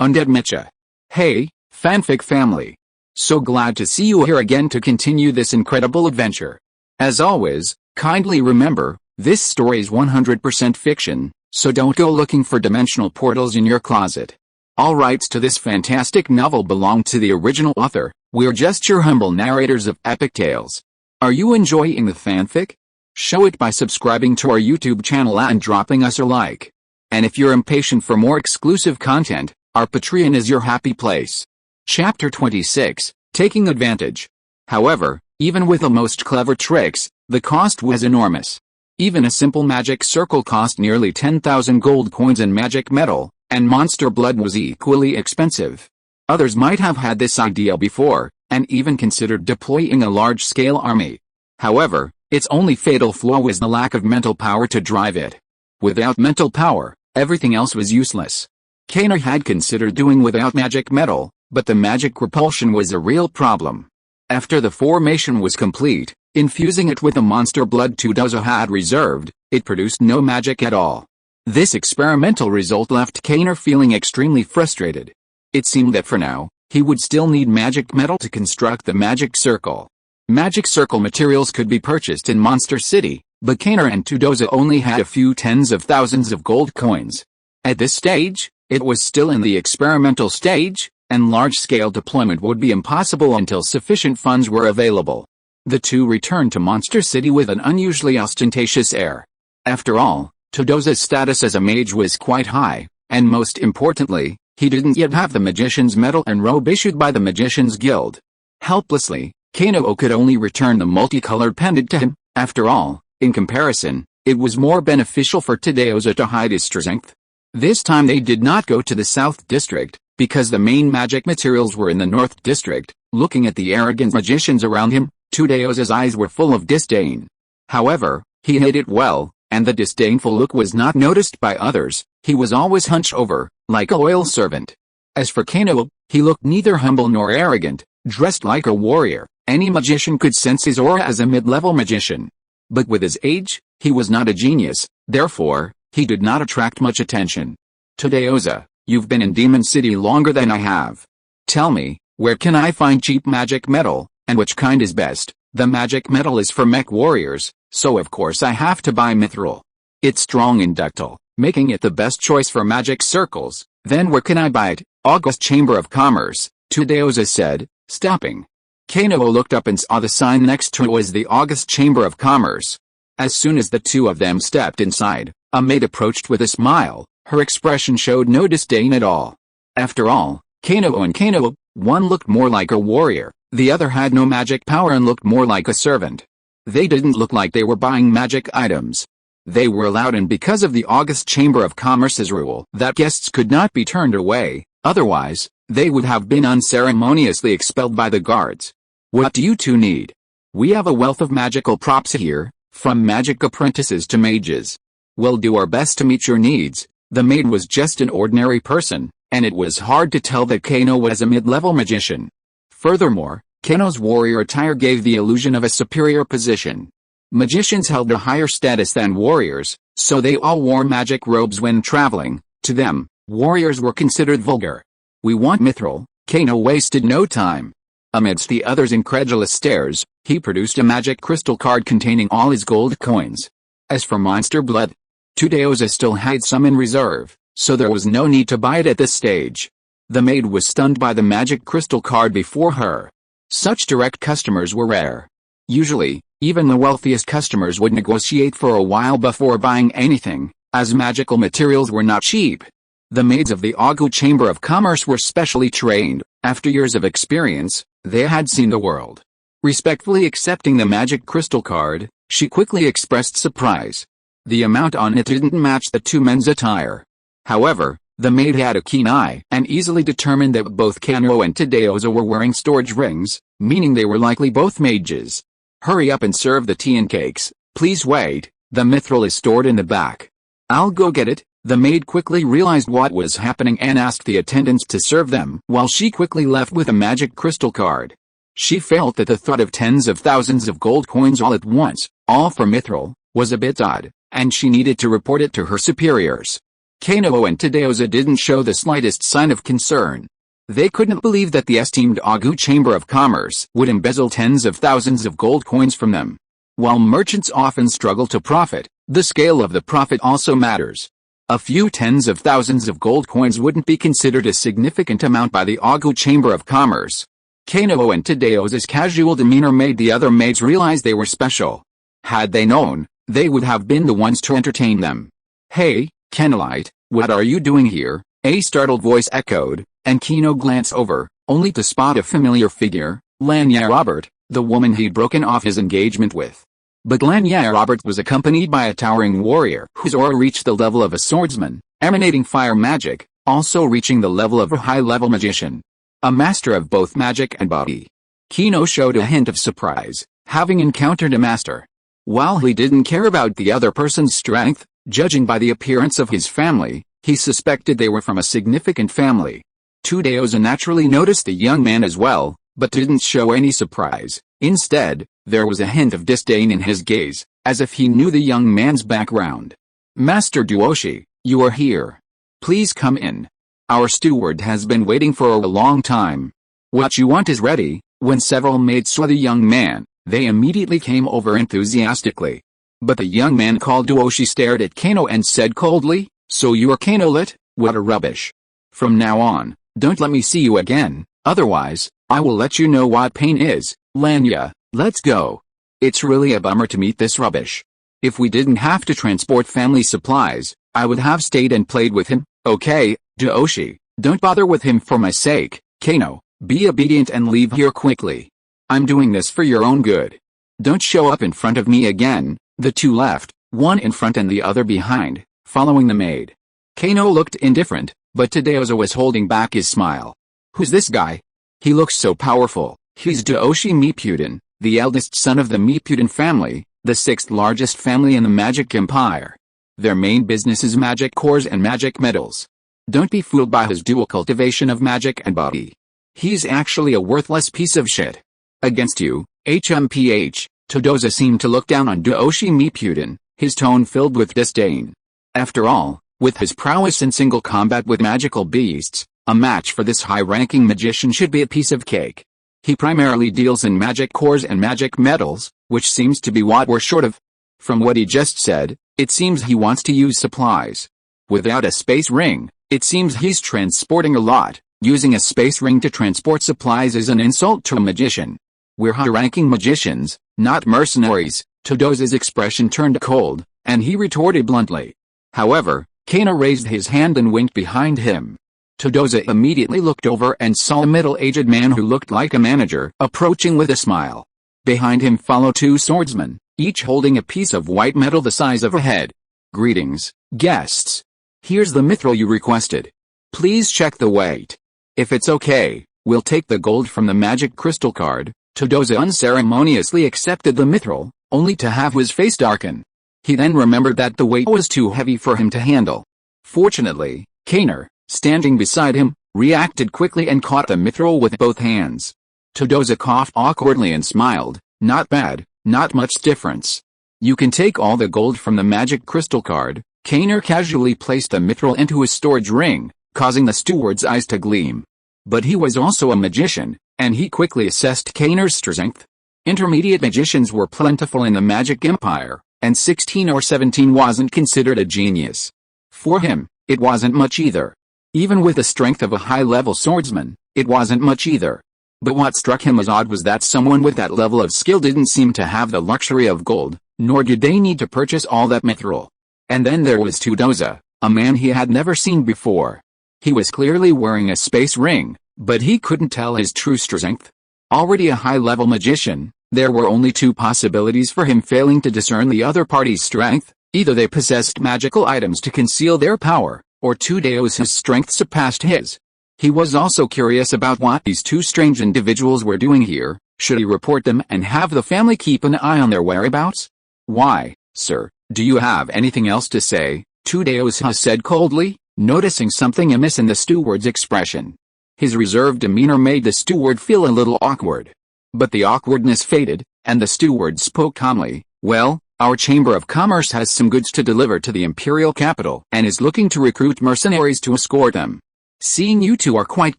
Undead Mecha. Hey, fanfic family. So glad to see you here again to continue this incredible adventure. As always, kindly remember, this story is 100% fiction, so don't go looking for dimensional portals in your closet. All rights to this fantastic novel belong to the original author. We're just your humble narrators of epic tales. Are you enjoying the fanfic? Show it by subscribing to our YouTube channel and dropping us a like. And if you're impatient for more exclusive content, our Patreon is your happy place. Chapter 26, Taking Advantage. However, even with the most clever tricks, the cost was enormous. Even a simple magic circle cost nearly 10,000 gold coins in magic metal, and monster blood was equally expensive. Others might have had this idea before, and even considered deploying a large-scale army. However, its only fatal flaw was the lack of mental power to drive it. Without mental power, everything else was useless. Keri had considered doing without magic metal, but the magic repulsion was a real problem. After the formation was complete, infusing it with the monster blood Tudoza had reserved, it produced no magic at all. This experimental result left Keri feeling extremely frustrated. It seemed that for now, he would still need magic metal to construct the magic circle. Magic circle materials could be purchased in Monster City, but Keri and Tudoza only had a few tens of thousands of gold coins. At this stage, it was still in the experimental stage, and large-scale deployment would be impossible until sufficient funds were available. The two returned to Monster City with an unusually ostentatious air. After all, Tudoza's status as a mage was quite high, and most importantly, he didn't yet have the magician's medal and robe issued by the Magician's Guild. Helplessly, Keri could only return the multicolored pendant to him. After all, in comparison, it was more beneficial for Tudoza to hide his strength. This time they did not go to the South District, because the main magic materials were in the North District. Looking at the arrogant magicians around him, Tudoza's eyes were full of disdain. However, he hid it well, and the disdainful look was not noticed by others. He was always hunched over, like a loyal servant. As for Keri, he looked neither humble nor arrogant, dressed like a warrior. Any magician could sense his aura as a mid-level magician. But with his age, he was not a genius, therefore, he did not attract much attention. Tudoza, you've been in Demon City longer than I have. Tell me, where can I find cheap magic metal, and which kind is best? The magic metal is for mech warriors, so of course I have to buy mithril. It's strong and ductile, making it the best choice for magic circles. Then where can I buy it? August Chamber of Commerce, Tudoza said, stopping. Keri looked up and saw the sign next to it was the August Chamber of Commerce. As soon as the two of them stepped inside, a maid approached with a smile. Her expression showed no disdain at all. After all, Keri and Keri, one looked more like a warrior, the other had no magic power and looked more like a servant. They didn't look like they were buying magic items. They were allowed in because of the August Chamber of Commerce's rule that guests could not be turned away, otherwise, they would have been unceremoniously expelled by the guards. What do you two need? We have a wealth of magical props here, from magic apprentices to mages. We'll do our best to meet your needs. The maid was just an ordinary person, and it was hard to tell that Keri was a mid-level magician. Furthermore, Keri's warrior attire gave the illusion of a superior position. Magicians held a higher status than warriors, so they all wore magic robes when traveling. To them, warriors were considered vulgar. We want mithril. Keri wasted no time. Amidst the others' incredulous stares, he produced a magic crystal card containing all his gold coins. As for monster blood, Tudoza still had some in reserve, so there was no need to buy it at this stage. The maid was stunned by the magic crystal card before her. Such direct customers were rare. Usually, even the wealthiest customers would negotiate for a while before buying anything, as magical materials were not cheap. The maids of the August Chamber of Commerce were specially trained. After years of experience, they had seen the world. Respectfully accepting the magic crystal card, she quickly expressed surprise. The amount on it didn't match the two men's attire. However, the maid had a keen eye and easily determined that both Keri and Tudoza were wearing storage rings, meaning they were likely both mages. Hurry up and serve the tea and cakes. Please wait, the mithril is stored in the back. I'll go get it. The maid quickly realized what was happening and asked the attendants to serve them while she quickly left with a magic crystal card. She felt that the thought of tens of thousands of gold coins all at once, all for mithril, was a bit odd, and she needed to report it to her superiors. Kano and Tadeoza didn't show the slightest sign of concern. They couldn't believe that the esteemed Agu Chamber of Commerce would embezzle tens of thousands of gold coins from them. While merchants often struggle to profit, the scale of the profit also matters. A few tens of thousands of gold coins wouldn't be considered a significant amount by the Agu Chamber of Commerce. Kano and Tadeoza's casual demeanor made the other maids realize they were special. Had they known, they would have been the ones to entertain them. "Hey, Kenolite, what are you doing here?" a startled voice echoed, and Kino glanced over, only to spot a familiar figure, Lanya Robert, the woman he'd broken off his engagement with. But Lanya Robert was accompanied by a towering warrior whose aura reached the level of a swordsman, emanating fire magic, also reaching the level of a high-level magician. A master of both magic and body. Kino showed a hint of surprise, having encountered a master. While he didn't care about the other person's strength, judging by the appearance of his family, he suspected they were from a significant family. Tadeoza naturally noticed the young man as well, but didn't show any surprise. Instead, there was a hint of disdain in his gaze, as if he knew the young man's background. "Master Duoshi, you are here. Please come in. Our steward has been waiting for a long time. What you want is ready." When several maids saw the young man, they immediately came over enthusiastically. But the young man called Duoshi stared at Kano and said coldly, "So you are Kenolite? What a rubbish. From now on, don't let me see you again, otherwise, I will let you know what pain is." "Lanya, let's go. It's really a bummer to meet this rubbish. If we didn't have to transport family supplies, I would have stayed and played with him." "Okay, Duoshi, don't bother with him for my sake. Kano, be obedient and leave here quickly. I'm doing this for your own good. Don't show up in front of me again." The two left, one in front and the other behind, following the maid. Kano looked indifferent, but Tadeoza was holding back his smile. "Who's this guy? He looks so powerful." "He's Duoshi Mipuden, the eldest son of the Mipuden family, the sixth largest family in the magic empire. Their main business is magic cores and magic metals. Don't be fooled by his dual cultivation of magic and body. He's actually a worthless piece of shit. Against you, HMPH, Tadeoza seemed to look down on Duoshi Mipuden, his tone filled with disdain. After all, with his prowess in single combat with magical beasts, a match for this high-ranking magician should be a piece of cake. He primarily deals in magic cores and magic metals, which seems to be what we're short of. From what he just said, it seems he wants to use supplies. Without a space ring, it seems he's transporting a lot. Using a space ring to transport supplies is an insult to a magician. We're high-ranking magicians, not mercenaries." Tadeoza's expression turned cold, and he retorted bluntly. However, Kano raised his hand and winked behind him. Tadeoza immediately looked over and saw a middle-aged man who looked like a manager approaching with a smile. Behind him followed two swordsmen, each holding a piece of white metal the size of a head. "Greetings, guests. Here's the mithril you requested. Please check the weight. If it's okay, we'll take the gold from the magic crystal card." Tadeoza unceremoniously accepted the mithril, only to have his face darken. He then remembered that the weight was too heavy for him to handle. Fortunately, Kano, standing beside him, reacted quickly and caught the mithril with both hands. Tadeoza coughed awkwardly and smiled. "Not bad, not much difference. You can take all the gold from the magic crystal card." Kano casually placed the mithril into his storage ring, causing the steward's eyes to gleam. But he was also a magician, and he quickly assessed Kano's strength. Intermediate magicians were plentiful in the magic empire, and 16 or 17 wasn't considered a genius. For him, it wasn't much either. Even with the strength of a high-level swordsman, it wasn't much either. But what struck him as odd was that someone with that level of skill didn't seem to have the luxury of gold, nor did they need to purchase all that mithril. And then there was Tadeoza, a man he had never seen before. He was clearly wearing a space ring, but he couldn't tell his true strength. Already a high-level magician, there were only two possibilities for him failing to discern the other party's strength: either they possessed magical items to conceal their power, or Tadeoza's strength surpassed his. He was also curious about what these two strange individuals were doing here. Should he report them and have the family keep an eye on their whereabouts? "Why, sir, do you have anything else to say?" Tadeoza said coldly, noticing something amiss in the steward's expression. His reserved demeanor made the steward feel a little awkward. But the awkwardness faded, and the steward spoke calmly. "Well, Our Chamber of Commerce has some goods to deliver to the imperial capital and is looking to recruit mercenaries to escort them. Seeing you two are quite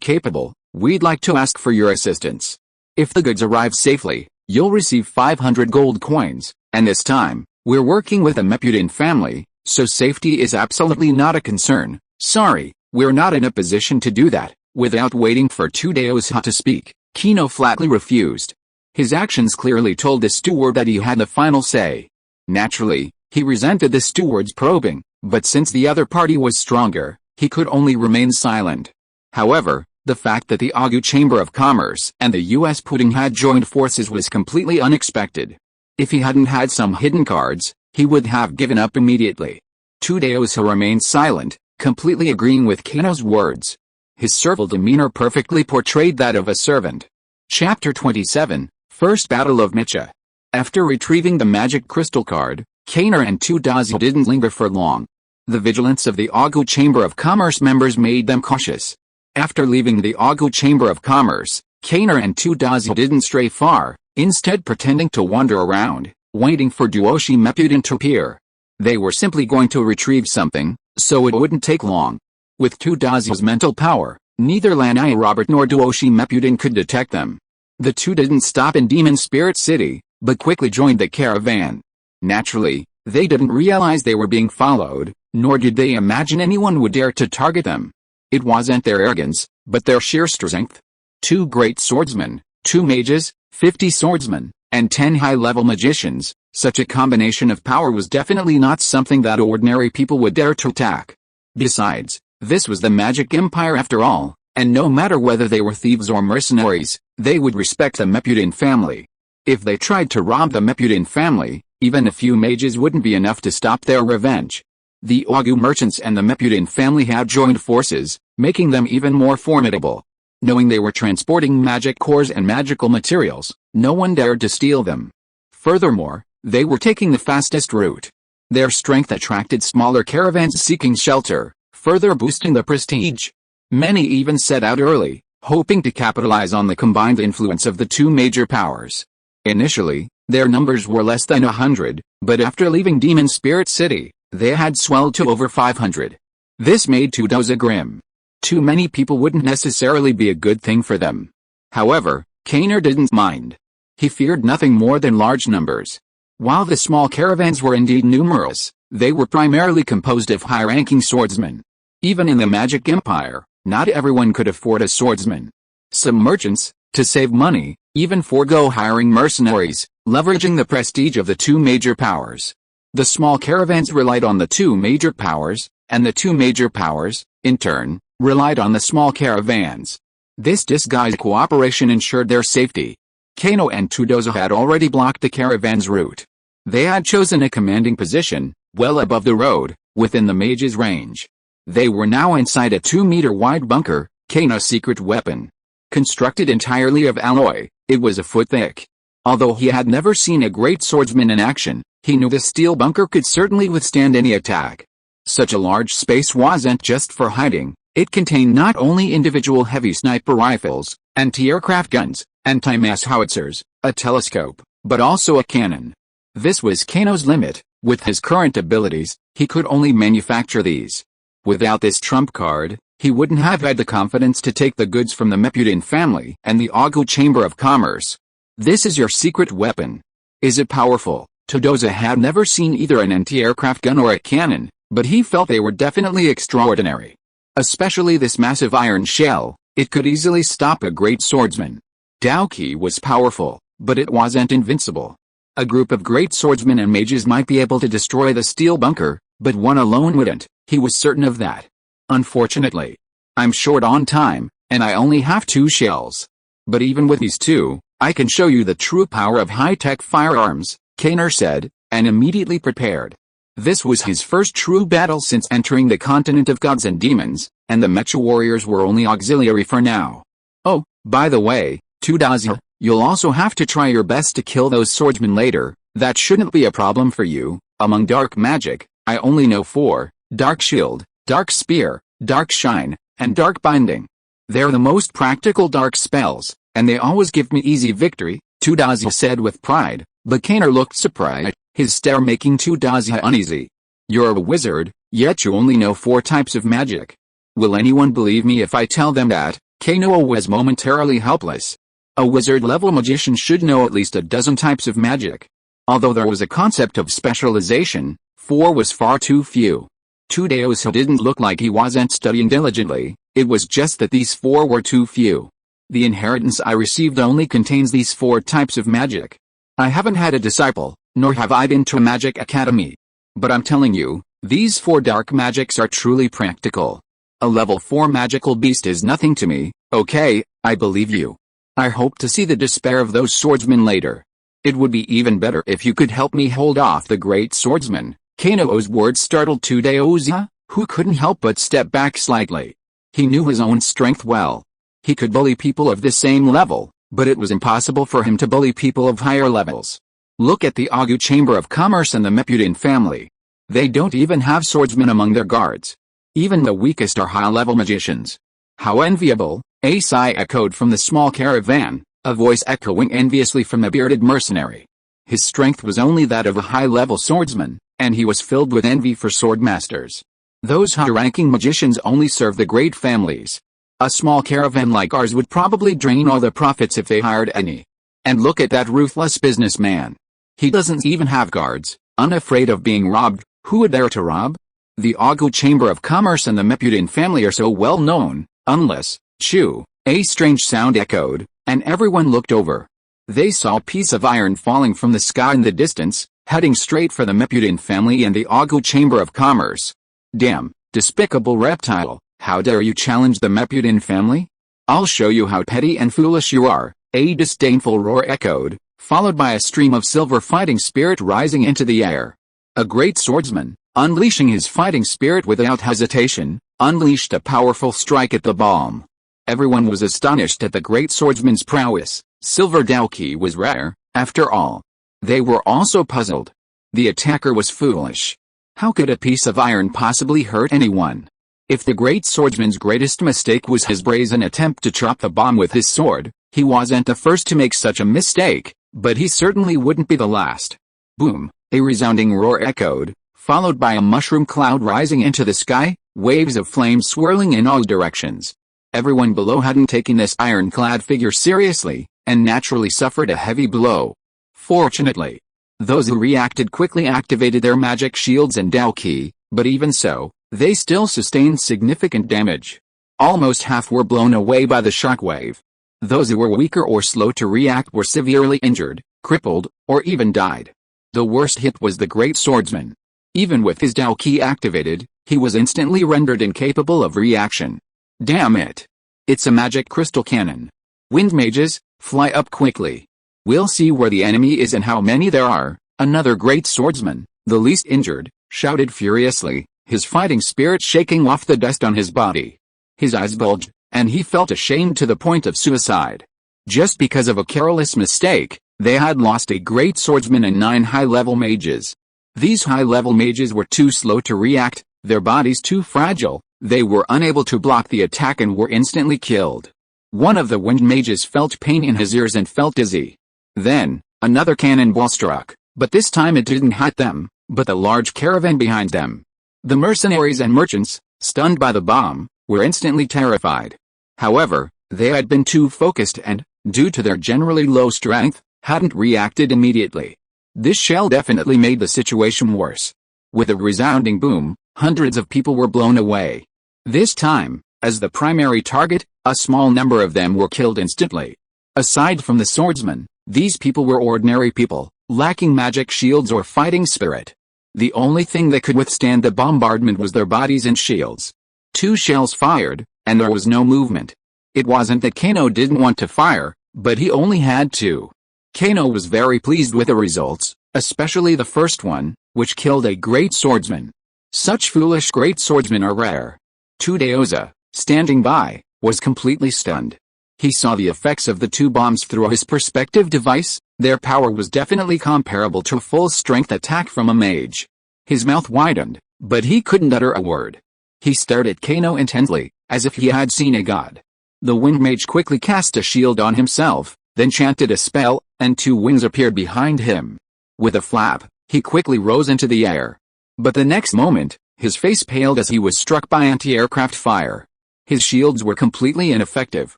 capable, we'd like to ask for your assistance. If the goods arrive safely, you'll receive 500 gold coins, and this time, we're working with a Mepudin family, so safety is absolutely not a concern. Sorry, we're not in a position to do that. Without waiting for Tudeosha to speak, Kino flatly refused. His actions clearly told the steward that he had the final say. Naturally, he resented the steward's probing, but since the other party was stronger, he could only remain silent. However, the fact that the Agu Chamber of Commerce and the US Pudding had joined forces was completely unexpected. If he hadn't had some hidden cards, he would have given up immediately. Tudeosha remained silent, completely agreeing with Kano's words. His servile demeanor perfectly portrayed that of a servant. Chapter 27, First Battle of Mecha. After retrieving the magic crystal card, Kano and Tudeosha didn't linger for long. The vigilance of the Agu Chamber of Commerce members made them cautious. After leaving the Agu Chamber of Commerce, Kano and Tudeosha didn't stray far, instead pretending to wander around, waiting for Duoshi Mepudin to appear. They were simply going to retrieve something, so it wouldn't take long. With Tudeosha's mental power, neither Lanai Robert nor Duoshi Mepudin could detect them. The two didn't stop in Demon Spirit City, but quickly joined the caravan. Naturally, they didn't realize they were being followed, nor did they imagine anyone would dare to target them. It wasn't their arrogance, but their sheer strength. 2 great swordsmen, 2 mages, 50 swordsmen, and 10 high-level magicians. Such a combination of power was definitely not something that ordinary people would dare to attack. Besides, this was the Magic Empire after all, and no matter whether they were thieves or mercenaries, they would respect the Mepudin family. If they tried to rob the Mepudin family, even a few mages wouldn't be enough to stop their revenge. The Agu merchants and the Mepudin family had joined forces, making them even more formidable. Knowing they were transporting magic cores and magical materials, no one dared to steal them. Furthermore, they were taking the fastest route. Their strength attracted smaller caravans seeking shelter, further boosting the prestige. Many even set out early, hoping to capitalize on the combined influence of the two major powers. Initially, their numbers were less than 100, but after leaving Demon Spirit City, they had swelled to over 500. This made Tudeosha grim. Too many people wouldn't necessarily be a good thing for them. However, Kano didn't mind. He feared nothing more than large numbers. While the small caravans were indeed numerous, they were primarily composed of high-ranking swordsmen. Even in the Magic Empire, not everyone could afford a swordsman. Some merchants, to save money, even forego hiring mercenaries, leveraging the prestige of the two major powers. The small caravans relied on the two major powers, and the two major powers, in turn, relied on the small caravans. This disguised cooperation ensured their safety. Kano and Tudeosha had already blocked the caravan's route. They had chosen a commanding position, well above the road, within the mage's range. They were now inside a 2-meter-wide bunker, Kano's secret weapon. Constructed entirely of alloy, it was a foot thick. Although he had never seen a great swordsman in action, he knew the steel bunker could certainly withstand any attack. Such a large space wasn't just for hiding, it contained not only individual heavy sniper rifles, anti-aircraft guns, anti-mass howitzers, a telescope, but also a cannon. This was Kano's limit. With his current abilities, he could only manufacture these. Without this trump card, he wouldn't have had the confidence to take the goods from the Mepudin family and the Agu Chamber of Commerce. This is your secret weapon. Is it powerful? Tudeosha had never seen either an anti-aircraft gun or a cannon, but he felt they were definitely extraordinary. Especially this massive iron shell, it could easily stop a great swordsman. Daoki was powerful, but it wasn't invincible. A group of great swordsmen and mages might be able to destroy the steel bunker, but one alone wouldn't, he was certain of that. Unfortunately, I'm short on time, and I only have 2 shells. But even with these 2, I can show you the true power of high-tech firearms, Kano said, and immediately prepared. This was his first true battle since entering the continent of gods and demons, and the Mecha warriors were only auxiliary for now. Oh, by the way, Tudeosha, you'll also have to try your best to kill those swordsmen later. That shouldn't be a problem for you. Among dark magic, I only know 4, Dark Shield, Dark Spear, Dark Shine, and Dark Binding. They're the most practical dark spells, and they always give me easy victory, Tudeosha said with pride, but Kano looked surprised. his stare making Tudaza uneasy. "You're a wizard, yet you only know 4 types of magic. Will anyone believe me if I tell them that?" Kano was momentarily helpless. A wizard-level magician should know at least a dozen types of magic. Although there was a concept of specialization, 4 was far too few. Tudaosa didn't look like he wasn't studying diligently, it was just that these 4 were too few. "The inheritance I received only contains these 4 types of magic. I haven't had a disciple, nor have I been to a magic academy. But I'm telling you, these 4 dark magics are truly practical. A level 4 magical beast is nothing to me." "Okay, I believe you. I hope to see the despair of those swordsmen later. It would be even better if you could help me hold off the great swordsman." Kano's words startled Tudaosa, who couldn't help but step back slightly. He knew his own strength well. He could bully people of the same level, but it was impossible for him to bully people of higher levels. Look at the Agu Chamber of Commerce and the Mepudin family. They don't even have swordsmen among their guards. Even the weakest are high-level magicians. "How enviable," a sigh echoed from the small caravan, a voice echoing enviously from the bearded mercenary. His strength was only that of a high-level swordsman, and he was filled with envy for swordmasters. Those high-ranking magicians only serve the great families. A small caravan like ours would probably drain all the profits if they hired any. And look at that ruthless businessman. He doesn't even have guards, unafraid of being robbed. Who would dare to rob? The Agu Chamber of Commerce and the Mepudin family are so well known, unless, chew, a strange sound echoed, and everyone looked over. They saw a piece of iron falling from the sky in the distance, heading straight for the Mepudin family and the Agu Chamber of Commerce. "Damn, despicable reptile, how dare you challenge the Mepudin family? I'll show you how petty and foolish you are," a disdainful roar echoed, followed by a stream of silver fighting spirit rising into the air. A great swordsman, unleashing his fighting spirit without hesitation, unleashed a powerful strike at the bomb. Everyone was astonished at the great swordsman's prowess. Silver Dowki was rare, after all. They were also puzzled. The attacker was foolish. How could a piece of iron possibly hurt anyone? If the great swordsman's greatest mistake was his brazen attempt to chop the bomb with his sword, he wasn't the first to make such a mistake, but he certainly wouldn't be the last. Boom, a resounding roar echoed, followed by a mushroom cloud rising into the sky, waves of flame swirling in all directions. Everyone below hadn't taken this ironclad figure seriously, and naturally suffered a heavy blow. Fortunately, those who reacted quickly activated their magic shields and Dowki, but even so, they still sustained significant damage. Almost half were blown away by the shockwave. Those who were weaker or slow to react were severely injured, crippled, or even died. The worst hit was the great swordsman. Even with his Dowki activated, he was instantly rendered incapable of reaction. Damn it! It's a magic crystal cannon. Wind mages, fly up quickly. We'll see where the enemy is and how many there are. Another great swordsman, the least injured, shouted furiously, his fighting spirit shaking off the dust on his body. His eyes bulged, and he felt ashamed to the point of suicide. Just because of a careless mistake, they had lost a great swordsman and 9 high-level mages. These high-level mages were too slow to react, their bodies too fragile, they were unable to block the attack and were instantly killed. One of the wind mages felt pain in his ears and felt dizzy. Then, another cannonball struck, but this time it didn't hit them, but the large caravan behind them. The mercenaries and merchants, stunned by the bomb, were instantly terrified. However, they had been too focused and, due to their generally low strength, hadn't reacted immediately. This shell definitely made the situation worse. With a resounding boom, hundreds of people were blown away. This time, as the primary target, a small number of them were killed instantly. Aside from the swordsmen, these people were ordinary people, lacking magic shields or fighting spirit. The only thing that could withstand the bombardment was their bodies and shields. 2 shells fired, and there was no movement. It wasn't that Kano didn't want to fire, but he only had 2. Kano was very pleased with the results, especially the first one, which killed a great swordsman. Such foolish great swordsmen are rare. Tudaosa, standing by, was completely stunned. He saw the effects of the 2 bombs through his perspective device. Their power was definitely comparable to a full-strength attack from a mage. His mouth widened, but he couldn't utter a word. He stared at Kano intently, as if he had seen a god. The wind mage quickly cast a shield on himself, then chanted a spell, and 2 wings appeared behind him. With a flap, He quickly rose into the air. But the next moment, his face paled as he was struck by anti-aircraft fire. His shields were completely ineffective,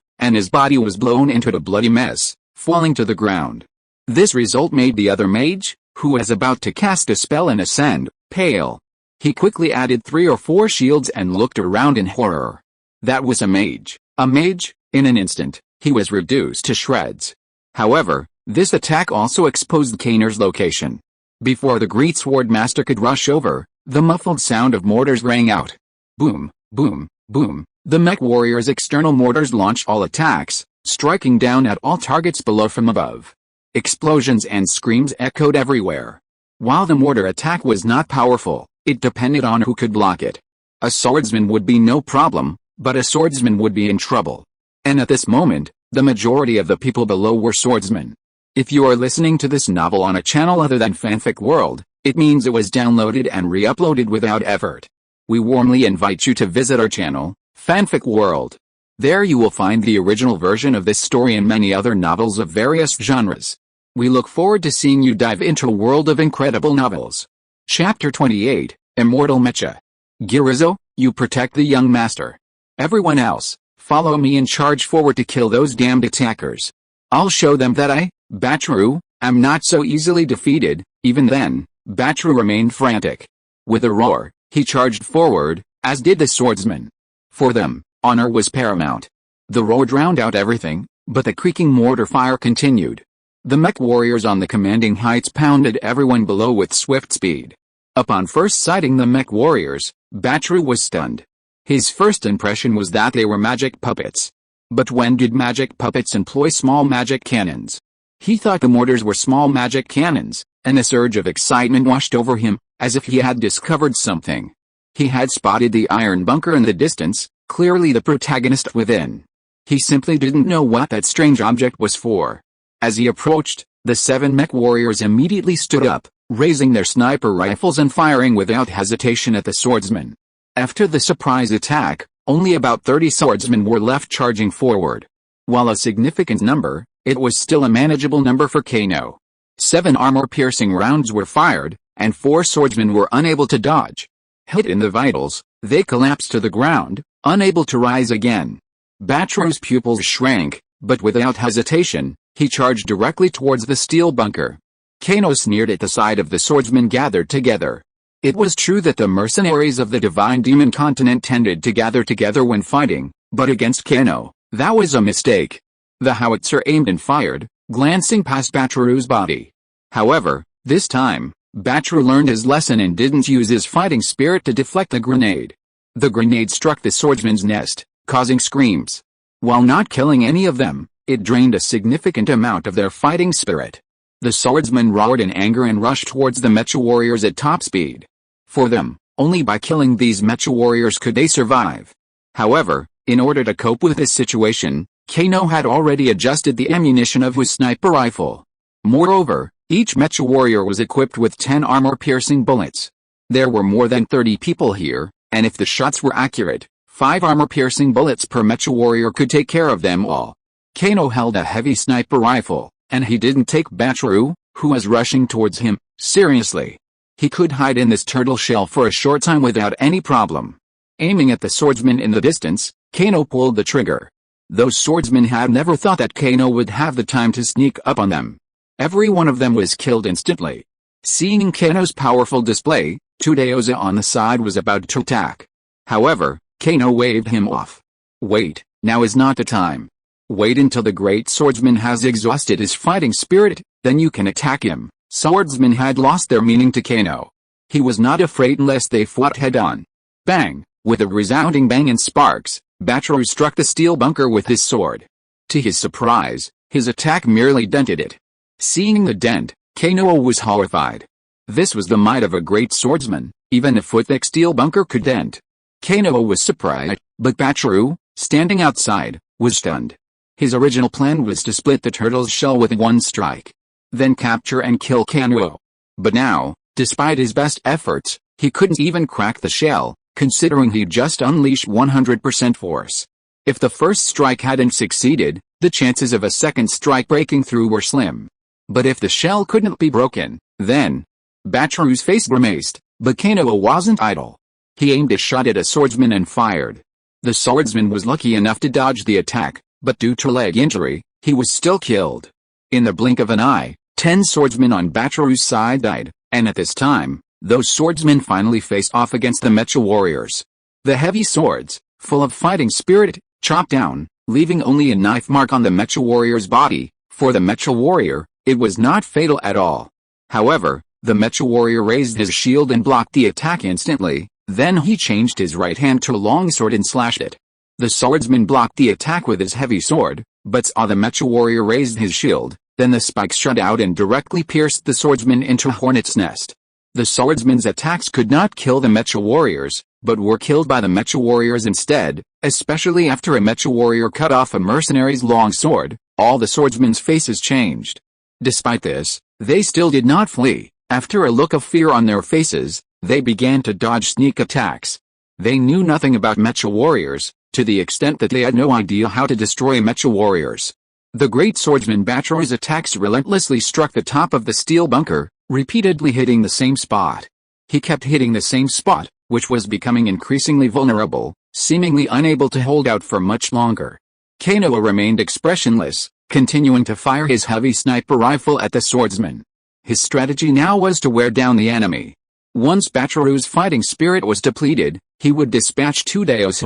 and his body was blown into a bloody mess, falling to the ground. This result made the other mage, who was about to cast a spell and ascend, pale. He quickly added 3 or 4 shields and looked around in horror. That was a mage. A mage, in an instant, he was reduced to shreds. However, this attack also exposed Kaner's location. Before the great sword master could rush over, the muffled sound of mortars rang out. Boom, boom, boom. The mech warrior's external mortars launched all attacks, striking down at all targets below from above. Explosions and screams echoed everywhere. While the mortar attack was not powerful, it depended on who could block it. A swordsman would be no problem, but a swordsman would be in trouble. And at this moment, the majority of the people below were swordsmen. If you are listening to this novel on a channel other than Fanfic World, it means it was downloaded and re-uploaded without effort. We warmly invite you to visit our channel, Fanfic World. There you will find the original version of this story and many other novels of various genres. We look forward to seeing you dive into a world of incredible novels. Chapter 28, Immortal Mecha. Girizo, you protect the young master. Everyone else, follow me and charge forward to kill those damned attackers. I'll show them that I, Batru, am not so easily defeated. Even then, Batru remained frantic. With a roar, he charged forward, as did the swordsman. For them, honor was paramount. The roar drowned out everything, but the creaking mortar fire continued. The mech warriors on the commanding heights pounded everyone below with swift speed. Upon first sighting the mech warriors, Batru was stunned. His first impression was that they were magic puppets. But when did magic puppets employ small magic cannons? He thought the mortars were small magic cannons, and a surge of excitement washed over him, as if he had discovered something. He had spotted the iron bunker in the distance, clearly the protagonist within. He simply didn't know what that strange object was for. As he approached, the 7 mech warriors immediately stood up, raising their sniper rifles and firing without hesitation at the swordsman. After the surprise attack, only about 30 swordsmen were left charging forward. While a significant number, it was still a manageable number for Kano. 7 armor-piercing rounds were fired, and 4 swordsmen were unable to dodge. Hit in the vitals, they collapsed to the ground, unable to rise again. Batru's pupils shrank, but without hesitation, he charged directly towards the steel bunker. Kano sneered at the sight of the swordsmen gathered together. It was true that the mercenaries of the Divine Demon Continent tended to gather together when fighting, but against Kano, that was a mistake. The howitzer aimed and fired, glancing past Batru's body. However, this time, Batru learned his lesson and didn't use his fighting spirit to deflect the grenade. The grenade struck the swordsman's nest, causing screams. While not killing any of them, it drained a significant amount of their fighting spirit. The swordsmen roared in anger and rushed towards the mecha warriors at top speed. For them, only by killing these mecha warriors could they survive. However, in order to cope with this situation, Kano had already adjusted the ammunition of his sniper rifle. Moreover, each mecha warrior was equipped with 10 armor-piercing bullets. There were more than 30 people here, and if the shots were accurate, 5 armor-piercing bullets per mecha warrior could take care of them all. Kano held a heavy sniper rifle, and he didn't take Batru, who was rushing towards him, seriously. He could hide in this turtle shell for a short time without any problem. Aiming at the swordsman in the distance, Kano pulled the trigger. Those swordsmen had never thought that Kano would have the time to sneak up on them. Every one of them was killed instantly. Seeing Kano's powerful display, Tudeoza on the side was about to attack. However, Kano waved him off. Wait, now is not the time. Wait until the great swordsman has exhausted his fighting spirit, then you can attack him. Swordsmen had lost their meaning to Kano. He was not afraid unless they fought head-on. Bang! With a resounding bang and sparks, Batru struck the steel bunker with his sword. To his surprise, his attack merely dented it. Seeing the dent, Kano was horrified. This was the might of a great swordsman, even a foot-thick steel bunker could dent. Kano was surprised, but Batru, standing outside, was stunned. His original plan was to split the turtle's shell with one strike, then capture and kill Kano. But now, despite his best efforts, he couldn't even crack the shell, considering he'd just unleashed 100% force. If the first strike hadn't succeeded, the chances of a second strike breaking through were slim. But if the shell couldn't be broken, then Bataru's face grimaced, but Kenoa wasn't idle. He aimed a shot at a swordsman and fired. The swordsman was lucky enough to dodge the attack, but due to leg injury, he was still killed. In the blink of an eye, 10 swordsmen on Bataru's side died, and at this time, those swordsmen finally faced off against the Mecha warriors. The heavy swords, full of fighting spirit, chopped down, leaving only a knife mark on the Mecha warrior's body. For the Mecha warrior, it was not fatal at all. However, the Mecha warrior raised his shield and blocked the attack instantly, then he changed his right hand to a longsword and slashed it. The swordsman blocked the attack with his heavy sword, but saw the Mecha warrior raised his shield, then the spikes shot out and directly pierced the swordsman into a hornet's nest. The swordsman's attacks could not kill the Mecha warriors, but were killed by the Mecha warriors instead, especially after a Mecha warrior cut off a mercenary's long sword. All the swordsmen's faces changed. Despite this, they still did not flee. After a look of fear on their faces, they began to dodge sneak attacks. They knew nothing about Mecha warriors, to the extent that they had no idea how to destroy Mecha warriors. The great swordsman Bataru's attacks relentlessly struck the top of the steel bunker, repeatedly hitting the same spot. He kept hitting the same spot, which was becoming increasingly vulnerable, seemingly unable to hold out for much longer. Kenoa remained expressionless, continuing to fire his heavy sniper rifle at the swordsman. His strategy now was to wear down the enemy. Once Bataru's fighting spirit was depleted, he would dispatch 2 devours.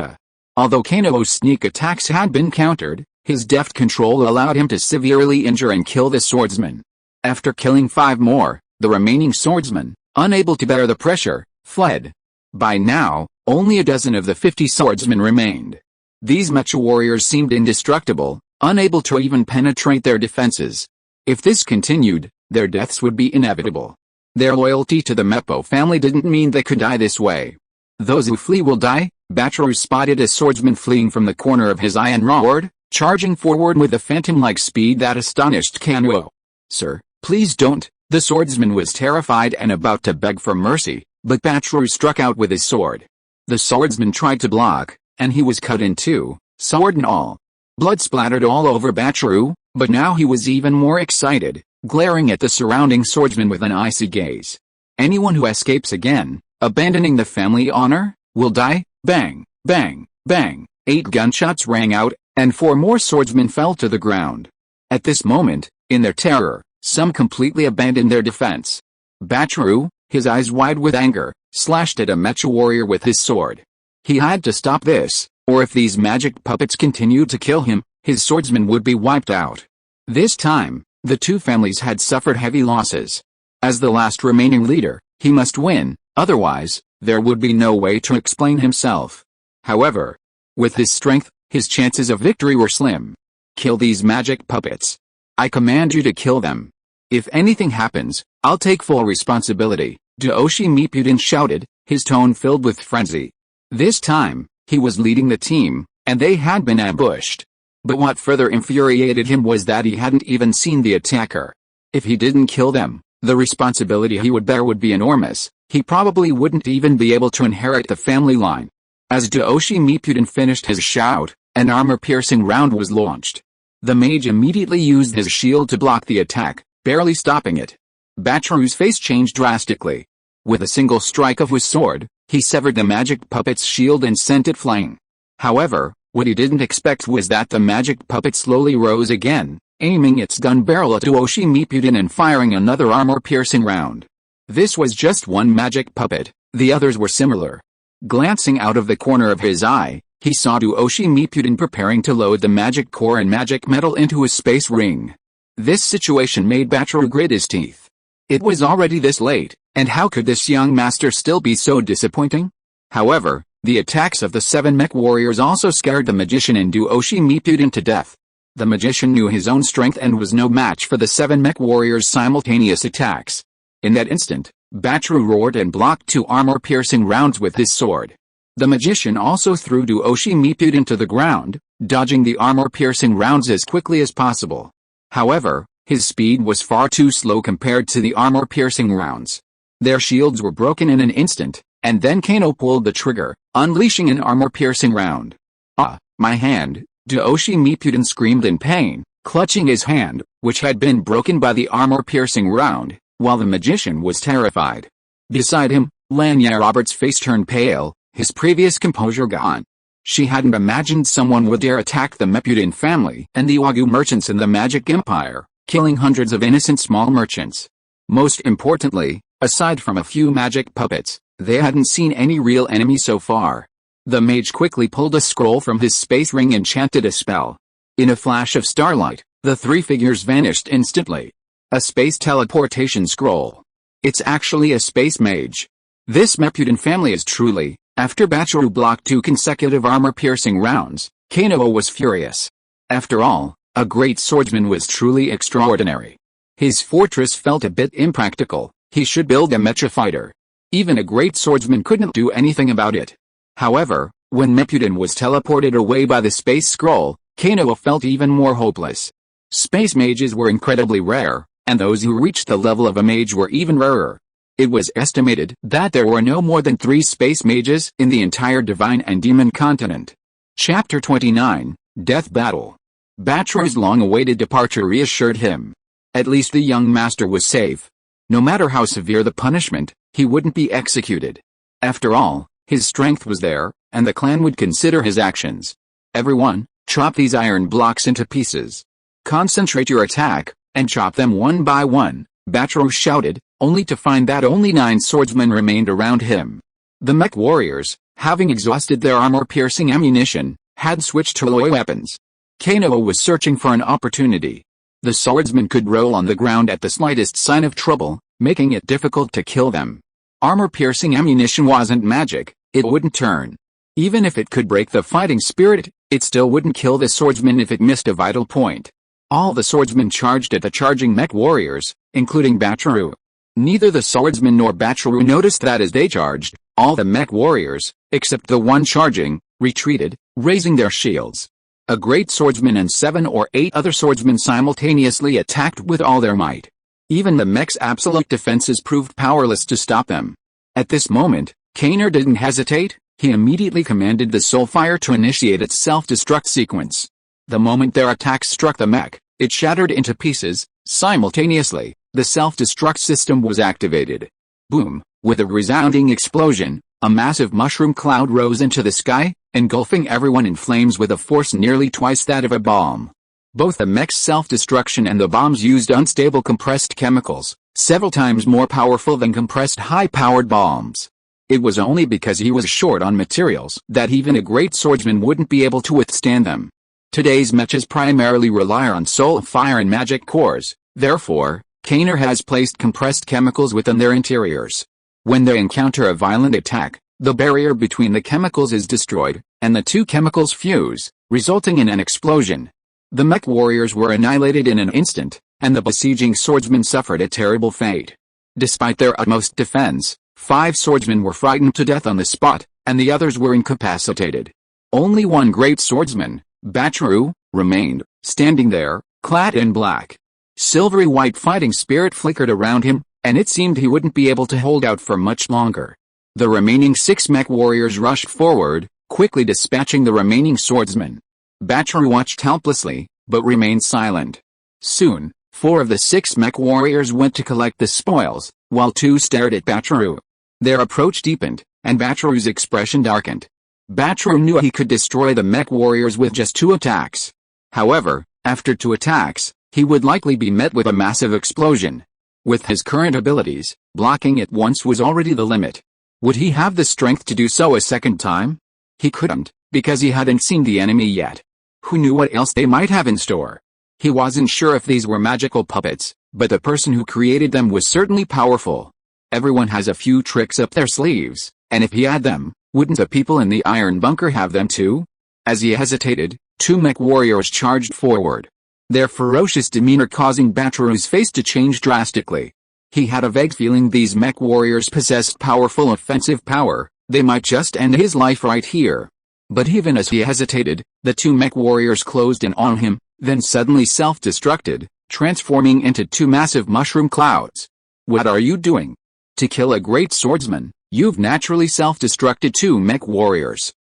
Although Kenoa's sneak attacks had been countered, his deft control allowed him to severely injure and kill the swordsman. After killing 5 more, the remaining swordsmen, unable to bear the pressure, fled. By now, only a dozen of the 50 swordsmen remained. These Mecha warriors seemed indestructible, unable to even penetrate their defenses. If this continued, their deaths would be inevitable. Their loyalty to the Meppo family didn't mean they could die this way. Those who flee will die. Bataru spotted a swordsman fleeing from the corner of his eye and roared, charging forward with a phantom-like speed that astonished Kenoa. "Sir, please don't." The swordsman was terrified and about to beg for mercy, but Bataru struck out with his sword. The swordsman tried to block, and he was cut in two, sword and all. Blood splattered all over Bataru, but now he was even more excited, glaring at the surrounding swordsman with an icy gaze. "Anyone who escapes again, abandoning the family honor, will die." Bang, bang, bang, 8 gunshots rang out, and 4 more swordsmen fell to the ground. At this moment, in their terror, some completely abandoned their defense. Bataru, his eyes wide with anger, slashed at a Mecha warrior with his sword. He had to stop this, or if these magic puppets continued to kill him, his swordsmen would be wiped out. This time, the 2 families had suffered heavy losses. As the last remaining leader, he must win, otherwise, there would be no way to explain himself. However, with his strength, his chances of victory were slim. "Kill these magic puppets. I command you to kill them. If anything happens, I'll take full responsibility," Doshi Mipuden shouted, his tone filled with frenzy. This time, he was leading the team, and they had been ambushed. But what further infuriated him was that he hadn't even seen the attacker. If he didn't kill them, the responsibility he would bear would be enormous. He probably wouldn't even be able to inherit the family line. As Doshi Mipuden finished his shout, an armor-piercing round was launched. The mage immediately used his shield to block the attack, barely stopping it. Bataru's face changed drastically. With a single strike of his sword, he severed the magic puppet's shield and sent it flying. However, what he didn't expect was that the magic puppet slowly rose again, aiming its gun barrel at Doshi Mipuden and firing another armor-piercing round. This was just one magic puppet, the others were similar. Glancing out of the corner of his eye, he saw Doshi Mipuden preparing to load the magic core and magic metal into his space ring. This situation made Bataru grit his teeth. It was already this late, and how could this young master still be so disappointing? However, the attacks of the 7 mech warriors also scared the magician and Doshi Mipuden to death. The magician knew his own strength and was no match for the 7 mech warriors' simultaneous attacks. In that instant, Bataru roared and blocked 2 armor-piercing rounds with his sword. The magician also threw Doshi Mipuden to the ground, dodging the armor-piercing rounds as quickly as possible. However, his speed was far too slow compared to the armor-piercing rounds. Their shields were broken in an instant, and then Kano pulled the trigger, unleashing an armor-piercing round. "Ah, my hand!" Doshi Mipuden screamed in pain, clutching his hand, which had been broken by the armor-piercing round. while the magician was terrified. Beside him, Lanya Roberts' face turned pale, his previous composure gone. She hadn't imagined someone would dare attack the Mepudin family and the Wagu merchants in the Magic Empire, killing hundreds of innocent small merchants. Most importantly, aside from a few magic puppets, they hadn't seen any real enemy so far. The mage quickly pulled a scroll from his space ring and chanted a spell. In a flash of starlight, the three figures vanished instantly. A space teleportation scroll. It's actually a space mage. This Mepudin family is truly, after Bachiru blocked 2 consecutive armor-piercing rounds, Kano was furious. After all, a great swordsman was truly extraordinary. His fortress felt a bit impractical, he should build a mecha fighter. Even a great swordsman couldn't do anything about it. However, when Mepudin was teleported away by the space scroll, Kano felt even more hopeless. Space mages were incredibly rare, and those who reached the level of a mage were even rarer. It was estimated that there were no more than 3 space mages in the entire Divine and Demon continent. Chapter 29, Death Battle. Bachiru's long-awaited departure reassured him. At least the young master was safe. No matter how severe the punishment, he wouldn't be executed. After all, his strength was there, and the clan would consider his actions. Everyone, chop these iron blocks into pieces. Concentrate your attack, and chop them one by one, Bachiru shouted, only to find that only 9 swordsmen remained around him. The mech warriors, having exhausted their armor-piercing ammunition, had switched to loy weapons. Kano was searching for an opportunity. The swordsmen could roll on the ground at the slightest sign of trouble, making it difficult to kill them. Armor-piercing ammunition wasn't magic, it wouldn't turn. Even if it could break the fighting spirit, it still wouldn't kill the swordsman if it missed a vital point. All the swordsmen charged at the charging mech warriors, including Bachiru. Neither the swordsman nor Bachiru noticed that as they charged, all the mech warriors, except the one charging, retreated, raising their shields. A great swordsman and 7 or 8 other swordsmen simultaneously attacked with all their might. Even the mech's absolute defenses proved powerless to stop them. At this moment, Kano didn't hesitate, he immediately commanded the soulfire to initiate its self-destruct sequence. The moment their attacks struck the mech, it shattered into pieces. Simultaneously, the self-destruct system was activated. Boom! With a resounding explosion, a massive mushroom cloud rose into the sky, engulfing everyone in flames with a force nearly twice that of a bomb. Both the mech's self-destruction and the bombs used unstable compressed chemicals, several times more powerful than compressed high-powered bombs. It was only because he was short on materials that even a great swordsman wouldn't be able to withstand them. Today's mechas primarily rely on soul fire and magic cores, therefore, Kano has placed compressed chemicals within their interiors. When they encounter a violent attack, the barrier between the chemicals is destroyed, and the 2 chemicals fuse, resulting in an explosion. The mech warriors were annihilated in an instant, and the besieging swordsmen suffered a terrible fate. Despite their utmost defense, 5 swordsmen were frightened to death on the spot, and the others were incapacitated. Only one great swordsman, Bachiru, remained, standing there, clad in black. Silvery white fighting spirit flickered around him, and it seemed he wouldn't be able to hold out for much longer. The remaining 6 mech warriors rushed forward, quickly dispatching the remaining swordsmen. Bachiru watched helplessly, but remained silent. Soon, 4 of the 6 mech warriors went to collect the spoils, while 2 stared at Bachiru. Their approach deepened, and Bachiru's expression darkened. Bachiru knew he could destroy the mech warriors with just 2 attacks. However, after 2 attacks, he would likely be met with a massive explosion. With his current abilities, blocking it once was already the limit. Would he have the strength to do so a second time? He couldn't, because he hadn't seen the enemy yet. Who knew what else they might have in store? He wasn't sure if these were magical puppets, but the person who created them was certainly powerful. Everyone has a few tricks up their sleeves, and if he had them, wouldn't the people in the iron bunker have them too? As he hesitated, 2 mech warriors charged forward. Their ferocious demeanor causing Bachiru's face to change drastically. He had a vague feeling these mech warriors possessed powerful offensive power, they might just end his life right here. But even as he hesitated, the 2 mech warriors closed in on him, then suddenly self-destructed, transforming into 2 massive mushroom clouds. What are you doing? To kill a great swordsman, you've naturally self-destructed 2 mech warriors.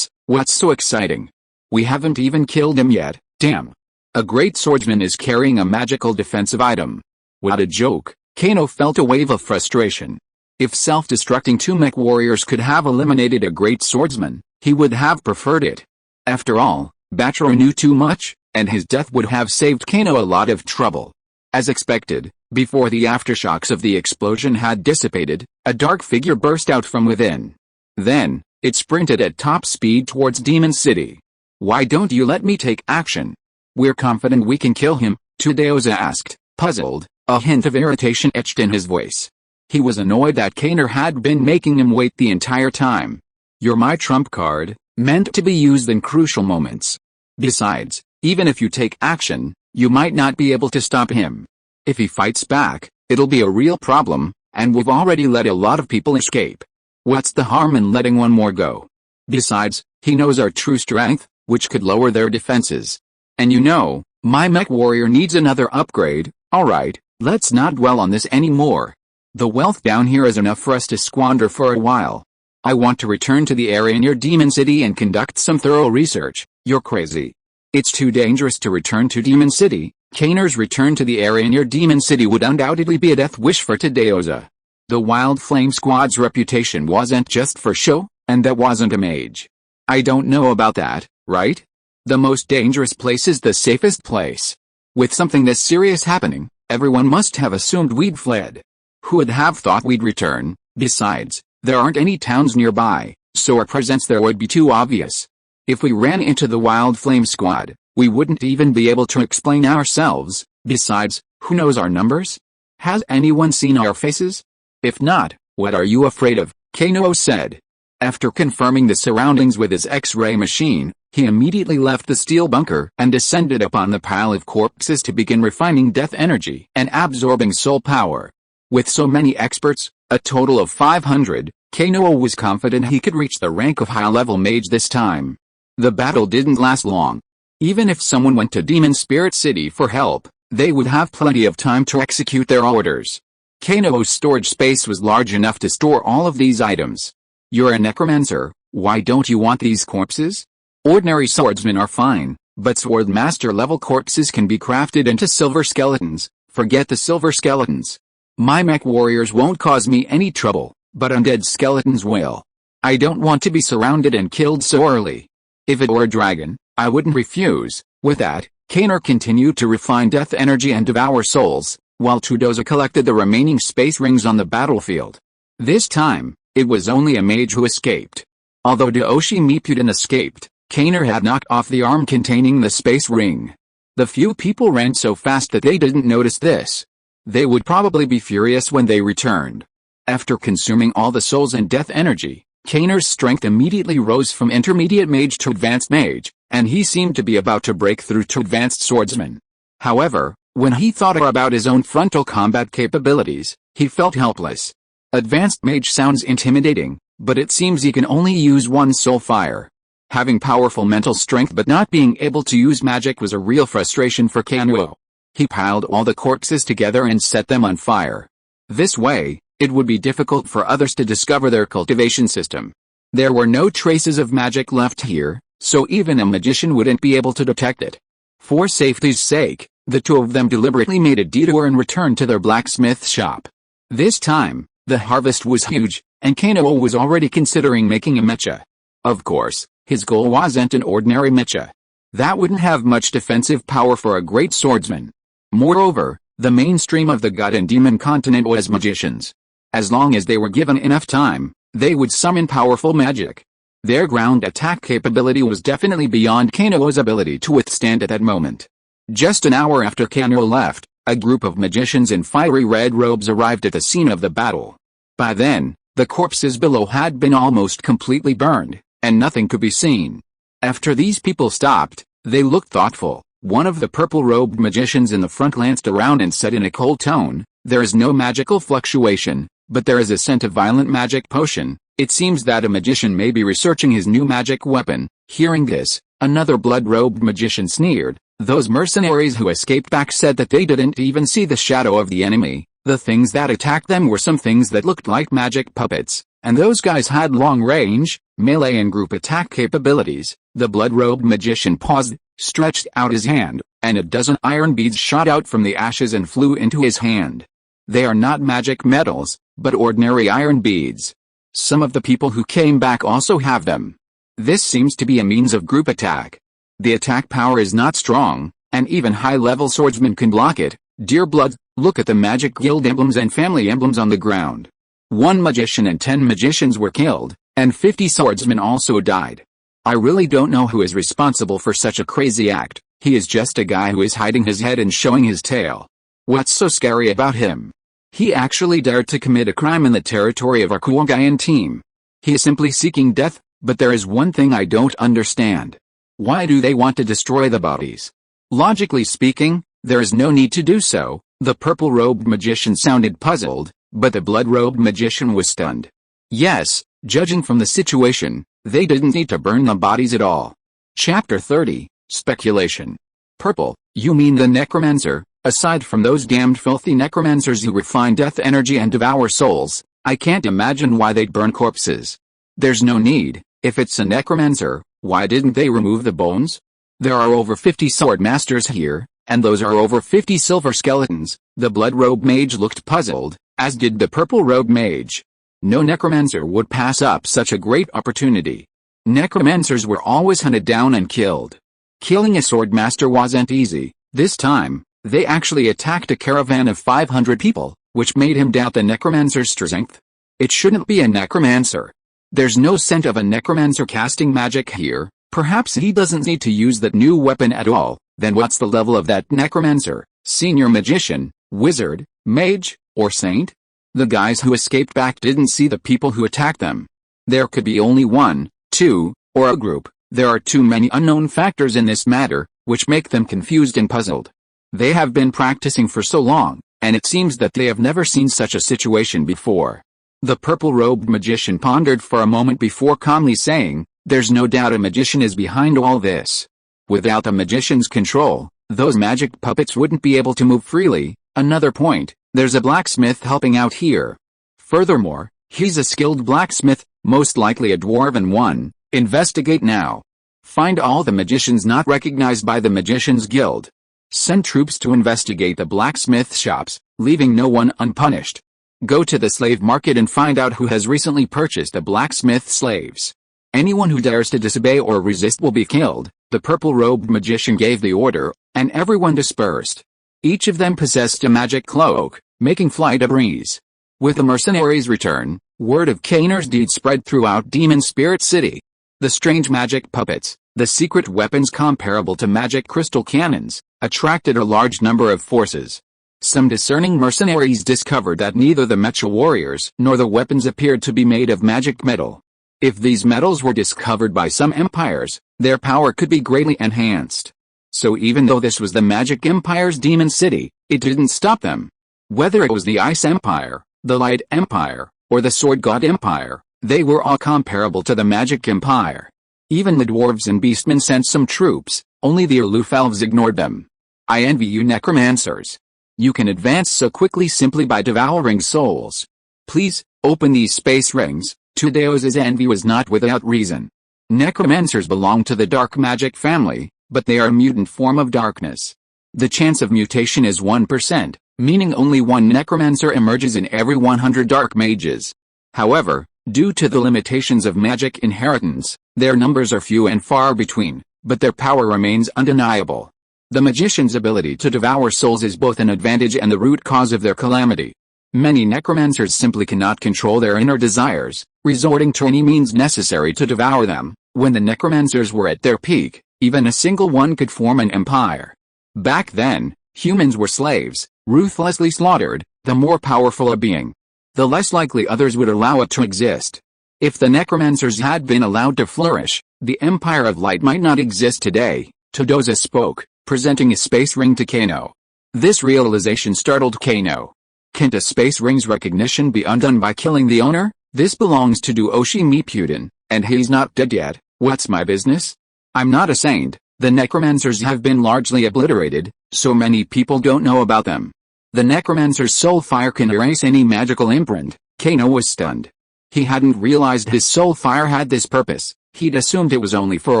What's so exciting? We haven't even killed him yet, damn. A great swordsman is carrying a magical defensive item. What a joke, Kano felt a wave of frustration. If self-destructing two mech warriors could have eliminated a great swordsman, he would have preferred it. After all, Bachar knew too much, and his death would have saved Kano a lot of trouble. As expected, before the aftershocks of the explosion had dissipated, a dark figure burst out from within. Then, it sprinted at top speed towards Demon City. "Why don't you let me take action? We're confident we can kill him," Tudeoza asked, puzzled, a hint of irritation etched in his voice. He was annoyed that Kaner had been making him wait the entire time. "You're my trump card, meant to be used in crucial moments. Besides, even if you take action, you might not be able to stop him. If he fights back, it'll be a real problem, and we've already let a lot of people escape. What's the harm in letting one more go? Besides, he knows our true strength, which could lower their defenses. And you know, my mech warrior needs another upgrade." "Alright, let's not dwell on this anymore. The wealth down here is enough for us to squander for a while. I want to return to the area near Demon City and conduct some thorough research." "You're crazy. It's too dangerous to return to Demon City." Kaner's return to the area near Demon City would undoubtedly be a death wish for Tudeoza. The Wild Flame Squad's reputation wasn't just for show, and that wasn't a mage. "I don't know about that, right? The most dangerous place is the safest place. With something this serious happening, everyone must have assumed we'd fled. Who would have thought we'd return? Besides, there aren't any towns nearby, so our presence there would be too obvious. If we ran into the Wild Flame Squad, we wouldn't even be able to explain ourselves. Besides, who knows our numbers? Has anyone seen our faces? If not, what are you afraid of?" Kano said. After confirming the surroundings with his X-ray machine, he immediately left the steel bunker and descended upon the pile of corpses to begin refining death energy and absorbing soul power. With so many experts, a total of 500, Kano was confident he could reach the rank of high-level mage this time. The battle didn't last long. Even if someone went to Demon Spirit City for help, they would have plenty of time to execute their orders. Kano's storage space was large enough to store all of these items. "You're a necromancer, why don't you want these corpses? Ordinary swordsmen are fine, but swordmaster level corpses can be crafted into silver skeletons." "Forget the silver skeletons. My mech warriors won't cause me any trouble, but undead skeletons will. I don't want to be surrounded and killed so early. If it were a dragon, I wouldn't refuse." With that, Kaner continued to refine death energy and devour souls, while Tudeoza collected the remaining space rings on the battlefield. This time, it was only a mage who escaped. Although Daoshi Mipuden escaped, Kaner had knocked off the arm containing the space ring. The few people ran so fast that they didn't notice this. They would probably be furious when they returned. After consuming all the souls and death energy, Kaner's strength immediately rose from intermediate mage to advanced mage, and he seemed to be about to break through to advanced swordsman. However, when he thought about his own frontal combat capabilities, he felt helpless. Advanced mage sounds intimidating, but it seems he can only use one soul fire. Having powerful mental strength but not being able to use magic was a real frustration for Kano. He piled all the corpses together and set them on fire. This way, it would be difficult for others to discover their cultivation system. There were no traces of magic left here, so even a magician wouldn't be able to detect it. For safety's sake, the two of them deliberately made a detour and returned to their blacksmith shop. This time, the harvest was huge, and Kano was already considering making a mecha. Of course, his goal wasn't an ordinary mecha. That wouldn't have much defensive power for a great swordsman. Moreover, the mainstream of the god and demon continent was magicians. As long as they were given enough time, they would summon powerful magic. Their ground attack capability was definitely beyond Kano's ability to withstand at that moment. Just an hour after Kano left, a group of magicians in fiery red robes arrived at the scene of the battle. By then, the corpses below had been almost completely burned, and nothing could be seen. After these people stopped, they looked thoughtful. One of the purple-robed magicians in the front glanced around and said in a cold tone, "There is no magical fluctuation, but there is a scent of violent magic potion. It seems that a magician may be researching his new magic weapon." Hearing this, another blood-robed magician sneered. Those mercenaries who escaped back said that they didn't even see the shadow of the enemy. The things that attacked them were some things that looked like magic puppets, and those guys had long-range, melee and group attack capabilities. The blood-robed magician paused, stretched out his hand, and a dozen iron beads shot out from the ashes and flew into his hand. They are not magic metals, but ordinary iron beads. Some of the people who came back also have them. This seems to be a means of group attack. The attack power is not strong, and even high-level swordsmen can block it. Dear blood, look at the magic guild emblems and family emblems on the ground. 1 magician and 10 magicians were killed, and 50 swordsmen also died. I really don't know who is responsible for such a crazy act. He is just a guy who is hiding his head and showing his tail. What's so scary about him? He actually dared to commit a crime in the territory of our Kuogayan team. He is simply seeking death, but there is one thing I don't understand. Why do they want to destroy the bodies? Logically speaking, there is no need to do so. The purple-robed magician sounded puzzled, but the blood-robed magician was stunned. Yes, judging from the situation, they didn't need to burn the bodies at all. Chapter 30, Speculation. Purple, you mean the necromancer? Aside from those damned filthy necromancers who refine death energy and devour souls, I can't imagine why they'd burn corpses. There's no need. If it's a necromancer, why didn't they remove the bones? There are over 50 sword masters here, and those are over 50 silver skeletons. The blood-robed mage looked puzzled, as did the purple-robed mage. No necromancer would pass up such a great opportunity. Necromancers were always hunted down and killed. Killing a swordmaster wasn't easy. This time, they actually attacked a caravan of 500 people, which made him doubt the necromancer's strength. It shouldn't be a necromancer. There's no scent of a necromancer casting magic here. Perhaps he doesn't need to use that new weapon at all. Then what's the level of that necromancer? Senior magician, wizard, mage, or saint? The guys who escaped back didn't see the people who attacked them. There could be only 1, 2, or a group. There are too many unknown factors in this matter, which make them confused and puzzled. They have been practicing for so long, and it seems that they have never seen such a situation before. The purple-robed magician pondered for a moment before calmly saying, "There's no doubt a magician is behind all this. Without the magician's control, those magic puppets wouldn't be able to move freely. Another point, there's a blacksmith helping out here. Furthermore, he's a skilled blacksmith, most likely a dwarven one. Investigate now. Find all the magicians not recognized by the Magicians Guild. Send troops to investigate the blacksmith shops, leaving no one unpunished. Go to the slave market and find out who has recently purchased the blacksmith slaves. Anyone who dares to disobey or resist will be killed." The purple-robed magician gave the order, and everyone dispersed. Each of them possessed a magic cloak, making flight a breeze. With the mercenaries' return, word of Kainer's deed spread throughout Demon Spirit City. The strange magic puppets, the secret weapons comparable to magic crystal cannons, attracted a large number of forces. Some discerning mercenaries discovered that neither the mecha warriors nor the weapons appeared to be made of magic metal. If these metals were discovered by some empires, their power could be greatly enhanced. So even though this was the Magic Empire's Demon City, it didn't stop them. Whether it was the Ice Empire, the Light Empire, or the Sword God Empire, they were all comparable to the Magic Empire. Even the dwarves and beastmen sent some troops, only the aloof elves ignored them. I envy you necromancers. You can advance so quickly simply by devouring souls. Please, open these space rings. Tudeos's envy was not without reason. Necromancers belong to the dark magic family, but they are a mutant form of darkness. The chance of mutation is 1%, meaning only one necromancer emerges in every 100 dark mages. However, due to the limitations of magic inheritance, their numbers are few and far between, but their power remains undeniable. The magician's ability to devour souls is both an advantage and the root cause of their calamity. Many necromancers simply cannot control their inner desires, resorting to any means necessary to devour them. When the necromancers were at their peak, even a single one could form an empire. Back then, humans were slaves, ruthlessly slaughtered. The more powerful a being, the less likely others would allow it to exist. If the necromancers had been allowed to flourish, the Empire of Light might not exist today. Todoza spoke, presenting a space ring to Kano. This realization startled Kano. Can't a space ring's recognition be undone by killing the owner? This belongs to Duoshi Mipuden, and he's not dead yet. What's my business? I'm not a saint. The necromancers have been largely obliterated, so many people don't know about them. The necromancer's soul fire can erase any magical imprint. Kano was stunned. He hadn't realized his soul fire had this purpose. He'd assumed it was only for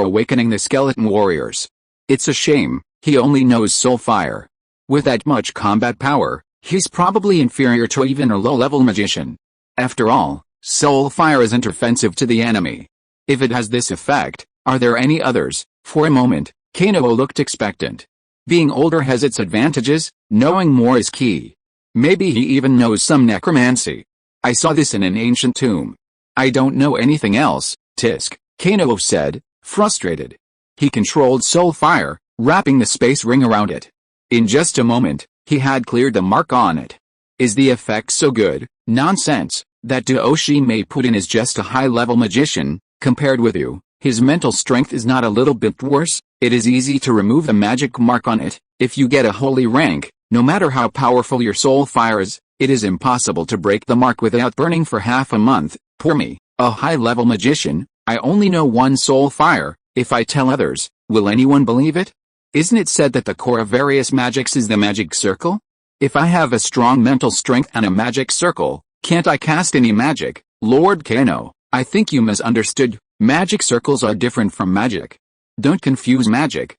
awakening the skeleton warriors. It's a shame, he only knows soul fire. With that much combat power, He's probably inferior to even a low-level magician. After all, soul fire isn't offensive to the enemy. If it has this effect, are there any others? For a moment, Kano looked expectant. Being older has its advantages, knowing more is key. Maybe he even knows some necromancy. I saw this in an ancient tomb. I don't know anything else, Tisk, Kano said, frustrated. He controlled soul fire, wrapping the space ring around it. In just a moment, he had cleared the mark on it. Is the effect so good? Nonsense. That Daoshi may put in is just a high-level magician. Compared with you, his mental strength is not a little bit worse. It is easy to remove the magic mark on it. If you get a holy rank, no matter how powerful your soul fire is, it is impossible to break the mark without burning for half a month. Poor me, a high-level magician. I only know one soul fire. If I tell others, will anyone believe it? Isn't it said that the core of various magics is the magic circle? If I have a strong mental strength and a magic circle, can't I cast any magic? Lord Kano, I think you misunderstood. Magic circles are different from magic. Don't confuse magic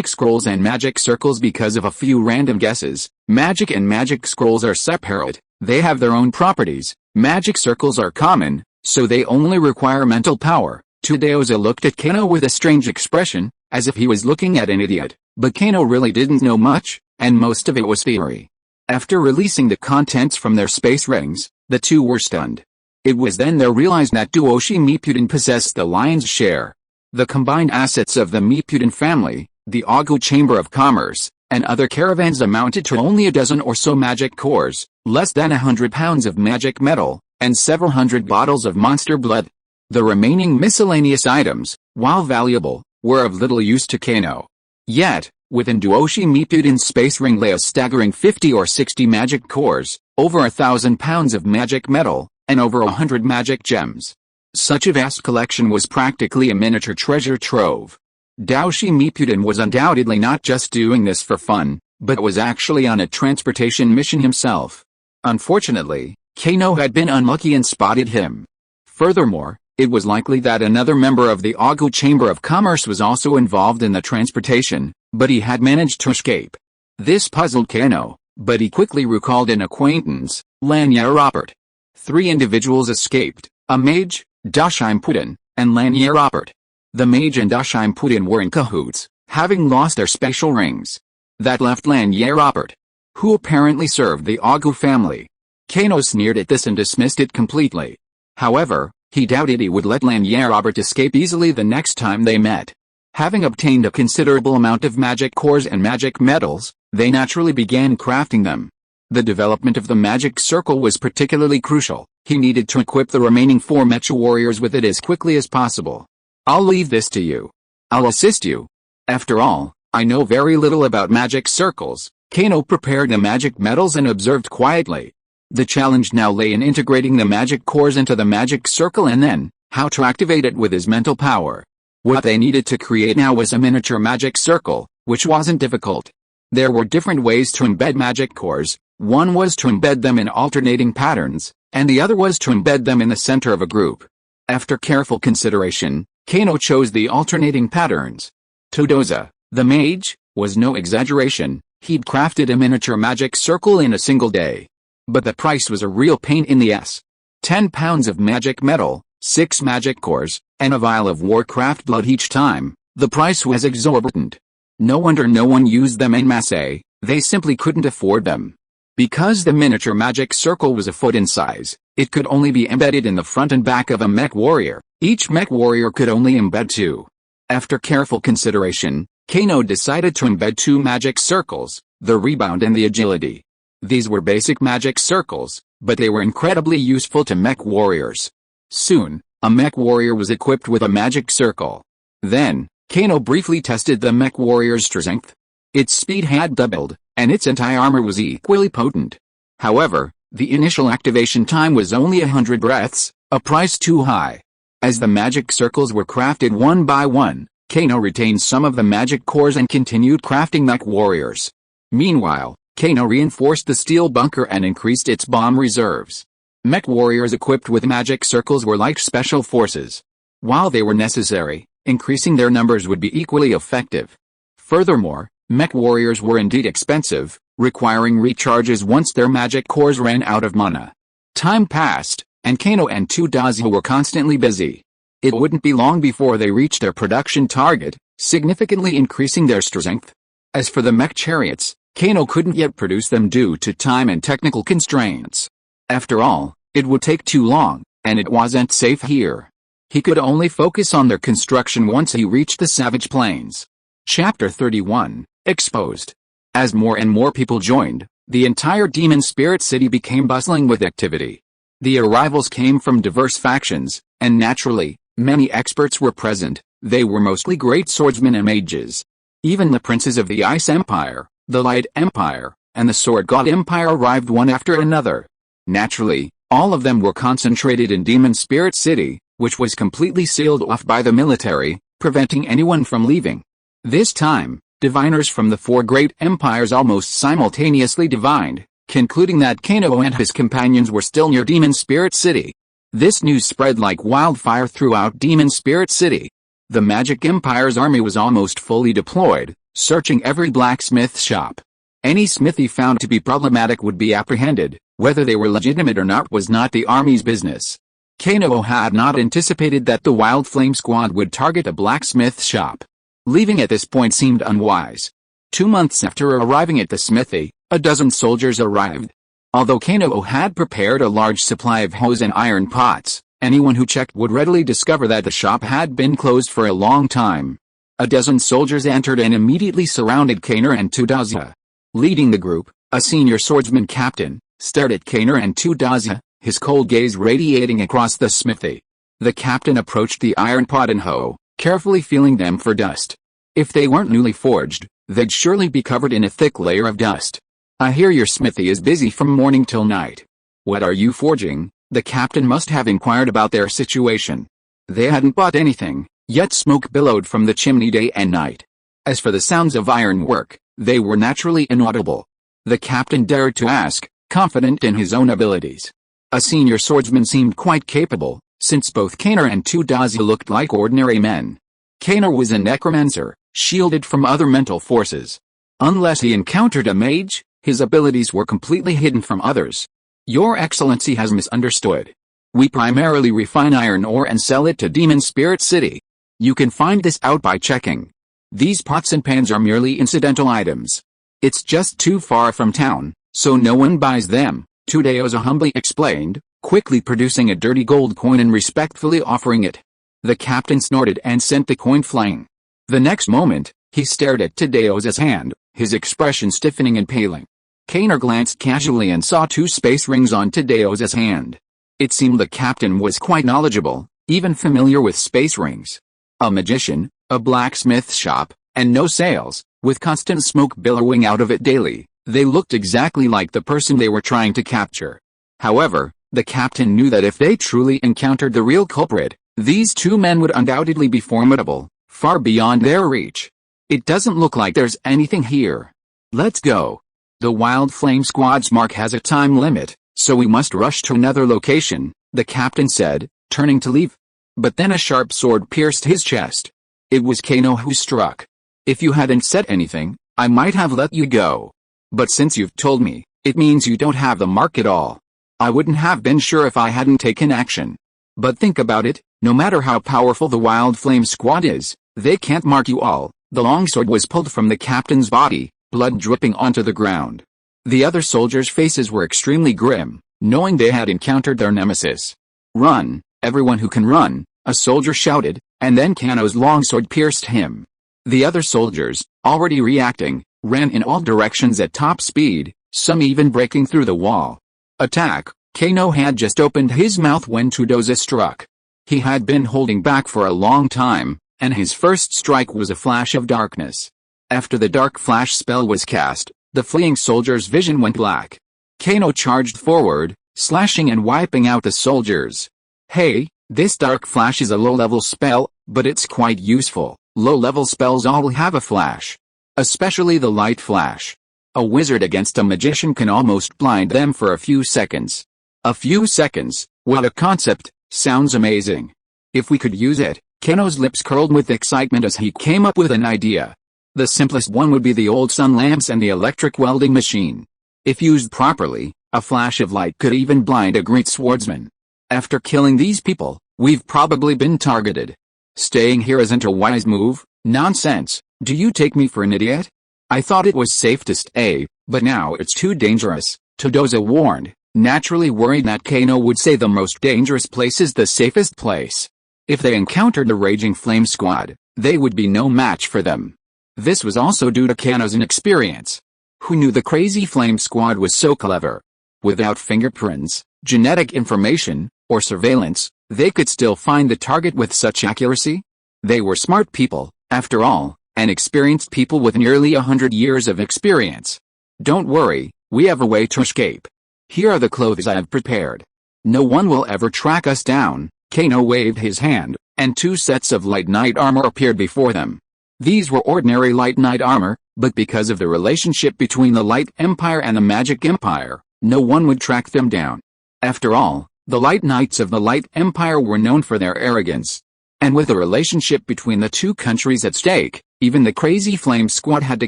scrolls and magic circles because of a few random guesses. Magic and magic scrolls are separate. They have their own properties. Magic circles are common, so they only require mental power. Tudeoza looked at Kano with a strange expression, as if he was looking at an idiot. But Kano really didn't know much, and most of it was theory. After releasing the contents from their space rings, the two were stunned. It was then they realized that Daoshi Mipuden possessed the lion's share. The combined assets of the Mipuden family, the Ogu Chamber of Commerce, and other caravans amounted to only a dozen or so magic cores, less than 100 pounds of magic metal, and several hundred bottles of monster blood. The remaining miscellaneous items, while valuable, were of little use to Kano. Yet, within Daoshi Mipuden's space ring lay a staggering 50 or 60 magic cores, over 1,000 pounds of magic metal, and over 100 magic gems. Such a vast collection was practically a miniature treasure trove. Daoshi Mipuden was undoubtedly not just doing this for fun, but was actually on a transportation mission himself. Unfortunately, Kano had been unlucky and spotted him. Furthermore, it was likely that another member of the Ogu Chamber of Commerce was also involved in the transportation, but he had managed to escape. This puzzled Kano, but he quickly recalled an acquaintance, Lanya Robert. 3 individuals escaped, a mage, Dashime Puden, and Lanya Robert. The mage and Dashime Puden were in cahoots, having lost their special rings. That left Lanya Robert, who apparently served the Ogu family. Kano sneered at this and dismissed it completely. However, he doubted he would let Lanya Robert escape easily the next time they met. Having obtained a considerable amount of magic cores and magic metals, they naturally began crafting them. The development of the magic circle was particularly crucial. He needed to equip the remaining 4 mecha warriors with it as quickly as possible. I'll leave this to you. I'll assist you. After all, I know very little about magic circles. Kano prepared the magic metals and observed quietly. The challenge now lay in integrating the magic cores into the magic circle and then, how to activate it with his mental power. What they needed to create now was a miniature magic circle, which wasn't difficult. There were different ways to embed magic cores. One was to embed them in alternating patterns, and the other was to embed them in the center of a group. After careful consideration, Kano chose the alternating patterns. Tudeoza, the mage, was no exaggeration. He'd crafted a miniature magic circle in a single day. But the price was a real pain in the ass. 10 pounds of magic metal, 6 magic cores, and a vial of Warcraft blood each time. The price was exorbitant. No wonder no one used them en masse. They simply couldn't afford them. Because the miniature magic circle was a foot in size, it could only be embedded in the front and back of a mech warrior. Each mech warrior could only embed 2. After careful consideration, Kano decided to embed 2 magic circles, the rebound and the agility. These were basic magic circles, but they were incredibly useful to mech warriors. Soon, a mech warrior was equipped with a magic circle. Then, Kano briefly tested the mech warrior's strength. Its speed had doubled, and its anti-armor was equally potent. However, the initial activation time was only 100 breaths, a price too high. As the magic circles were crafted one by one, Kano retained some of the magic cores and continued crafting mech warriors. Meanwhile, Kano reinforced the steel bunker and increased its bomb reserves. Mech warriors equipped with magic circles were like special forces. While they were necessary, increasing their numbers would be equally effective. Furthermore, mech warriors were indeed expensive. requiring recharges once their magic cores ran out of mana. Time passed, and Kano and Tudazi were constantly busy. It wouldn't be long before they reached their production target, significantly increasing their strength. As for the mech chariots, Kano couldn't yet produce them due to time and technical constraints. After all, it would take too long, and it wasn't safe here. He could only focus on their construction once he reached the Savage Plains. Chapter 31, Exposed. As more and more people joined, the entire Demon Spirit City became bustling with activity. The arrivals came from diverse factions, and naturally, many experts were present. They were mostly great swordsmen and mages. Even the princes of the Ice Empire, the Light Empire, and the Sword God Empire arrived one after another. Naturally, all of them were concentrated in Demon Spirit City, which was completely sealed off by the military, preventing anyone from leaving. This time, diviners from the four great empires almost simultaneously divined, concluding that Kano and his companions were still near Demon Spirit City. This news spread like wildfire throughout Demon Spirit City. The Magic Empire's army was almost fully deployed, searching every blacksmith shop. Any smithy found to be problematic would be apprehended. Whether they were legitimate or not was not the army's business. Kano had not anticipated that the Wild Flame Squad would target a blacksmith shop. Leaving at this point seemed unwise. 2 months after arriving at the smithy, a dozen soldiers arrived. Although Kano had prepared a large supply of hose and iron pots, anyone who checked would readily discover that the shop had been closed for a long time. A dozen soldiers entered and immediately surrounded Kano and Tudazi. Leading the group, a senior swordsman captain, stared at Kano and Tudazi, his cold gaze radiating across the smithy. The captain approached the iron pot and hoe, carefully feeling them for dust. If they weren't newly forged, they'd surely be covered in a thick layer of dust. I hear your smithy is busy from morning till night. What are you forging? The captain must have inquired about their situation. They hadn't bought anything, yet smoke billowed from the chimney day and night. As for the sounds of iron work, they were naturally inaudible. The captain dared to ask, confident in his own abilities. A senior swordsman seemed quite capable, since both Kano and Tudazi looked like ordinary men. Kano was a necromancer, shielded from other mental forces. Unless he encountered a mage, his abilities were completely hidden from others. Your Excellency has misunderstood. We primarily refine iron ore and sell it to Demon Spirit City. You can find this out by checking. These pots and pans are merely incidental items. It's just too far from town, so no one buys them, Tudaoza humbly explained, quickly producing a dirty gold coin and respectfully offering it. The captain snorted and sent the coin flying. The next moment, he stared at Tudaoza's hand, his expression stiffening and paling. Kano glanced casually and saw 2 space rings on Tudaoza's hand. It seemed the captain was quite knowledgeable, even familiar with space rings. A magician, a blacksmith shop, and no sales, with constant smoke billowing out of it daily. They looked exactly like the person they were trying to capture. However, the captain knew that if they truly encountered the real culprit, these 2 men would undoubtedly be formidable, far beyond their reach. It doesn't look like there's anything here. Let's go. The Wild Flame Squad's mark has a time limit, so we must rush to another location, the captain said, turning to leave. But then a sharp sword pierced his chest. It was Kano who struck. If you hadn't said anything, I might have let you go. But since you've told me, it means you don't have the mark at all. I wouldn't have been sure if I hadn't taken action. But think about it, no matter how powerful the Wild Flame Squad is, they can't mark you all. The longsword was pulled from the captain's body, blood dripping onto the ground. The other soldiers' faces were extremely grim, knowing they had encountered their nemesis. Run, everyone who can run, a soldier shouted, and then Kano's longsword pierced him. The other soldiers, already reacting, ran in all directions at top speed, some even breaking through the wall. Attack! Kano had just opened his mouth when Tudaoza struck. He had been holding back for a long time, and his first strike was a flash of darkness. After the dark flash spell was cast, the fleeing soldier's vision went black. Kano charged forward, slashing and wiping out the soldiers. Hey, this dark flash is a low-level spell, but it's quite useful. Low-level spells all have a flash. Especially the light flash. A wizard against a magician can almost blind them for a few seconds. A few seconds, what a concept, sounds amazing. If we could use it, Kano's lips curled with excitement as he came up with an idea. The simplest one would be the old sun lamps and the electric welding machine. If used properly, a flash of light could even blind a great swordsman. After killing these people, we've probably been targeted. Staying here isn't a wise move. Nonsense. Do you take me for an idiot? I thought it was safe to stay, but now it's too dangerous, Todoza warned, naturally worried that Kano would say the most dangerous place is the safest place. If they encountered the Raging Flame Squad, they would be no match for them. This was also due to Kano's inexperience. Who knew the Crazy Flame Squad was so clever? Without fingerprints, genetic information, or surveillance, they could still find the target with such accuracy? They were smart people, after all, and experienced people with nearly 100 years of experience. Don't worry, we have a way to escape. Here are the clothes I have prepared. No one will ever track us down. Kano waved his hand, and 2 sets of light knight armor appeared before them. These were ordinary light knight armor, but because of the relationship between the Light Empire and the Magic Empire, no one would track them down. After all, the Light Knights of the Light Empire were known for their arrogance. And with the relationship between the 2 countries at stake, even the Crazy Flame Squad had to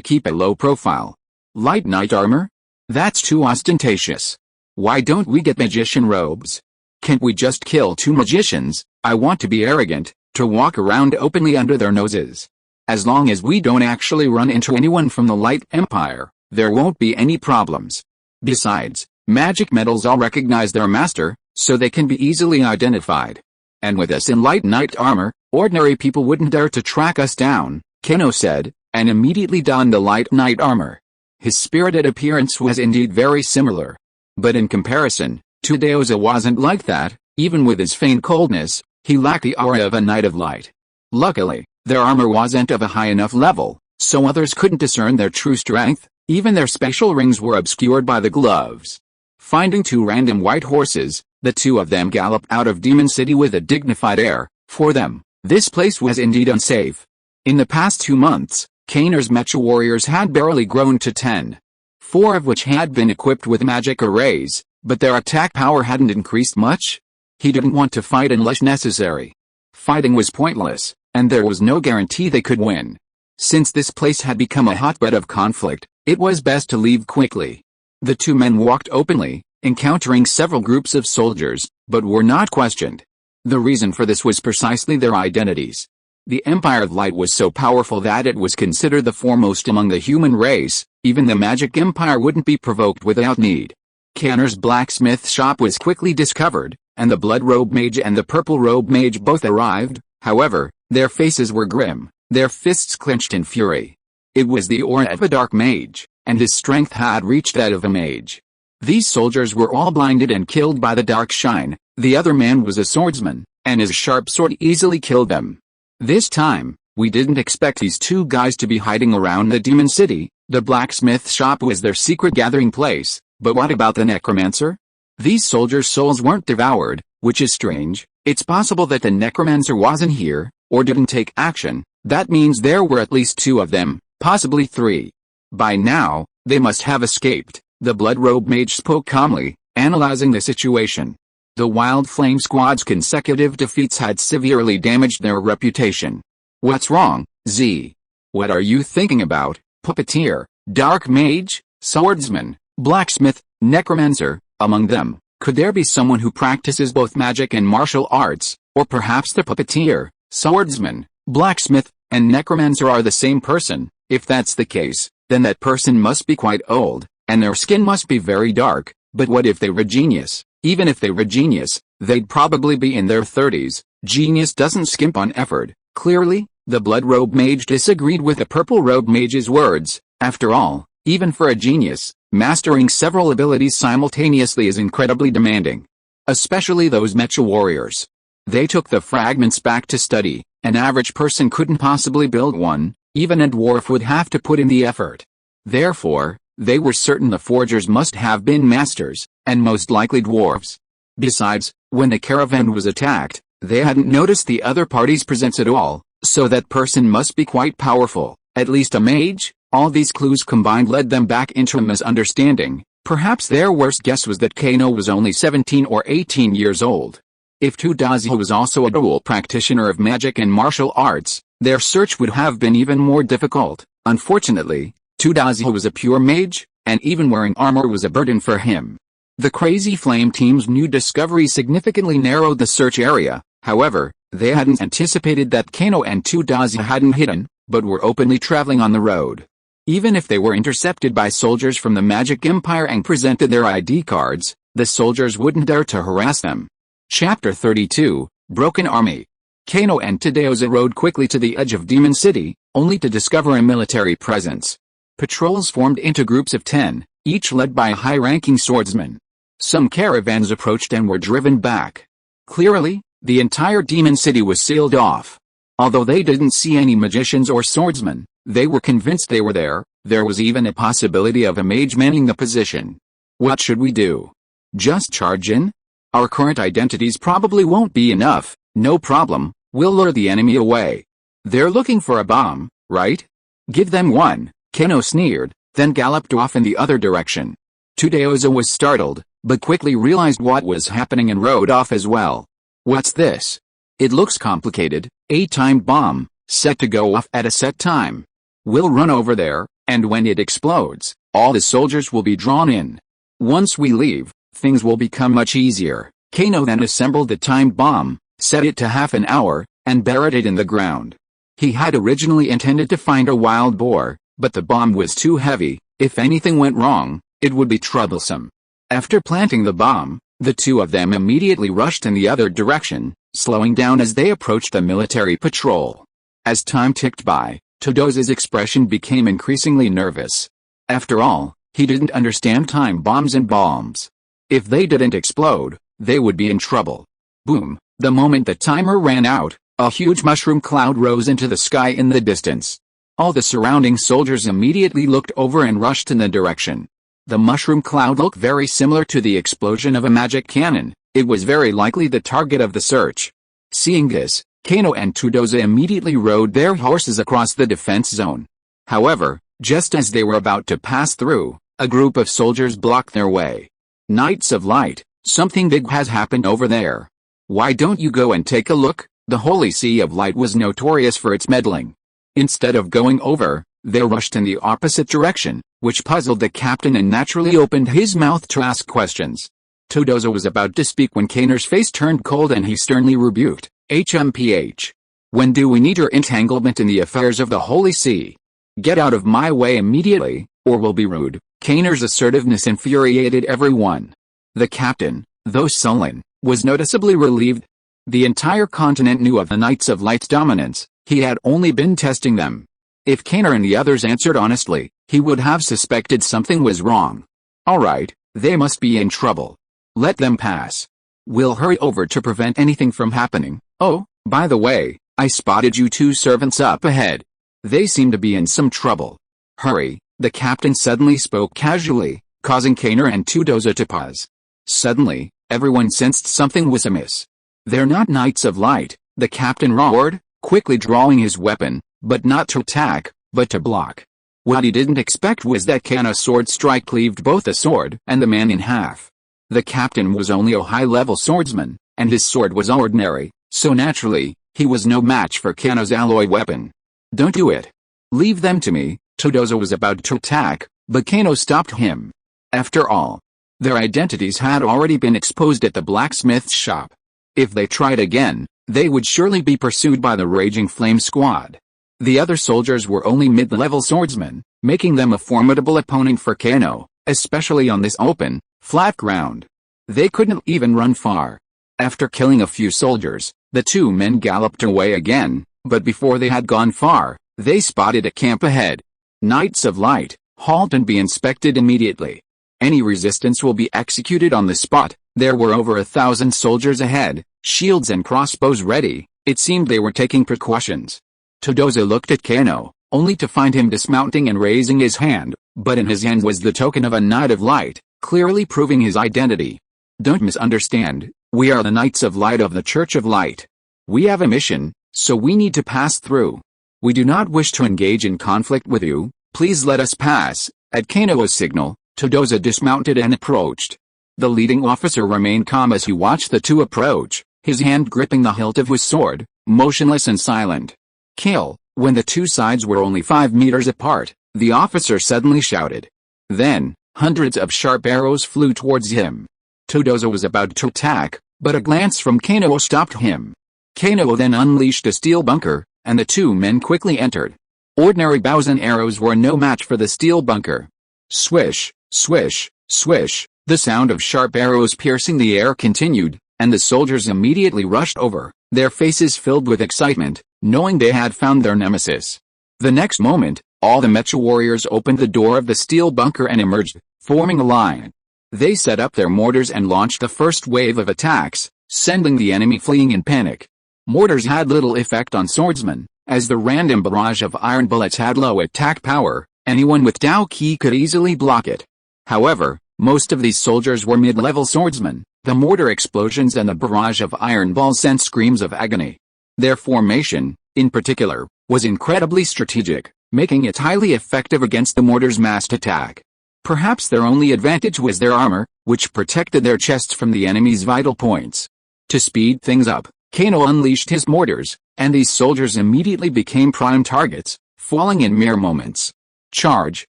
keep a low profile. Light knight armor? That's too ostentatious. Why don't we get magician robes? Can't we just kill 2 magicians? I want to be arrogant, to walk around openly under their noses. As long as we don't actually run into anyone from the Light Empire, there won't be any problems. Besides, magic metals all recognize their master, so they can be easily identified. And with us in light knight armor, ordinary people wouldn't dare to track us down, Kano said, and immediately donned the light knight armor. His spirited appearance was indeed very similar. But in comparison, Todoza wasn't like that. Even with his feigned coldness, he lacked the aura of a knight of light. Luckily, their armor wasn't of a high enough level, so others couldn't discern their true strength. Even their special rings were obscured by the gloves. Finding 2 random white horses, the 2 of them galloped out of Demon City with a dignified air. For them, this place was indeed unsafe. In the past 2 months, Kano's mecha warriors had barely grown to 10. 4 of which had been equipped with magic arrays, but their attack power hadn't increased much. He didn't want to fight unless necessary. Fighting was pointless, and there was no guarantee they could win. Since this place had become a hotbed of conflict, it was best to leave quickly. The 2 men walked openly, encountering several groups of soldiers, but were not questioned. The reason for this was precisely their identities. The Empire of Light was so powerful that it was considered the foremost among the human race. Even the Magic Empire wouldn't be provoked without need. Kanner's blacksmith shop was quickly discovered, and the Blood Robe Mage and the Purple Robe Mage both arrived. However, their faces were grim, their fists clenched in fury. It was the aura of a dark mage, and his strength had reached that of a mage. These soldiers were all blinded and killed by the dark shine. The other man was a swordsman, and his sharp sword easily killed them. This time, we didn't expect these 2 guys to be hiding around the Demon City. The blacksmith shop was their secret gathering place, but what about the necromancer? These soldiers' souls weren't devoured, which is strange. It's possible that the necromancer wasn't here, or didn't take action. That means there were at least 2 of them, possibly 3. By now, they must have escaped. The Blood Robe Mage spoke calmly, analyzing the situation. The Wild Flame Squad's consecutive defeats had severely damaged their reputation. What's wrong, Z? What are you thinking about, puppeteer, dark mage, swordsman, blacksmith, necromancer, among them? Could there be someone who practices both magic and martial arts, or perhaps the puppeteer, swordsman, blacksmith, and necromancer are the same person? If that's the case, then that person must be quite old, and their skin must be very dark. But what if they were genius? Even if they were genius, they'd probably be in their 30s. Genius doesn't skimp on effort. Clearly, the Blood Robe Mage disagreed with the Purple Robe Mage's words. After all, even for a genius, mastering several abilities simultaneously is incredibly demanding. Especially those mecha warriors. They took the fragments back to study. An average person couldn't possibly build one. Even a dwarf would have to put in the effort. Therefore, they were certain the forgers must have been masters, and most likely dwarves. Besides, when the caravan was attacked, they hadn't noticed the other party's presence at all, so that person must be quite powerful, at least a mage. All these clues combined led them back into a misunderstanding. Perhaps their worst guess was that Kano was only 17 or 18 years old. If Todoza was also a dual practitioner of magic and martial arts, their search would have been even more difficult. Unfortunately, Tudoza was a pure mage, and even wearing armor was a burden for him. The Crazy Flame team's new discovery significantly narrowed the search area. However, they hadn't anticipated that Kano and Tudoza hadn't hidden, but were openly traveling on the road. Even if they were intercepted by soldiers from the Magic Empire and presented their ID cards, the soldiers wouldn't dare to harass them. Chapter 32, Broken Army. Kano and Tudoza rode quickly to the edge of Demon City, only to discover a military presence. Patrols formed into groups of 10, each led by a high-ranking swordsman. Some caravans approached and were driven back. Clearly, the entire Demon City was sealed off. Although they didn't see any magicians or swordsmen, they were convinced they were there. There was even a possibility of a mage manning the position. What should we do? Just charge in? Our current identities probably won't be enough. No problem, we'll lure the enemy away. They're looking for a bomb, right? Give them one, Kano sneered, then galloped off in the other direction. Tudoza was startled, but quickly realized what was happening and rode off as well. What's this? It looks complicated. A timed bomb, set to go off at a set time. We'll run over there, and when it explodes, all the soldiers will be drawn in. Once we leave, things will become much easier. Kano then assembled the timed bomb, set it to half an hour, and buried it in the ground. He had originally intended to find a wild boar, but the bomb was too heavy. If anything went wrong, it would be troublesome. After planting the bomb, the two of them immediately rushed in the other direction, slowing down as they approached the military patrol. As time ticked by, Tudoza's expression became increasingly nervous. After all, he didn't understand time bombs and bombs. If they didn't explode, they would be in trouble. Boom! The moment the timer ran out, a huge mushroom cloud rose into the sky in the distance. All the surrounding soldiers immediately looked over and rushed in the direction. The mushroom cloud looked very similar to the explosion of a magic cannon. It was very likely the target of the search. Seeing this, Kano and Tudoza immediately rode their horses across the defense zone. However, just as they were about to pass through, a group of soldiers blocked their way. Knights of Light, something big has happened over there. Why don't you go and take a look? The Holy Sea of Light was notorious for its meddling. Instead of going over, they rushed in the opposite direction, which puzzled the captain and naturally opened his mouth to ask questions. Tudoza was about to speak when Kano's face turned cold and he sternly rebuked, HMPH. When do we need your entanglement in the affairs of the Holy See? Get out of my way immediately, or we'll be rude. Kano's assertiveness infuriated everyone. The captain, though sullen, was noticeably relieved. The entire continent knew of the Knights of Light's dominance. He had only been testing them. If Kano and the others answered honestly, he would have suspected something was wrong. Alright, they must be in trouble. Let them pass. We'll hurry over to prevent anything from happening. Oh, by the way, I spotted you two servants up ahead. They seem to be in some trouble. Hurry, the captain suddenly spoke casually, causing Kano and Tudoza to pause. Suddenly, everyone sensed something was amiss. They're not Knights of Light, the captain roared, quickly drawing his weapon, but not to attack, but to block. What he didn't expect was that Kano's sword strike cleaved both the sword and the man in half. The captain was only a high-level swordsman, and his sword was ordinary, so naturally, he was no match for Kano's alloy weapon. Don't do it. Leave them to me. Tudoza was about to attack, but Kano stopped him. After all, their identities had already been exposed at the blacksmith's shop. If they tried again, they would surely be pursued by the Raging Flame Squad. The other soldiers were only mid-level swordsmen, making them a formidable opponent for Kano, especially on this open, flat ground. They couldn't even run far. After killing a few soldiers, the two men galloped away again, but before they had gone far, they spotted a camp ahead. Knights of Light, halt and be inspected immediately. Any resistance will be executed on the spot. There were over 1,000 soldiers ahead, shields and crossbows ready. It seemed they were taking precautions. Tudoza looked at Kano, only to find him dismounting and raising his hand, but in his hand was the token of a Knight of Light, clearly proving his identity. Don't misunderstand, we are the Knights of Light of the Church of Light. We have a mission, so we need to pass through. We do not wish to engage in conflict with you, please let us pass. At Kano's signal, Tudoza dismounted and approached. The leading officer remained calm as he watched the two approach, his hand gripping the hilt of his sword, motionless and silent. Kill. When the two sides were only 5 meters apart, the officer suddenly shouted. Then, hundreds of sharp arrows flew towards him. Todoza was about to attack, but a glance from Kano stopped him. Kano then unleashed a steel bunker, and the two men quickly entered. Ordinary bows and arrows were no match for the steel bunker. Swish, swish, swish, the sound of sharp arrows piercing the air continued, and the soldiers immediately rushed over, their faces filled with excitement, knowing they had found their nemesis. The next moment, all the Mecha warriors opened the door of the steel bunker and emerged, forming a line. They set up their mortars and launched the first wave of attacks, sending the enemy fleeing in panic. Mortars had little effect on swordsmen, as the random barrage of iron bullets had low attack power. Anyone with Dao Ki could easily block it. However, most of these soldiers were mid-level swordsmen. The mortar explosions and the barrage of iron balls sent screams of agony. Their formation, in particular, was incredibly strategic, making it highly effective against the mortar's massed attack. Perhaps their only advantage was their armor, which protected their chests from the enemy's vital points. To speed things up, Kano unleashed his mortars, and these soldiers immediately became prime targets, falling in mere moments. Charge!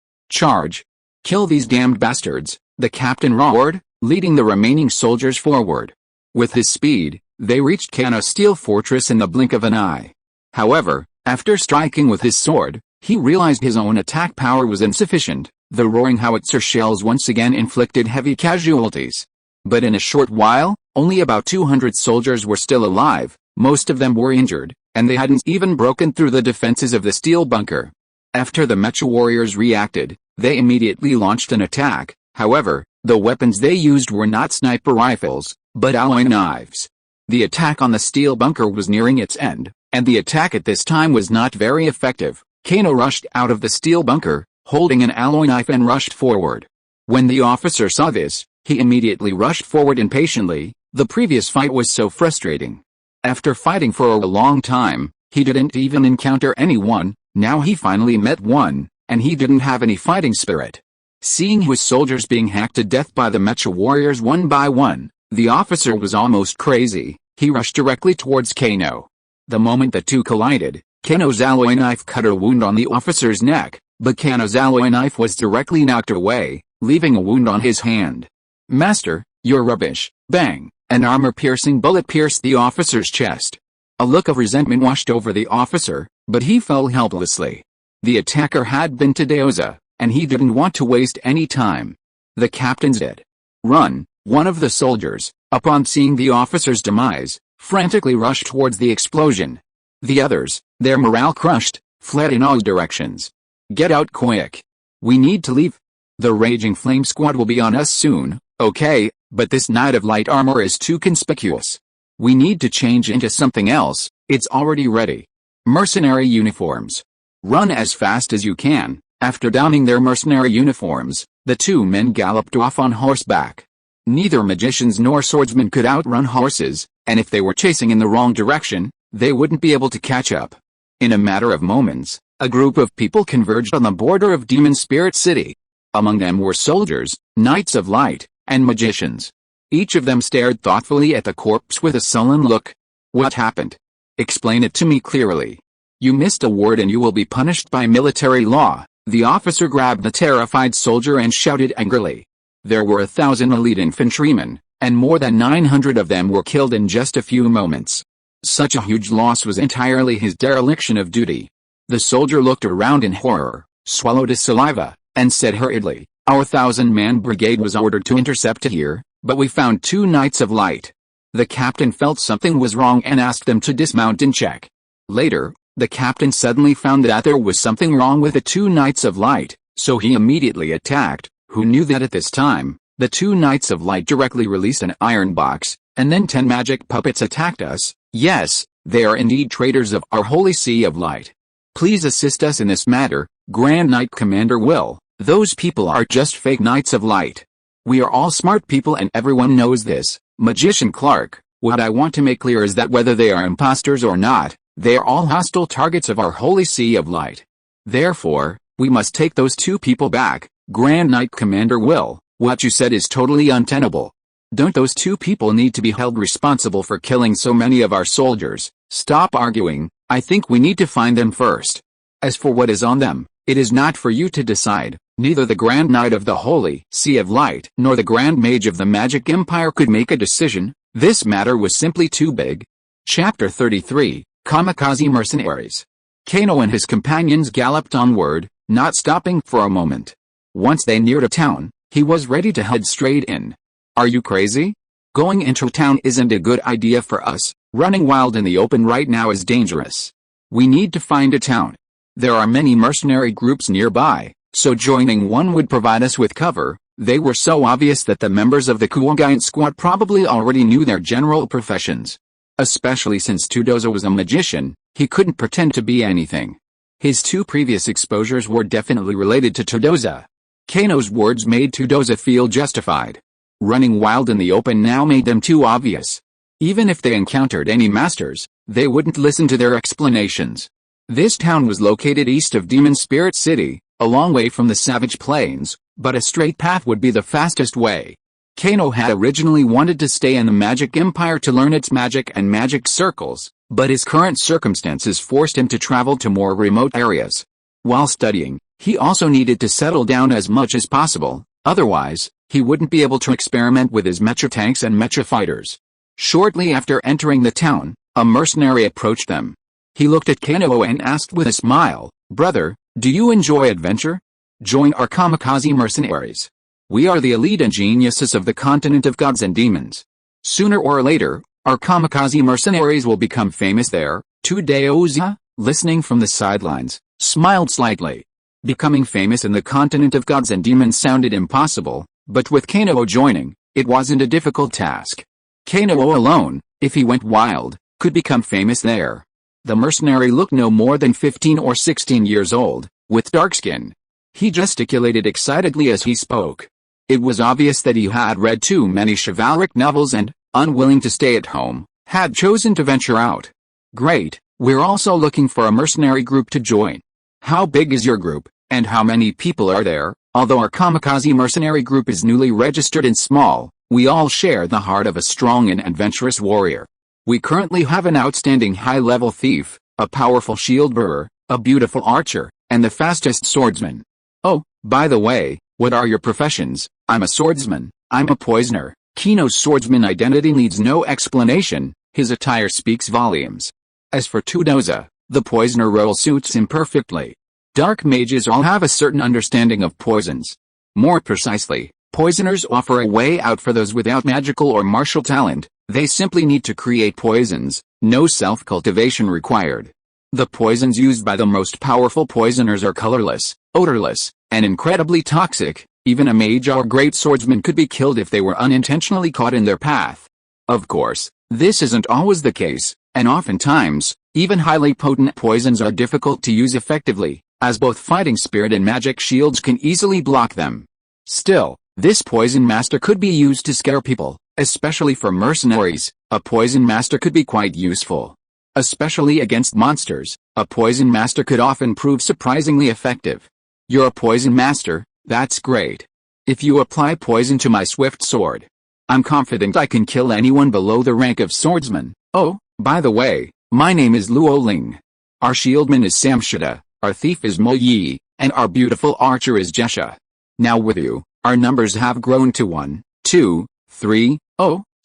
Charge! Kill these damned bastards, the captain roared, leading the remaining soldiers forward. With his speed, they reached Kano's steel fortress in the blink of an eye. However, after striking with his sword, he realized his own attack power was insufficient. The roaring howitzer shells once again inflicted heavy casualties. But in a short while, only about 200 soldiers were still alive, most of them were injured, and they hadn't even broken through the defenses of the steel bunker. After the Mecha warriors reacted, they immediately launched an attack. However, the weapons they used were not sniper rifles, but alloy knives. The attack on the steel bunker was nearing its end, and the attack at this time was not very effective. Kano rushed out of the steel bunker, holding an alloy knife and rushed forward. When the officer saw this, he immediately rushed forward impatiently. The previous fight was so frustrating. After fighting for a long time, he didn't even encounter anyone. Now he finally met one, and he didn't have any fighting spirit. Seeing his soldiers being hacked to death by the Mecha warriors one by one, the officer was almost crazy. He rushed directly towards Kano. The moment the two collided, Kano's alloy knife cut a wound on the officer's neck, but Kano's alloy knife was directly knocked away, leaving a wound on his hand. Master, you're rubbish. Bang! An armor-piercing bullet pierced the officer's chest. A look of resentment washed over the officer, but he fell helplessly. The attacker had been Todoza, and he didn't want to waste any time. The captain's dead. Run! One of the soldiers, upon seeing the officer's demise, frantically rushed towards the explosion. The others, their morale crushed, fled in all directions. Get out quick! We need to leave. The Raging Flame Squad will be on us soon, okay, but this Knight of Light armor is too conspicuous. We need to change into something else. It's already ready. Mercenary uniforms. Run as fast as you can. After donning their mercenary uniforms, the two men galloped off on horseback. Neither magicians nor swordsmen could outrun horses, and if they were chasing in the wrong direction, they wouldn't be able to catch up. In a matter of moments, a group of people converged on the border of Demon Spirit City. Among them were soldiers, knights of light, and magicians. Each of them stared thoughtfully at the corpse with a sullen look. What happened? Explain it to me clearly. You missed a word and you will be punished by military law. The officer grabbed the terrified soldier and shouted angrily. There were 1,000 elite infantrymen, and more than 900 of them were killed in just a few moments. Such a huge loss was entirely his dereliction of duty. The soldier looked around in horror, swallowed his saliva, and said hurriedly, Our 1,000-man brigade was ordered to intercept here, but we found 2 Knights of Light. The captain felt something was wrong and asked them to dismount and check. Later, the captain suddenly found that there was something wrong with the 2 Knights of Light, so he immediately attacked. Who knew that at this time, the 2 Knights of Light directly released an iron box, and then 10 magic puppets attacked us. Yes, they are indeed traitors of our holy sea of light. Please assist us in this matter, Grand Knight Commander Will. Those people are just fake Knights of Light. We are all smart people and everyone knows this. Magician Clark, what I want to make clear is that whether they are imposters or not, they are all hostile targets of our holy sea of light. Therefore, we must take those 2 people back. Grand Knight Commander Will, what you said is totally untenable. Don't those 2 people need to be held responsible for killing so many of our soldiers? Stop arguing, I think we need to find them first. As for what is on them, it is not for you to decide. Neither the Grand Knight of the Holy Sea of Light nor the Grand Mage of the Magic Empire could make a decision. This matter was simply too big. Chapter 33, Kamikaze Mercenaries. Kano and his companions galloped onward, not stopping for a moment. Once they neared a town, he was ready to head straight in. Are you crazy? Going into town isn't a good idea for us. Running wild in the open right now is dangerous. We need to find a town. There are many mercenary groups nearby, so joining one would provide us with cover. They were so obvious that the members of the Kuwagite squad probably already knew their general professions. Especially since Tudoza was a magician, he couldn't pretend to be anything. His two previous exposures were definitely related to Tudoza. Kano's words made Tudoza feel justified. Running wild in the open now made them too obvious. Even if they encountered any masters, they wouldn't listen to their explanations. This town was located east of Demon Spirit City, a long way from the Savage Plains, but a straight path would be the fastest way. Kano had originally wanted to stay in the Magic Empire to learn its magic and magic circles, but his current circumstances forced him to travel to more remote areas. While studying, he also needed to settle down as much as possible, otherwise, he wouldn't be able to experiment with his mecha tanks and mecha fighters. Shortly after entering the town, a mercenary approached them. He looked at Kano and asked with a smile, "Brother, do you enjoy adventure? Join our Kamikaze mercenaries. We are the elite and geniuses of the continent of gods and demons. Sooner or later, our Kamikaze mercenaries will become famous there." Tudoza, listening from the sidelines, smiled slightly. Becoming famous in the continent of gods and demons sounded impossible, but with Kano joining, it wasn't a difficult task. Kano alone, if he went wild, could become famous there. The mercenary looked no more than 15 or 16 years old, with dark skin. He gesticulated excitedly as he spoke. It was obvious that he had read too many chivalric novels and, unwilling to stay at home, had chosen to venture out. "Great, we're also looking for a mercenary group to join. How big is your group, and how many people are there?" Although our Kamikaze mercenary group is newly registered and small, we all share the heart of a strong and adventurous warrior. We currently have an outstanding high-level thief, a powerful shield bearer, a beautiful archer, and the fastest swordsman. Oh, by the way, what are your professions? I'm a swordsman, I'm a poisoner. Kano's swordsman identity needs no explanation, his attire speaks volumes. As for Tudoza, the poisoner role suits him perfectly. Dark mages all have a certain understanding of poisons. More precisely, poisoners offer a way out for those without magical or martial talent. They simply need to create poisons, no self-cultivation required. The poisons used by the most powerful poisoners are colorless, odorless, and incredibly toxic. Even a mage or great swordsman could be killed if they were unintentionally caught in their path. Of course, this isn't always the case, and oftentimes, even highly potent poisons are difficult to use effectively, as both fighting spirit and magic shields can easily block them. Still, this poison master could be used to scare people, especially for mercenaries. A poison master could be quite useful. Especially against monsters, a poison master could often prove surprisingly effective. You're a poison master, that's great. If you apply poison to my swift sword, I'm confident I can kill anyone below the rank of swordsman. Oh, by the way, my name is Luo Ling. Our shieldman is Samshida, our thief is Mo Yi, and our beautiful archer is Jesha. Now with you, our numbers have grown to 1, 2, 3,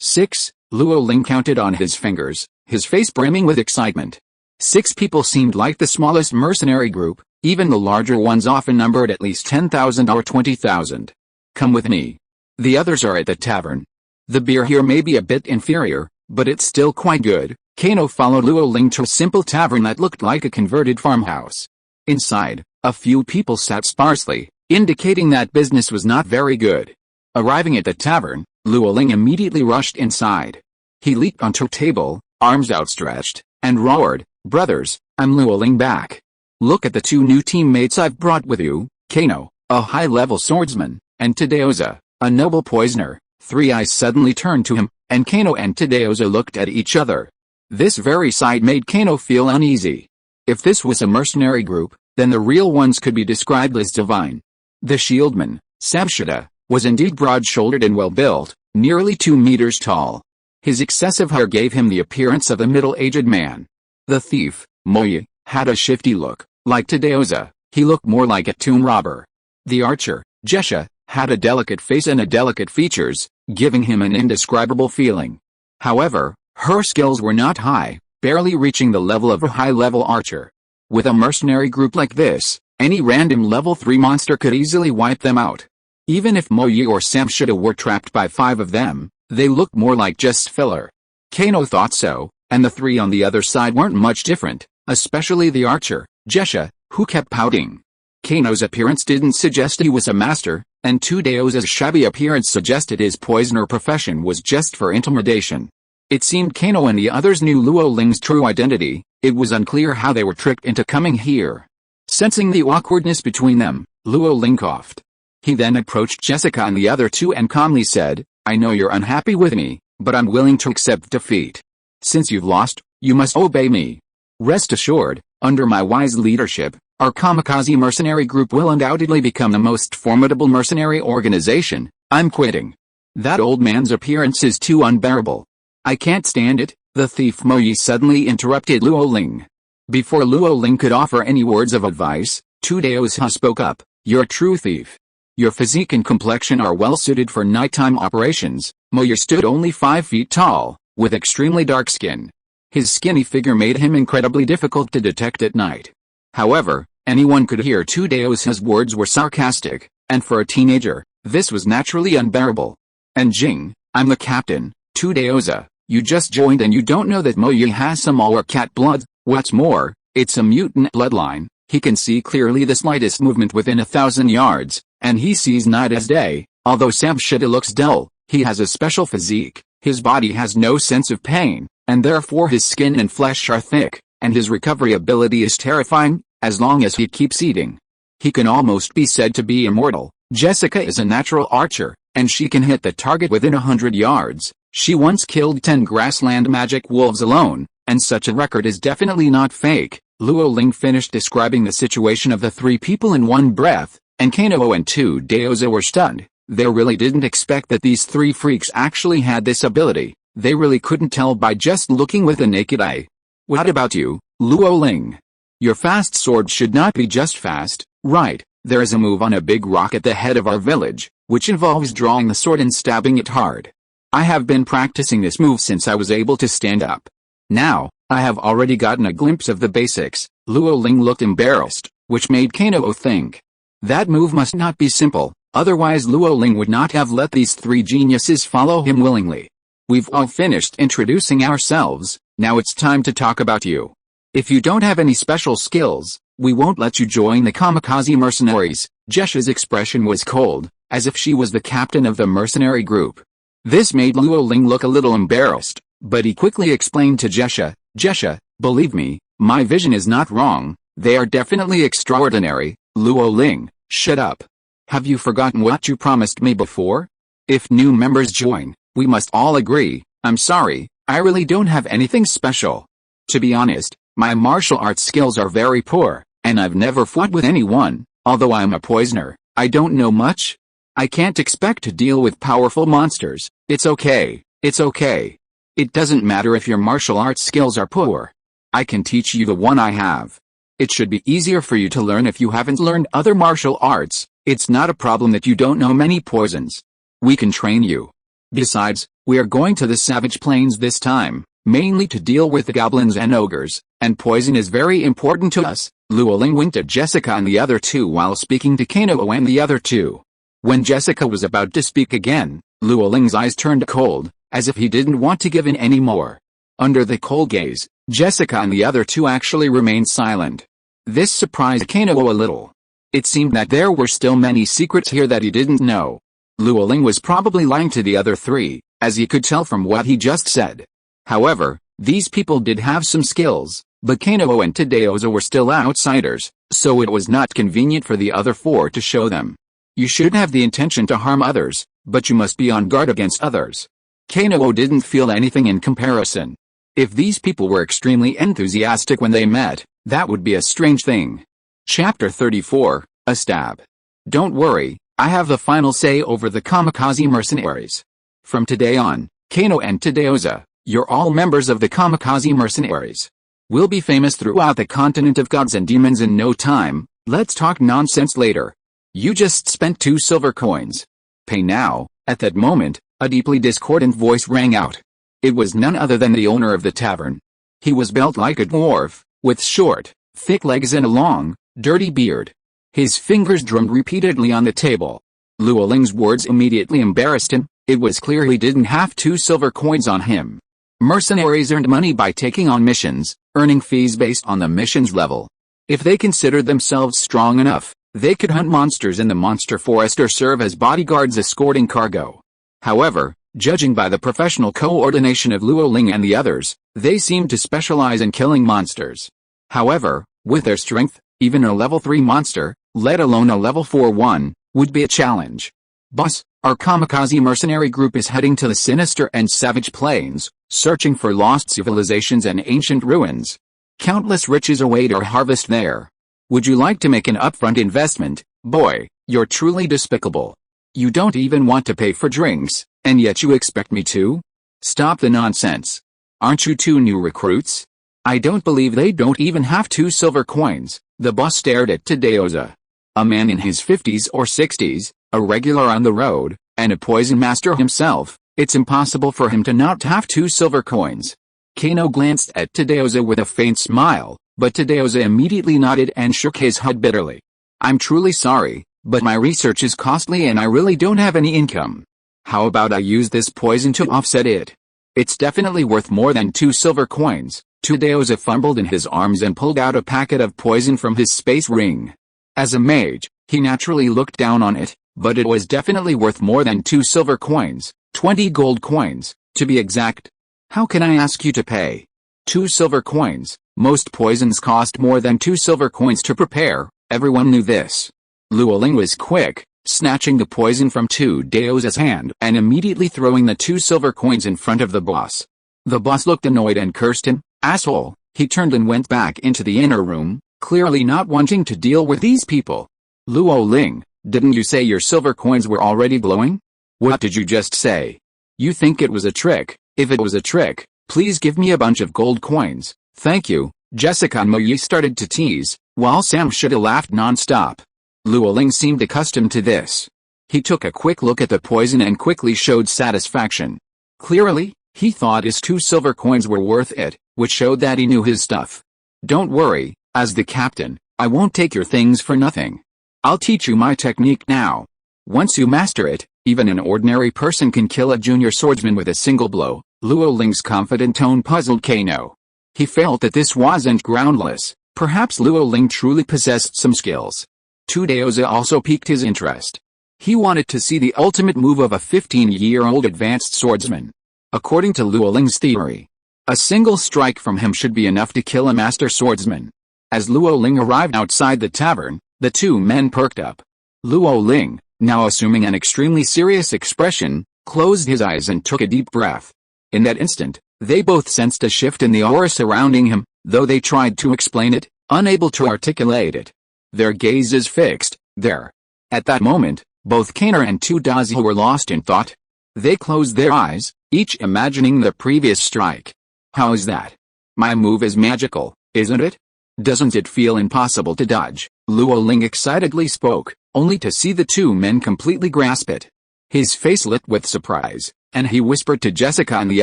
6. Luo Ling counted on his fingers, his face brimming with excitement. 6 people seemed like the smallest mercenary group, even the larger ones often numbered at least 10,000 or 20,000. Come with me. The others are at the tavern. The beer here may be a bit inferior, but it's still quite good. Kano followed Luo Ling to a simple tavern that looked like a converted farmhouse. Inside, a few people sat sparsely, indicating that business was not very good. Arriving at the tavern, Luo Ling immediately rushed inside. He leaped onto a table, arms outstretched, and roared, "Brothers, I'm Luo Ling back. Look at the 2 new teammates I've brought with you, Kano, a high-level swordsman, and Tudoza, a noble poisoner." 3 eyes suddenly turned to him, and Kano and Tudoza looked at each other. This very sight made Kano feel uneasy. If this was a mercenary group, then the real ones could be described as divine. The shieldman, Samshida, was indeed broad-shouldered and well-built, nearly 2 meters tall. His excessive hair gave him the appearance of a middle-aged man. The thief, Moyi had a shifty look. Like Tadeoza, he looked more like a tomb robber. The archer, Jesha, had a delicate face and delicate features, giving him an indescribable feeling. However, her skills were not high, barely reaching the level of a high-level archer. With a mercenary group like this, any random level 3 monster could easily wipe them out. Even if Moyi or Samshita were trapped by 5 of them, they looked more like just filler. Kano thought so, and the 3 on the other side weren't much different, especially the archer, Jesha, who kept pouting. Kano's appearance didn't suggest he was a master, and Tadeoza's shabby appearance suggested his poisoner profession was just for intimidation. It seemed Kano and the others knew Luo Ling's true identity. It was unclear how they were tricked into coming here. Sensing the awkwardness between them, Luo Ling coughed. He then approached Jessica and the other 2 and calmly said, "I know you're unhappy with me, but I'm willing to accept defeat. Since you've lost, you must obey me. Rest assured, under my wise leadership, our kamikaze mercenary group will undoubtedly become the most formidable mercenary organization. I'm quitting. That old man's appearance is too unbearable. I can't stand it." The thief Moyi suddenly interrupted Luo Ling. Before Luo Ling could offer any words of advice, Tadeoza spoke up, "You're a true thief. Your physique and complexion are well suited for nighttime operations." Moyi stood only 5 feet tall, with extremely dark skin. His skinny figure made him incredibly difficult to detect at night. However, anyone could hear Tadeoza's words were sarcastic, and for a teenager, this was naturally unbearable. "And Jing, I'm the captain, Tadeoza. You just joined and you don't know that Moyi has some all or cat blood. What's more, it's a mutant bloodline. He can see clearly the slightest movement within 1,000 yards, and he sees night as day. Although Samshita looks dull, he has a special physique. His body has no sense of pain, and therefore his skin and flesh are thick, and his recovery ability is terrifying, as long as he keeps eating. He can almost be said to be immortal." Jessica is a natural archer, and she can hit the target within 100 yards. She once killed 10 grassland magic wolves alone, and such a record is definitely not fake. Luo Ling finished describing the situation of the 3 people in one breath, and Kano and Tadeoza were stunned. They really didn't expect that these 3 freaks actually had this ability. They really couldn't tell by just looking with the naked eye. "What about you, Luo Ling? Your fast sword should not be just fast, right? There is a move on a big rock at the head of our village, which involves drawing the sword and stabbing it hard. I have been practicing this move since I was able to stand up. Now, I have already gotten a glimpse of the basics." Luo Ling looked embarrassed, which made Kano think. That move must not be simple, otherwise Luo Ling would not have let these 3 geniuses follow him willingly. "We've all finished introducing ourselves, now it's time to talk about you. If you don't have any special skills, we won't let you join the kamikaze mercenaries." Jesha's expression was cold, as if she was the captain of the mercenary group. This made Luo Ling look a little embarrassed, but he quickly explained to Jesha, "Jesha, believe me, my vision is not wrong, they are definitely extraordinary." Luo Ling, shut up. Have you forgotten what you promised me before? If new members join, we must all agree. I'm sorry, I really don't have anything special. To be honest, my martial arts skills are very poor, and I've never fought with anyone. Although I'm a poisoner, I don't know much. I can't expect to deal with powerful monsters. It's okay, it's okay. It doesn't matter if your martial arts skills are poor. I can teach you the one I have. It should be easier for you to learn if you haven't learned other martial arts. It's not a problem that you don't know many poisons. We can train you. Besides, we are going to the Savage Plains this time, mainly to deal with the goblins and ogres, and poison is very important to us." Luo Ling winked at Jessica and the other 2 while speaking to Kano and the other 2. When Jessica was about to speak again, Luo Ling's eyes turned cold, as if he didn't want to give in any more. Under the cold gaze, Jessica and the other 2 actually remained silent. This surprised Kano a little. It seemed that there were still many secrets here that he didn't know. Luo Ling was probably lying to the other 3, as he could tell from what he just said. However, these people did have some skills, but Kano and Tadeoza were still outsiders, so it was not convenient for the other 4 to show them. You should have the intention to harm others, but you must be on guard against others. Kano didn't feel anything in comparison. If these people were extremely enthusiastic when they met, that would be a strange thing. Chapter 34, A Stab. Don't worry, I have the final say over the kamikaze mercenaries. From today on, Kano and Tadeoza, you're all members of the kamikaze mercenaries. We'll be famous throughout the continent of gods and demons in no time. Let's talk nonsense later. You just spent 2 silver coins. Pay now." At that moment, a deeply discordant voice rang out. It was none other than the owner of the tavern. He was built like a dwarf, with short, thick legs and a long, dirty beard. His fingers drummed repeatedly on the table. Luo Ling's words immediately embarrassed him. It was clear he didn't have 2 silver coins on him. Mercenaries earned money by taking on missions, earning fees based on the mission's level. If they considered themselves strong enough, they could hunt monsters in the monster forest or serve as bodyguards escorting cargo. However, judging by the professional coordination of Luo Ling and the others, they seemed to specialize in killing monsters. However, with their strength, even a level 3 monster, let alone a level 4 one, would be a challenge. "Boss, our kamikaze mercenary group is heading to the sinister and savage plains, searching for lost civilizations and ancient ruins. Countless riches await our harvest there. Would you like to make an upfront investment? Boy, you're truly despicable. You don't even want to pay for drinks, and yet you expect me to? Stop the nonsense. Aren't you 2 new recruits? I don't believe they don't even have 2 silver coins." The boss stared at Tadeoza. A man in his 50s or 60s, a regular on the road, and a poison master himself. It's impossible for him to not have 2 silver coins. Kano glanced at Tadeoza with a faint smile, but Tadeoza immediately nodded and shook his head bitterly. "I'm truly sorry, but my research is costly and I really don't have any income. How about I use this poison to offset it? It's definitely worth more than 2 silver coins." Tadeoza fumbled in his arms and pulled out a packet of poison from his space ring. As a mage, he naturally looked down on it, but it was definitely worth more than 2 silver coins, 20 gold coins, to be exact. "How can I ask you to pay? 2 silver coins. Most poisons cost more than 2 silver coins to prepare." Everyone knew this. Luo Ling was quick, snatching the poison from Tadeoza's hand and immediately throwing the 2 silver coins in front of the boss. The boss looked annoyed and cursed him. "Asshole." He turned and went back into the inner room, clearly not wanting to deal with these people. "Luo Ling, didn't you say your silver coins were already glowing? What did you just say? You think it was a trick? If it was a trick, please give me a bunch of gold coins, thank you." Jessica and Moyi started to tease, while Sam Shida laughed non-stop. Luo Ling seemed accustomed to this. He took a quick look at the poison and quickly showed satisfaction. Clearly, he thought his 2 silver coins were worth it, which showed that he knew his stuff. "Don't worry, as the captain, I won't take your things for nothing. I'll teach you my technique now. Once you master it, even an ordinary person can kill a junior swordsman with a single blow." Luo Ling's confident tone puzzled Kano. He felt that this wasn't groundless. Perhaps Luo Ling truly possessed some skills. Tadeoza also piqued his interest. He wanted to see the ultimate move of a 15-year-old advanced swordsman. According to Luo Ling's theory, a single strike from him should be enough to kill a master swordsman. As Luo Ling arrived outside the tavern, the 2 men perked up. Luo Ling, now assuming an extremely serious expression, closed his eyes and took a deep breath. In that instant, they both sensed a shift in the aura surrounding him, though they tried to explain it, unable to articulate it. Their gazes fixed, there. At that moment, both Kano and Tadeoza were lost in thought. They closed their eyes, each imagining the previous strike. "How is that? My move is magical, isn't it? Doesn't it feel impossible to dodge?" Luo Ling excitedly spoke, only to see the 2 men completely grasp it. His face lit with surprise, and he whispered to Jessica and the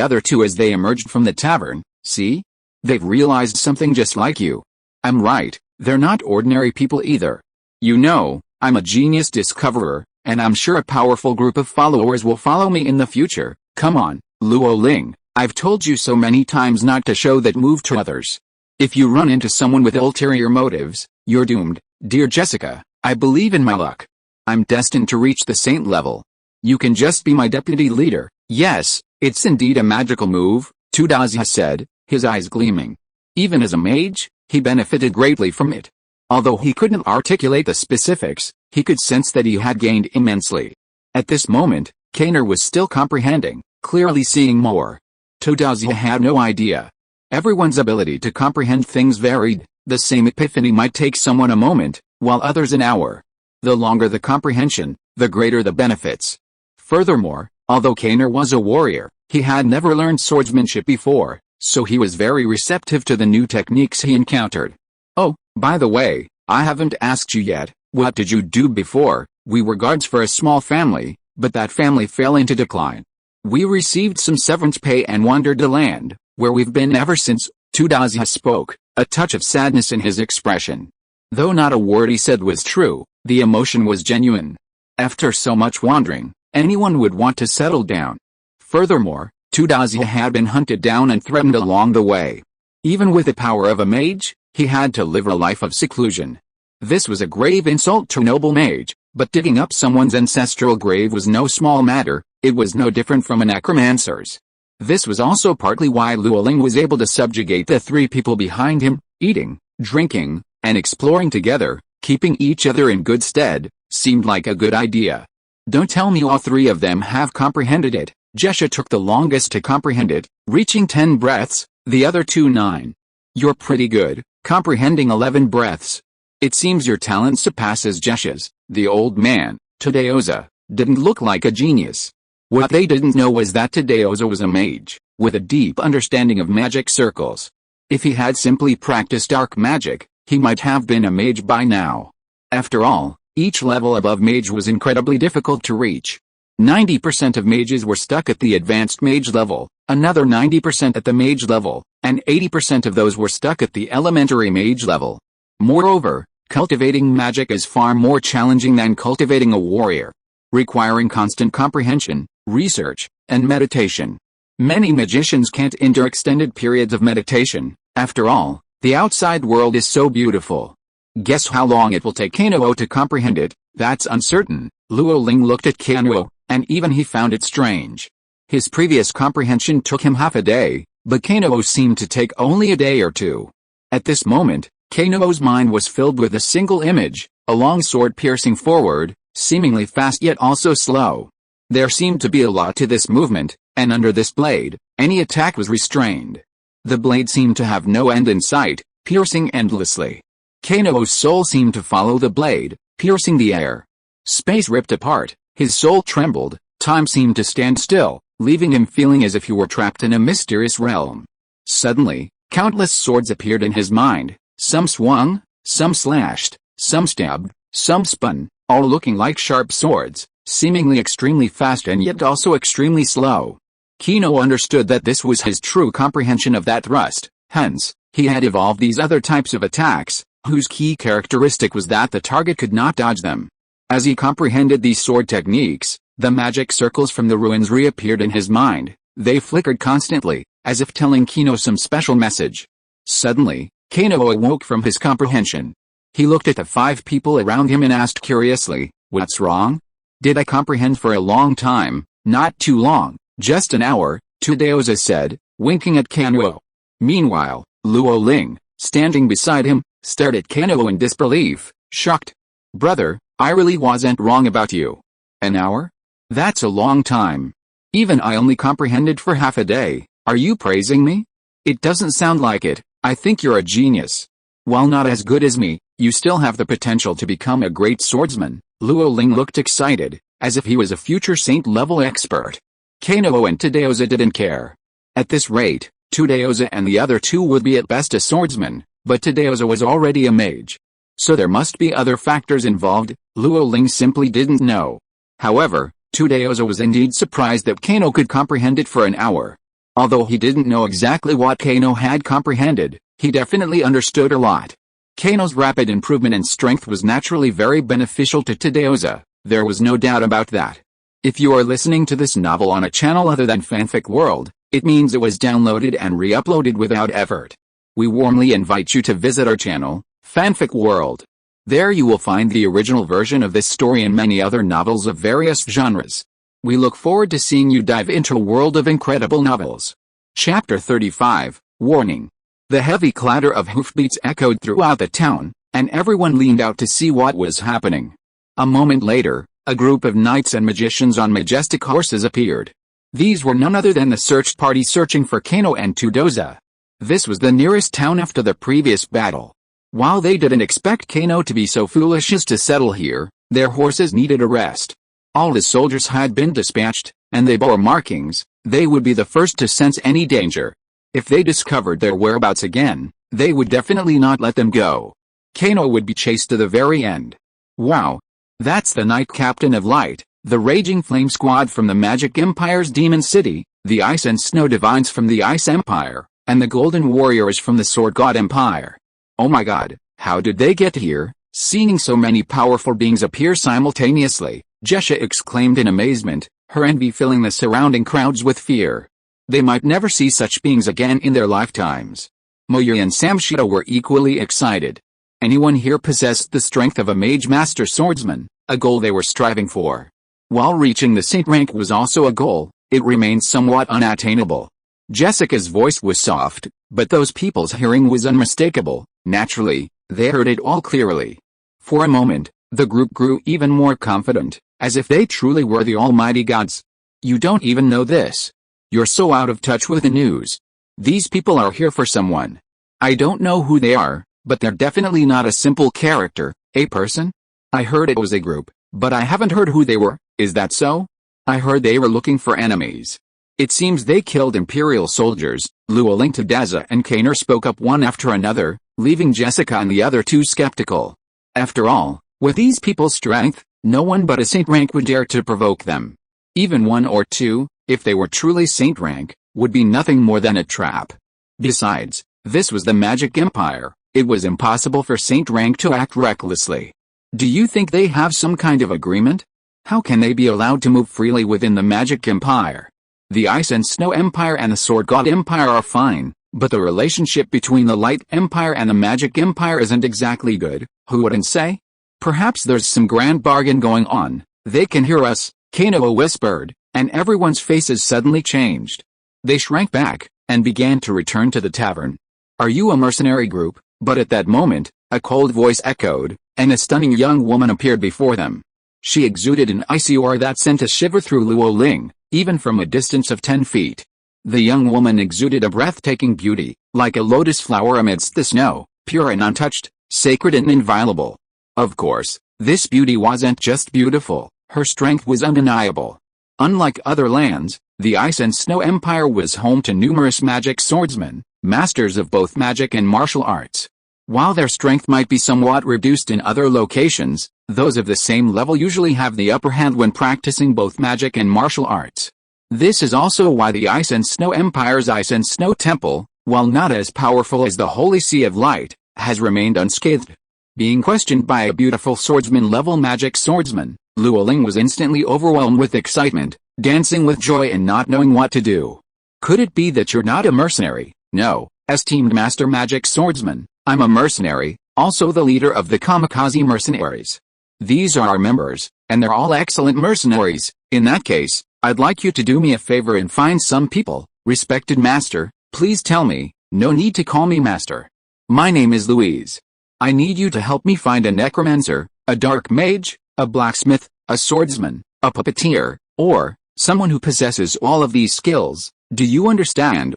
other 2 as they emerged from the tavern, "See? They've realized something just like you. I'm right, they're not ordinary people either. You know, I'm a genius discoverer, and I'm sure a powerful group of followers will follow me in the future. Come on, Luo Ling, I've told you so many times not to show that move to others. If you run into someone with ulterior motives, you're doomed." "Dear Jessica, I believe in my luck. I'm destined to reach the saint level. You can just be my deputy leader." "Yes, it's indeed a magical move," Tadeoza said, his eyes gleaming. Even as a mage, he benefited greatly from it. Although he couldn't articulate the specifics, he could sense that he had gained immensely. At this moment, Kano was still comprehending, clearly seeing more. Tadeoza had no idea. Everyone's ability to comprehend things varied. The same epiphany might take someone a moment, while others an hour. The longer the comprehension, the greater the benefits. Furthermore, although Kano was a warrior, he had never learned swordsmanship before, so he was very receptive to the new techniques he encountered. Oh, by the way, I haven't asked you yet, what did you do before? We were guards for a small family, but that family fell into decline. We received some severance pay and wandered the land, where we've been ever since. Tudazia spoke, a touch of sadness in his expression. Though not a word he said was true, the emotion was genuine. After so much wandering, anyone would want to settle down. Furthermore, Tudazia had been hunted down and threatened along the way. Even with the power of a mage, he had to live a life of seclusion. This was a grave insult to a noble mage, but digging up someone's ancestral grave was no small matter. It was no different from a necromancer's. This was also partly why Luoling was able to subjugate the three people behind him. Eating, drinking, and exploring together, keeping each other in good stead, seemed like a good idea. Don't tell me all three of them have comprehended it. Jesha took the longest to comprehend it, reaching 10 breaths, the other 2 9. You're pretty good, comprehending 11 breaths. It seems your talent surpasses Jesha's. The old man, Tadeoza, didn't look like a genius. What they didn't know was that Tadeoza was a mage, with a deep understanding of magic circles. If he had simply practiced dark magic, he might have been a mage by now. After all, each level above mage was incredibly difficult to reach. 90% of mages were stuck at the advanced mage level, another 90% at the mage level, and 80% of those were stuck at the elementary mage level. Moreover, cultivating magic is far more challenging than cultivating a warrior, requiring constant comprehension, research, and meditation. Many magicians can't endure extended periods of meditation. After all, the outside world is so beautiful. Guess how long it will take Kano to comprehend it? That's uncertain. Luoling looked at Kano, and even he found it strange. His previous comprehension took him half a day, but Kano seemed to take only a day or two. At this moment, Kano's mind was filled with a single image, a long sword piercing forward, seemingly fast yet also slow. There seemed to be a lot to this movement, and under this blade, any attack was restrained. The blade seemed to have no end in sight, piercing endlessly. Kano's soul seemed to follow the blade, piercing the air. Space ripped apart, his soul trembled, time seemed to stand still, leaving him feeling as if he were trapped in a mysterious realm. Suddenly, countless swords appeared in his mind, some swung, some slashed, some stabbed, some spun, all looking like sharp swords, seemingly extremely fast and yet also extremely slow. Kino understood that this was his true comprehension of that thrust, hence, he had evolved these other types of attacks, whose key characteristic was that the target could not dodge them. As he comprehended these sword techniques, the magic circles from the ruins reappeared in his mind. They flickered constantly, as if telling Kino some special message. Suddenly, Kano awoke from his comprehension. He looked at the 5 people around him and asked curiously, "What's wrong? Did I comprehend for a long time?" "Not too long, just an hour," Tadeoza said, winking at Kano. Meanwhile, Luoling, standing beside him, stared at Kano in disbelief, shocked. "Brother, I really wasn't wrong about you. An hour? That's a long time. Even I only comprehended for half a day. Are you praising me? It doesn't sound like it. I think you're a genius. While not as good as me, you still have the potential to become a great swordsman." Luoling looked excited, as if he was a future saint-level expert. Kano and Tadeoza didn't care. At this rate, Tadeoza and the other 2 would be at best a swordsman, but Tadeoza was already a mage. So there must be other factors involved. Luoling simply didn't know. However, Tadeoza was indeed surprised that Kano could comprehend it for an hour. Although he didn't know exactly what Kano had comprehended, he definitely understood a lot. Kano's rapid improvement in strength was naturally very beneficial to Tadeoza, there was no doubt about that. If you are listening to this novel on a channel other than Fanfic World, it means it was downloaded and re-uploaded without effort. We warmly invite you to visit our channel, Fanfic World. There you will find the original version of this story and many other novels of various genres. We look forward to seeing you dive into a world of incredible novels. Chapter 35, Warning. The heavy clatter of hoofbeats echoed throughout the town, and everyone leaned out to see what was happening. A moment later, a group of knights and magicians on majestic horses appeared. These were none other than the search party searching for Kano and Tadeoza. This was the nearest town after the previous battle. While they didn't expect Kano to be so foolish as to settle here, their horses needed a rest. All his soldiers had been dispatched, and they bore markings. They would be the first to sense any danger. If they discovered their whereabouts again, they would definitely not let them go. Kano would be chased to the very end. Wow. That's the Knight Captain of Light, the Raging Flame Squad from the Magic Empire's Demon City, the Ice and Snow Divines from the Ice Empire, and the Golden Warriors from the Sword God Empire. Oh my god, how did they get here? Seeing so many powerful beings appear simultaneously, Jesha exclaimed in amazement, her envy filling the surrounding crowds with fear. They might never see such beings again in their lifetimes. Moya and Samshita were equally excited. Anyone here possessed the strength of a mage master swordsman, a goal they were striving for. While reaching the saint rank was also a goal, it remained somewhat unattainable. Jessica's voice was soft, but those people's hearing was unmistakable. Naturally, they heard it all clearly. For a moment, the group grew even more confident, as if they truly were the almighty gods. You don't even know this. You're so out of touch with the news. These people are here for someone. I don't know who they are, but they're definitely not a simple character, a person. I heard it was a group, but I haven't heard who they were. Is that so? I heard they were looking for enemies. It seems they killed Imperial soldiers. Luoling, Daza and Kaner spoke up one after another, leaving Jessica and the other two skeptical. After all, with these people's strength, no one but a saint rank would dare to provoke them. Even one or two, if they were truly saint rank, would be nothing more than a trap. Besides, this was the Magic Empire. It was impossible for saint rank to act recklessly. Do you think they have some kind of agreement? How can they be allowed to move freely within the Magic Empire? The Ice and Snow Empire and the Sword God Empire are fine, but the relationship between the Light Empire and the Magic Empire isn't exactly good, who wouldn't say? Perhaps there's some grand bargain going on. They can hear us, Kano whispered, and everyone's faces suddenly changed. They shrank back, and began to return to the tavern. Are you a mercenary group? But at that moment, a cold voice echoed, and a stunning young woman appeared before them. She exuded an icy aura that sent a shiver through Luoling, even from a distance of 10 feet. The young woman exuded a breathtaking beauty, like a lotus flower amidst the snow, pure and untouched, sacred and inviolable. Of course, this beauty wasn't just beautiful, her strength was undeniable. Unlike other lands, the Ice and Snow Empire was home to numerous magic swordsmen, masters of both magic and martial arts. While their strength might be somewhat reduced in other locations, those of the same level usually have the upper hand when practicing both magic and martial arts. This is also why the Ice and Snow Empire's Ice and Snow Temple, while not as powerful as the Holy Sea of Light, has remained unscathed. Being questioned by a beautiful swordsman-level magic swordsman, Luoling was instantly overwhelmed with excitement, dancing with joy and not knowing what to do. Could it be that you're not a mercenary? No, esteemed master magic swordsman, I'm a mercenary, also the leader of the Kamikaze mercenaries. These are our members, and they're all excellent mercenaries. In that case, I'd like you to do me a favor and find some people. Respected master, please tell me. No need to call me master. My name is Louise. I need you to help me find a necromancer, a dark mage, a blacksmith, a swordsman, a puppeteer, or someone who possesses all of these skills. Do you understand?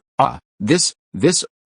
This,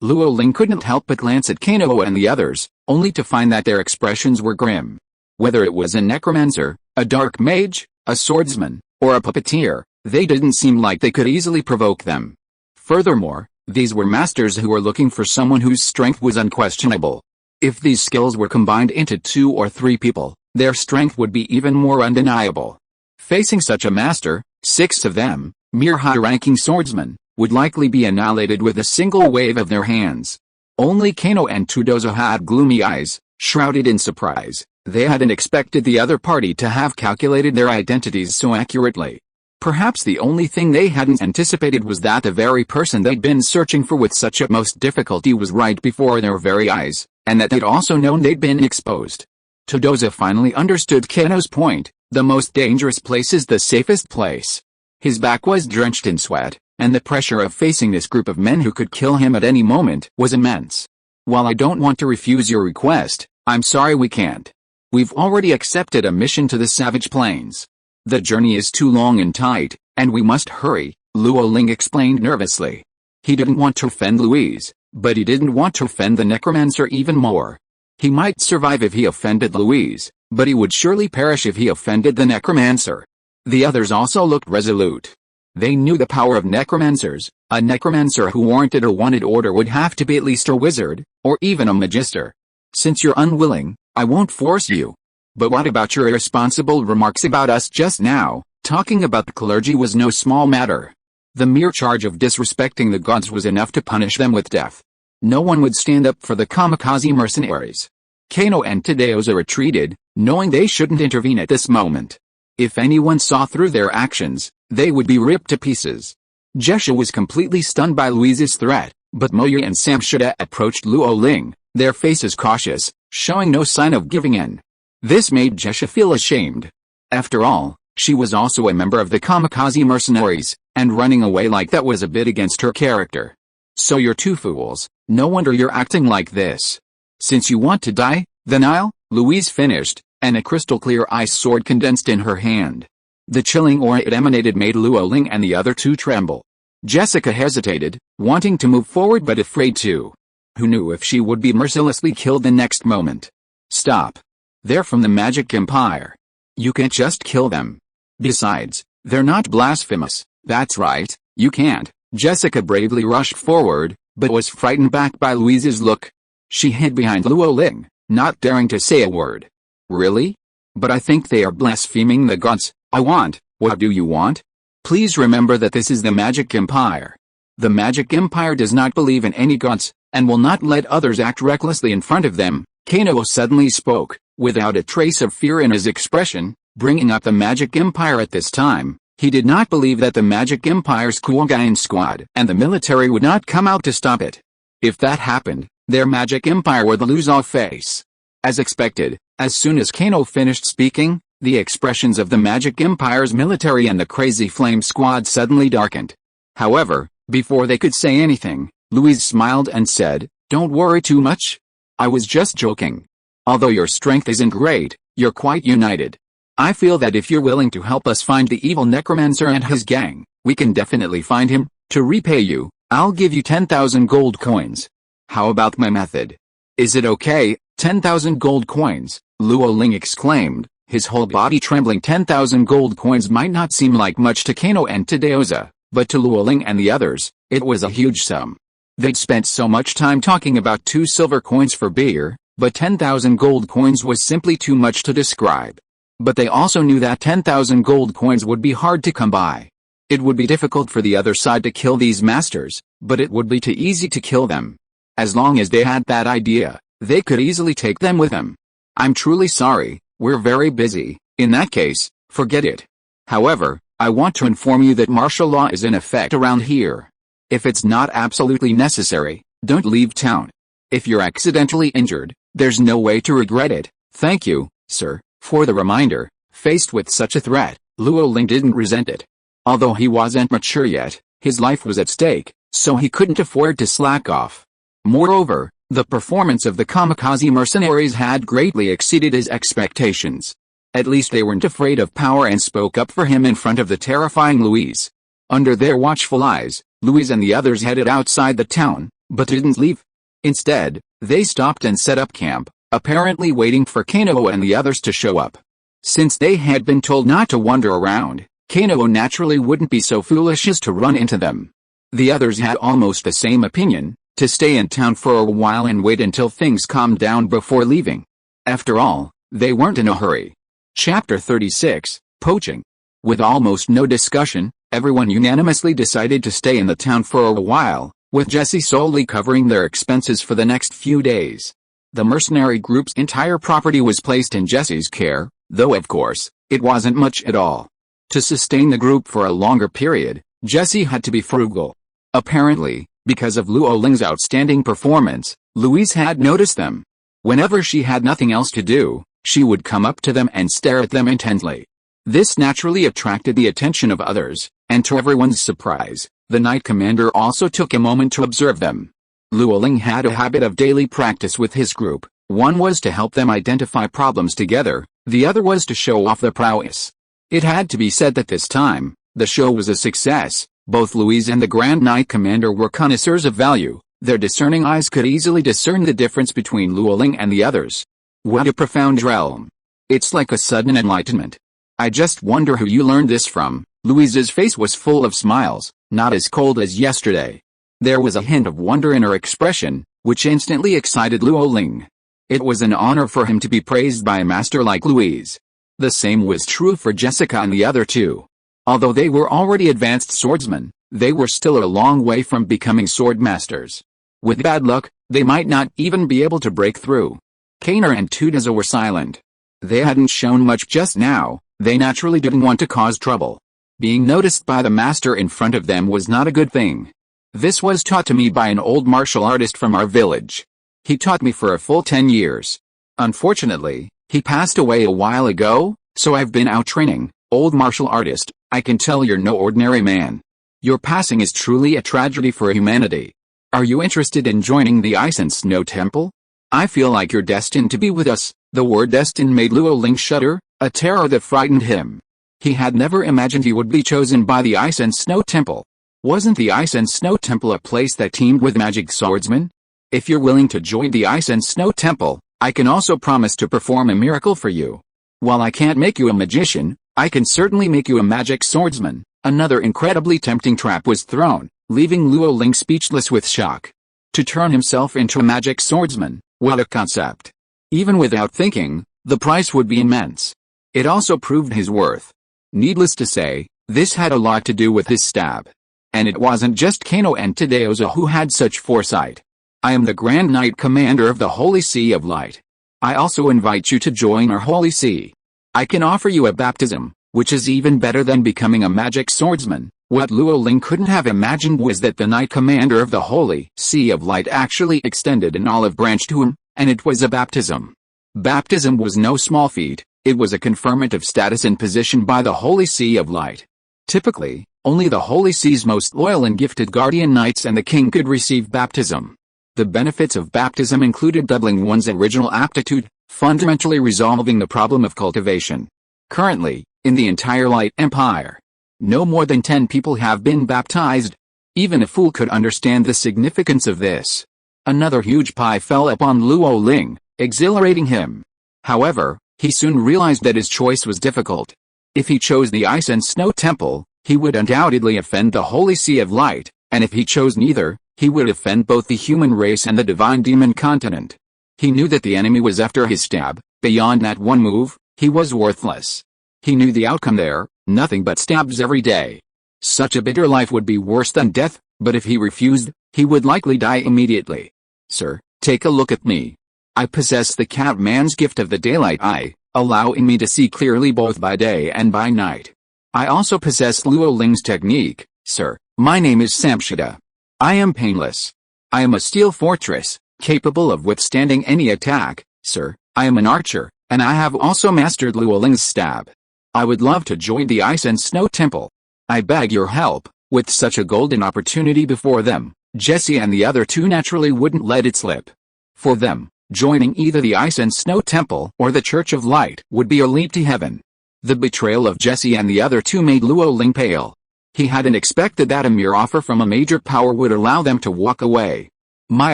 Luoling couldn't help but glance at Kano and the others, only to find that their expressions were grim. Whether it was a necromancer, a dark mage, a swordsman, or a puppeteer, they didn't seem like they could easily provoke them. Furthermore, these were masters who were looking for someone whose strength was unquestionable. If these skills were combined into 2 or 3 people, their strength would be even more undeniable. Facing such a master, 6 of them, mere high-ranking swordsmen, would likely be annihilated with a single wave of their hands. Only Kano and Tudozo had gloomy eyes, shrouded in surprise. They hadn't expected the other party to have calculated their identities so accurately. Perhaps the only thing they hadn't anticipated was that the very person they'd been searching for with such utmost difficulty was right before their very eyes, and that they'd also known they'd been exposed. Tudozo finally understood Kano's point. The most dangerous place is the safest place. His back was drenched in sweat, and the pressure of facing this group of men who could kill him at any moment was immense. While I don't want to refuse your request, I'm sorry we can't. We've already accepted a mission to the Savage Plains. The journey is too long and tight, and we must hurry, Luoling explained nervously. He didn't want to offend Louise, but he didn't want to offend the necromancer even more. He might survive if he offended Louise, but he would surely perish if he offended the necromancer. The others also looked resolute. They knew the power of necromancers. A necromancer who warranted a wanted order would have to be at least a wizard, or even a magister. Since you're unwilling, I won't force you. But what about your irresponsible remarks about us just now? Talking about the clergy was no small matter. The mere charge of disrespecting the gods was enough to punish them with death. No one would stand up for the kamikaze mercenaries. Kano and Tadeoza retreated, knowing they shouldn't intervene at this moment. If anyone saw through their actions, they would be ripped to pieces. Jesha was completely stunned by Louise's threat, but Moya and Samshita approached Luo Ling, their faces cautious, showing no sign of giving in. This made Jesha feel ashamed. After all, she was also a member of the kamikaze mercenaries, and running away like that was a bit against her character. So you're two fools, no wonder you're acting like this. Since you want to die, then Louise finished, and a crystal-clear ice sword condensed in her hand. The chilling aura it emanated made Luo Ling and the other two tremble. Jessica hesitated, wanting to move forward but afraid to. Who knew if she would be mercilessly killed the next moment? Stop. They're from the Magic Empire. You can't just kill them. Besides, they're not blasphemous. That's right, you can't. Jessica bravely rushed forward, but was frightened back by Louise's look. She hid behind Luo Ling, not daring to say a word. Really? But I think they are blaspheming the gods. What do you want? Please remember that this is the Magic Empire. The Magic Empire does not believe in any gods, and will not let others act recklessly in front of them. Kano suddenly spoke, without a trace of fear in his expression, bringing up the Magic Empire at this time. He did not believe that the Magic Empire's Kuogain squad and the military would not come out to stop it. If that happened, their Magic Empire would lose all face. As expected, as soon as Kano finished speaking, the expressions of the Magic Empire's military and the Crazy Flame squad suddenly darkened. However, before they could say anything, Louise smiled and said, "Don't worry too much. I was just joking. Although your strength isn't great, you're quite united. I feel that if you're willing to help us find the evil necromancer and his gang, we can definitely find him. To repay you, I'll give you 10,000 gold coins. How about my method? Is it okay?" 10,000 gold coins, Luo Ling exclaimed, his whole body trembling. 10,000 gold coins might not seem like much to Kano and Tadeoza, but to Luo Ling and the others, it was a huge sum. They'd spent so much time talking about 2 silver coins for beer, but 10,000 gold coins was simply too much to describe. But they also knew that 10,000 gold coins would be hard to come by. It would be difficult for the other side to kill these masters, but it would be too easy to kill them. As long as they had that idea, they could easily take them with them. I'm truly sorry, we're very busy. In that case, forget it. However, I want to inform you that martial law is in effect around here. If it's not absolutely necessary, don't leave town. If you're accidentally injured, there's no way to regret it. Thank you, sir, for the reminder. Faced with such a threat, Luo Ling didn't resent it. Although he wasn't mature yet, his life was at stake, so he couldn't afford to slack off. Moreover, the performance of the kamikaze mercenaries had greatly exceeded his expectations. At least they weren't afraid of power and spoke up for him in front of the terrifying Louise. Under their watchful eyes, Louise and the others headed outside the town, but didn't leave. Instead, they stopped and set up camp, apparently waiting for Kano and the others to show up. Since they had been told not to wander around, Kano naturally wouldn't be so foolish as to run into them. The others had almost the same opinion, to stay in town for a while and wait until things calmed down before leaving. After all, they weren't in a hurry. Chapter 36, Poaching. With almost no discussion, everyone unanimously decided to stay in the town for a while, with Jesse solely covering their expenses for the next few days. The mercenary group's entire property was placed in Jesse's care, though of course, it wasn't much at all. To sustain the group for a longer period, Jesse had to be frugal. Apparently, because of Luo Ling's outstanding performance, Louise had noticed them. Whenever she had nothing else to do, she would come up to them and stare at them intently. This naturally attracted the attention of others, and to everyone's surprise, the Knight Commander also took a moment to observe them. Luo Ling had a habit of daily practice with his group. One was to help them identify problems together, the other was to show off their prowess. It had to be said that this time, the show was a success. Both Louise and the Grand Knight Commander were connoisseurs of value. Their discerning eyes could easily discern the difference between Luo Ling and the others. What a profound realm. It's like a sudden enlightenment. I just wonder who you learned this from. Louise's face was full of smiles, not as cold as yesterday. There was a hint of wonder in her expression, which instantly excited Luo Ling. It was an honor for him to be praised by a master like Louise. The same was true for Jessica and the other two. Although they were already advanced swordsmen, they were still a long way from becoming sword masters. With bad luck, they might not even be able to break through. Kainer and Tudaza were silent. They hadn't shown much just now. They naturally didn't want to cause trouble. Being noticed by the master in front of them was not a good thing. This was taught to me by an old martial artist from our village. He taught me for a full 10 years. Unfortunately, he passed away a while ago, so I've been out training. Old martial artist, I can tell you're no ordinary man. Your passing is truly a tragedy for humanity. Are you interested in joining the Ice and Snow Temple? I feel like you're destined to be with us. The word destined made Luo Ling shudder, a terror that frightened him. He had never imagined he would be chosen by the Ice and Snow Temple. Wasn't the Ice and Snow Temple a place that teemed with magic swordsmen? If you're willing to join the Ice and Snow Temple, I can also promise to perform a miracle for you. While I can't make you a magician, I can certainly make you a magic swordsman. Another incredibly tempting trap was thrown, leaving Luo Ling speechless with shock. To turn himself into a magic swordsman, what a concept. Even without thinking, the price would be immense. It also proved his worth. Needless to say, this had a lot to do with his stab. And it wasn't just Kano and Tadeoza who had such foresight. I am the Grand Knight Commander of the Holy Sea of Light. I also invite you to join our Holy See. I can offer you a baptism, which is even better than becoming a magic swordsman. What Luo Ling couldn't have imagined was that the Knight Commander of the Holy Sea of Light actually extended an olive branch to him, and it was a baptism. Baptism was no small feat, it was a conferment of status and position by the Holy Sea of Light. Typically, only the Holy Sea's most loyal and gifted guardian knights and the king could receive baptism. The benefits of baptism included doubling one's original aptitude, fundamentally resolving the problem of cultivation. Currently, in the entire Light Empire, no more than 10 people have been baptized. Even a fool could understand the significance of this. Another huge pie fell upon Luo Ling, exhilarating him. However, he soon realized that his choice was difficult. If he chose the Ice and Snow Temple, he would undoubtedly offend the Holy Sea of Light, and if he chose neither, he would offend both the human race and the divine demon continent. He knew that the enemy was after his stab. Beyond that one move, he was worthless. He knew the outcome there, nothing but stabs every day. Such a bitter life would be worse than death, but if he refused, he would likely die immediately. Sir, take a look at me. I possess the cat man's gift of the daylight eye, allowing me to see clearly both by day and by night. I also possess Luo Ling's technique, sir. My name is Samshida. I am painless. I am a steel fortress, capable of withstanding any attack, sir. I am an archer, and I have also mastered Luo Ling's stab. I would love to join the Ice and Snow Temple. I beg your help. With such a golden opportunity before them, Jesse and the other two naturally wouldn't let it slip. For them, joining either the Ice and Snow Temple or the Church of Light would be a leap to heaven. The betrayal of Jesse and the other two made Luo Ling pale. He hadn't expected that a mere offer from a major power would allow them to walk away. My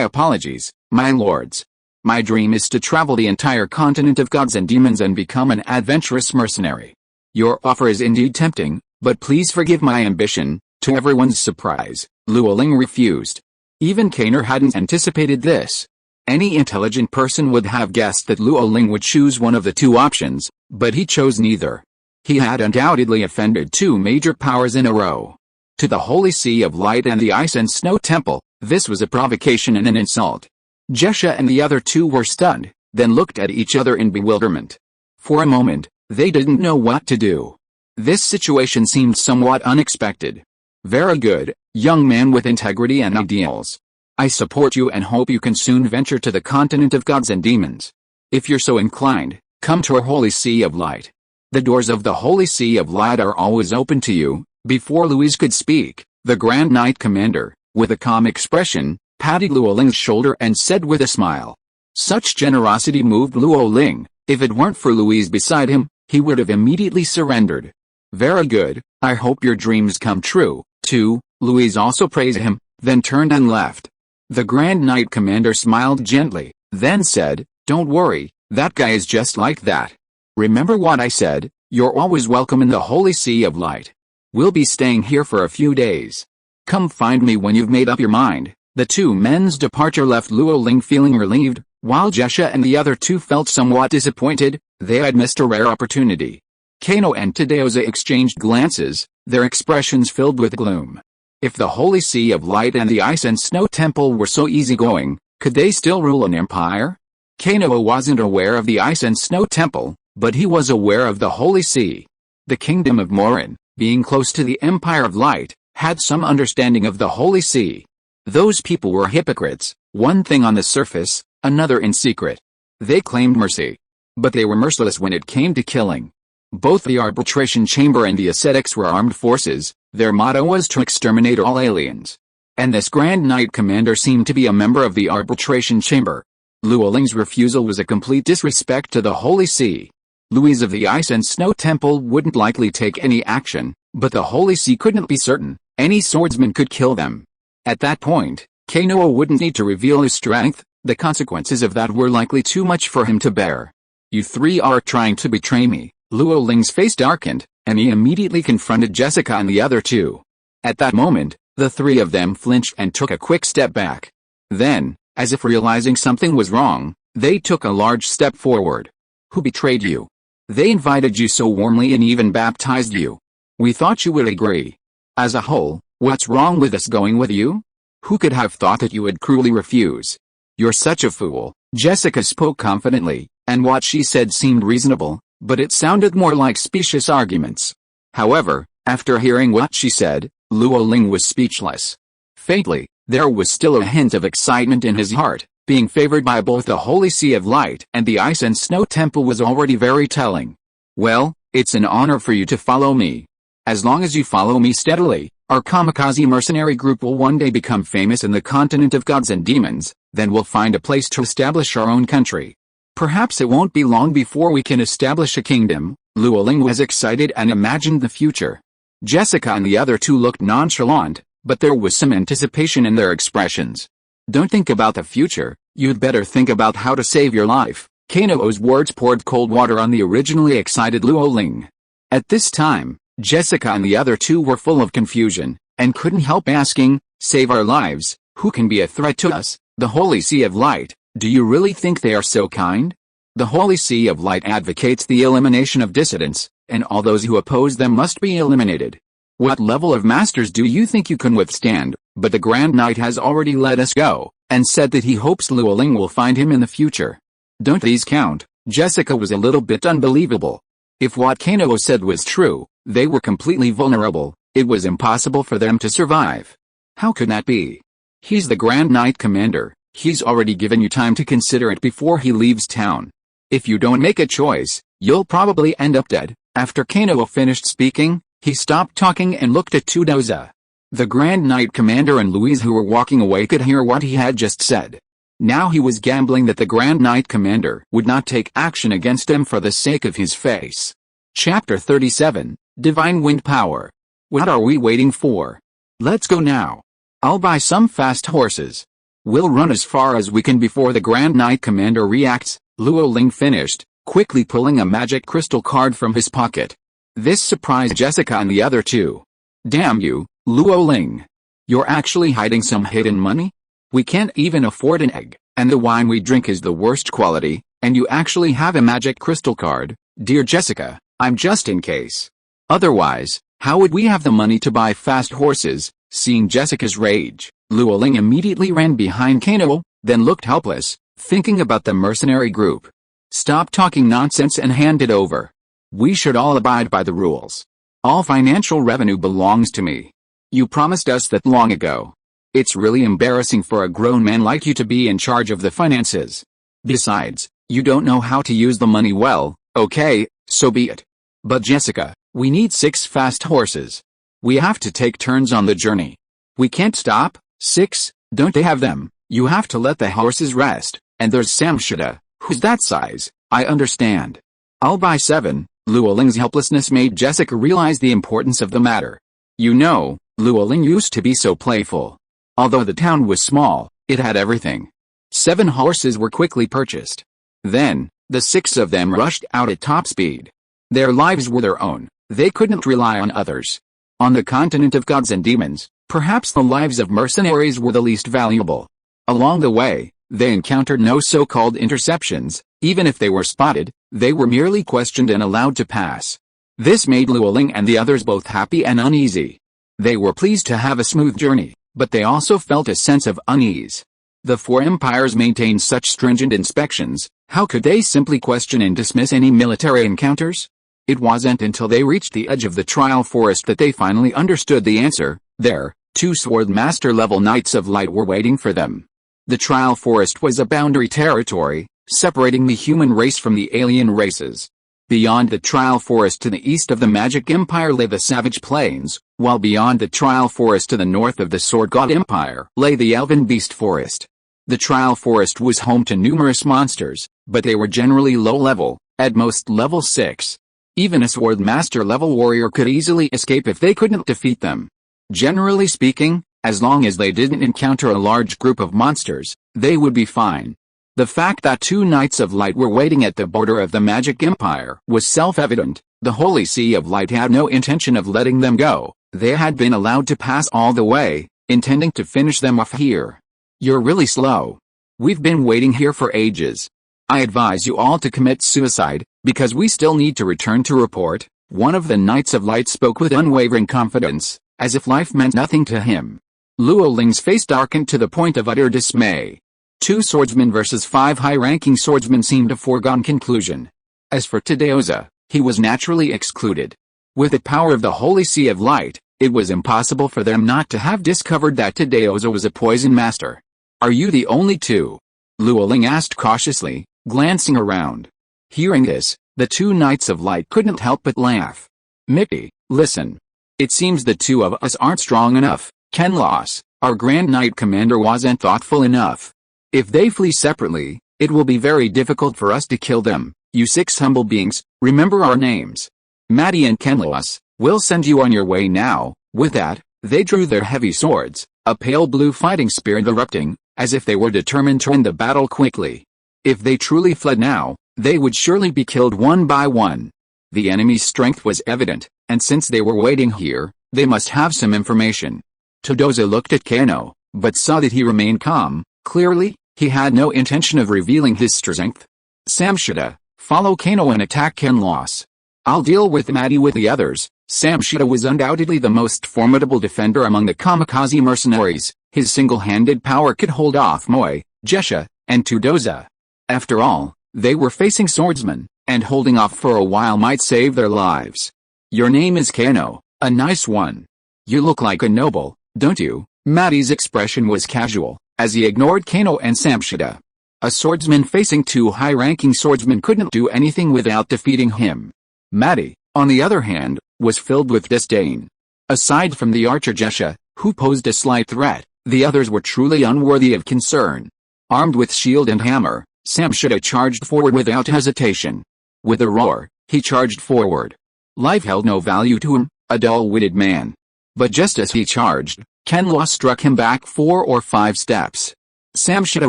apologies, my lords. My dream is to travel the entire continent of gods and demons and become an adventurous mercenary. Your offer is indeed tempting, but please forgive my ambition. To everyone's surprise, Luo Ling refused. Even Kainer hadn't anticipated this. Any intelligent person would have guessed that Luo Ling would choose one of the two options, but he chose neither. He had undoubtedly offended two major powers in a row. To the Holy Sea of Light and the Ice and Snow Temple, this was a provocation and an insult. Jesha and the other two were stunned, then looked at each other in bewilderment. For a moment, they didn't know what to do. This situation seemed somewhat unexpected. Very good, young man with integrity and ideals. I support you and hope you can soon venture to the continent of gods and demons. If you're so inclined, come to our Holy Sea of Light. The doors of the Holy Sea of Light are always open to you. Before Louise could speak, the Grand Knight Commander, with a calm expression, patted Luo Ling's shoulder and said with a smile. Such generosity moved Luo Ling. If it weren't for Louise beside him, he would have immediately surrendered. Very good, I hope your dreams come true, too. Louise also praised him, then turned and left. The Grand Knight Commander smiled gently, then said, Don't worry, that guy is just like that. Remember what I said, you're always welcome in the Holy Sea of Light. We'll be staying here for a few days. Come find me when you've made up your mind." The two men's departure left Luo Ling feeling relieved, while Jesha and the other two felt somewhat disappointed. They had missed a rare opportunity. Kano and Tadeoza exchanged glances, their expressions filled with gloom. If the Holy Sea of Light and the Ice and Snow Temple were so easygoing, could they still rule an empire? Kano wasn't aware of the Ice and Snow Temple, but he was aware of the Holy Sea. The Kingdom of Morin, being close to the Empire of Light, had some understanding of the Holy Sea. Those people were hypocrites, one thing on the surface, another in secret. They claimed mercy, but they were merciless when it came to killing. Both the arbitration chamber and the ascetics were armed forces. Their motto was to exterminate all aliens. And this Grand Knight Commander seemed to be a member of the arbitration chamber. Luo Ling's refusal was a complete disrespect to the Holy Sea. Louis of the Ice and Snow Temple wouldn't likely take any action, but the Holy Sea couldn't be certain. Any swordsman could kill them. At that point, Kano wouldn't need to reveal his strength. The consequences of that were likely too much for him to bear. "You three are trying to betray me." Luo Ling's face darkened, and he immediately confronted Jessica and the other two. At that moment, the three of them flinched and took a quick step back. Then, as if realizing something was wrong, they took a large step forward. "Who betrayed you? They invited you so warmly and even baptized you. We thought you would agree. As a whole, what's wrong with us going with you? Who could have thought that you would cruelly refuse? You're such a fool." Jessica spoke confidently, and what she said seemed reasonable, but it sounded more like specious arguments. However, after hearing what she said, Luo Ling was speechless. Faintly, there was still a hint of excitement in his heart. Being favored by both the Holy Sea of Light and the Ice and Snow Temple was already very telling. "Well, it's an honor for you to follow me. As long as you follow me steadily, our kamikaze mercenary group will one day become famous in the continent of gods and demons, then we'll find a place to establish our own country. Perhaps it won't be long before we can establish a kingdom." Luo Ling was excited and imagined the future. Jessica and the other two looked nonchalant, but there was some anticipation in their expressions. "Don't think about the future, you'd better think about how to save your life." Kano's words poured cold water on the originally excited Luo Ling. At this time, Jessica and the other two were full of confusion, and couldn't help asking, "Save our lives? Who can be a threat to us? The Holy Sea of Light? Do you really think they are so kind? The Holy Sea of Light advocates the elimination of dissidents, and all those who oppose them must be eliminated. What level of masters do you think you can withstand?" But the Grand Knight has already let us go, and said that he hopes Luo Ling will find him in the future. "Don't these count?" Jessica was a little bit unbelievable. If what Kano said was true, they were completely vulnerable. It was impossible for them to survive. How could that be? "He's the Grand Knight Commander. He's already given you time to consider it before he leaves town. If you don't make a choice, you'll probably end up dead." After Kano finished speaking, he stopped talking and looked at Tadeoza. The Grand Knight Commander and Louise, who were walking away, could hear what he had just said. Now he was gambling that the Grand Knight Commander would not take action against him for the sake of his face. Chapter 37, Divine Wind Power. What are we waiting for? Let's go now. I'll buy some fast horses. We'll run as far as we can before the Grand Knight Commander reacts. Luo Ling finished, quickly pulling a magic crystal card from his pocket. This surprised Jessica and the other two. "Damn you, Luo Ling. You're actually hiding some hidden money? We can't even afford an egg, and the wine we drink is the worst quality, and you actually have a magic crystal card." "Dear Jessica, I'm just in case. Otherwise, how would we have the money to buy fast horses?" Seeing Jessica's rage, Luo Ling immediately ran behind Kano, then looked helpless, thinking about the mercenary group. "Stop talking nonsense and hand it over. We should all abide by the rules. All financial revenue belongs to me. You promised us that long ago. It's really embarrassing for a grown man like you to be in charge of the finances. Besides, you don't know how to use the money well." "Okay, so be it. But Jessica, we need 6 fast horses. We have to take turns on the journey. We can't stop." "6? Don't they have them? You have to let the horses rest, and there's Samshita, who's that size." "I understand. I'll buy 7. Luo Ling's helplessness made Jessica realize the importance of the matter. You know, Luo Ling used to be so playful. Although the town was small, it had everything. 7 horses were quickly purchased. Then, the 6 of them rushed out at top speed. Their lives were their own. They couldn't rely on others. On the continent of gods and demons, perhaps the lives of mercenaries were the least valuable. Along the way, they encountered no so-called interceptions. Even if they were spotted, they were merely questioned and allowed to pass. This made Luoling and the others both happy and uneasy. They were pleased to have a smooth journey, but they also felt a sense of unease. The four empires maintained such stringent inspections, how could they simply question and dismiss any military encounters? It wasn't until they reached the edge of the trial forest that they finally understood the answer. There, two sword-master level knights of light were waiting for them. The trial forest was a boundary territory, separating the human race from the alien races. Beyond the trial forest to the east of the magic empire lay the savage plains, while beyond the trial forest to the north of the sword god empire lay the elven beast forest. The trial forest was home to numerous monsters, but they were generally low level, at most level 6. Even a sword master level warrior could easily escape if they couldn't defeat them. Generally speaking, as long as they didn't encounter a large group of monsters, they would be fine. The fact that two Knights of Light were waiting at the border of the Magic Empire was self-evident. The Holy Sea of Light had no intention of letting them go. They had been allowed to pass all the way, intending to finish them off here. You're really slow. We've been waiting here for ages. I advise you all to commit suicide, because we still need to return to report. One of the Knights of Light spoke with unwavering confidence, as if life meant nothing to him. Luo Ling's face darkened to the point of utter dismay. 2 swordsmen versus 5 high-ranking swordsmen seemed a foregone conclusion. As for Tadeoza, he was naturally excluded. With the power of the Holy Sea of Light, it was impossible for them not to have discovered that Tadeoza was a poison master. Are you the only two? Luo Ling asked cautiously, glancing around. Hearing this, the 2 Knights of Light couldn't help but laugh. Mickey, listen. It seems the 2 of us aren't strong enough. Kenolite, our Grand Knight Commander, wasn't thoughtful enough. If they flee separately, it will be very difficult for us to kill them. You 6 humble beings, remember our names. Maddie and Kenolite, we'll send you on your way now. With that, they drew their heavy swords, a pale blue fighting spirit erupting, as if they were determined to end the battle quickly. If they truly fled now, they would surely be killed one by one. The enemy's strength was evident, and since they were waiting here, they must have some information. Tadeoza looked at Kano, but saw that he remained calm. Clearly, he had no intention of revealing his strength. Samshita, follow Kano and attack Kenolite. I'll deal with Maddie with the others. Samshita was undoubtedly the most formidable defender among the kamikaze mercenaries. His single-handed power could hold off Moi, Jesha, and Tadeoza. After all, they were facing swordsmen, and holding off for a while might save their lives. Your name is Kano, a nice one. You look like a noble, don't you? Maddie's expression was casual, as he ignored Kano and Samshita. A swordsman facing 2 high-ranking swordsmen couldn't do anything without defeating him. Maddie, on the other hand, was filled with disdain. Aside from the archer Jesha, who posed a slight threat, the others were truly unworthy of concern. Armed with shield and hammer, Samshita charged forward without hesitation. With a roar, he charged forward. Life held no value to him, a dull-witted man. But just as he charged, Kenolite struck him back 4 or 5 steps. Samshita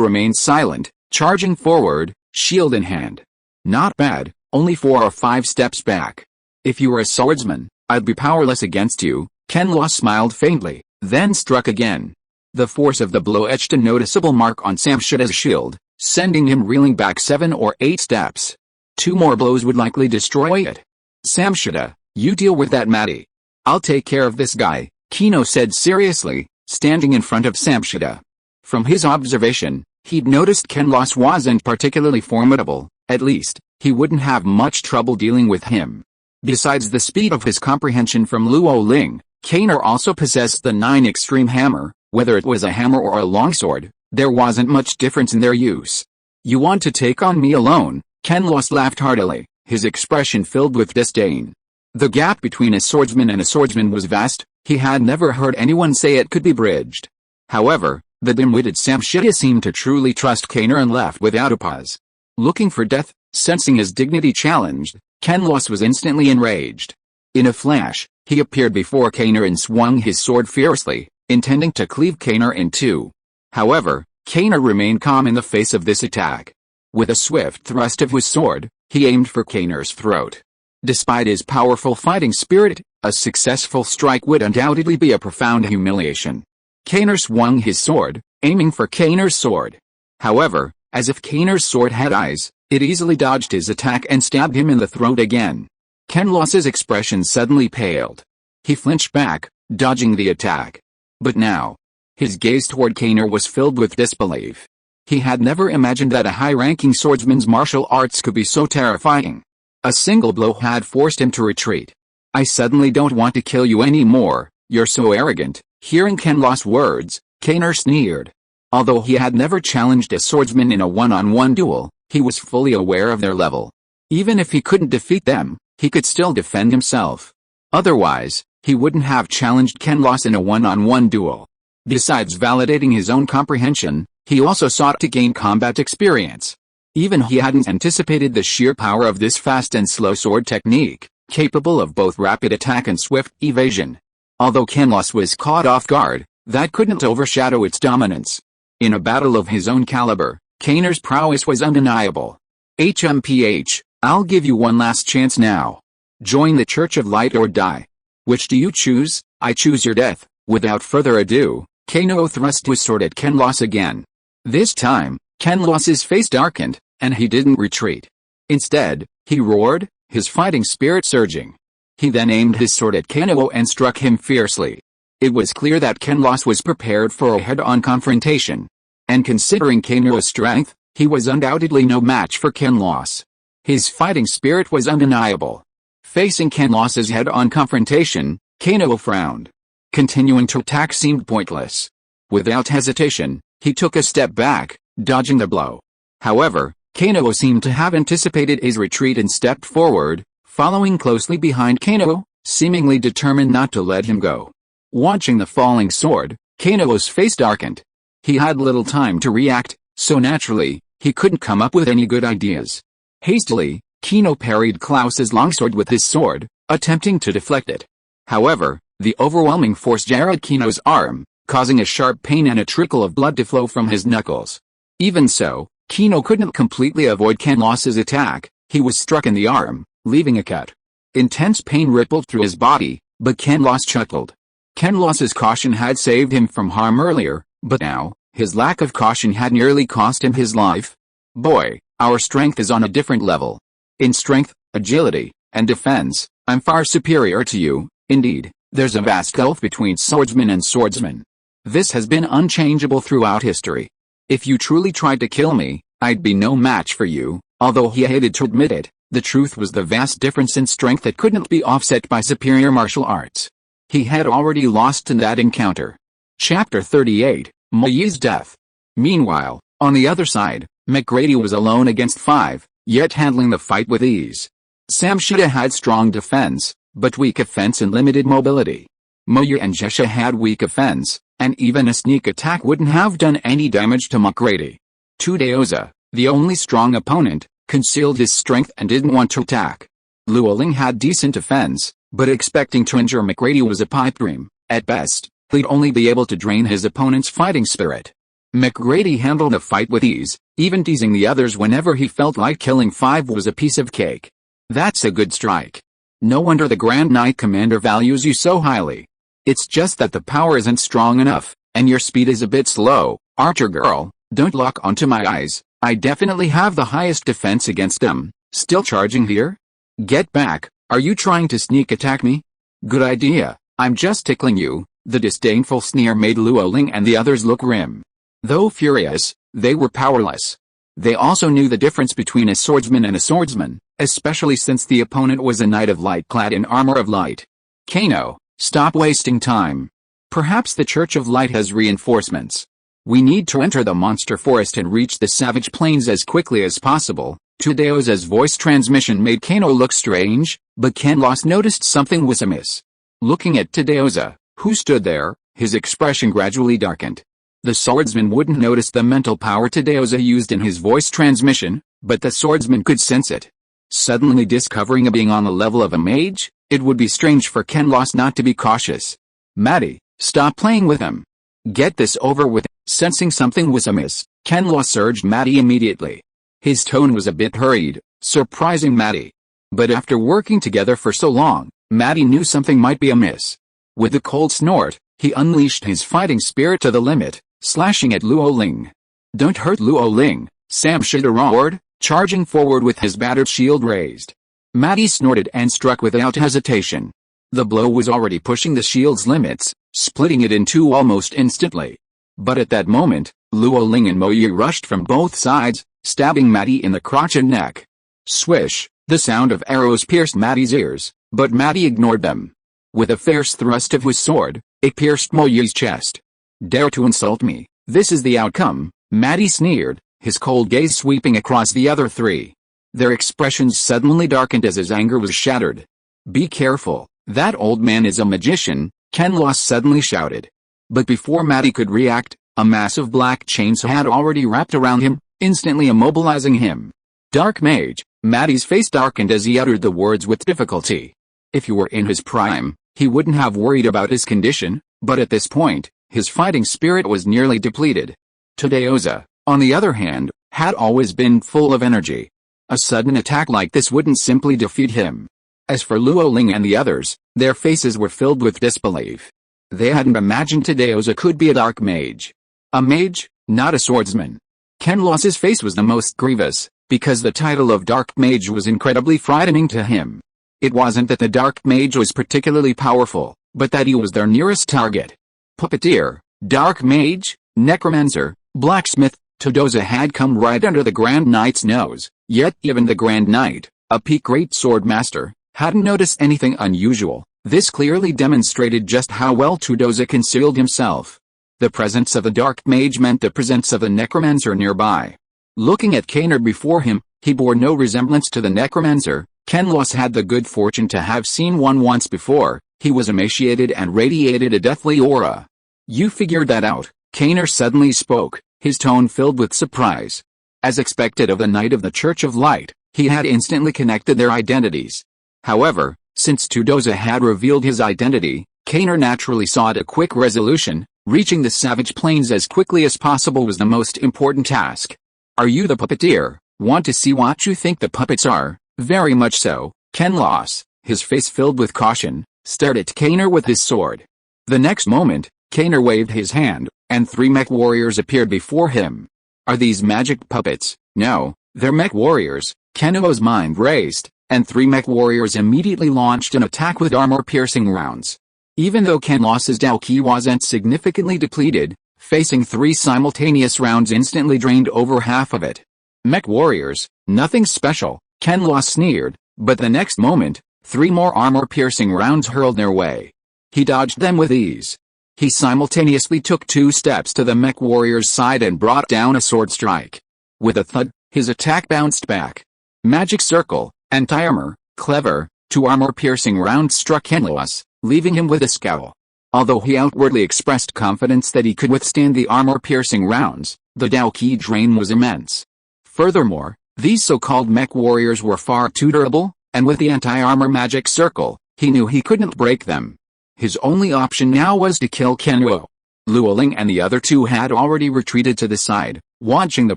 remained silent, charging forward, shield in hand. Not bad, only 4 or 5 steps back. If you were a swordsman, I'd be powerless against you. Kenolite smiled faintly, then struck again. The force of the blow etched a noticeable mark on Samshita's shield, sending him reeling back 7 or 8 steps. 2 more blows would likely destroy it. Samshita, you deal with that Maddie. I'll take care of this guy, Kino said seriously, standing in front of Samshita. From his observation, he'd noticed Kenolite wasn't particularly formidable. At least, he wouldn't have much trouble dealing with him. Besides the speed of his comprehension from Luo Ling, Kano also possessed the 9 extreme hammer. Whether it was a hammer or a longsword, there wasn't much difference in their use. You want to take on me alone? Kenolite laughed heartily, his expression filled with disdain. The gap between a swordsman and a swordsman was vast. He had never heard anyone say it could be bridged. However, the dim-witted Samshita seemed to truly trust Kano and left without a pause. Looking for death, sensing his dignity challenged, Kenolite was instantly enraged. In a flash, he appeared before Kano and swung his sword fiercely, intending to cleave Kano in 2. However, Kano remained calm in the face of this attack. With a swift thrust of his sword, he aimed for Kano's throat. Despite his powerful fighting spirit, a successful strike would undoubtedly be a profound humiliation. Kaner swung his sword, aiming for Kaner's sword. However, as if Kaner's sword had eyes, it easily dodged his attack and stabbed him in the throat again. Kenolite's expression suddenly paled. He flinched back, dodging the attack. But now, his gaze toward Kaner was filled with disbelief. He had never imagined that a high-ranking swordsman's martial arts could be so terrifying. A single blow had forced him to retreat. "I suddenly don't want to kill you anymore, you're so arrogant." Hearing Kenolite's words, Kaner sneered. Although he had never challenged a swordsman in a one-on-one duel, he was fully aware of their level. Even if he couldn't defeat them, he could still defend himself. Otherwise, he wouldn't have challenged Kenolite in a one-on-one duel. Besides validating his own comprehension, he also sought to gain combat experience. Even he hadn't anticipated the sheer power of this fast and slow sword technique, capable of both rapid attack and swift evasion. Although Kenolite was caught off guard, that couldn't overshadow its dominance. In a battle of his own caliber, Kaner's prowess was undeniable. HMPH, I'll give you one last chance now. Join the Church of Light or die. Which do you choose? I choose your death. Without further ado, Kano thrust his sword at Kenolite again. This time, Kenolite's face darkened, and he didn't retreat. Instead, he roared, his fighting spirit surging. He then aimed his sword at Kano and struck him fiercely. It was clear that Kenolite was prepared for a head-on confrontation. And considering Kano's strength, he was undoubtedly no match for Kenolite. His fighting spirit was undeniable. Facing Kenolite's head-on confrontation, Kano frowned. Continuing to attack seemed pointless. Without hesitation, he took a step back, dodging the blow. However, Kano seemed to have anticipated his retreat and stepped forward, following closely behind Kano, seemingly determined not to let him go. Watching the falling sword, Kano's face darkened. He had little time to react, so naturally, he couldn't come up with any good ideas. Hastily, Kano parried Klaus's longsword with his sword, attempting to deflect it. However, the overwhelming force jarred Kano's arm, causing a sharp pain and a trickle of blood to flow from his knuckles. Even so, Kano couldn't completely avoid Kenolite's attack. He was struck in the arm, leaving a cut. Intense pain rippled through his body, but Kenolite chuckled. Kenolite's caution had saved him from harm earlier, but now, his lack of caution had nearly cost him his life. Boy, our strength is on a different level. In strength, agility, and defense, I'm far superior to you. Indeed, there's a vast gulf between swordsman and swordsman. This has been unchangeable throughout history. If you truly tried to kill me, I'd be no match for you. Although he hated to admit it, the truth was the vast difference in strength that couldn't be offset by superior martial arts. He had already lost in that encounter. Chapter 38, Mayi's Death. Meanwhile, on the other side, McGrady was alone against 5, yet handling the fight with ease. Samshita had strong defense, but weak offense and limited mobility. Moya and Jesha had weak offense, and even a sneak attack wouldn't have done any damage to McGrady. Tudeoza, the only strong opponent, concealed his strength and didn't want to attack. Luoling had decent defense, but expecting to injure McGrady was a pipe dream. At best, he'd only be able to drain his opponent's fighting spirit. McGrady handled the fight with ease, even teasing the others whenever he felt like killing 5 was a piece of cake. That's a good strike. No wonder the Grand Knight Commander values you so highly. It's just that the power isn't strong enough, and your speed is a bit slow. Archer girl, don't lock onto my eyes. I definitely have the highest defense against them. Still charging here? Get back. Are you trying to sneak attack me? Good idea. I'm just tickling you. The disdainful sneer made Luoling and the others look grim. Though furious, they were powerless. They also knew the difference between a swordsman and a swordsman, especially since the opponent was a knight of light clad in armor of light. Kano, stop wasting time. Perhaps the Church of Light has reinforcements. We need to enter the monster forest and reach the savage plains as quickly as possible. Tudeoza's voice transmission made Kano look strange, but Kenolite noticed something was amiss. Looking at Tudeoza, who stood there, his expression gradually darkened. The swordsman wouldn't notice the mental power Tudeoza used in his voice transmission, but the swordsman could sense it. Suddenly discovering a being on the level of a mage, it would be strange for Kenolite not to be cautious. Maddie, stop playing with him. Get this over with. Sensing something was amiss, Kenolite urged Maddie immediately. His tone was a bit hurried, surprising Maddie. But after working together for so long, Matty knew something might be amiss. With a cold snort, he unleashed his fighting spirit to the limit, slashing at Luo Ling. "Don't hurt Luo Ling," Sam Shida roared, charging forward with his battered shield raised. Matty snorted and struck without hesitation. The blow was already pushing the shield's limits, splitting it in two almost instantly. But at that moment, Luo Ling and Mo Yu rushed from both sides, stabbing Matty in the crotch and neck. Swish, the sound of arrows pierced Matty's ears, but Matty ignored them. With a fierce thrust of his sword, it pierced Mo Yu's chest. "Dare to insult me, this is the outcome," Matty sneered, his cold gaze sweeping across the other three. Their expressions suddenly darkened as his anger was shattered. "Be careful, that old man is a magician," Kenolite suddenly shouted. But before Matty could react, a massive black chainsaw had already wrapped around him, instantly immobilizing him. "Dark mage," Matty's face darkened as he uttered the words with difficulty. If he were in his prime, he wouldn't have worried about his condition, but at this point, his fighting spirit was nearly depleted. Tadaoza, on the other hand, had always been full of energy. A sudden attack like this wouldn't simply defeat him. As for Luo Ling and the others, their faces were filled with disbelief. They hadn't imagined Tadaoza could be a dark mage. A mage, not a swordsman. Kenolite's face was the most grievous, because the title of dark mage was incredibly frightening to him. It wasn't that the dark mage was particularly powerful, but that he was their nearest target. Puppeteer, dark mage, necromancer, blacksmith, Tadaoza had come right under the Grand Knight's nose, yet even the Grand Knight, a peak great sword master, hadn't noticed anything unusual. This clearly demonstrated just how well Tadaoza concealed himself. The presence of the dark mage meant the presence of a necromancer nearby. Looking at Keri before him, he bore no resemblance to the necromancer. Kenolite had the good fortune to have seen one once before. He was emaciated and radiated a deathly aura. "You figured that out," Keri suddenly spoke, his tone filled with surprise. As expected of the Knight of the Church of Light, he had instantly connected their identities. However, since Tadaoza had revealed his identity, Keri naturally sought a quick resolution. Reaching the savage plains as quickly as possible was the most important task. "Are you the puppeteer? Want to see what you think the puppets are?" "Very much so," Kenolite, his face filled with caution, stared at Keri with his sword. The next moment, Keri waved his hand, and 3 mech warriors appeared before him. "Are these magic puppets?" "No, they're mech warriors." Kenolite's mind raced, and 3 mech warriors immediately launched an attack with armor-piercing rounds. Even though Kenolite's Dao Ki wasn't significantly depleted, facing 3 simultaneous rounds instantly drained over half of it. "Mech warriors, nothing special," Kenolite sneered, but the next moment, 3 more armor-piercing rounds hurled their way. He dodged them with ease. He simultaneously took 2 steps to the mech warrior's side and brought down a sword strike. With a thud, his attack bounced back. Magic circle, anti-armor, clever, 2 armor-piercing rounds struck Kenolite, leaving him with a scowl. Although he outwardly expressed confidence that he could withstand the armor-piercing rounds, the Dao Ki drain was immense. Furthermore, these so-called mech warriors were far too durable, and with the anti-armor magic circle, he knew he couldn't break them. His only option now was to kill Kenolite. Luo Ling and the other 2 had already retreated to the side, watching the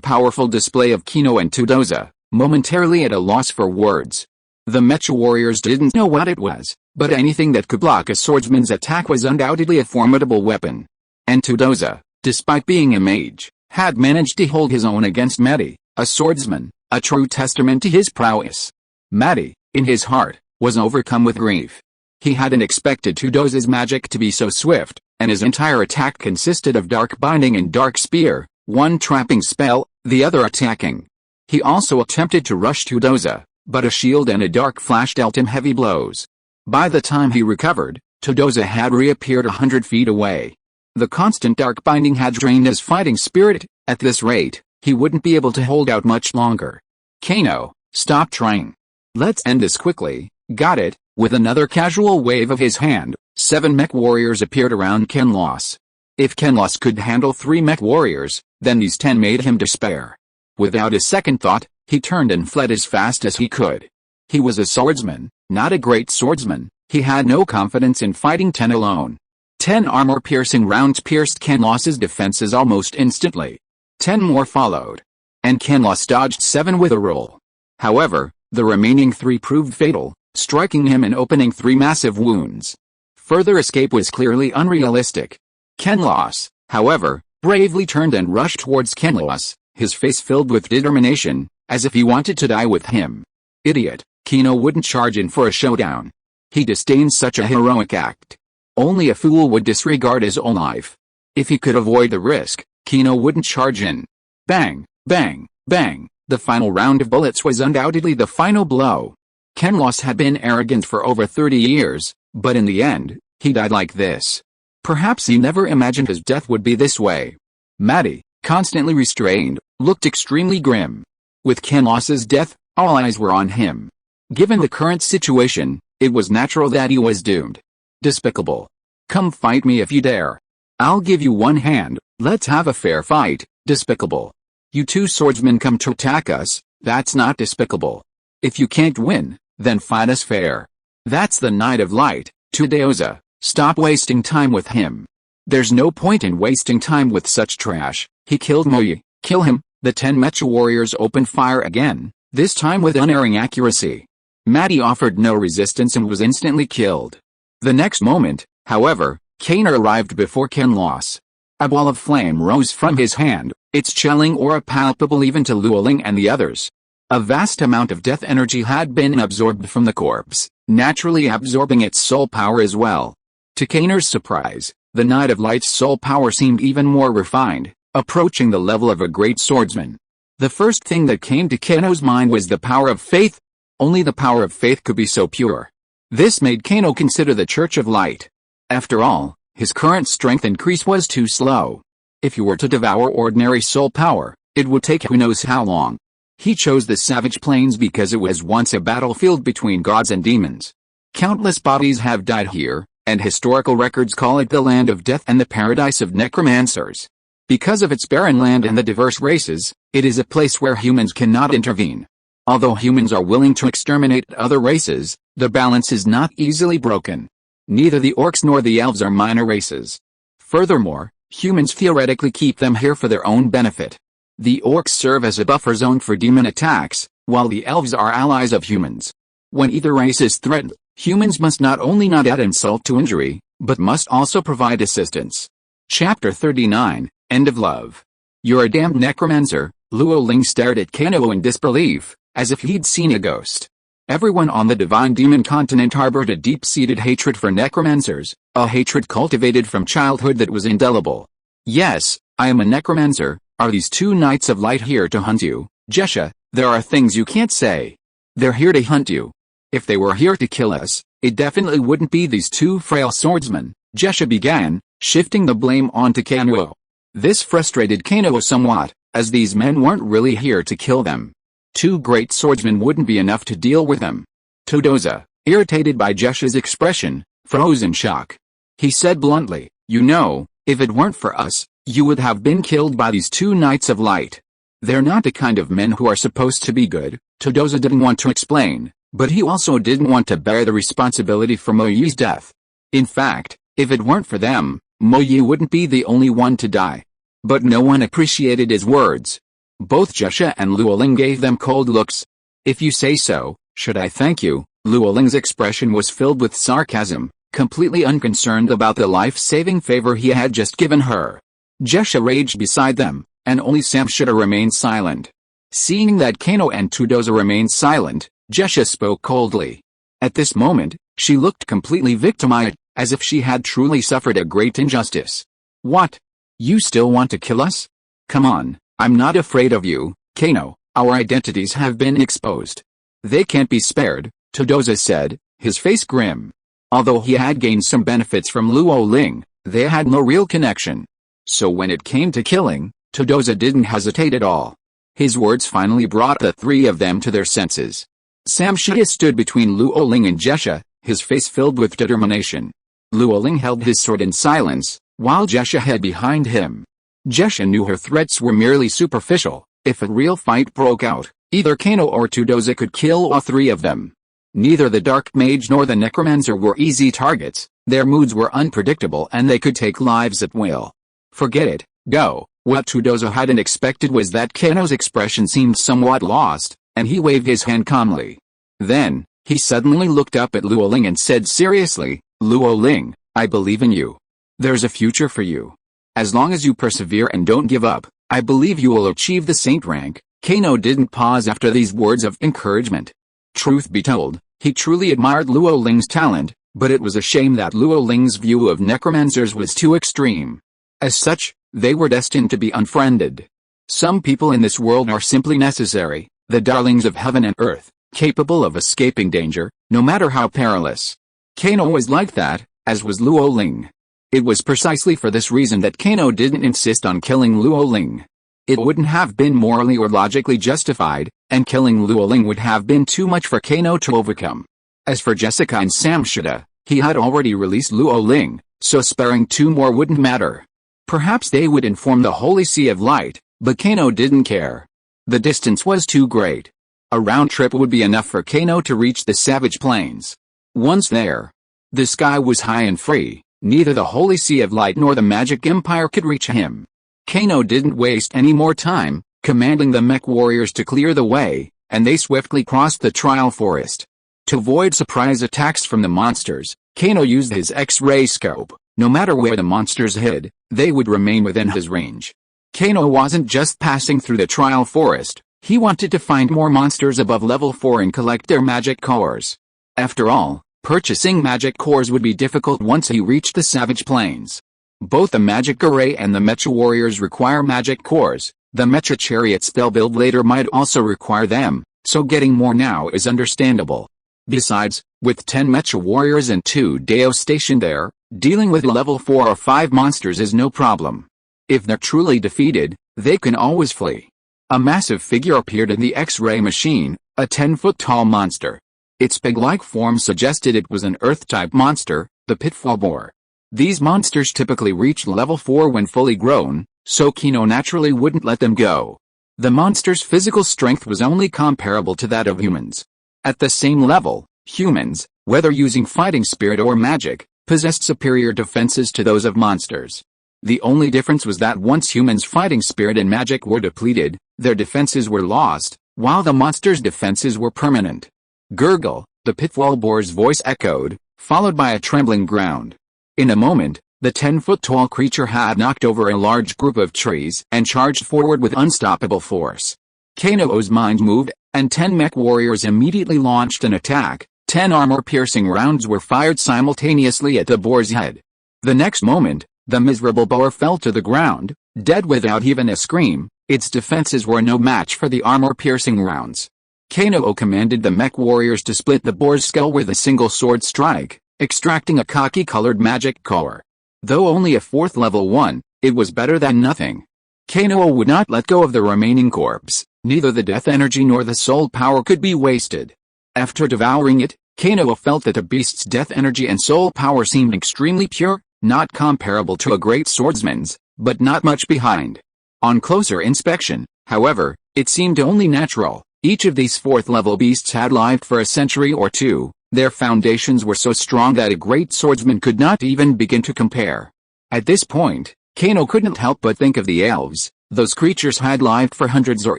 powerful display of Keno and Tadaoza, momentarily at a loss for words. The mecha warriors didn't know what it was, but anything that could block a swordsman's attack was undoubtedly a formidable weapon. And Tadaoza, despite being a mage, had managed to hold his own against Matty, a swordsman, a true testament to his prowess. Matty, in his heart, was overcome with grief. He hadn't expected Tadaoza's magic to be so swift, and his entire attack consisted of dark binding and dark spear, one trapping spell, the other attacking. He also attempted to rush Tadaoza, but a shield and a dark flash dealt him heavy blows. By the time he recovered, Tadaoza had reappeared 100 feet away. The constant dark binding had drained his fighting spirit. At this rate, he wouldn't be able to hold out much longer. "Kano, stop trying. Let's end this quickly, got it?" With another casual wave of his hand, 7 mech warriors appeared around Kenolite. If Kenolite could handle 3 mech warriors, then these 10 made him despair. Without a second thought, he turned and fled as fast as he could. He was a swordsman, not a great swordsman. He had no confidence in fighting 10 alone. 10 armor-piercing rounds pierced Kenolite's defenses almost instantly. 10 more followed. And Kenolite dodged 7 with a roll. However, The remaining 3 proved fatal, striking him and opening 3 massive wounds. Further escape was clearly unrealistic. Kenolite, however, bravely turned and rushed towards Kenolite, his face filled with determination, as if he wanted to die with him. Idiot, Keno wouldn't charge in for a showdown. He disdained such a heroic act. Only a fool would disregard his own life. If he could avoid the risk, Keno wouldn't charge in. Bang, bang, bang, the final round of bullets was undoubtedly the final blow. Kenolite had been arrogant for over 30 years, but in the end, he died like this. Perhaps he never imagined his death would be this way. Maddie, constantly restrained, looked extremely grim. With Kenolite's death, all eyes were on him. Given the current situation, it was natural that he was doomed. Despicable. Come fight me if you dare. I'll give you one hand, let's have a fair fight. Despicable. You 2 swordsmen come to attack us, that's not despicable. If you can't win, then fight us fair. That's the Knight of Light, Tudoza, stop wasting time with him. There's no point in wasting time with such trash. He killed Moyi. Kill him. The 10 Mecha warriors opened fire again, this time with unerring accuracy. Maddie offered no resistance and was instantly killed. The next moment, however, Keno arrived before Kenolite. A ball of flame rose from his hand, its chilling aura palpable even to Luoling and the others. A vast amount of death energy had been absorbed from the corpse, naturally absorbing its soul power as well. To Keno's surprise, the Knight of Light's soul power seemed even more refined, approaching the level of a great swordsman. The first thing that came to Keno's mind was the power of faith. Only the power of faith could be so pure. This made Keno consider the Church of Light. After all, his current strength increase was too slow. If he were to devour ordinary soul power, it would take who knows how long. He chose the Savage Plains because it was once a battlefield between gods and demons. Countless bodies have died here, and historical records call it the land of death and the paradise of necromancers. Because of its barren land and the diverse races, it is a place where humans cannot intervene. Although humans are willing to exterminate other races, the balance is not easily broken. Neither the orcs nor the elves are minor races. Furthermore, humans theoretically keep them here for their own benefit. The orcs serve as a buffer zone for demon attacks, while the elves are allies of humans. When either race is threatened, humans must not only not add insult to injury, but must also provide assistance. Chapter 39, End of Love. You're a damned necromancer, Luoling stared at Keno in disbelief, as if he'd seen a ghost. Everyone on the divine demon continent harbored a deep-seated hatred for necromancers, a hatred cultivated from childhood that was indelible. Yes, I am a necromancer. Are these 2 Knights of Light here to hunt you? Jesha, there are things you can't say. They're here to hunt you. If they were here to kill us, it definitely wouldn't be these 2 frail swordsmen, Jesha began, shifting the blame onto Keno. This frustrated Keno somewhat, as these men weren't really here to kill them. 2 great swordsmen wouldn't be enough to deal with them. Tudoza, irritated by Jesha's expression, froze in shock. He said bluntly, you know, if it weren't for us, you would have been killed by these 2 Knights of Light. They're not the kind of men who are supposed to be good. Tudoza didn't want to explain, but he also didn't want to bear the responsibility for Moyi's death. In fact, if it weren't for them, Moyi wouldn't be the only one to die. But no one appreciated his words. Both Jesha and Luoling gave them cold looks. If you say so, should I thank you? Luoling's expression was filled with sarcasm, completely unconcerned about the life-saving favor he had just given her. Jesha raged beside them, and only Samshita remained silent. Seeing that Keno and Tudoza remained silent, Jesha spoke coldly. At this moment, she looked completely victimized, as if she had truly suffered a great injustice. What? You still want to kill us? Come on, I'm not afraid of you, Keno. Our identities have been exposed. They can't be spared, Tudoza said, his face grim. Although he had gained some benefits from Luoling, they had no real connection. So when it came to killing, Tudoza didn't hesitate at all. His words finally brought the 3 of them to their senses. Samshita stood between Luoling and Jesha, his face filled with determination. Luoling held his sword in silence, while Jesha hid behind him. Jesha knew her threats were merely superficial. If a real fight broke out, either Keno or Tudoza could kill all 3 of them. Neither the Dark Mage nor the Necromancer were easy targets. Their moods were unpredictable and they could take lives at will. Forget it, go. What Tudoza hadn't expected was that Keno's expression seemed somewhat lost, and he waved his hand calmly. Then, he suddenly looked up at Luo Ling and said seriously, "Luo Ling, I believe in you. There's a future for you. As long as you persevere and don't give up, I believe you will achieve the saint rank." Kano didn't pause after these words of encouragement. Truth be told, he truly admired Luo Ling's talent, but it was a shame that Luo Ling's view of necromancers was too extreme. As such, they were destined to be unfriended. Some people in this world are simply necessary, the darlings of heaven and earth, capable of escaping danger, no matter how perilous. Kano was like that, as was Luo Ling. It was precisely for this reason that Kano didn't insist on killing Luo Ling. It wouldn't have been morally or logically justified, and killing Luo Ling would have been too much for Kano to overcome. As for Jessica and Samshita, he had already released Luo Ling, so sparing two more wouldn't matter. Perhaps they would inform the Holy Sea of Light, but Kano didn't care. The distance was too great. A round trip would be enough for Kano to reach the Savage Plains. Once there, the sky was high and free, neither the Holy Sea of Light nor the Magic Empire could reach him. Kano didn't waste any more time, commanding the mech warriors to clear the way, and they swiftly crossed the trial forest. To avoid surprise attacks from the monsters, Kano used his X-ray scope. No matter where the monsters hid, they would remain within his range. Kano wasn't just passing through the trial forest, he wanted to find more monsters above level 4 and collect their magic cores. After all, purchasing magic cores would be difficult once he reached the Savage Plains. Both the magic array and the mecha warriors require magic cores. The mecha chariot spell build later might also require them, so getting more now is understandable. Besides, with 10 mecha warriors and 2 Deo stationed there, dealing with level 4 or 5 monsters is no problem. If they're truly defeated, they can always flee. A massive figure appeared in the X-ray machine, a 10-foot-tall monster. Its pig-like form suggested it was an Earth-type monster, the pitfall boar. These monsters typically reach level 4 when fully grown, so Kano naturally wouldn't let them go. The monster's physical strength was only comparable to that of humans. At the same level, humans, whether using fighting spirit or magic, possessed superior defenses to those of monsters. The only difference was that once humans' fighting spirit and magic were depleted, their defenses were lost, while the monster's defenses were permanent. Gurgle, the pitfall boar's voice echoed, followed by a trembling ground. In a moment, the 10-foot-tall creature had knocked over a large group of trees and charged forward with unstoppable force. Kano's mind moved, and 10 mech warriors immediately launched an attack. 10 armor-piercing rounds were fired simultaneously at the boar's head. The next moment, the miserable boar fell to the ground, dead without even a scream. Its defenses were no match for the armor-piercing rounds. Kano commanded the mech warriors to split the boar's skull with a single sword strike, extracting a khaki-colored magic core. Though only a 4th level one, it was better than nothing. Kano would not let go of the remaining corpse. Neither the death energy nor the soul power could be wasted. After devouring it, Kano felt that the beast's death energy and soul power seemed extremely pure, not comparable to a great swordsman's, but not much behind. On closer inspection, however, it seemed only natural. Each of these 4th-level beasts had lived for a century or two. Their foundations were so strong that a great swordsman could not even begin to compare. At this point, Kano couldn't help but think of the elves. Those creatures had lived for hundreds or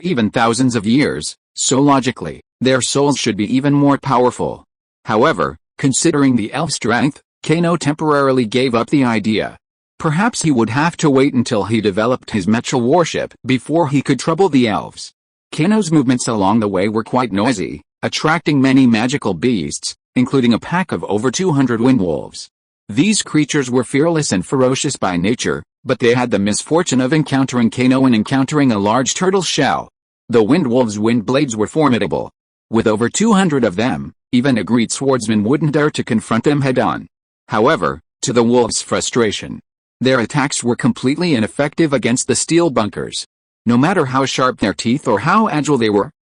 even thousands of years, so logically, their souls should be even more powerful. However, considering the elf strength, Kano temporarily gave up the idea. Perhaps he would have to wait until he developed his mecha warship before he could trouble the elves. Kano's movements along the way were quite noisy, attracting many magical beasts, including a pack of over 200 windwolves. These creatures were fearless and ferocious by nature, but they had the misfortune of encountering Kano and encountering a large turtle shell. The windwolves' wind blades were formidable. With over 200 of them, even a great swordsman wouldn't dare to confront them head-on. However, to the wolves' frustration, their attacks were completely ineffective against the steel bunkers. No matter how sharp their teeth or how agile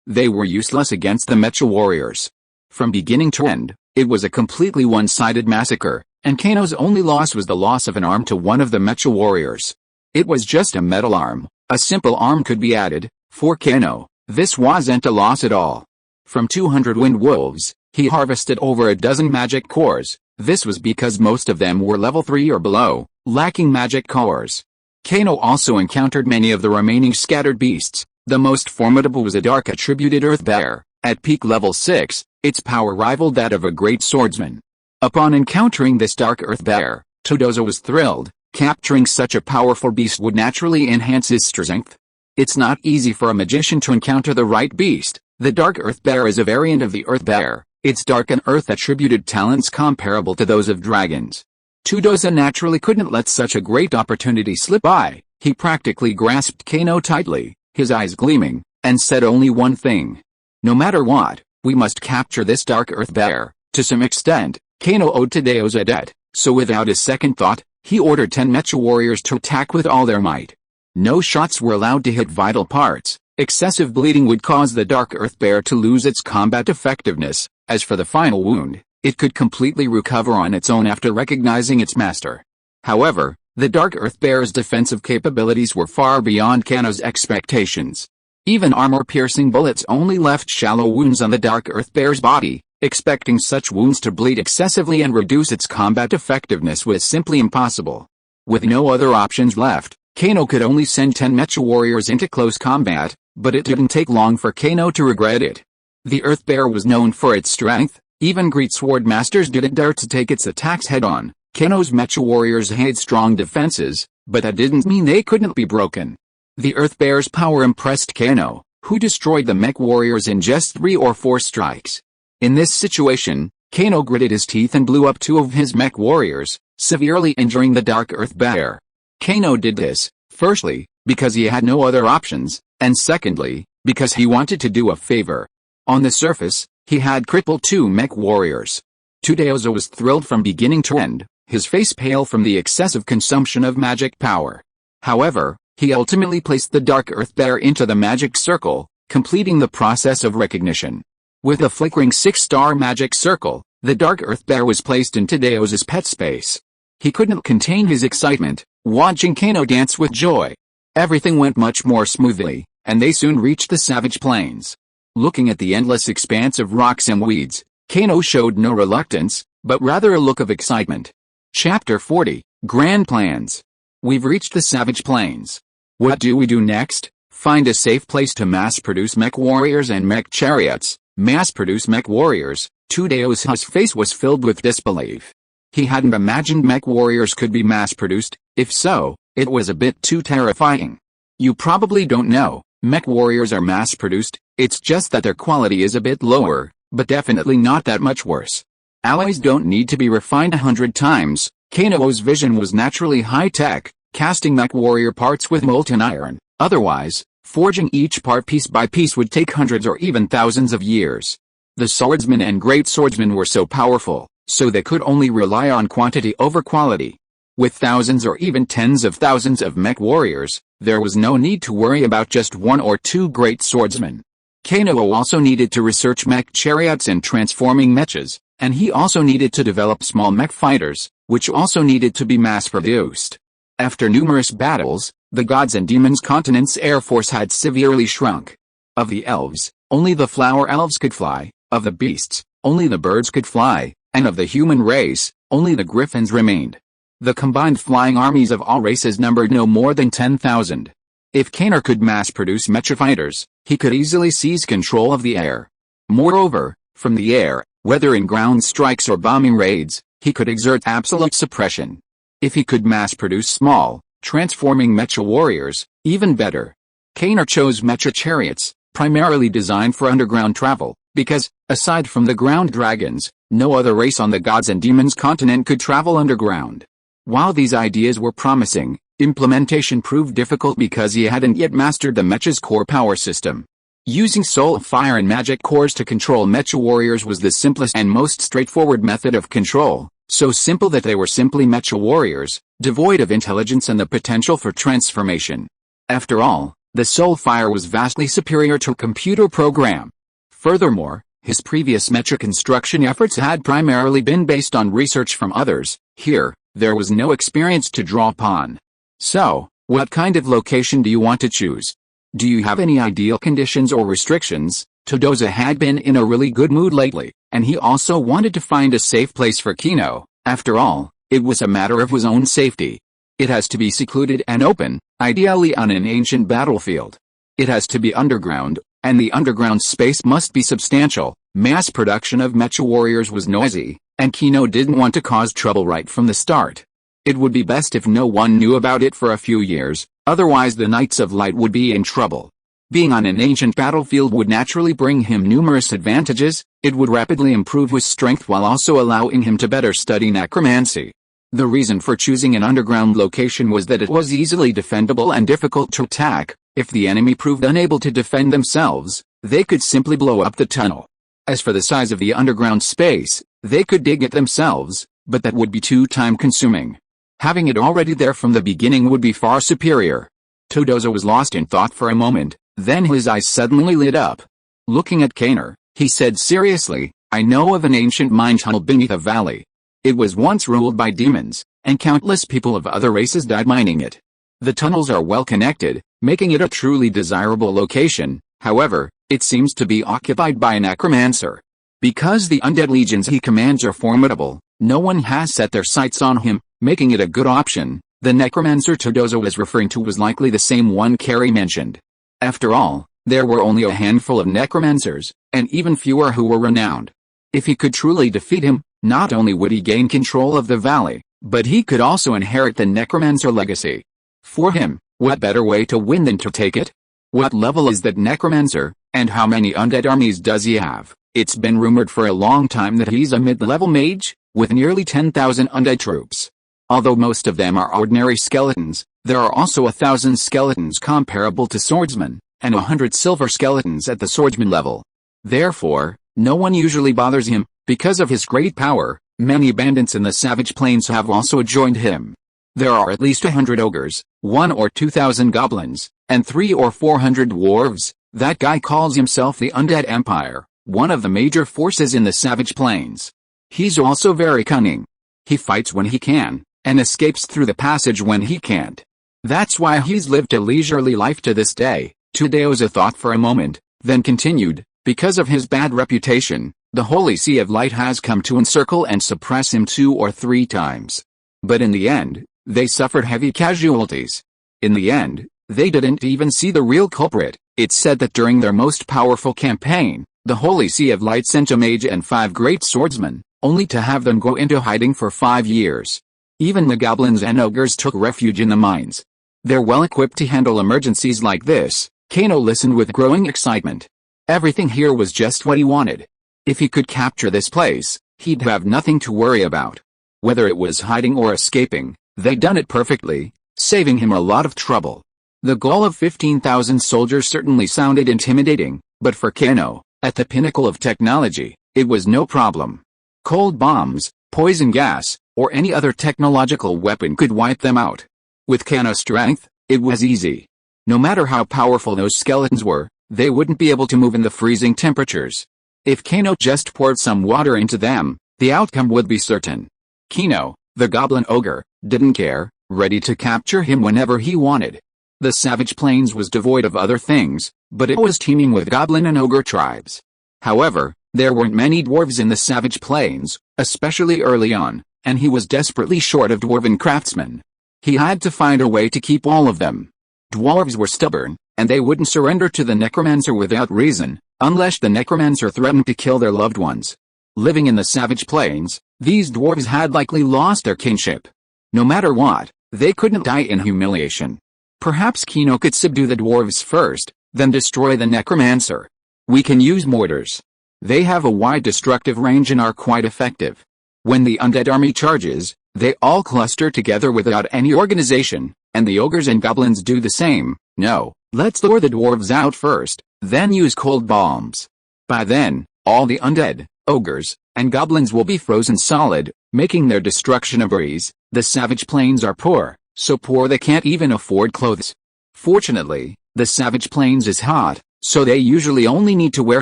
they were useless against the mecha warriors. From beginning to end, it was a completely one-sided massacre, and Kano's only loss was the loss of an arm to one of the mecha warriors. It was just a metal arm. A simple arm could be added. For Kano, this wasn't a loss at all. From 200 wind wolves, he harvested over a dozen magic cores. This was because most of them were level 3 or below, lacking magic cores. Kano also encountered many of the remaining scattered beasts. The most formidable was a dark attributed earth bear, At peak level 6, its power rivaled that of a great swordsman. Upon encountering this dark earth bear, Todoza was thrilled. Capturing such a powerful beast would naturally enhance his strength. It's not easy for a magician to encounter the right beast. The dark earth bear is a variant of the earth bear. Its dark and earth attributed talents comparable to those of dragons. Todoza naturally couldn't let such a great opportunity slip by. He practically grasped Kano tightly, his eyes gleaming, and said only one thing. No matter what, we must capture this dark earth bear. To some extent, Kano owed Todoza a debt, so without a second thought, he ordered 10 mecha warriors to attack with all their might. No shots were allowed to hit vital parts. Excessive bleeding would cause the dark earth bear to lose its combat effectiveness. As for the final wound, it could completely recover on its own after recognizing its master. However, the dark earth bear's defensive capabilities were far beyond Kano's expectations. Even armor-piercing bullets only left shallow wounds on the dark earth bear's body. Expecting such wounds to bleed excessively and reduce its combat effectiveness was simply impossible. With no other options left, Kano could only send 10 mecha warriors into close combat, but it didn't take long for Kano to regret it. The earth bear was known for its strength. Even great sword masters didn't dare to take its attacks head-on. Kano's mecha warriors had strong defenses, but that didn't mean they couldn't be broken. The earth bear's power impressed Kano, who destroyed the mech warriors in just 3 or 4 strikes. In this situation, Kano gritted his teeth and blew up 2 of his mech warriors, severely injuring the dark earth bear. Kano did this, firstly, because he had no other options, and secondly, because he wanted to do a favor. On the surface, he had crippled 2 mech warriors. Todoza was thrilled from beginning to end, his face pale from the excessive consumption of magic power. However, he ultimately placed the dark earth bear into the magic circle, completing the process of recognition. With a flickering 6-star magic circle, the dark earth bear was placed in Todoza's pet space. He couldn't contain his excitement, watching Kano dance with joy. Everything went much more smoothly, and they soon reached the savage plains. Looking at the endless expanse of rocks and weeds, Kano showed no reluctance, but rather a look of excitement. Chapter 40, Grand Plans. We've reached the savage plains. What do we do next? Find a safe place to mass-produce mech warriors and mech chariots. Mass-produce mech warriors. Todoza's face was filled with disbelief. He hadn't imagined mech warriors could be mass-produced. If so, it was a bit too terrifying. You probably don't know, mech warriors are mass-produced. It's just that their quality is a bit lower, but definitely not that much worse. Alloys don't need to be refined 100 times. Kano's vision was naturally high-tech, casting mech warrior parts with molten iron. Otherwise, forging each part piece by piece would take hundreds or even thousands of years. The swordsmen and great swordsmen were so powerful, so they could only rely on quantity over quality. With thousands or even tens of thousands of mech warriors, there was no need to worry about just 1 or 2 great swordsmen. Kano also needed to research mech chariots and transforming mechas, and he also needed to develop small mech fighters, which also needed to be mass-produced. After numerous battles, the gods' and demons' continent's air force had severely shrunk. Of the elves, only the flower elves could fly, of the beasts, only the birds could fly, and of the human race, only the griffins remained. The combined flying armies of all races numbered no more than 10,000. If Kano could mass-produce mecha fighters, he could easily seize control of the air. Moreover, from the air, whether in ground strikes or bombing raids, he could exert absolute suppression. If he could mass-produce small, transforming mecha warriors, even better. Kano chose mecha chariots, primarily designed for underground travel, because, aside from the ground dragons, no other race on the gods and demons continent could travel underground. While these ideas were promising, implementation proved difficult because he hadn't yet mastered the mecha's core power system. Using soul fire and magic cores to control mecha warriors was the simplest and most straightforward method of control, so simple that they were simply mecha warriors, devoid of intelligence and the potential for transformation. After all, the soul fire was vastly superior to a computer program. Furthermore, his previous mecha construction efforts had primarily been based on research from others. Here, there was no experience to draw upon. So, what kind of location do you want to choose? Do you have any ideal conditions or restrictions? Todoza had been in a really good mood lately, and he also wanted to find a safe place for Kano. After all, it was a matter of his own safety. It has to be secluded and open, ideally on an ancient battlefield. It has to be underground, and the underground space must be substantial. Mass production of mecha warriors was noisy, and Keno didn't want to cause trouble right from the start. It would be best if no one knew about it for a few years, otherwise the Knights of Light would be in trouble. Being on an ancient battlefield would naturally bring him numerous advantages. It would rapidly improve his strength while also allowing him to better study necromancy. The reason for choosing an underground location was that it was easily defendable and difficult to attack. If the enemy proved unable to defend themselves, they could simply blow up the tunnel. As for the size of the underground space, they could dig it themselves, but that would be too time-consuming. Having it already there from the beginning would be far superior. Todoza was lost in thought for a moment, then his eyes suddenly lit up. Looking at Keri, he said seriously, I know of an ancient mine tunnel beneath a valley. It was once ruled by demons, and countless people of other races died mining it. The tunnels are well connected, making it a truly desirable location. However, it seems to be occupied by a necromancer. Because the undead legions he commands are formidable, no one has set their sights on him, making it a good option. The necromancer Todoza was referring to was likely the same one Keri mentioned. After all, there were only a handful of necromancers, and even fewer who were renowned. If he could truly defeat him, not only would he gain control of the valley, but he could also inherit the necromancer legacy. For him, what better way to win than to take it? What level is that necromancer, and how many undead armies does he have? It's been rumored for a long time that he's a mid-level mage, with nearly 10,000 undead troops. Although most of them are ordinary skeletons, there are also 1,000 skeletons comparable to swordsmen, and 100 silver skeletons at the swordsman level. Therefore, no one usually bothers him. Because of his great power, many bandits in the savage plains have also joined him. There are at least 100 ogres, 1 or 2,000 goblins, and 300 or 400 dwarves. That guy calls himself the Undead Empire, one of the major forces in the savage plains. He's also very cunning. He fights when he can, and escapes through the passage when he can't. That's why he's lived a leisurely life to this day. Todoza thought for a moment, then continued, because of his bad reputation, the Holy Sea of Light has come to encircle and suppress him 2 or 3 times. But in the end, they suffered heavy casualties. In the end, they didn't even see the real culprit. It's said that during their most powerful campaign, the Holy Sea of Light sent a mage and 5 great swordsmen, only to have them go into hiding for 5 years. Even the goblins and ogres took refuge in the mines. They're well equipped to handle emergencies like this. Keno listened with growing excitement. Everything here was just what he wanted. If he could capture this place, he'd have nothing to worry about. Whether it was hiding or escaping, they'd done it perfectly, saving him a lot of trouble. The goal of 15,000 soldiers certainly sounded intimidating, but for Keno, at the pinnacle of technology, it was no problem. Cold bombs, poison gas, or any other technological weapon could wipe them out. With Keno's strength, it was easy. No matter how powerful those skeletons were, they wouldn't be able to move in the freezing temperatures. If Keno just poured some water into them, the outcome would be certain. Keno, the goblin ogre, didn't care, ready to capture him whenever he wanted. The savage plains was devoid of other things, but it was teeming with goblin and ogre tribes. However, there weren't many dwarves in the savage plains, especially early on, and he was desperately short of dwarven craftsmen. He had to find a way to keep all of them. Dwarves were stubborn, and they wouldn't surrender to the necromancer without reason, unless the necromancer threatened to kill their loved ones. Living in the savage plains, these dwarves had likely lost their kinship. No matter what, they couldn't die in humiliation. Perhaps Keno could subdue the dwarves first, then destroy the necromancer. We can use mortars. They have a wide destructive range and are quite effective. When the undead army charges, they all cluster together without any organization, and the ogres and goblins do the same. No, let's lure the dwarves out first, then use cold bombs. By then, all the undead, ogres, and goblins will be frozen solid, making their destruction a breeze. The savage plains are poor, so poor they can't even afford clothes. Fortunately, the savage plains is hot, so they usually only need to wear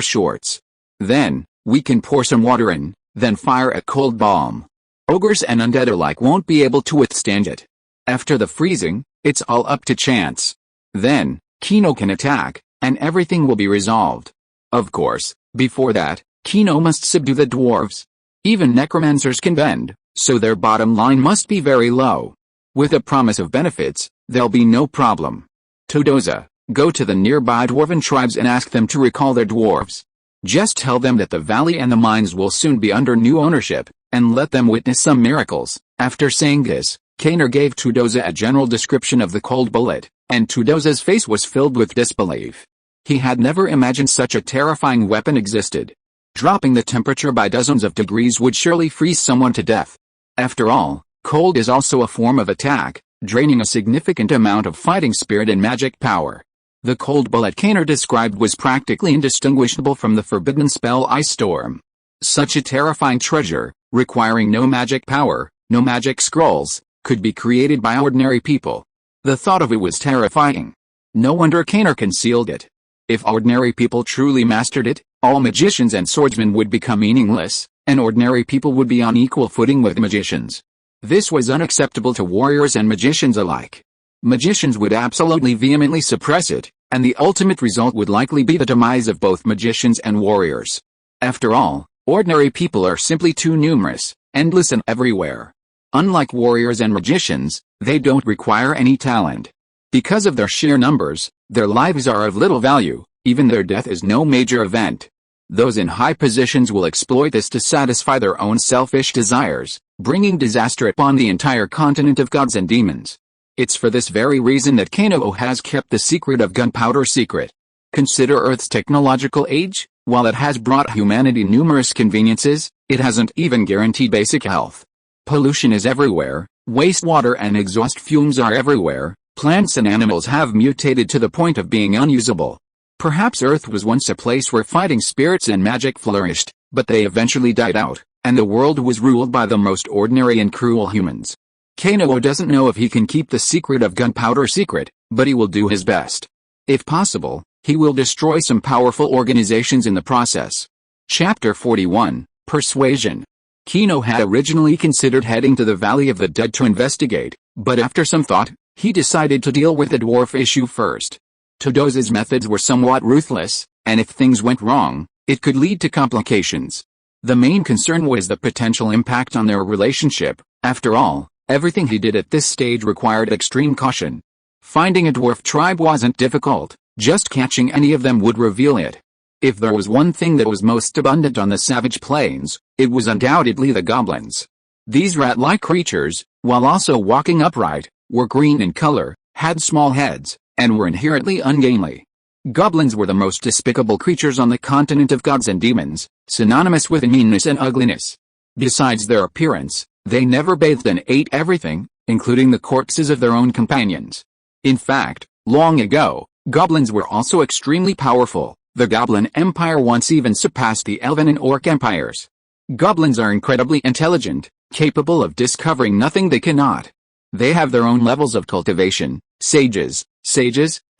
shorts. Then, we can pour some water in, then fire a cold bomb. Ogres and undead alike won't be able to withstand it. After the freezing, it's all up to chance. Then, Keno can attack, and everything will be resolved. Of course, before that, Keno must subdue the dwarves. Even necromancers can bend, so their bottom line must be very low. With a promise of benefits, there'll be no problem. Todoza, Go to the nearby dwarven tribes and ask them to recall their dwarves. Just tell them that the valley and the mines will soon be under new ownership, and let them witness some miracles." After saying this, Kaner gave Tudoza a general description of the cold bullet, and Tudoza's face was filled with disbelief. He had never imagined such a terrifying weapon existed. Dropping the temperature by dozens of degrees would surely freeze someone to death. After all, cold is also a form of attack, draining a significant amount of fighting spirit and magic power. The cold bullet Kaner described was practically indistinguishable from the forbidden spell Ice Storm. Such a terrifying treasure, requiring no magic power, no magic scrolls, could be created by ordinary people. The thought of it was terrifying. No wonder Kaner concealed it. If ordinary people truly mastered it, all magicians and swordsmen would become meaningless, and ordinary people would be on equal footing with magicians. This was unacceptable to warriors and magicians alike. Magicians would absolutely vehemently suppress it, and the ultimate result would likely be the demise of both magicians and warriors. After all, ordinary people are simply too numerous, endless and everywhere. Unlike warriors and magicians, they don't require any talent. Because of their sheer numbers, their lives are of little value, even their death is no major event. Those in high positions will exploit this to satisfy their own selfish desires, bringing disaster upon the entire continent of gods and demons. It's for this very reason that Kano has kept the secret of gunpowder secret. Consider Earth's technological age. While it has brought humanity numerous conveniences, it hasn't even guaranteed basic health. Pollution is everywhere, wastewater and exhaust fumes are everywhere, plants and animals have mutated to the point of being unusable. Perhaps Earth was once a place where fighting spirits and magic flourished, but they eventually died out, and the world was ruled by the most ordinary and cruel humans. Kano doesn't know if he can keep the secret of gunpowder secret, but he will do his best. If possible, he will destroy some powerful organizations in the process. Chapter 41, Persuasion. Kano had originally considered heading to the Valley of the Dead to investigate, but after some thought, he decided to deal with the dwarf issue first. Tudoza's methods were somewhat ruthless, and if things went wrong, it could lead to complications. The main concern was the potential impact on their relationship. After all, everything he did at this stage required extreme caution. Finding a dwarf tribe wasn't difficult, just catching any of them would reveal it. If there was one thing that was most abundant on the savage plains, it was undoubtedly the goblins. These rat-like creatures, while also walking upright, were green in color, had small heads, and were inherently ungainly. Goblins were the most despicable creatures on the continent of gods and demons, synonymous with meanness and ugliness. Besides their appearance, they never bathed and ate everything, including the corpses of their own companions. In fact, long ago, goblins were also extremely powerful. The Goblin Empire once even surpassed the Elven and Orc empires. Goblins are incredibly intelligent, capable of discovering nothing they cannot. They have their own levels of cultivation, sages,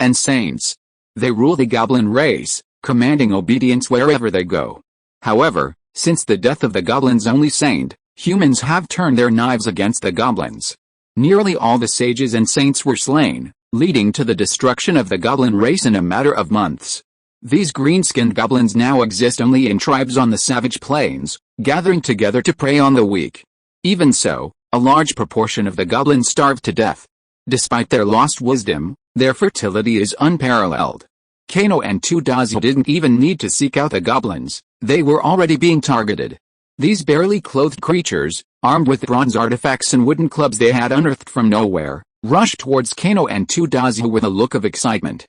and saints. They rule the goblin race, commanding obedience wherever they go. However, since the death of the goblin's only saint, humans have turned their knives against the goblins. Nearly all the sages and saints were slain, leading to the destruction of the goblin race in a matter of months. These green-skinned goblins now exist only in tribes on the savage plains, gathering together to prey on the weak. Even so, a large proportion of the goblins starved to death. Despite their lost wisdom, their fertility is unparalleled. Kano and Tudoza didn't even need to seek out the goblins, they were already being targeted. These barely clothed creatures, armed with bronze artifacts and wooden clubs they had unearthed from nowhere, rushed towards Kano and Tudoza with a look of excitement.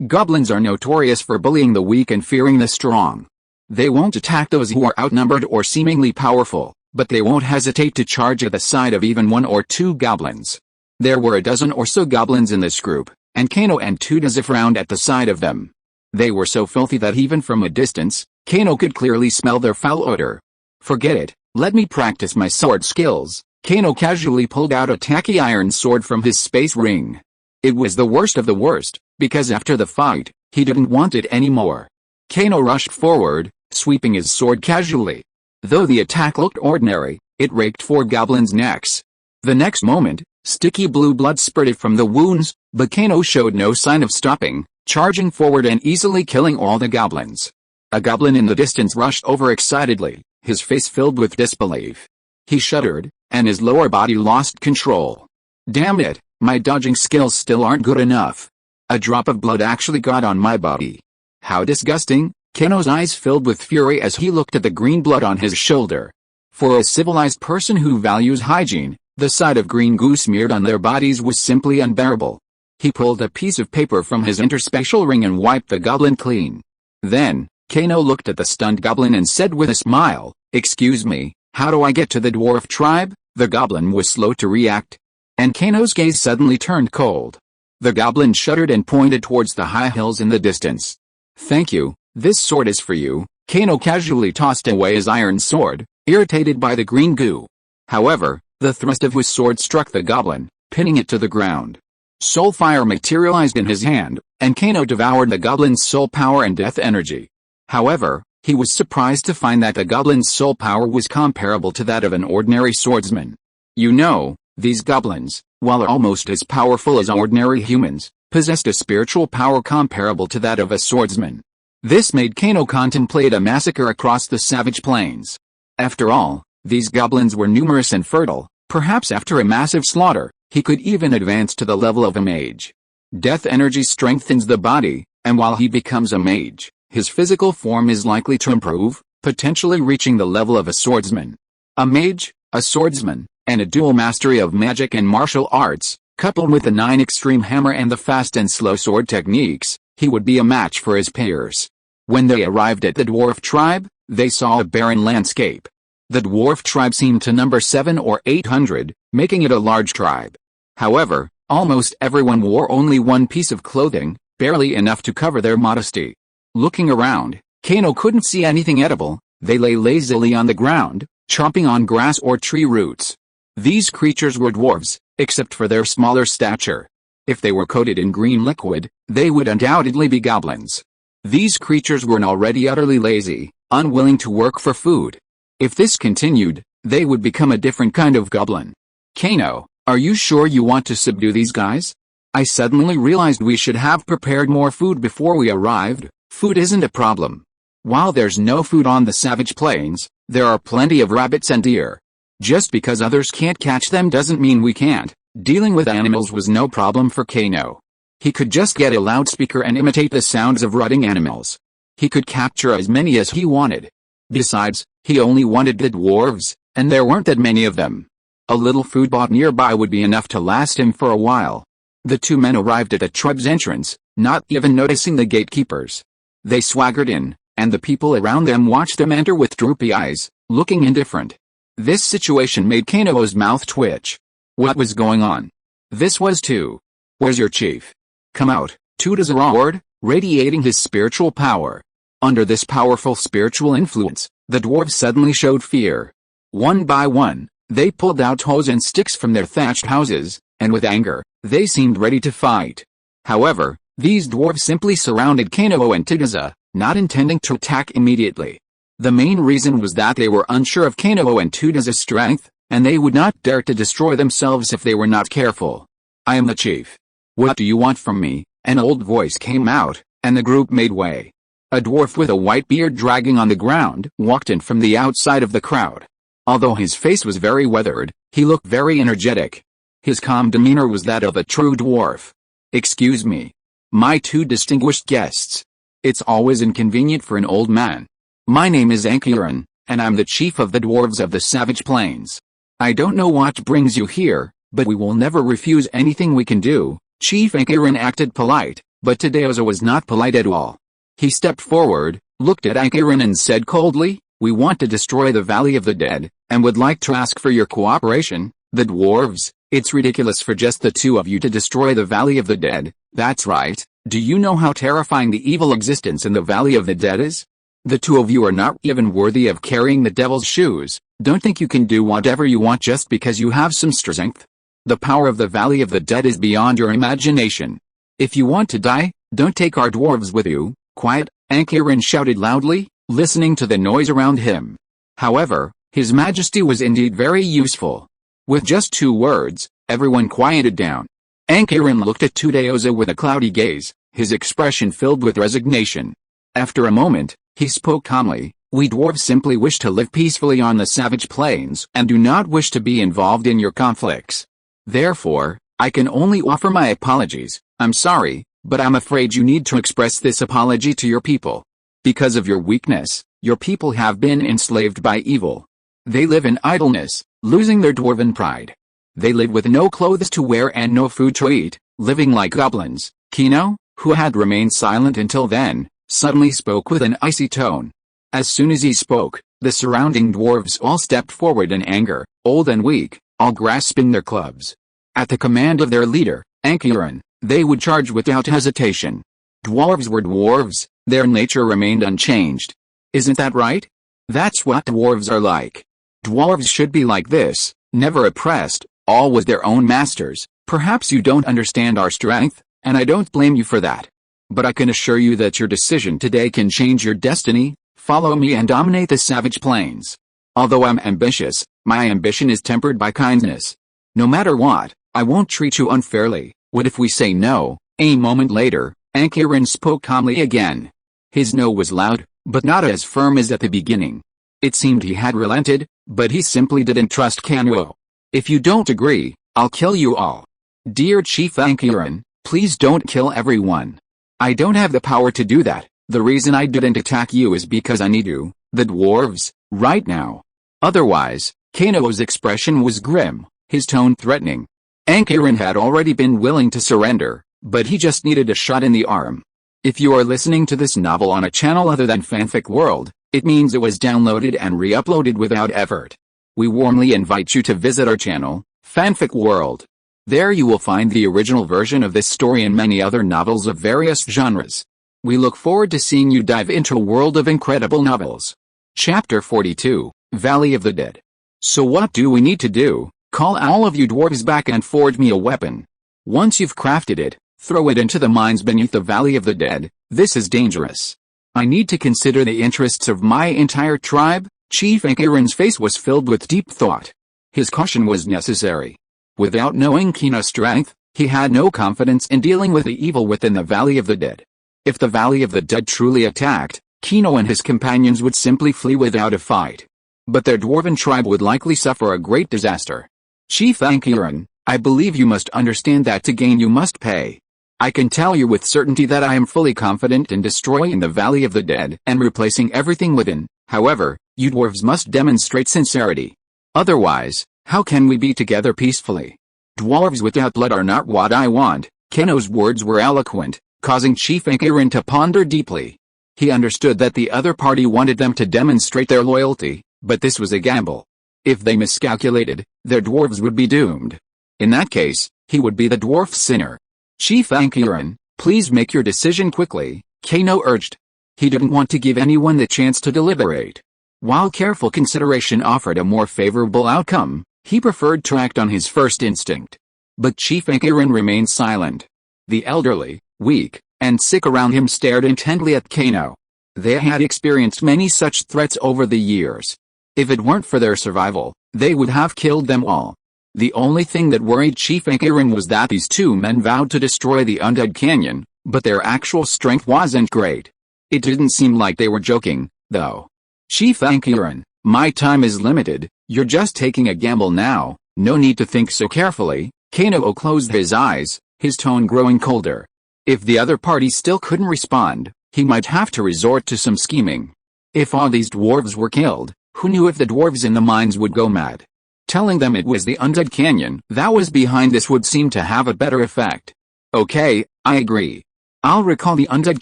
Goblins are notorious for bullying the weak and fearing the strong. They won't attack those who are outnumbered or seemingly powerful, but they won't hesitate to charge at the side of even one or two goblins. There were a dozen or so goblins in this group, and Kano and Tudoza frowned at the sight of them. They were so filthy that even from a distance, Kano could clearly smell their foul odor. Forget it, let me practice my sword skills. Kano casually pulled out a tacky iron sword from his space ring. It was the worst of the worst, because after the fight, he didn't want it anymore. Kano rushed forward, sweeping his sword casually. Though the attack looked ordinary, it raked 4 goblins' necks. The next moment, sticky blue blood spurted from the wounds, but Kano showed no sign of stopping, charging forward and easily killing all the goblins. A goblin in the distance rushed over excitedly, his face filled with disbelief. He shuddered, and his lower body lost control. Damn it, my dodging skills still aren't good enough. A drop of blood actually got on my body. How disgusting. Keno's eyes filled with fury as he looked at the green blood on his shoulder. For a civilized person who values hygiene, the sight of green goo smeared on their bodies was simply unbearable. He pulled a piece of paper from his interspatial ring and wiped the goblin clean. Then, Keno looked at the stunned goblin and said with a smile, "Excuse me, how do I get to the dwarf tribe?" The goblin was slow to react. And Keno's gaze suddenly turned cold. The goblin shuddered and pointed towards the high hills in the distance. "Thank you, this sword is for you." Keno casually tossed away his iron sword, irritated by the green goo. However, the thrust of his sword struck the goblin, pinning it to the ground. Soul fire materialized in his hand, and Keno devoured the goblin's soul power and death energy. However, he was surprised to find that the goblin's soul power was comparable to that of an ordinary swordsman. You know, these goblins, while almost as powerful as ordinary humans, possessed a spiritual power comparable to that of a swordsman. This made Keno contemplate a massacre across the savage plains. After all, these goblins were numerous and fertile. Perhaps after a massive slaughter, he could even advance to the level of a mage. Death energy strengthens the body, and while he becomes a mage, his physical form is likely to improve, potentially reaching the level of a swordsman. A mage, a swordsman, and a dual mastery of magic and martial arts, coupled with the 9 extreme hammer and the fast and slow sword techniques, he would be a match for his peers. When they arrived at the dwarf tribe, they saw a barren landscape. The dwarf tribe seemed to number 700 or 800, making it a large tribe. However, almost everyone wore only one piece of clothing, barely enough to cover their modesty. Looking around, Keno couldn't see anything edible. They lay lazily on the ground, chomping on grass or tree roots. These creatures were dwarves, except for their smaller stature. If they were coated in green liquid, they would undoubtedly be goblins. These creatures were already utterly lazy, unwilling to work for food. If this continued, they would become a different kind of goblin. "Keno, are you sure you want to subdue these guys? I suddenly realized we should have prepared more food before we arrived." "Food isn't a problem. While there's no food on the savage plains, there are plenty of rabbits and deer. Just because others can't catch them doesn't mean we can't." Dealing with animals was no problem for Keno. He could just get a loudspeaker and imitate the sounds of rutting animals. He could capture as many as he wanted. Besides, he only wanted the dwarves, and there weren't that many of them. A little food bought nearby would be enough to last him for a while. The two men arrived at the tribe's entrance, not even noticing the gatekeepers. They swaggered in, and the people around them watched them enter with droopy eyes, looking indifferent. This situation made Keno's mouth twitch. What was going on? This was too. "Where's your chief? Come out," Tudas roared, radiating his spiritual power. Under this powerful spiritual influence, the dwarves suddenly showed fear. One by one, they pulled out hoes and sticks from their thatched houses, and with anger, they seemed ready to fight. However, these dwarves simply surrounded Keno and Tudas, not intending to attack immediately. The main reason was that they were unsure of Keno and Tudas' strength, and they would not dare to destroy themselves if they were not careful. "I am the chief. What do you want from me?" An old voice came out, and the group made way. A dwarf with a white beard dragging on the ground walked in from the outside of the crowd. Although his face was very weathered, he looked very energetic. His calm demeanor was that of a true dwarf. "Excuse me. My two distinguished guests. It's always inconvenient for an old man. My name is Ankiran, and I'm the chief of the dwarves of the Savage Plains. I don't know what brings you here, but we will never refuse anything we can do." Chief Ankiran acted polite, but Tudas was not polite at all. He stepped forward, looked at Ankiran and said coldly, "We want to destroy the Valley of the Dead, and would like to ask for your cooperation." "The dwarves? It's ridiculous for just the two of you to destroy the Valley of the Dead." "That's right. Do you know how terrifying the evil existence in the Valley of the Dead is? The two of you are not even worthy of carrying the devil's shoes. Don't think you can do whatever you want just because you have some strength. The power of the Valley of the Dead is beyond your imagination. If you want to die, don't take our dwarves with you." "Quiet," Ankiran shouted loudly, listening to the noise around him. However, His Majesty was indeed very useful. With just 2 words, everyone quieted down. Ankiran looked at Tudas with a cloudy gaze, his expression filled with resignation. After a moment, he spoke calmly, "We dwarves simply wish to live peacefully on the savage plains and do not wish to be involved in your conflicts. Therefore, I can only offer my apologies. I'm sorry, But I'm afraid you need to express this apology to your people. Because of your weakness, your people have been enslaved by evil. They live in idleness, losing their dwarven pride. They live with no clothes to wear and no food to eat, living like goblins. Keno, who had remained silent until then, suddenly spoke with an icy tone. As soon as he spoke, the surrounding dwarves all stepped forward in anger, old and weak, all grasping their clubs. At the command of their leader, Ankiran, they would charge without hesitation. Dwarves were dwarves, their nature remained unchanged. Isn't that right? That's what dwarves are like. Dwarves should be like this, never oppressed, all with their own masters. Perhaps you don't understand our strength, and I don't blame you for that. But I can assure you that your decision today can change your destiny. Follow me and dominate the savage plains. Although I'm ambitious, my ambition is tempered by kindness. No matter what, I won't treat you unfairly. What if we say no? A moment later, Ankiran spoke calmly again. His no was loud, but not as firm as at the beginning. It seemed he had relented, but he simply didn't trust Keno. If you don't agree, I'll kill you all. Dear Chief Ankiran, please don't kill everyone. I don't have the power to do that. The reason I didn't attack you is because I need you, the dwarves, right now. Otherwise, Keno's expression was grim, his tone threatening. Ankiran had already been willing to surrender, but he just needed a shot in the arm. If you are listening to this novel on a channel other than Fanfic World, it means it was downloaded and re-uploaded without effort. We warmly invite you to visit our channel, Fanfic World. There you will find the original version of this story and many other novels of various genres. We look forward to seeing you dive into a world of incredible novels. Chapter 42, Valley of the Dead. So what do we need to do? Call all of you dwarves back and forge me a weapon. Once you've crafted it, throw it into the mines beneath the Valley of the Dead. This is dangerous. I need to consider the interests of my entire tribe. Chief Ankiran's face was filled with deep thought. His caution was necessary. Without knowing Keno's strength, he had no confidence in dealing with the evil within the Valley of the Dead. If the Valley of the Dead truly attacked, Keno and his companions would simply flee without a fight. But their dwarven tribe would likely suffer a great disaster. Chief Ankiran, I believe you must understand that to gain you must pay. I can tell you with certainty that I am fully confident in destroying the Valley of the Dead and replacing everything within. However, you dwarves must demonstrate sincerity. Otherwise, how can we be together peacefully? Dwarves without blood are not what I want. Keno's words were eloquent, causing Chief Ankiran to ponder deeply. He understood that the other party wanted them to demonstrate their loyalty, but this was a gamble. If they miscalculated, their dwarves would be doomed. In that case, he would be the dwarf sinner. Chief Ankiran, please make your decision quickly, Keno urged. He didn't want to give anyone the chance to deliberate. While careful consideration offered a more favorable outcome, he preferred to act on his first instinct. But Chief Ankiran remained silent. The elderly, weak, and sick around him stared intently at Keno. They had experienced many such threats over the years. If it weren't for their survival, they would have killed them all. The only thing that worried Chief Ankiran was that these two men vowed to destroy the Undead Canyon, but their actual strength wasn't great. It didn't seem like they were joking, though. Chief Ankiran, my time is limited, you're just taking a gamble now, no need to think so carefully. Keno closed his eyes, his tone growing colder. If the other party still couldn't respond, he might have to resort to some scheming. If all these dwarves were killed, who knew if the dwarves in the mines would go mad? Telling them it was the Undead Canyon that was behind this would seem to have a better effect. Okay, I agree. I'll recall the Undead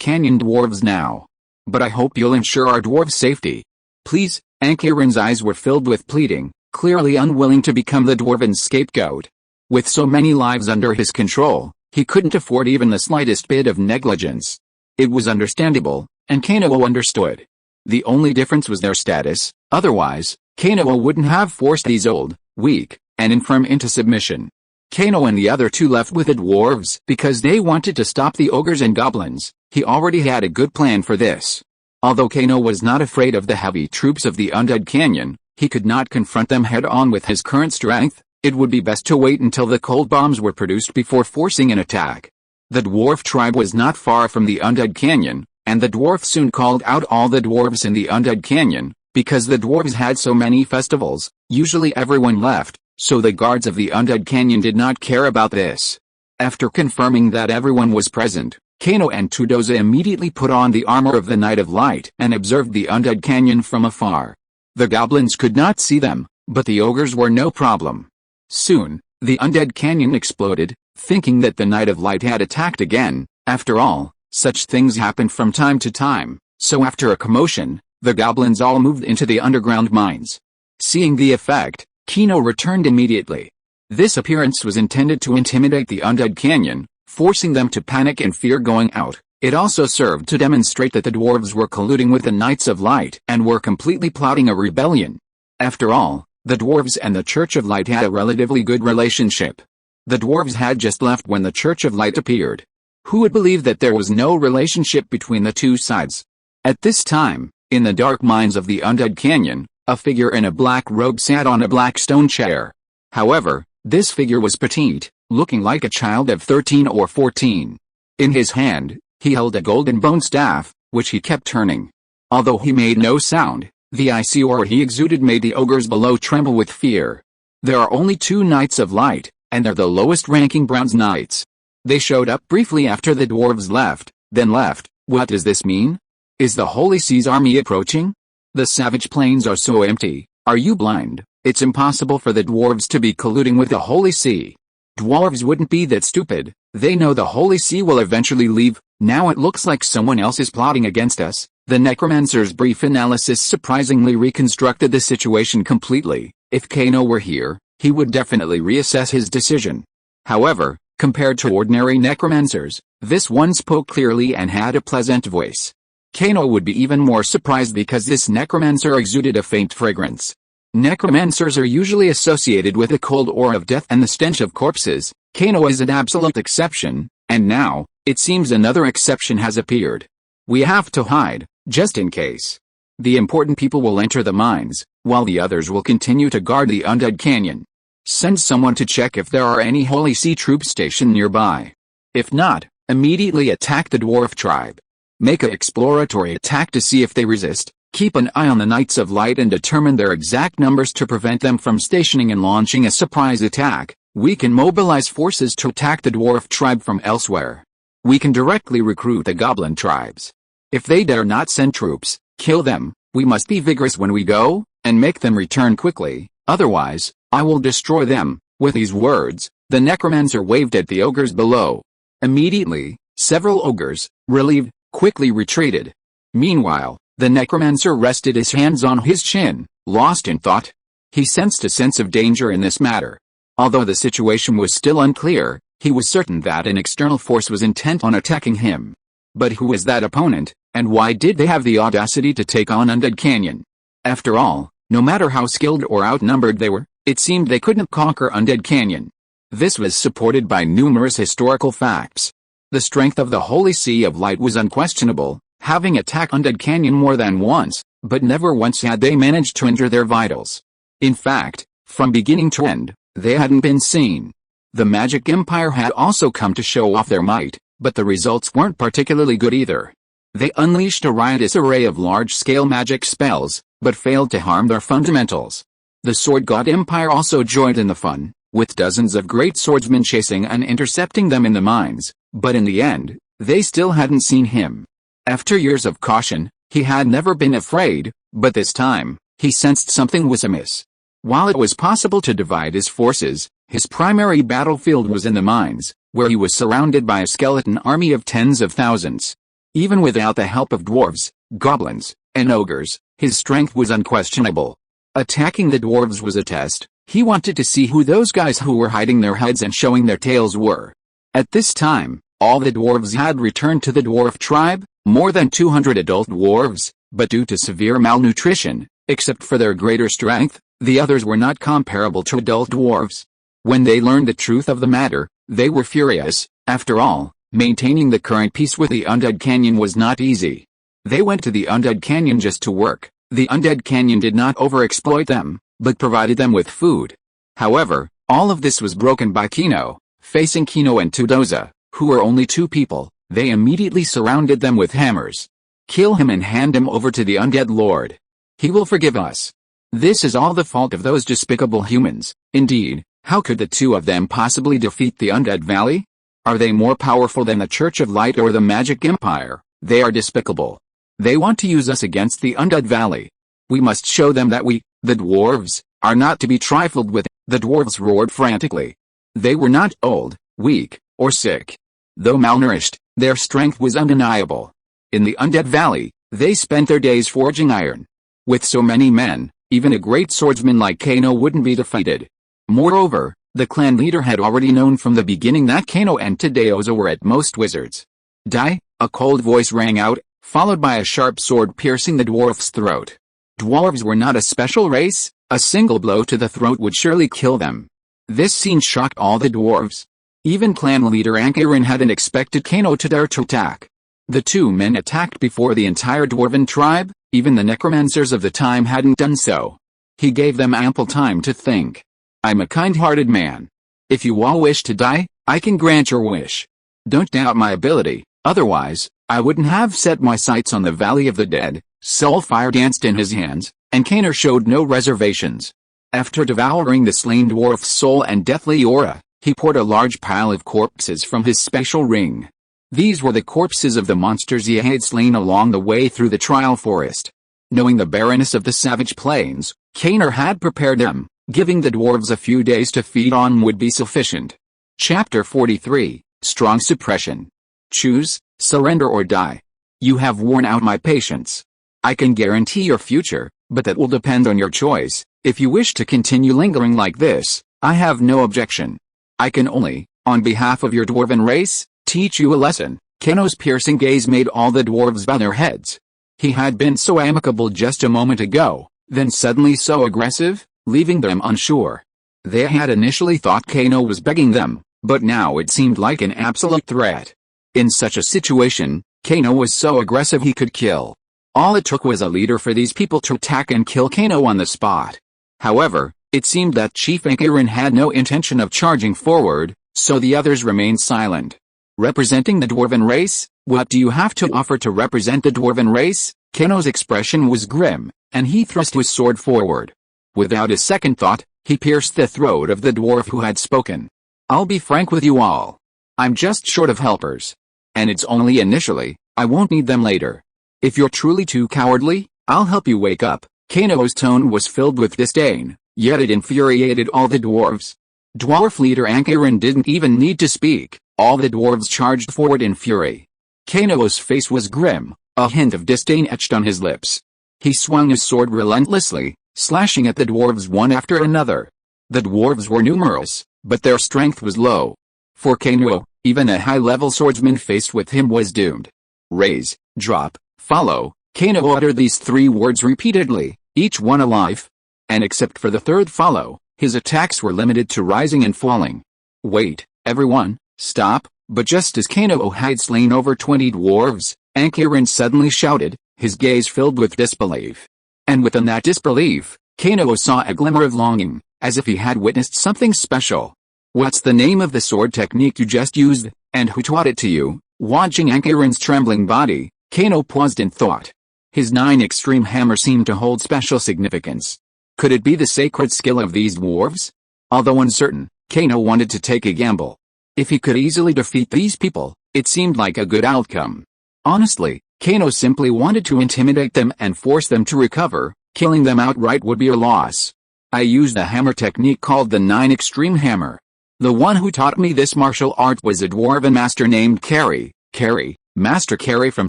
Canyon dwarves now. But I hope you'll ensure our dwarves' safety. Please. Ankiran's eyes were filled with pleading, clearly unwilling to become the dwarven scapegoat. With so many lives under his control, he couldn't afford even the slightest bit of negligence. It was understandable, and Keno understood. The only difference was their status. Otherwise, Keno wouldn't have forced these old, weak, and infirm into submission. Keno and the other two left with the dwarves because they wanted to stop the ogres and goblins. He already had a good plan for this. Although Keno was not afraid of the heavy troops of the Undead Canyon, he could not confront them head-on with his current strength. It would be best to wait until the cold bombs were produced before forcing an attack. The dwarf tribe was not far from the Undead Canyon, and the dwarf soon called out all the dwarves in the Undead Canyon. Because the dwarves had so many festivals, usually everyone left, so the guards of the Undead Canyon did not care about this. After confirming that everyone was present, Kano and Tudoza immediately put on the armor of the Knight of Light and observed the Undead Canyon from afar. The goblins could not see them, but the ogres were no problem. Soon, the Undead Canyon exploded, thinking that the Knight of Light had attacked again. After all, such things happened from time to time, so after a commotion, the goblins all moved into the underground mines. Seeing the effect, Kino returned immediately. This appearance was intended to intimidate the Undead Canyon, forcing them to panic and fear going out. It also served to demonstrate that the dwarves were colluding with the Knights of Light and were completely plotting a rebellion. After all, the dwarves and the Church of Light had a relatively good relationship. The dwarves had just left when the Church of Light appeared. Who would believe that there was no relationship between the two sides? At this time, in the dark mines of the Undead Canyon, a figure in a black robe sat on a black stone chair. However, this figure was petite, looking like a child of 13 or 14. In his hand, he held a golden bone staff, which he kept turning. Although he made no sound, the icy aura he exuded made the ogres below tremble with fear. There are only 2 Knights of Light, and they're the lowest-ranking bronze knights. They showed up briefly after the dwarves left, then left. What does this mean? Is the Holy Sea's army approaching? The savage plains are so empty. Are you blind? It's impossible for the dwarves to be colluding with the Holy See. Dwarves wouldn't be that stupid. They know the Holy See will eventually leave. Now it looks like someone else is plotting against us. The necromancer's brief analysis surprisingly reconstructed the situation completely. If Kano were here, he would definitely reassess his decision. However, compared to ordinary necromancers, this one spoke clearly and had a pleasant voice. Kano would be even more surprised because this necromancer exuded a faint fragrance. Necromancers are usually associated with the cold aura of death and the stench of corpses. Kano is an absolute exception, and now, it seems another exception has appeared. We have to hide, just in case. The important people will enter the mines, while the others will continue to guard the Undead Canyon. Send someone to check if there are any Holy See troops stationed nearby. If not, immediately attack the dwarf tribe. Make an exploratory attack to see if they resist. Keep an eye on the Knights of Light and determine their exact numbers to prevent them from stationing and launching a surprise attack. We can mobilize forces to attack the dwarf tribe from elsewhere. We can directly recruit the goblin tribes. If they dare not send troops, kill them. We must be vigorous when we go, and make them return quickly, otherwise, I will destroy them. With these words, the necromancer waved at the ogres below. Immediately, several ogres, relieved, quickly retreated. Meanwhile, the necromancer rested his hands on his chin, lost in thought. He sensed a sense of danger in this matter. Although the situation was still unclear, he was certain that an external force was intent on attacking him. But who was that opponent, and why did they have the audacity to take on Undead Canyon? After all, no matter how skilled or outnumbered they were, it seemed they couldn't conquer Undead Canyon. This was supported by numerous historical facts. The strength of the Holy See of Light was unquestionable, having attacked Undead Canyon more than once, but never once had they managed to injure their vitals. In fact, from beginning to end, they hadn't been seen. The Magic Empire had also come to show off their might, but the results weren't particularly good either. They unleashed a riotous array of large-scale magic spells, but failed to harm their fundamentals. The Sword God Empire also joined in the fun, with dozens of great swordsmen chasing and intercepting them in the mines, but in the end, they still hadn't seen him. After years of caution, he had never been afraid, but this time, he sensed something was amiss. While it was possible to divide his forces, his primary battlefield was in the mines, where he was surrounded by a skeleton army of tens of thousands. Even without the help of dwarves, goblins, and ogres, his strength was unquestionable. Attacking the dwarves was a test. He wanted to see who those guys who were hiding their heads and showing their tails were. At this time, all the dwarves had returned to the dwarf tribe, more than 200 adult dwarves, but due to severe malnutrition, except for their greater strength, the others were not comparable to adult dwarves. When they learned the truth of the matter, they were furious. After all, maintaining the current peace with the Undead Canyon was not easy. They went to the Undead Canyon just to work. The Undead Canyon did not overexploit them, but provided them with food. However, all of this was broken by Kino. Facing Kino and Tudoza, who were only 2 people, they immediately surrounded them with hammers. Kill him and hand him over to the Undead Lord. He will forgive us. This is all the fault of those despicable humans. Indeed, how could the 2 of them possibly defeat the Undead Valley? Are they more powerful than the Church of Light or the Magic Empire? They are despicable. They want to use us against the Undead Valley. We must show them that we, the dwarves, are not to be trifled with. The dwarves roared frantically. They were not old, weak, or sick. Though malnourished, their strength was undeniable. In the Undead Valley, they spent their days forging iron. With so many men, even a great swordsman like Kano wouldn't be defeated. Moreover, the clan leader had already known from the beginning that Kano and Tadeoza were at most wizards. Die, a cold voice rang out, followed by a sharp sword piercing the dwarf's throat. Dwarves were not a special race, a single blow to the throat would surely kill them. This scene shocked all the dwarves. Even clan leader Ankirin hadn't expected Kano to dare to attack. The two men attacked before the entire dwarven tribe, even the necromancers of the time hadn't done so. He gave them ample time to think. I'm a kind-hearted man. If you all wish to die, I can grant your wish. Don't doubt my ability, otherwise, I wouldn't have set my sights on the Valley of the Dead. Soulfire danced in his hands, and Kano showed no reservations. After devouring the slain dwarf's soul and deathly aura, he poured a large pile of corpses from his special ring. These were the corpses of the monsters he had slain along the way through the trial forest. Knowing the barrenness of the savage plains, Kano had prepared them. Giving the dwarves a few days to feed on would be sufficient. Chapter 43, Strong Suppression. Choose, surrender or die. You have worn out my patience. I can guarantee your future, but that will depend on your choice. If you wish to continue lingering like this, I have no objection. I can only, on behalf of your dwarven race, teach you a lesson. Kano's piercing gaze made all the dwarves bow their heads. He had been so amicable just a moment ago, then suddenly so aggressive, leaving them unsure. They had initially thought Kano was begging them, but now it seemed like an absolute threat. In such a situation, Kano was so aggressive he could kill. All it took was a leader for these people to attack and kill Kano on the spot. However, it seemed that Chief Ankirin had no intention of charging forward, so the others remained silent. Representing the dwarven race, what do you have to offer to represent the dwarven race? Kano's expression was grim, and he thrust his sword forward. Without a second thought, he pierced the throat of the dwarf who had spoken. I'll be frank with you all. I'm just short of helpers. And it's only initially, I won't need them later. If you're truly too cowardly, I'll help you wake up. Kano's tone was filled with disdain, yet it infuriated all the dwarves. Dwarf leader Ankirin didn't even need to speak, all the dwarves charged forward in fury. Kano's face was grim, a hint of disdain etched on his lips. He swung his sword relentlessly, slashing at the dwarves one after another. The dwarves were numerous, but their strength was low. For Kano, even a high-level swordsman faced with him was doomed. Raise, drop, follow. Kano uttered these three words repeatedly, each one a life. And except for the third follow, his attacks were limited to rising and falling. Wait, everyone, stop. But just as Kano had slain over 20 dwarves, Ankirin suddenly shouted, his gaze filled with disbelief. And within that disbelief, Kano saw a glimmer of longing, as if he had witnessed something special. What's the name of the sword technique you just used, and who taught it to you? Watching Ankirin's trembling body, Kano paused in thought. His 9 extreme hammer seemed to hold special significance. Could it be the sacred skill of these dwarves? Although uncertain, Kano wanted to take a gamble. If he could easily defeat these people, it seemed like a good outcome. Honestly, Kano simply wanted to intimidate them and force them to recover. Killing them outright would be a loss. I used a hammer technique called the 9 extreme hammer. The one who taught me this martial art was a dwarven master named Keri. Keri, Master Keri from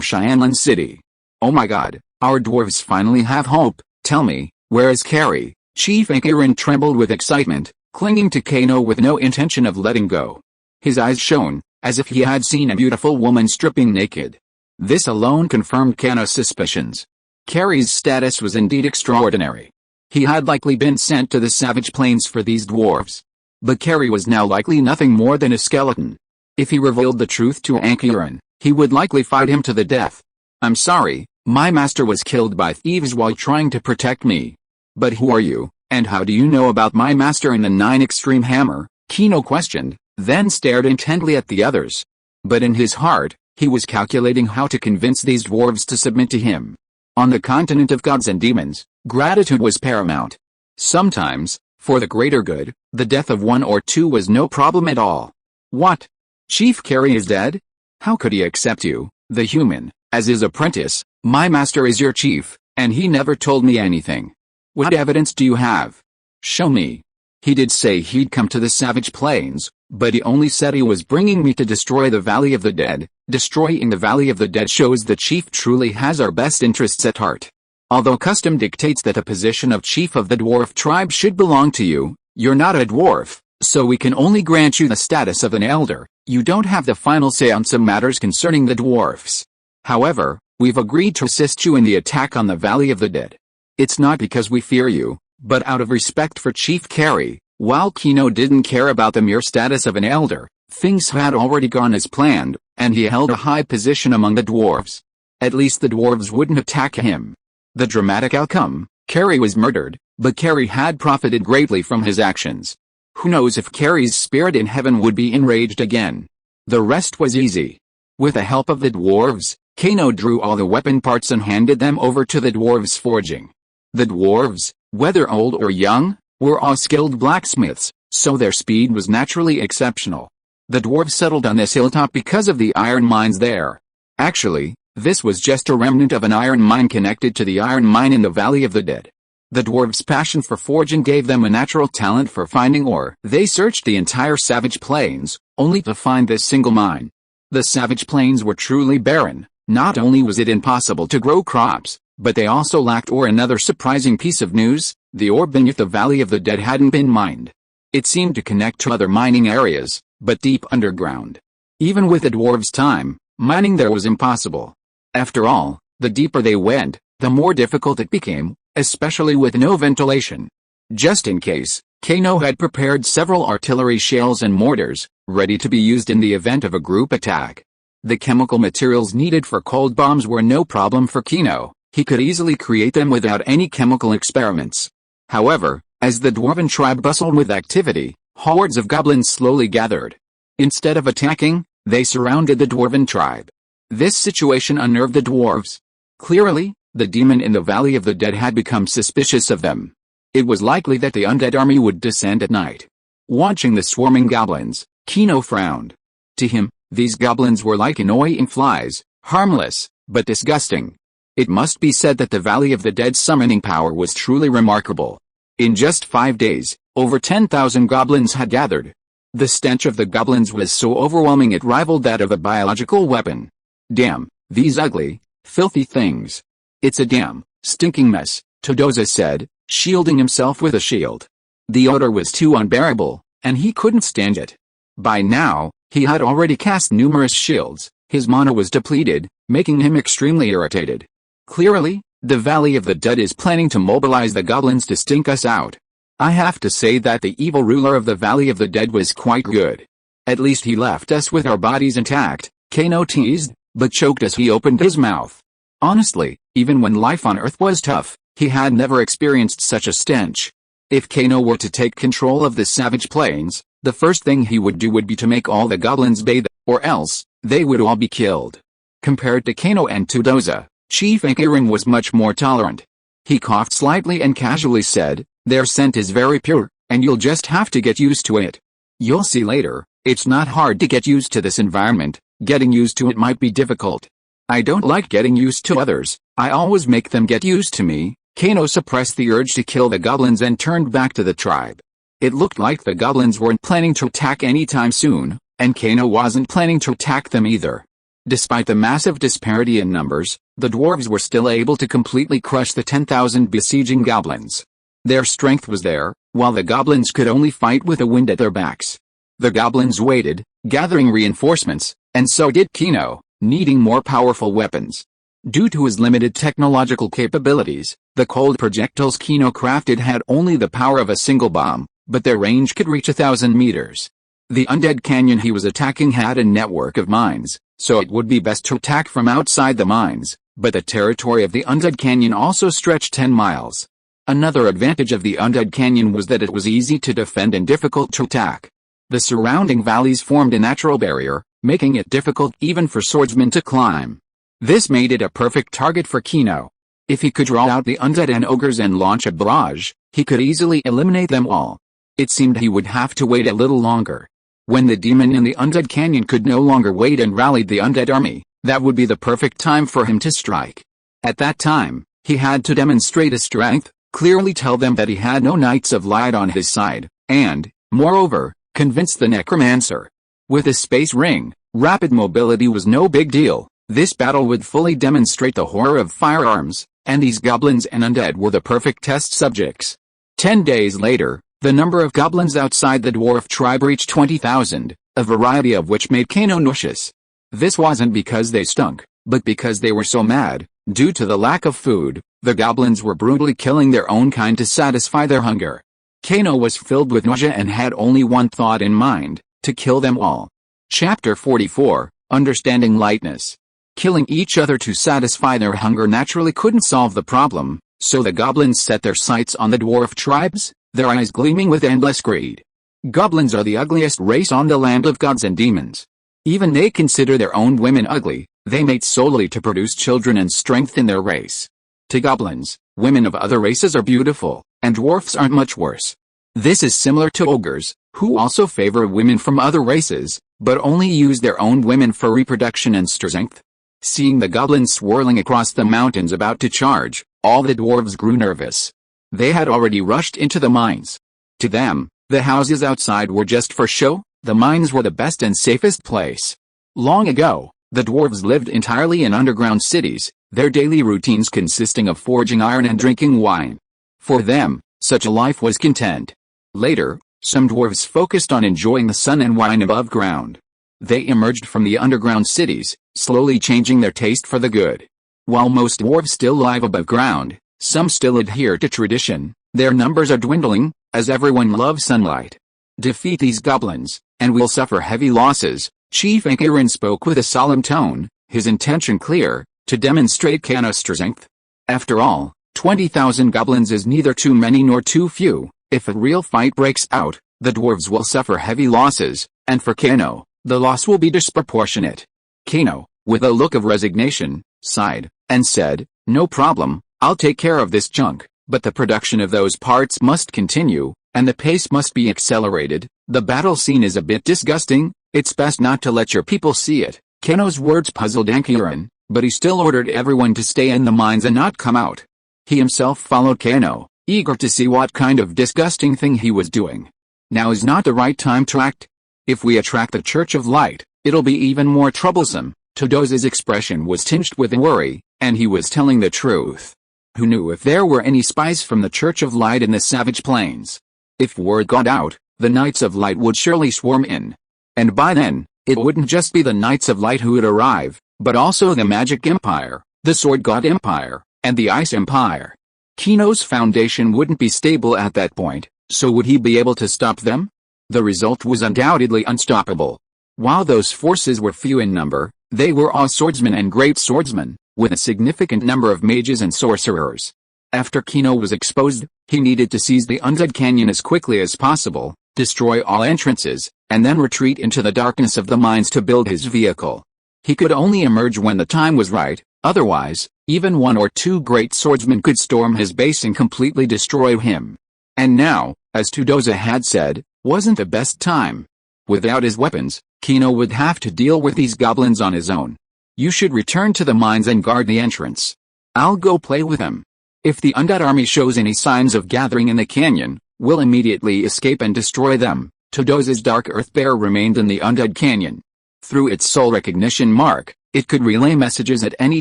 Cheyenne City. Oh my god, our dwarves finally have hope. Tell me, where is Keri? Chief Ankirin trembled with excitement, clinging to Kano with no intention of letting go. His eyes shone, as if he had seen a beautiful woman stripping naked. This alone confirmed Kano's suspicions. Keri's status was indeed extraordinary. He had likely been sent to the savage plains for these dwarves. But Keri was now likely nothing more than a skeleton. If he revealed the truth to Ankirin, he would likely fight him to the death. I'm sorry, my master was killed by thieves while trying to protect me. But who are you, and how do you know about my master and the 9 extreme hammer? Kano questioned, then stared intently at the others. But in his heart, he was calculating how to convince these dwarves to submit to him. On the continent of gods and demons, gratitude was paramount. Sometimes, for the greater good, the death of one or two was no problem at all. What? Chief Keri is dead? How could he accept you, the human, as his apprentice? My master is your chief, and he never told me anything. What evidence do you have? Show me. He did say he'd come to the Savage Plains, but he only said he was bringing me to destroy the Valley of the Dead. Destroying the Valley of the Dead shows the chief truly has our best interests at heart. Although custom dictates that the position of chief of the dwarf tribe should belong to you, you're not a dwarf, so we can only grant you the status of an elder. You don't have the final say on some matters concerning the dwarfs. However, we've agreed to assist you in the attack on the Valley of the Dead. It's not because we fear you, but out of respect for Chief Keri. While Keno didn't care about the mere status of an elder, things had already gone as planned, and he held a high position among the dwarves. At least the dwarves wouldn't attack him. The dramatic outcome: Keri was murdered, but Keri had profited greatly from his actions. Who knows if Keri's spirit in heaven would be enraged again. The rest was easy. With the help of the dwarves, Keno drew all the weapon parts and handed them over to the dwarves' forging. The dwarves, whether old or young, were all skilled blacksmiths, so their speed was naturally exceptional. The dwarves settled on this hilltop because of the iron mines there. Actually, this was just a remnant of an iron mine connected to the iron mine in the Valley of the Dead. The dwarves' passion for forging gave them a natural talent for finding ore. They searched the entire Savage Plains, only to find this single mine. The Savage Plains were truly barren. Not only was it impossible to grow crops, but they also lacked ore. Another surprising piece of news: the ore beneath the Valley of the Dead hadn't been mined. It seemed to connect to other mining areas, but deep underground. Even with the dwarves' time, mining there was impossible. After all, the deeper they went, the more difficult it became, especially with no ventilation. Just in case, Keno had prepared several artillery shells and mortars, ready to be used in the event of a group attack. The chemical materials needed for cold bombs were no problem for Keno. He could easily create them without any chemical experiments. However, as the dwarven tribe bustled with activity, hordes of goblins slowly gathered. Instead of attacking, they surrounded the dwarven tribe. This situation unnerved the dwarves. Clearly, the demon in the Valley of the Dead had become suspicious of them. It was likely that the undead army would descend at night. Watching the swarming goblins, Keno frowned. To him, these goblins were like annoying flies, harmless, but disgusting. It must be said that the Valley of the Dead's summoning power was truly remarkable. In just 5 days, over 10,000 goblins had gathered. The stench of the goblins was so overwhelming it rivaled that of a biological weapon. Damn, these ugly, filthy things. It's a damn, stinking mess, Todoza said, shielding himself with a shield. The odor was too unbearable, and he couldn't stand it. By now, he had already cast numerous shields. His mana was depleted, making him extremely irritated. Clearly, the Valley of the Dead is planning to mobilize the goblins to stink us out. I have to say that the evil ruler of the Valley of the Dead was quite good. At least he left us with our bodies intact, Keno teased, but choked as he opened his mouth. Honestly, even when life on Earth was tough, he had never experienced such a stench. If Keno were to take control of the Savage Plains, the first thing he would do would be to make all the goblins bathe, or else, they would all be killed. Compared to Keno and Todoza, Chief Keri was much more tolerant. He coughed slightly and casually said, "Their scent is very pure, and you'll just have to get used to it. You'll see later, it's not hard to get used to this environment. Getting used to it might be difficult. I don't like getting used to others, I always make them get used to me." Keno suppressed the urge to kill the goblins and turned back to the tribe. It looked like the goblins weren't planning to attack anytime soon, and Keno wasn't planning to attack them either. Despite the massive disparity in numbers, the dwarves were still able to completely crush the 10,000 besieging goblins. Their strength was there, while the goblins could only fight with the wind at their backs. The goblins waited, gathering reinforcements, and so did Keno, needing more powerful weapons. Due to his limited technological capabilities, the cold projectiles Keno crafted had only the power of a single bomb, but their range could reach 1,000 meters. The undead canyon he was attacking had a network of mines, so it would be best to attack from outside the mines, but the territory of the undead canyon also stretched 10 miles. Another advantage of the undead canyon was that it was easy to defend and difficult to attack. The surrounding valleys formed a natural barrier, making it difficult even for swordsmen to climb. This made it a perfect target for Keno. If he could draw out the undead and ogres and launch a barrage, he could easily eliminate them all. It seemed he would have to wait a little longer. When the demon in the Undead Canyon could no longer wait and rallied the undead army, that would be the perfect time for him to strike. At that time, he had to demonstrate his strength, clearly tell them that he had no Knights of Light on his side, and, moreover, convince the necromancer. With a space ring, rapid mobility was no big deal. This battle would fully demonstrate the horror of firearms, and these goblins and undead were the perfect test subjects. 10 days later, the number of goblins outside the dwarf tribe reached 20,000, a variety of which made Kano nauseous. This wasn't because they stunk, but because they were so mad. Due to the lack of food, the goblins were brutally killing their own kind to satisfy their hunger. Kano was filled with nausea and had only one thought in mind: to kill them all. Chapter 44, Understanding Lightness. Killing each other to satisfy their hunger naturally couldn't solve the problem, so the goblins set their sights on the dwarf tribes, their eyes gleaming with endless greed. Goblins are the ugliest race on the land of gods and demons. Even they consider their own women ugly. They mate solely to produce children and strengthen their race. To goblins, women of other races are beautiful, and dwarfs aren't much worse. This is similar to ogres, who also favor women from other races, but only use their own women for reproduction and strength. Seeing the goblins swirling across the mountains about to charge, all the dwarves grew nervous. They had already rushed into the mines. To them, the houses outside were just for show. The mines were the best and safest place. Long ago, the dwarves lived entirely in underground cities, their daily routines consisting of forging iron and drinking wine. For them, such a life was content. Later, some dwarves focused on enjoying the sun and wine above ground. They emerged from the underground cities, slowly changing their taste for the good. While most dwarves still live above ground, some still adhere to tradition. Their numbers are dwindling, as everyone loves sunlight. Defeat these goblins, and we'll suffer heavy losses. Chief Keri spoke with a solemn tone, his intention clear: to demonstrate Kano's strength. After all, 20,000 goblins is neither too many nor too few. If a real fight breaks out, the dwarves will suffer heavy losses, and for Kano, the loss will be disproportionate. Kano, with a look of resignation, sighed, and said, "No problem, I'll take care of this junk, but the production of those parts must continue, and the pace must be accelerated. The battle scene is a bit disgusting. It's best not to let your people see it." Kano's words puzzled Keri, but he still ordered everyone to stay in the mines and not come out. He himself followed Kano, eager to see what kind of disgusting thing he was doing. Now is not the right time to act. If we attract the Church of Light, it'll be even more troublesome. Todo's expression was tinged with worry, and he was telling the truth. Who knew if there were any spies from the Church of Light in the Savage Plains? If word got out, the Knights of Light would surely swarm in. And by then, it wouldn't just be the Knights of Light who would arrive, but also the Magic Empire, the Sword God Empire, and the Ice Empire. Kano's foundation wouldn't be stable at that point, so would he be able to stop them? The result was undoubtedly unstoppable. While those forces were few in number, they were all swordsmen and great swordsmen, with a significant number of mages and sorcerers. After Kano was exposed, he needed to seize the Undead Canyon as quickly as possible, destroy all entrances, and then retreat into the darkness of the mines to build his vehicle. He could only emerge when the time was right, otherwise, even one or two great swordsmen could storm his base and completely destroy him. And now, as Todoza had said, wasn't the best time. Without his weapons, Kano would have to deal with these goblins on his own. "You should return to the mines and guard the entrance. I'll go play with them. If the undead army shows any signs of gathering in the canyon, we'll immediately escape and destroy them." Todoza's dark earth bear remained in the Undead Canyon. Through its soul recognition mark, it could relay messages at any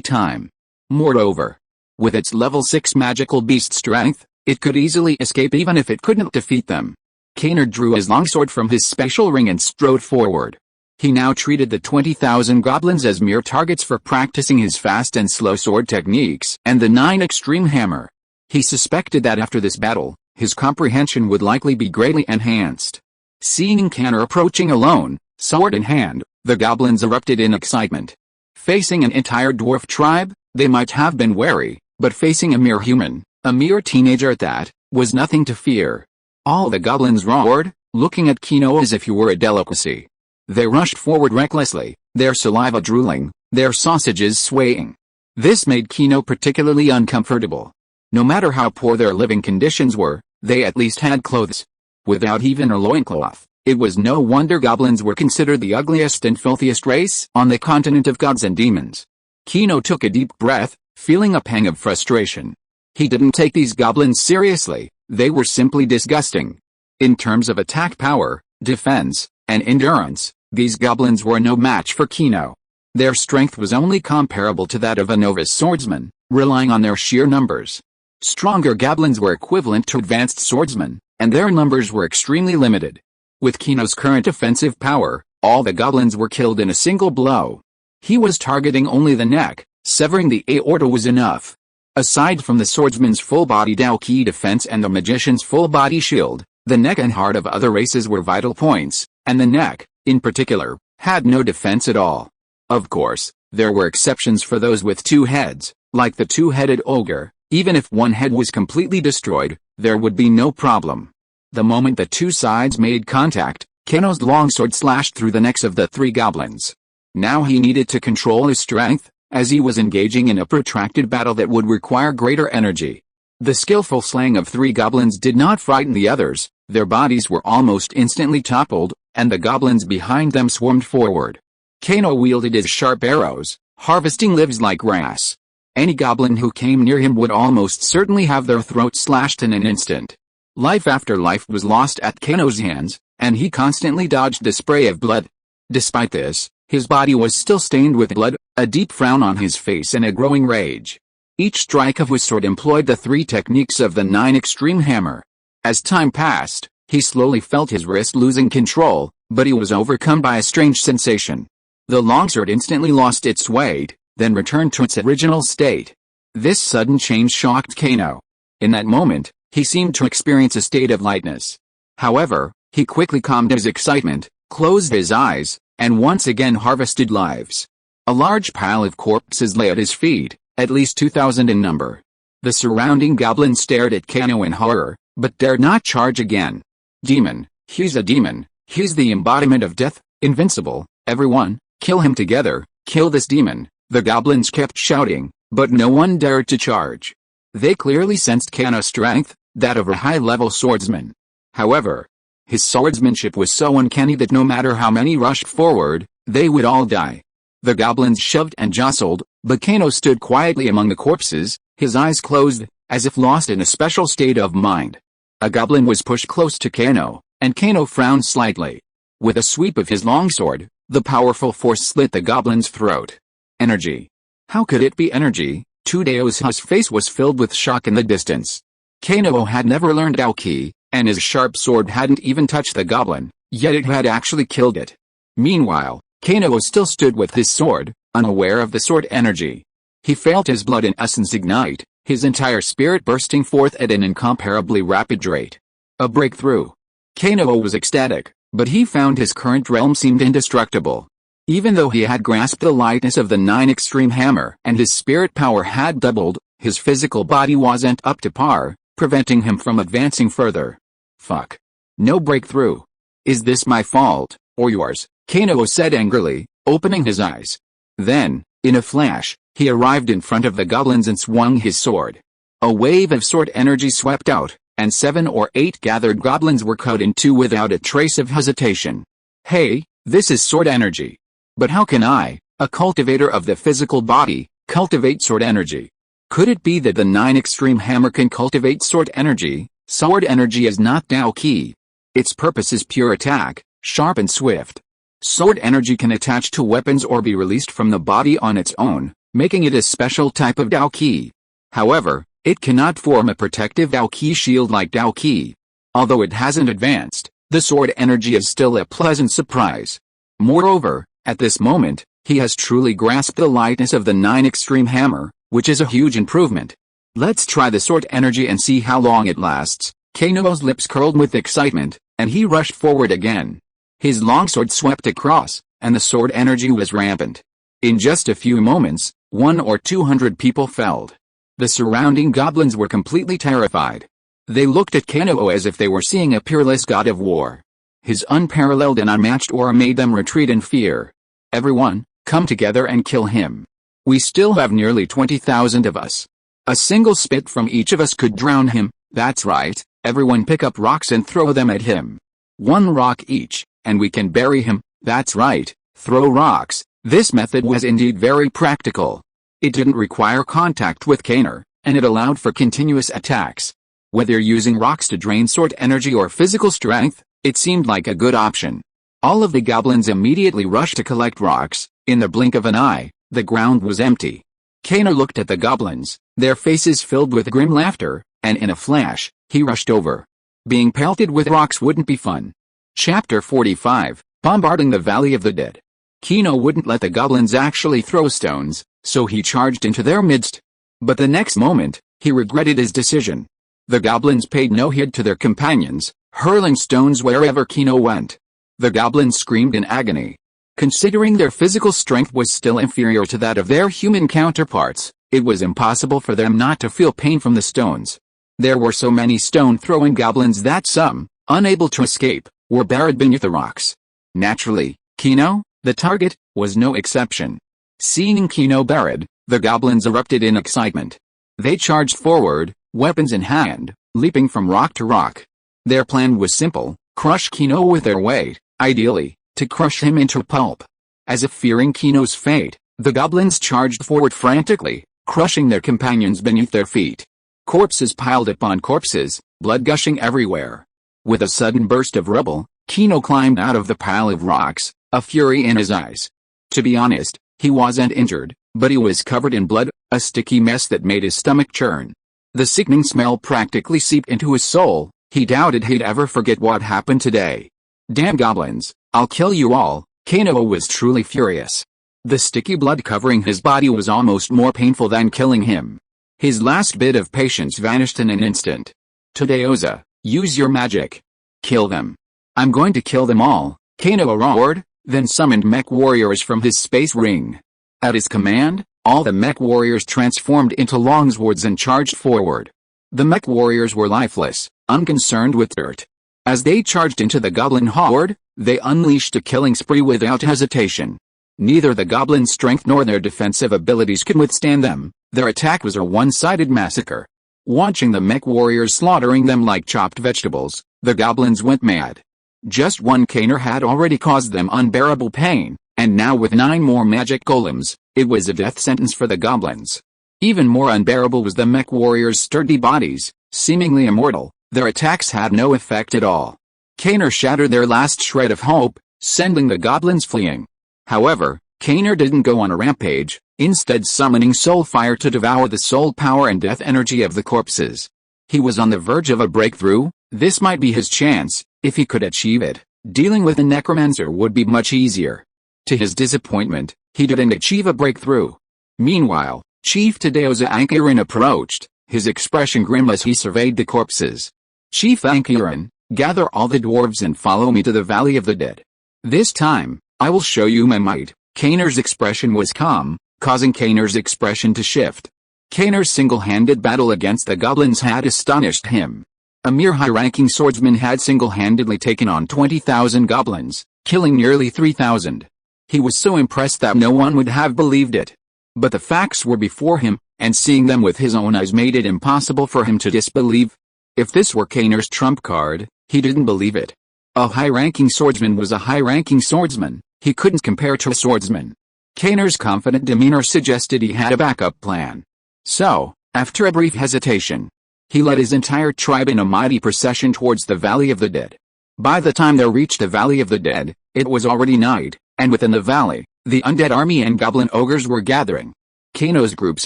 time. Moreover, with its level 6 magical beast strength, it could easily escape even if it couldn't defeat them. Kano drew his longsword from his special ring and strode forward. He now treated the 20,000 goblins as mere targets for practicing his fast and slow sword techniques and the 9 extreme hammer. He suspected that after this battle, his comprehension would likely be greatly enhanced. Seeing Kano approaching alone, sword in hand, the goblins erupted in excitement. Facing an entire dwarf tribe, they might have been wary, but facing a mere human, a mere teenager at that, was nothing to fear. All the goblins roared, looking at Kano as if he were a delicacy. They rushed forward recklessly, their saliva drooling, their sausages swaying. This made Kano particularly uncomfortable. No matter how poor their living conditions were, they at least had clothes. Without even a loincloth, It was no wonder goblins were considered the ugliest and filthiest race on the continent of gods and demons. Keno took a deep breath, feeling a pang of frustration. He didn't take these goblins seriously, they were simply disgusting. In terms of attack power, defense, and endurance, these goblins were no match for Keno. Their strength was only comparable to that of a novice swordsman, relying on their sheer numbers. Stronger goblins were equivalent to advanced swordsmen, and their numbers were extremely limited. With Keno's current offensive power, all the goblins were killed in a single blow. He was targeting only the neck, severing the aorta was enough. Aside from the swordsman's full-body Dao-ki defense and the magician's full-body shield, the neck and heart of other races were vital points, and the neck, in particular, had no defense at all. Of course, there were exceptions for those with two heads, like the two-headed ogre. Even if one head was completely destroyed, there would be no problem. The moment the two sides made contact, Keno's longsword slashed through the necks of the three goblins. Now he needed to control his strength, as he was engaging in a protracted battle that would require greater energy. The skillful slaying of three goblins did not frighten the others, their bodies were almost instantly toppled, and the goblins behind them swarmed forward. Keno wielded his sharp arrows, harvesting lives like grass. Any goblin who came near him would almost certainly have their throats slashed in an instant. Life after life was lost at Keno's hands, and he constantly dodged the spray of blood. Despite this, his body was still stained with blood, a deep frown on his face and a growing rage. Each strike of his sword employed the three techniques of the 9 extreme hammer. As time passed, he slowly felt his wrist losing control, but he was overcome by a strange sensation. The longsword instantly lost its weight, then returned to its original state. This sudden change shocked Keno. In that moment, he seemed to experience a state of lightness. However, he quickly calmed his excitement, closed his eyes, and once again harvested lives. A large pile of corpses lay at his feet, at least 2,000 in number. The surrounding goblins stared at Keno in horror, but dared not charge again. Demon, he's a demon, he's the embodiment of death, invincible, everyone, kill him together, kill this demon. The goblins kept shouting, but no one dared to charge. They clearly sensed Keno's strength, that of a high-level swordsman. However, his swordsmanship was so uncanny that no matter how many rushed forward, they would all die. The goblins shoved and jostled, but Keno stood quietly among the corpses, his eyes closed, as if lost in a special state of mind. A goblin was pushed close to Keno, and Keno frowned slightly. With a sweep of his longsword, the powerful force slit the goblin's throat. Energy. How could it be energy? Tudeo's face was filled with shock in the distance. Keno had never learned Dao-ki, and his sharp sword hadn't even touched the goblin, yet it had actually killed it. Meanwhile, Keno still stood with his sword, unaware of the sword energy. He felt his blood and essence ignite, his entire spirit bursting forth at an incomparably rapid rate. A breakthrough. Keno was ecstatic, but he found his current realm seemed indestructible. Even though he had grasped the lightness of the 9 extreme hammer and his spirit power had doubled, his physical body wasn't up to par, preventing him from advancing further. Fuck. No breakthrough. Is this my fault, or yours? Keno said angrily, opening his eyes. Then, in a flash, he arrived in front of the goblins and swung his sword. A wave of sword energy swept out, and 7 or 8 gathered goblins were cut in two without a trace of hesitation. Hey, this is sword energy. But how can I, a cultivator of the physical body, cultivate sword energy? Could it be that the 9 extreme hammer can cultivate sword energy? Sword energy is not Dao-ki. Its purpose is pure attack, sharp and swift. Sword energy can attach to weapons or be released from the body on its own, making it a special type of Dao-ki. However, it cannot form a protective Dao-ki shield like Dao-ki. Although it hasn't advanced, the sword energy is still a pleasant surprise. Moreover, at this moment, he has truly grasped the lightness of the 9 extreme hammer, which is a huge improvement. Let's try the sword energy and see how long it lasts. Keno's lips curled with excitement, and he rushed forward again. His longsword swept across, and the sword energy was rampant. In just a few moments, 100 or 200 people felled. The surrounding goblins were completely terrified. They looked at Keno as if they were seeing a peerless god of war. His unparalleled and unmatched aura made them retreat in fear. Everyone, come together and kill him. We still have nearly 20,000 of us. A single spit from each of us could drown him. That's right, everyone pick up rocks and throw them at him. 1 rock each, and we can bury him. That's right, throw rocks. This method was indeed very practical. It didn't require contact with Keri, and it allowed for continuous attacks. Whether using rocks to drain sword energy or physical strength, it seemed like a good option. All of the goblins immediately rushed to collect rocks. In the blink of an eye, the ground was empty. Keri looked at the goblins, their faces filled with grim laughter, and in a flash, he rushed over. Being pelted with rocks wouldn't be fun. Chapter 45, Bombarding the Valley of the Dead. Keri wouldn't let the goblins actually throw stones, so he charged into their midst. But the next moment, he regretted his decision. The goblins paid no heed to their companions, hurling stones wherever Keri went. The goblins screamed in agony. Considering their physical strength was still inferior to that of their human counterparts, it was impossible for them not to feel pain from the stones. There were so many stone-throwing goblins that some, unable to escape, were buried beneath the rocks. Naturally, Keri, the target, was no exception. Seeing Keri buried, the goblins erupted in excitement. They charged forward, weapons in hand, leaping from rock to rock. Their plan was simple: crush Keri with their weight, ideally, to crush him into pulp. As if fearing Keri's fate, the goblins charged forward frantically, crushing their companions beneath their feet. Corpses piled upon corpses, blood gushing everywhere. With a sudden burst of rubble, Keri climbed out of the pile of rocks, a fury in his eyes. To be honest, he wasn't injured, but he was covered in blood, a sticky mess that made his stomach churn. The sickening smell practically seeped into his soul. He doubted he'd ever forget what happened today. Damn goblins, I'll kill you all. Keri was truly furious. The sticky blood covering his body was almost more painful than killing him. His last bit of patience vanished in an instant. Tadeuza, use your magic. Kill them. I'm going to kill them all, Keri roared, then summoned mech warriors from his space ring. At his command, all the mech warriors transformed into longswords and charged forward. The mech warriors were lifeless, unconcerned with dirt. As they charged into the goblin horde, they unleashed a killing spree without hesitation. Neither the goblin's strength nor their defensive abilities could withstand them. Their attack was a one-sided massacre. Watching the mech warriors slaughtering them like chopped vegetables, the goblins went mad. Just one Keri had already caused them unbearable pain, and now with 9 more magic golems, it was a death sentence for the goblins. Even more unbearable was the mech warriors' sturdy bodies, seemingly immortal. Their attacks had no effect at all. Keri shattered their last shred of hope, sending the goblins fleeing. However, Keri didn't go on a rampage, instead summoning soul fire to devour the soul power and death energy of the corpses. He was on the verge of a breakthrough. This might be his chance. If he could achieve it, dealing with the necromancer would be much easier. To his disappointment, he didn't achieve a breakthrough. Meanwhile, Chief Tadeuza Ankiran approached, his expression grim as he surveyed the corpses. Chief Ankiran, gather all the dwarves and follow me to the Valley of the Dead. This time, I will show you my might. Keri's expression was calm, causing Keri's expression to shift. Keri's single-handed battle against the goblins had astonished him. A mere high-ranking swordsman had single-handedly taken on 20,000 goblins, killing nearly 3,000. He was so impressed that no one would have believed it. But the facts were before him, and seeing them with his own eyes made it impossible for him to disbelieve. If this were Keri's trump card, he didn't believe it. A high-ranking swordsman was a high-ranking swordsman. He couldn't compare to a swordsman. Keri's confident demeanor suggested he had a backup plan. So, after a brief hesitation, he led his entire tribe in a mighty procession towards the Valley of the Dead. By the time they reached the Valley of the Dead, it was already night, and within the valley, the undead army and goblin ogres were gathering. Keri's group's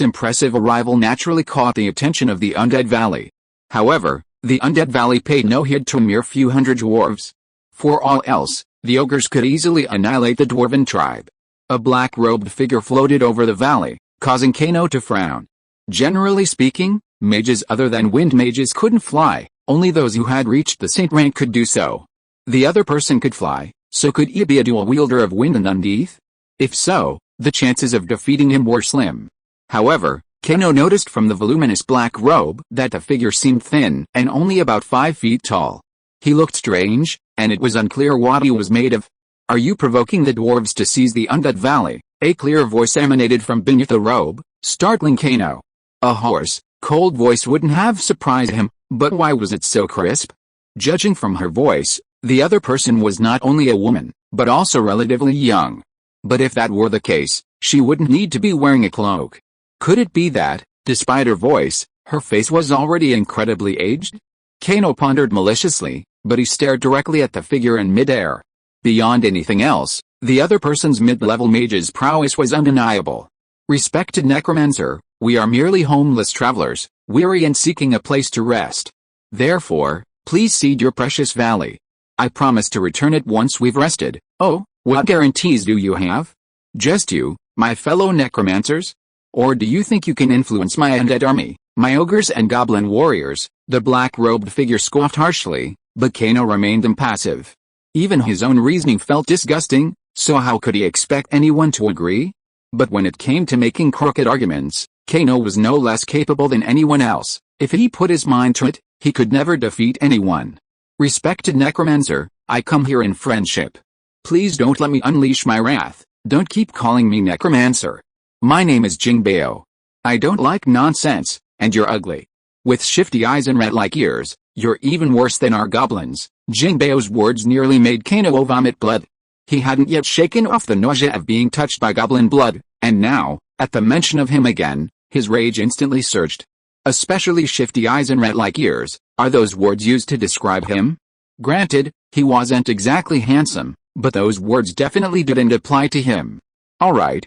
impressive arrival naturally caught the attention of the Undead Valley. However, the Undead Valley paid no heed to a mere few hundred dwarves. For all else, the ogres could easily annihilate the dwarven tribe. A black-robed figure floated over the valley, causing Keri to frown. Generally speaking, mages other than wind mages couldn't fly. Only those who had reached the saint rank could do so. The other person could fly, so could he be a dual wielder of wind and undeath? If so, the chances of defeating him were slim. However, Keri noticed from the voluminous black robe that the figure seemed thin and only about 5 feet tall. He looked strange, and it was unclear what he was made of. Are you provoking the dwarves to seize the Undead Valley? A clear voice emanated from beneath the robe, startling Keri. A hoarse, cold voice wouldn't have surprised him, but why was it so crisp? Judging from her voice, The other person was not only a woman, but also relatively young. But if that were the case, she wouldn't need to be wearing a cloak. Could it be that, despite her voice, her face was already incredibly aged? Kano pondered maliciously, but he stared directly at the figure in midair. Beyond anything else, the other person's mid-level mage's prowess was undeniable. Respected necromancer, we are merely homeless travelers, weary and seeking a place to rest. Therefore, please cede your precious valley. I promise to return it once we've rested. Oh, what guarantees do you have? Just you, my fellow necromancers? Or do you think you can influence my undead army, my ogres and goblin warriors? The black-robed figure scoffed harshly, but Kano remained impassive. Even his own reasoning felt disgusting, so how could he expect anyone to agree? But when it came to making crooked arguments, Kano was no less capable than anyone else. If he put his mind to it, he could never defeat anyone. Respected necromancer, I come here in friendship. Please don't let me unleash my wrath. Don't keep calling me necromancer. My name is Jingbeo. I don't like nonsense, and you're ugly. With shifty eyes and rat-like ears, you're even worse than our goblins. Jingbeo's words nearly made Kano vomit blood. He hadn't yet shaken off the nausea of being touched by goblin blood, and now, at the mention of him again, his rage instantly surged. Especially shifty eyes and rat-like ears, are those words used to describe him? Granted, he wasn't exactly handsome, but those words definitely didn't apply to him. Alright,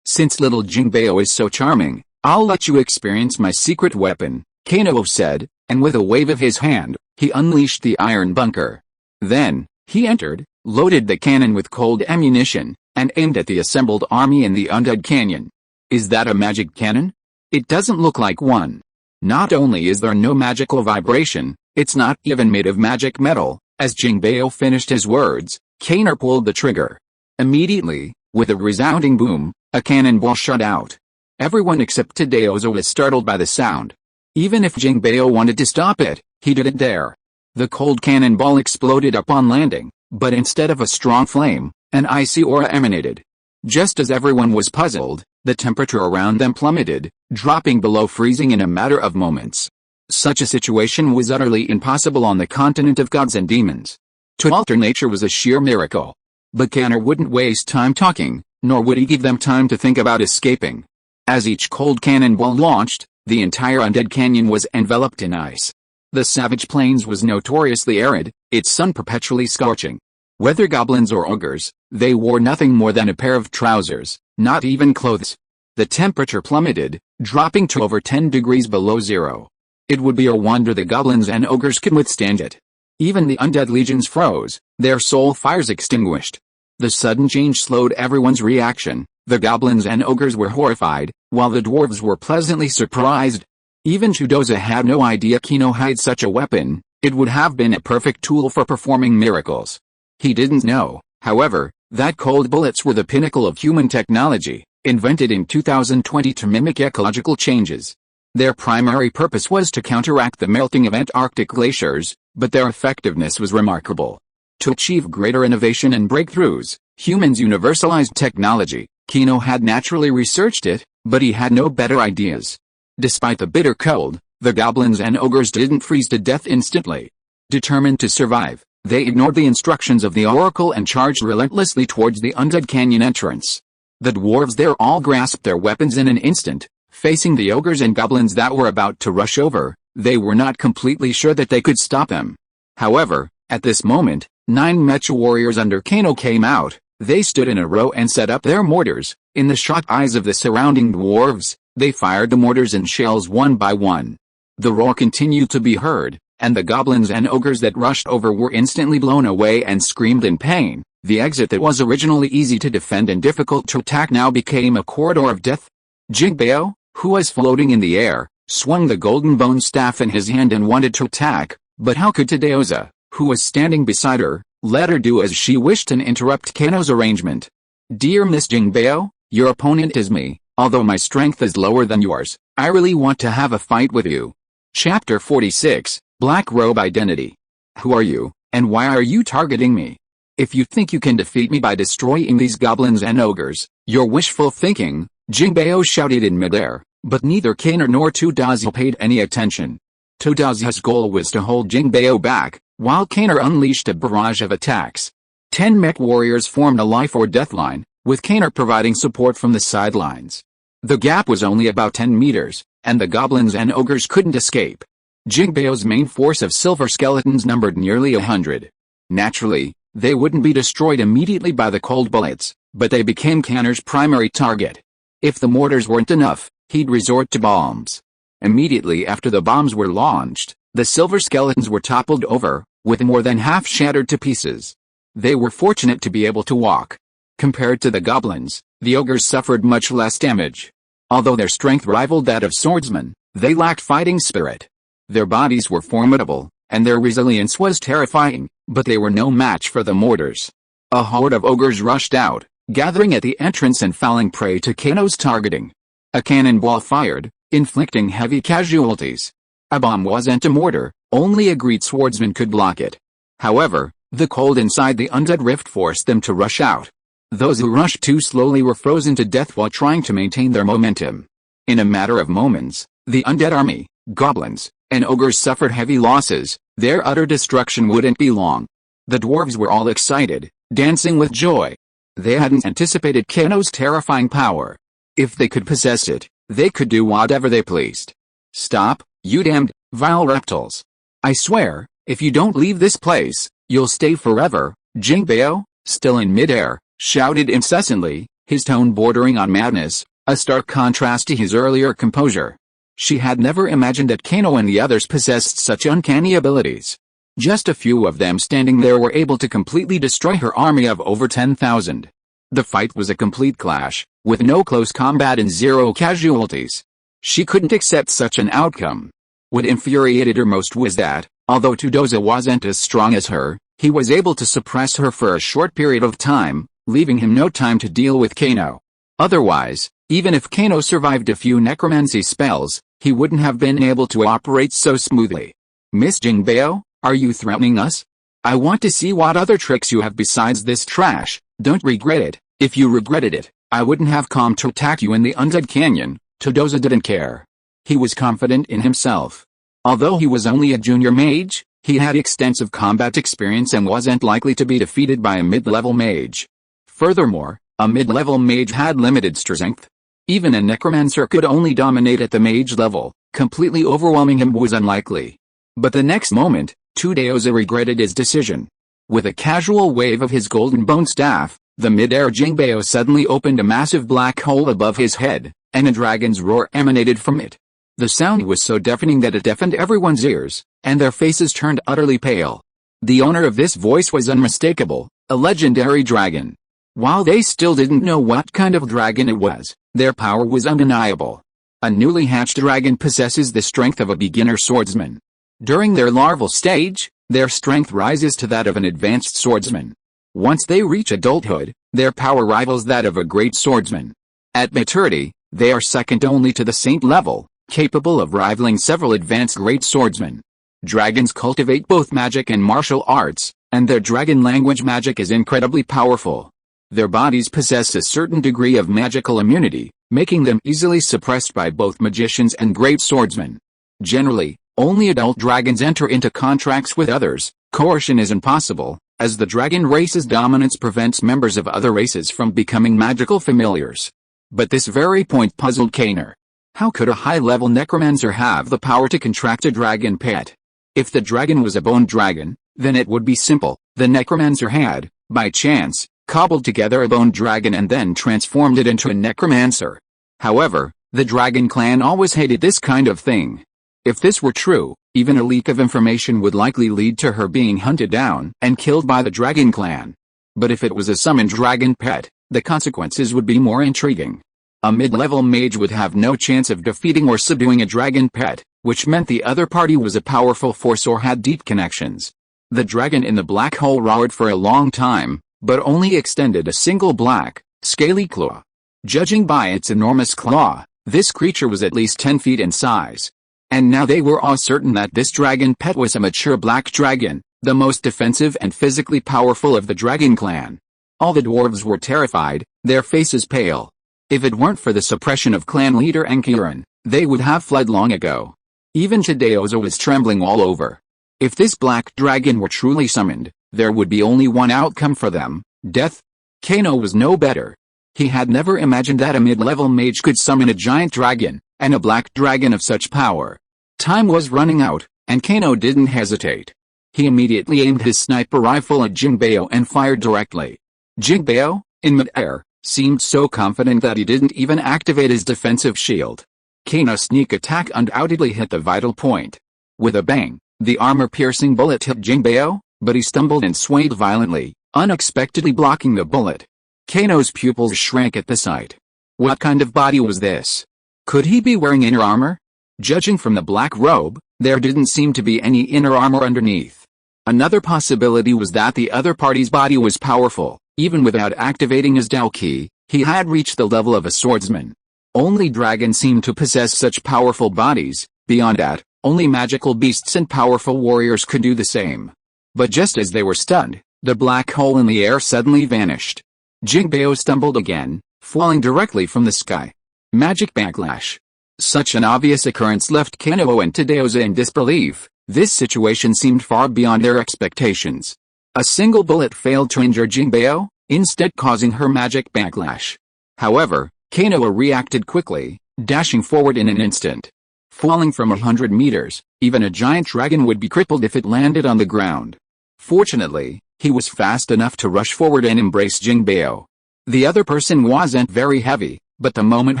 since little Jingbeo is so charming, I'll let you experience my secret weapon, Kano said, and with a wave of his hand, he unleashed the iron bunker. Then, he entered, loaded the cannon with cold ammunition, and aimed at the assembled army in the Undead Canyon. Is that a magic cannon? It doesn't look like one. Not only is there no magical vibration, it's not even made of magic metal. As Jingbeo finished his words, Kano pulled the trigger. Immediately, with a resounding boom, a cannonball shot out. Everyone except Tadeoza was startled by the sound. Even if Jingbeo wanted to stop it, he didn't dare. The cold cannonball exploded upon landing, but instead of a strong flame, an icy aura emanated. Just as everyone was puzzled, the temperature around them plummeted, dropping below freezing in a matter of moments. Such a situation was utterly impossible on the continent of gods and demons. To alter nature was a sheer miracle. But Kano wouldn't waste time talking, nor would he give them time to think about escaping. As each cold cannonball launched, the entire Undead Canyon was enveloped in ice. The savage plains was notoriously arid, its sun perpetually scorching. Whether goblins or ogres, they wore nothing more than a pair of trousers, not even clothes. The temperature plummeted, dropping to over 10 degrees below zero. It would be a wonder the goblins and ogres could withstand it. Even the undead legions froze, their soul fires extinguished. The sudden change slowed everyone's reaction. The goblins and ogres were horrified, while the dwarves were pleasantly surprised. Even Chudoza had no idea Kano had such a weapon. It would have been a perfect tool for performing miracles. He didn't know, however, that cold bullets were the pinnacle of human technology, invented in 2020 to mimic ecological changes. Their primary purpose was to counteract the melting of Antarctic glaciers, but their effectiveness was remarkable. To achieve greater innovation and breakthroughs, humans universalized technology. Kano had naturally researched it, but he had no better ideas. Despite the bitter cold, the goblins and ogres didn't freeze to death instantly. Determined to survive, they ignored the instructions of the oracle and charged relentlessly towards the Undead Canyon entrance. The dwarves there all grasped their weapons in an instant. Facing the ogres and goblins that were about to rush over, they were not completely sure that they could stop them. However, at this moment, 9 mecha warriors under Kano came out. They stood in a row and set up their mortars. In the shocked eyes of the surrounding dwarves, they fired the mortars and shells one by one. The roar continued to be heard, and the goblins and ogres that rushed over were instantly blown away and screamed in pain. The exit that was originally easy to defend and difficult to attack now became a corridor of death. Jingbeo, who was floating in the air, swung the golden bone staff in his hand and wanted to attack, but how could Tadeoza, who was standing beside her, let her do as she wished and interrupt Kano's arrangement? Dear Miss Jingbeo, your opponent is me, although my strength is lower than yours. I really want to have a fight with you. Chapter 46, Black Robe Identity. Who are you, and why are you targeting me? If you think you can defeat me by destroying these goblins and ogres, you're wishful thinking, Jingbeo shouted in midair, but neither Kano nor Chudoza paid any attention. Chudoza's goal was to hold Jingbeo back, while Kaner unleashed a barrage of attacks. 10 mech warriors formed a life or death line, with Kaner providing support from the sidelines. The gap was only about 10 meters, and the goblins and ogres couldn't escape. Jingbao's main force of silver skeletons numbered nearly 100. Naturally, they wouldn't be destroyed immediately by the cold bullets, but they became Kaner's primary target. If the mortars weren't enough, he'd resort to bombs. Immediately after the bombs were launched, the silver skeletons were toppled over, with more than half shattered to pieces. They were fortunate to be able to walk. Compared to the goblins, the ogres suffered much less damage. Although their strength rivaled that of swordsmen, they lacked fighting spirit. Their bodies were formidable, and their resilience was terrifying, but they were no match for the mortars. A horde of ogres rushed out, gathering at the entrance and falling prey to Kano's targeting. A cannonball fired, inflicting heavy casualties. A bomb wasn't a mortar, only a great swordsman could block it. However, the cold inside the undead rift forced them to rush out. Those who rushed too slowly were frozen to death while trying to maintain their momentum. In a matter of moments, the undead army, goblins, and ogres suffered heavy losses. Their utter destruction wouldn't be long. The dwarves were all excited, dancing with joy. They hadn't anticipated Kano's terrifying power. If they could possess it, they could do whatever they pleased. "Stop, you damned, vile reptiles. I swear, if you don't leave this place, you'll stay forever," Jingbao, still in midair, shouted incessantly, his tone bordering on madness, a stark contrast to his earlier composure. She had never imagined that Kano and the others possessed such uncanny abilities. Just a few of them standing there were able to completely destroy her army of over 10,000. The fight was a complete clash, with no close combat and zero casualties. She couldn't accept such an outcome. What infuriated her most was that, although Tudoza wasn't as strong as her, he was able to suppress her for a short period of time, leaving him no time to deal with Kano. Otherwise, even if Kano survived a few necromancy spells, he wouldn't have been able to operate so smoothly. "Miss Jingbao, are you threatening us? I want to see what other tricks you have besides this trash. Don't regret it. If you regretted it, I wouldn't have come to attack you in the Undead Canyon." Tudoza didn't care. He was confident in himself. Although he was only a junior mage, he had extensive combat experience and wasn't likely to be defeated by a mid-level mage. Furthermore, a mid-level mage had limited strength. Even a necromancer could only dominate at the mage level. Completely overwhelming him was unlikely. But the next moment, Tudoza regretted his decision. With a casual wave of his golden bone staff, the mid-air Jingbao suddenly opened a massive black hole above his head, and a dragon's roar emanated from it. The sound was so deafening that it deafened everyone's ears, and their faces turned utterly pale. The owner of this voice was unmistakable, a legendary dragon. While they still didn't know what kind of dragon it was, their power was undeniable. A newly hatched dragon possesses the strength of a beginner swordsman. During their larval stage, their strength rises to that of an advanced swordsman. Once they reach adulthood, their power rivals that of a great swordsman. At maturity, they are second only to the saint level, capable of rivaling several advanced great swordsmen. Dragons cultivate both magic and martial arts, and their dragon language magic is incredibly powerful. Their bodies possess a certain degree of magical immunity, making them easily suppressed by both magicians and great swordsmen. Generally, only adult dragons enter into contracts with others. Coercion is impossible, as the dragon race's dominance prevents members of other races from becoming magical familiars. But this very point puzzled Kaner. How could a high-level necromancer have the power to contract a dragon pet? If the dragon was a bone dragon, then it would be simple. The necromancer had, by chance, cobbled together a bone dragon and then transformed it into a necromancer. However, the dragon clan always hated this kind of thing. If this were true, even a leak of information would likely lead to her being hunted down and killed by the dragon clan. But if it was a summoned dragon pet, the consequences would be more intriguing. A mid-level mage would have no chance of defeating or subduing a dragon pet, which meant the other party was a powerful force or had deep connections. The dragon in the black hole roared for a long time, but only extended a single black, scaly claw. Judging by its enormous claw, this creature was at least 10 feet in size. And now they were all certain that this dragon pet was a mature black dragon, the most defensive and physically powerful of the dragon clan. All the dwarves were terrified, their faces pale. If it weren't for the suppression of clan leader Enkiran, they would have fled long ago. Even Tudoza was trembling all over. If this black dragon were truly summoned, there would be only one outcome for them: death. Kano was no better. He had never imagined that a mid-level mage could summon a giant dragon, and a black dragon of such power. Time was running out, and Kano didn't hesitate. He immediately aimed his sniper rifle at Jinbeo and fired directly. Jinbeo, in mid-air, seemed so confident that he didn't even activate his defensive shield. Kano's sneak attack undoubtedly hit the vital point. With a bang, the armor-piercing bullet hit Jinbeo, but he stumbled and swayed violently, unexpectedly blocking the bullet. Kano's pupils shrank at the sight. What kind of body was this? Could he be wearing inner armor? Judging from the black robe, there didn't seem to be any inner armor underneath. Another possibility was that the other party's body was powerful. Even without activating his Dao Ki, he had reached the level of a swordsman. Only dragons seemed to possess such powerful bodies. Beyond that, only magical beasts and powerful warriors could do the same. But just as they were stunned, the black hole in the air suddenly vanished. Jinbeo stumbled again, falling directly from the sky. Magic backlash. Such an obvious occurrence left Kano and Tadeoza in disbelief. This situation seemed far beyond their expectations. A single bullet failed to injure Jinbeo, instead causing her magic backlash. However, Kano reacted quickly, dashing forward in an instant. Falling from 100 meters, even a giant dragon would be crippled if it landed on the ground. Fortunately, he was fast enough to rush forward and embrace Jinbeo. The other person wasn't very heavy, but the moment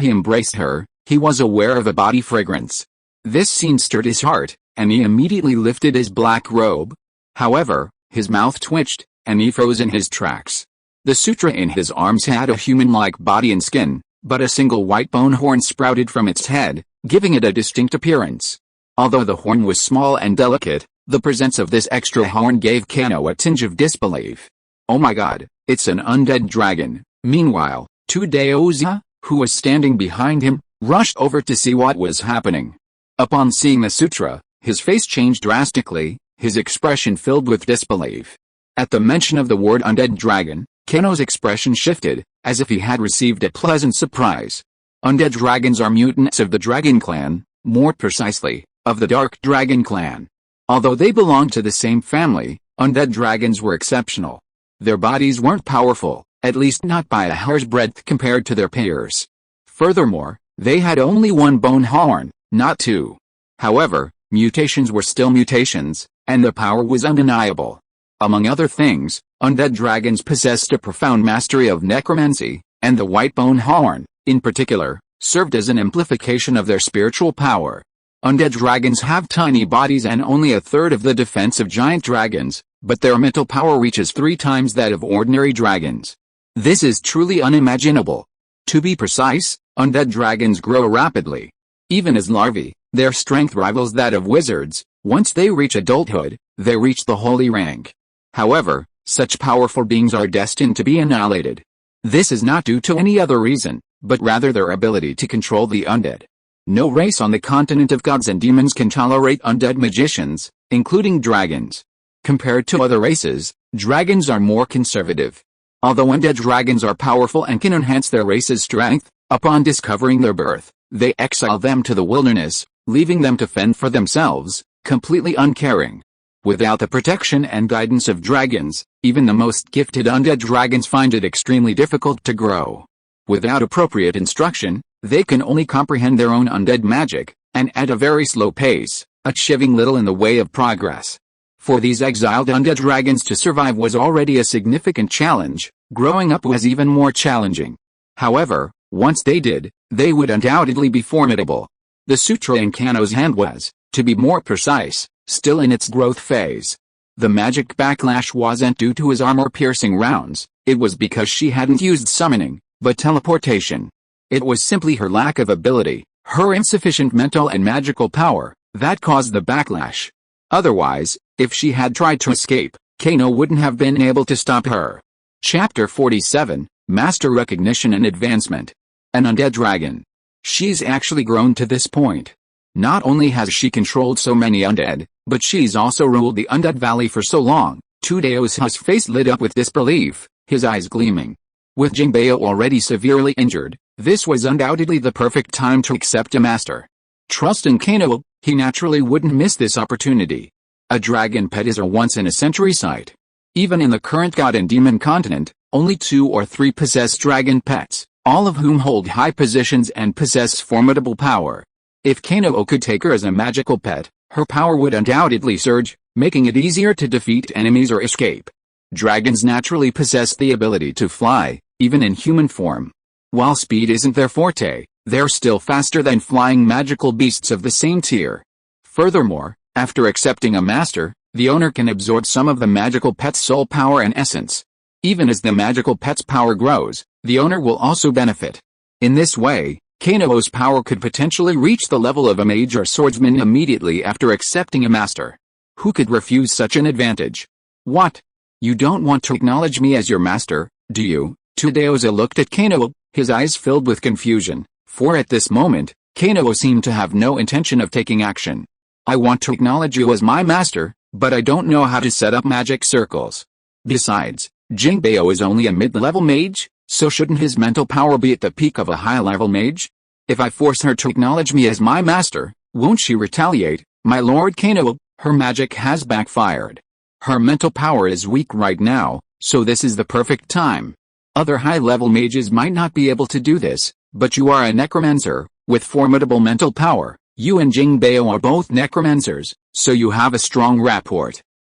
he embraced her, he was aware of a body fragrance. This scene stirred his heart, and he immediately lifted his black robe. However, his mouth twitched, and he froze in his tracks. The sutra in his arms had a human-like body and skin, but a single white bone horn sprouted from its head, giving it a distinct appearance. Although the horn was small and delicate, the presence of this extra horn gave Kano a tinge of disbelief. Oh my god, it's an undead dragon. Meanwhile, Tadeoza, who was standing behind him, rushed over to see what was happening. Upon seeing the sutra, his face changed drastically, his expression filled with disbelief. At the mention of the word undead dragon, Kano's expression shifted, as if he had received a pleasant surprise. Undead dragons are mutants of the dragon clan, more precisely, of the dark dragon clan. Although they belonged to the same family, undead dragons were exceptional. Their bodies weren't powerful, at least not by a hair's breadth compared to their peers. Furthermore, they had only one bone horn, not two. However, mutations were still mutations, and the power was undeniable. Among other things, undead dragons possessed a profound mastery of necromancy, and the white bone horn, in particular, served as an amplification of their spiritual power. Undead dragons have tiny bodies and only a third of the defense of giant dragons, but their mental power reaches 3 times that of ordinary dragons. This is truly unimaginable. To be precise, undead dragons grow rapidly. Even as larvae, their strength rivals that of wizards. Once they reach adulthood, they reach the holy rank. However, such powerful beings are destined to be annihilated. This is not due to any other reason, but rather their ability to control the undead. No race on the continent of gods and demons can tolerate undead magicians, including dragons. Compared to other races, dragons are more conservative. Although undead dragons are powerful and can enhance their race's strength, upon discovering their birth, they exile them to the wilderness, leaving them to fend for themselves, completely uncaring. Without the protection and guidance of dragons, even the most gifted undead dragons find it extremely difficult to grow. Without appropriate instruction, they can only comprehend their own undead magic, and at a very slow pace, achieving little in the way of progress. For these exiled undead dragons to survive was already a significant challenge. Growing up was even more challenging. However, once they did, they would undoubtedly be formidable. The sutra in Kano's hand was, to be more precise, still in its growth phase. The magic backlash wasn't due to his armor-piercing rounds, it was because she hadn't used summoning, but teleportation. It was simply her lack of ability, her insufficient mental and magical power, that caused the backlash. Otherwise, if she had tried to escape, Kano wouldn't have been able to stop her. Chapter 47, Master Recognition and Advancement. An undead dragon. She's actually grown to this point. Not only has she controlled so many undead, but she's also ruled the Undead Valley for so long. Tadeoza's face lit up with disbelief, his eyes gleaming. With Jinbeo already severely injured, this was undoubtedly the perfect time to accept a master. Trusting Kano, he naturally wouldn't miss this opportunity. A dragon pet is a once-in-a-century sight. Even in the current god and demon continent, only 2 or 3 possess dragon pets, all of whom hold high positions and possess formidable power. If Kenolite could take her as a magical pet, her power would undoubtedly surge, making it easier to defeat enemies or escape. Dragons naturally possess the ability to fly, even in human form. While speed isn't their forte, they're still faster than flying magical beasts of the same tier. Furthermore, after accepting a master, the owner can absorb some of the magical pet's soul power and essence. Even as the magical pet's power grows, the owner will also benefit. In this way, Kenolite's power could potentially reach the level of a mage or swordsman immediately after accepting a master. Who could refuse such an advantage? What? You don't want to acknowledge me as your master, do you? Tudeoza looked at Kenolite, his eyes filled with confusion, for at this moment, Kenolite seemed to have no intention of taking action. I want to acknowledge you as my master, but I don't know how to set up magic circles. Besides, Jinbeo is only a mid-level mage, so shouldn't his mental power be at the peak of a high-level mage? If I force her to acknowledge me as my master, won't she retaliate? My lord Kenolite, her magic has backfired. Her mental power is weak right now, so this is the perfect time. Other high-level mages might not be able to do this, but you are a necromancer, with formidable mental power. You and Jinbeo are both necromancers, so you have a strong rapport.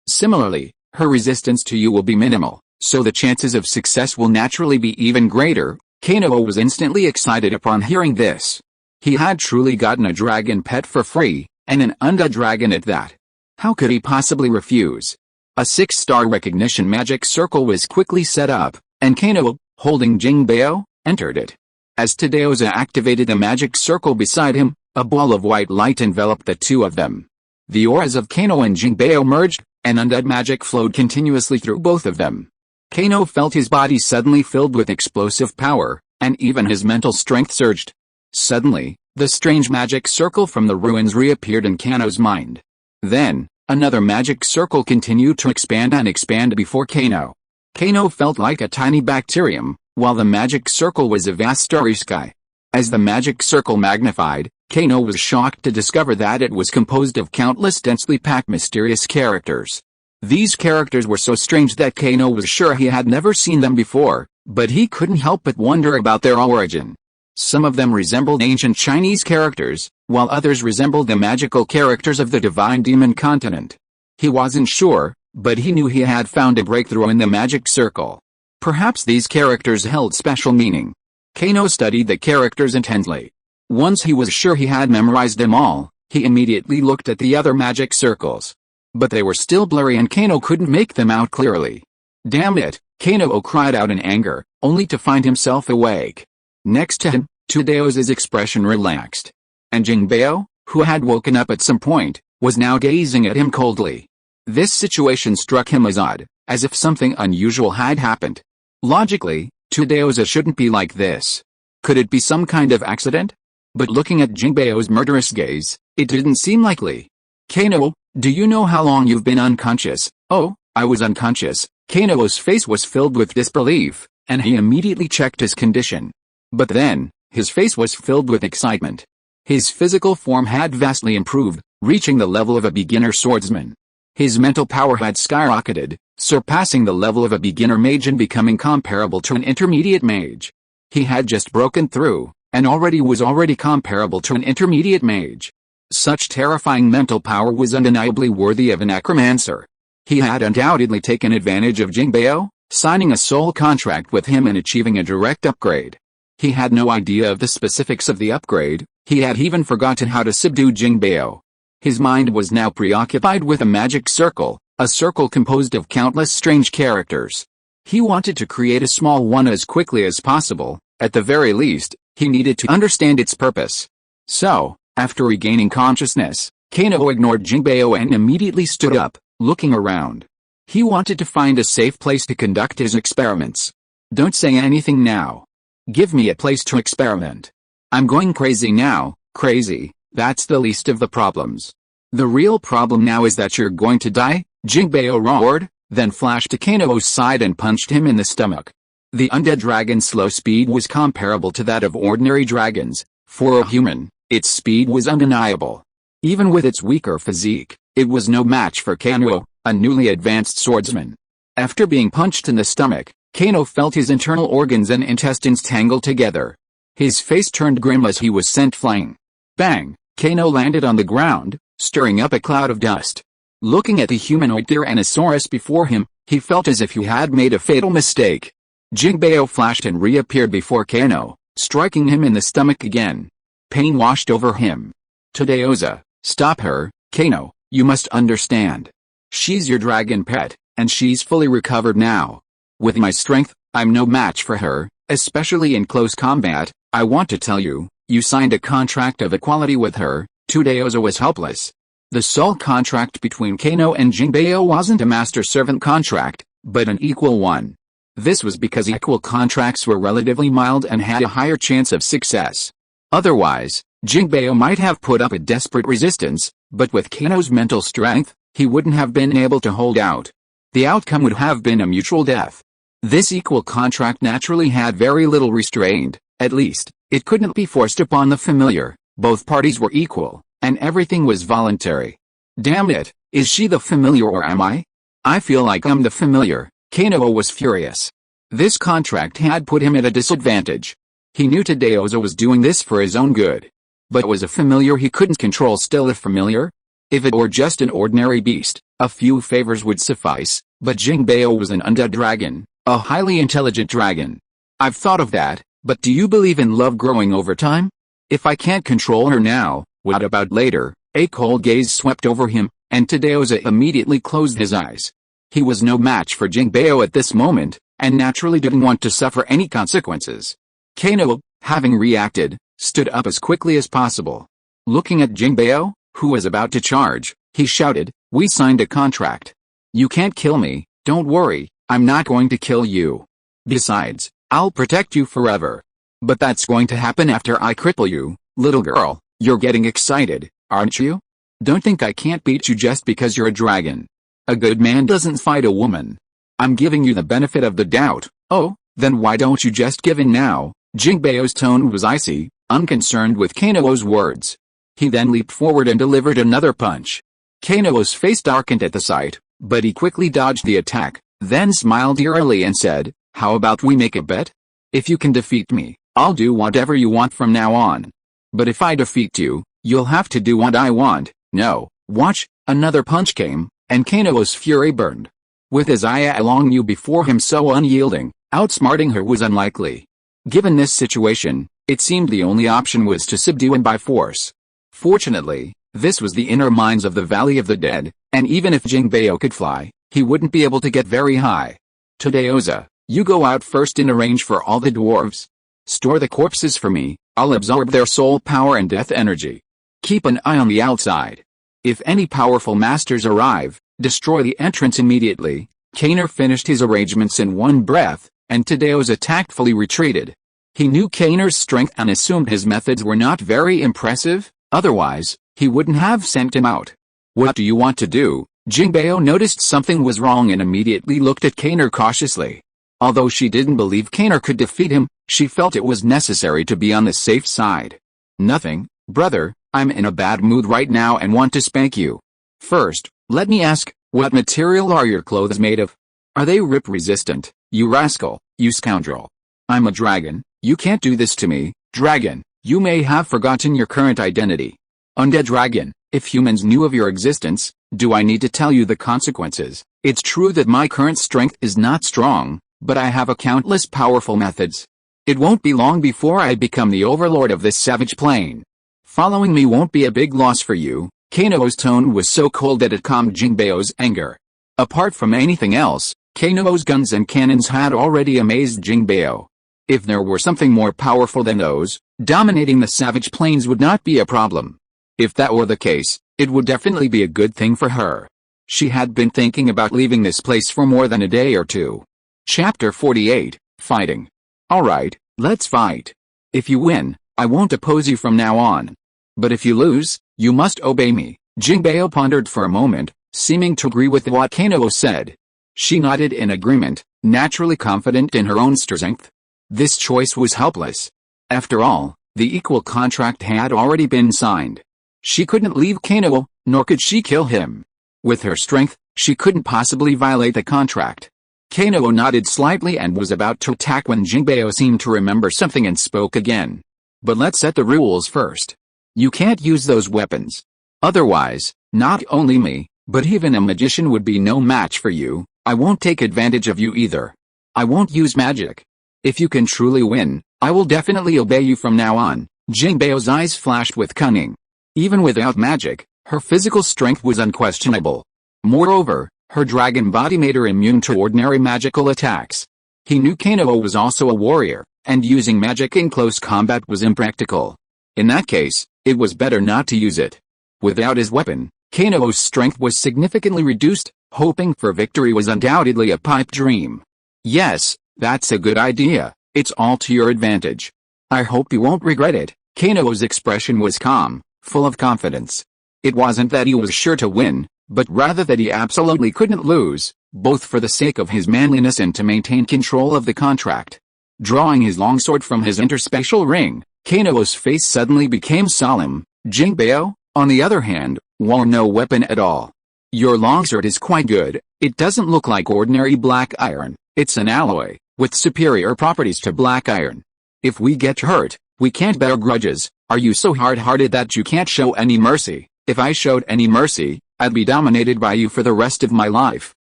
Similarly, her resistance to you will be minimal, so the chances of success will naturally be even greater. Kenolite was instantly excited upon hearing this. He had truly gotten a dragon pet for free, and an undead dragon at that. How could he possibly refuse? A 6-star recognition magic circle was quickly set up, and Kenolite, holding Jinbeo, entered it. As Tudeoza activated the magic circle beside him, a ball of white light enveloped the two of them. The auras of Kenolite and Jinbeo merged, and undead magic flowed continuously through both of them. Kenolite felt his body suddenly filled with explosive power, and even his mental strength surged. Suddenly, the strange magic circle from the ruins reappeared in Kenolite's mind. Then, another magic circle continued to expand and expand before Kenolite. Kenolite felt like a tiny bacterium, while the magic circle was a vast starry sky. As the magic circle magnified, Kenolite was shocked to discover that it was composed of countless densely packed mysterious characters. These characters were so strange that Kenolite was sure he had never seen them before, but he couldn't help but wonder about their origin. Some of them resembled ancient Chinese characters, while others resembled the magical characters of the divine demon continent. He wasn't sure, but he knew he had found a breakthrough in the magic circle. Perhaps these characters held special meaning. Kenolite studied the characters intently. Once he was sure he had memorized them all, he immediately looked at the other magic circles. But they were still blurry and Kenolite couldn't make them out clearly. Damn it, Kenolite cried out in anger, only to find himself awake. Next to him, Tudeoza's expression relaxed. And Jinbeo, who had woken up at some point, was now gazing at him coldly. This situation struck him as odd, as if something unusual had happened. Logically, Tudeoza shouldn't be like this. Could it be some kind of accident? But looking at Jinbeo's murderous gaze, it didn't seem likely. Kenolite, do you know how long you've been unconscious? Oh, I was unconscious. Kenolite's face was filled with disbelief, and he immediately checked his condition. But then, his face was filled with excitement. His physical form had vastly improved, reaching the level of a beginner swordsman. His mental power had skyrocketed, surpassing the level of a beginner mage and becoming comparable to an intermediate mage. He had just broken through, and was already comparable to an intermediate mage. Such terrifying mental power was undeniably worthy of a necromancer. He had undoubtedly taken advantage of Jinbeo, signing a soul contract with him and achieving a direct upgrade. He had no idea of the specifics of the upgrade. He had even forgotten how to subdue Jinbeo. His mind was now preoccupied with a magic circle, a circle composed of countless strange characters. He wanted to create a small one as quickly as possible. At the very least, he needed to understand its purpose. So, after regaining consciousness, Kenolite ignored Jinbeo and immediately stood up, looking around. He wanted to find a safe place to conduct his experiments. Don't say anything now. Give me a place to experiment. I'm going crazy now. Crazy, that's the least of the problems. The real problem now is that you're going to die, Jinbeo roared, then flashed to Kenolite's side and punched him in the stomach. The undead dragon's slow speed was comparable to that of ordinary dragons. For a human, its speed was undeniable. Even with its weaker physique, It was no match for Kano, a newly advanced swordsman. After being punched in the stomach, Kano felt his internal organs and intestines tangle together. His face turned grim as he was sent flying. Bang! Kano landed on the ground, stirring up a cloud of dust. Looking at the humanoid Tyrannosaurus before him, he felt as if he had made a fatal mistake. Jinbeo flashed and reappeared before Kano, striking him in the stomach again. Pain washed over him. Tadeoza, stop her, Kano, you must understand. She's your dragon pet, and she's fully recovered now. With my strength, I'm no match for her, especially in close combat. I want to tell you, you signed a contract of equality with her. Tadeoza was helpless. The sole contract between Kano and Jinbeo wasn't a master-servant contract, but an equal one. This was because equal contracts were relatively mild and had a higher chance of success. Otherwise, Jinbeo might have put up a desperate resistance, but with Kano's mental strength, he wouldn't have been able to hold out. The outcome would have been a mutual death. This equal contract naturally had very little restraint. At least, it couldn't be forced upon the familiar. Both parties were equal, and everything was voluntary. Damn it, is she the familiar or am I? I feel like I'm the familiar. Kano was furious. This contract had put him at a disadvantage. He knew Tadeoza was doing this for his own good. But was a familiar he couldn't control still a familiar? If it were just an ordinary beast, a few favors would suffice, but Jinbeo was an undead dragon, a highly intelligent dragon. I've thought of that, but do you believe in love growing over time? If I can't control her now, what about later? A cold gaze swept over him, and Tadeoza immediately closed his eyes. He was no match for Jinbeo at this moment, and naturally didn't want to suffer any consequences. Kano, having reacted, stood up as quickly as possible. Looking at Jinbeo, who was about to charge, he shouted, "We signed a contract. You can't kill me, don't worry, I'm not going to kill you. Besides, I'll protect you forever. But that's going to happen after I cripple you, little girl. You're getting excited, aren't you? Don't think I can't beat you just because you're a dragon. A good man doesn't fight a woman. I'm giving you the benefit of the doubt. Oh, then why don't you just give in now?" Jinbeo's tone was icy, unconcerned with Kano's words. He then leaped forward and delivered another punch. Kano's face darkened at the sight, but he quickly dodged the attack, then smiled eerily and said, "How about we make a bet? If you can defeat me, I'll do whatever you want from now on. But if I defeat you, you'll have to do what I want." "No, watch." Another punch came, and Kano's fury burned. With his Aya Long Yu before him so unyielding, outsmarting her was unlikely. Given this situation, it seemed the only option was to subdue him by force. Fortunately, this was the inner mines of the Valley of the Dead, and even if Jinbeo could fly, he wouldn't be able to get very high. "Tadeoza, you go out first and arrange for all the dwarves. Store the corpses for me, I'll absorb their soul power and death energy. Keep an eye on the outside. If any powerful masters arrive, destroy the entrance immediately." Kano finished his arrangements in one breath, and Tadeoza tactfully retreated. He knew Kano's strength and assumed his methods were not very impressive, otherwise, he wouldn't have sent him out. "What do you want to do?" Jinbeo noticed something was wrong and immediately looked at Kano cautiously. Although she didn't believe Kano could defeat him, she felt it was necessary to be on the safe side. "Nothing, brother, I'm in a bad mood right now and want to spank you. First, let me ask, what material are your clothes made of? Are they rip-resistant, you rascal, you scoundrel? I'm a dragon, you can't do this to me." "Dragon, you may have forgotten your current identity. Undead dragon, if humans knew of your existence, do I need to tell you the consequences? It's true that my current strength is not strong, but I have a countless powerful methods. It won't be long before I become the overlord of this savage plane. Following me won't be a big loss for you." Kano's tone was so cold that it calmed Jinbeo's anger. Apart from anything else, Kano's guns and cannons had already amazed Jinbeo. If there were something more powerful than those, dominating the savage plains would not be a problem. If that were the case, it would definitely be a good thing for her. She had been thinking about leaving this place for more than a day or two. Chapter 48, Fighting. "Alright, let's fight. If you win, I won't oppose you from now on. But if you lose, you must obey me." Jinbeo pondered for a moment, seeming to agree with what Kano said. She nodded in agreement, naturally confident in her own strength. This choice was helpless. After all, the equal contract had already been signed. She couldn't leave Kano, nor could she kill him. With her strength, she couldn't possibly violate the contract. Kano nodded slightly and was about to attack when Jinbei seemed to remember something and spoke again. But let's set the rules first. You can't use those weapons. Otherwise, not only me, but even a magician would be no match for you. I won't take advantage of you either. I won't use magic. If you can truly win, I will definitely obey you from now on. Jinbei's eyes flashed with cunning. Even without magic, her physical strength was unquestionable. Moreover, her dragon body made her immune to ordinary magical attacks. He knew Kano was also a warrior, and using magic in close combat was impractical. In that case, it was better not to use it. Without his weapon, Kano's strength was significantly reduced. Hoping for victory was undoubtedly a pipe dream. Yes, that's a good idea. It's all to your advantage. I hope you won't regret it. Kano's expression was calm, full of confidence. It wasn't that he was sure to win, but rather that he absolutely couldn't lose, both for the sake of his manliness and to maintain control of the contract. Drawing his longsword from his interspatial ring, Kano's face suddenly became solemn. Jinbei, on the other hand, wore no weapon at all. Your longsword is quite good. It doesn't look like ordinary black iron. It's an alloy, with superior properties to black iron. If we get hurt, we can't bear grudges. Are you so hard-hearted that you can't show any mercy? If I showed any mercy, I'd be dominated by you for the rest of my life.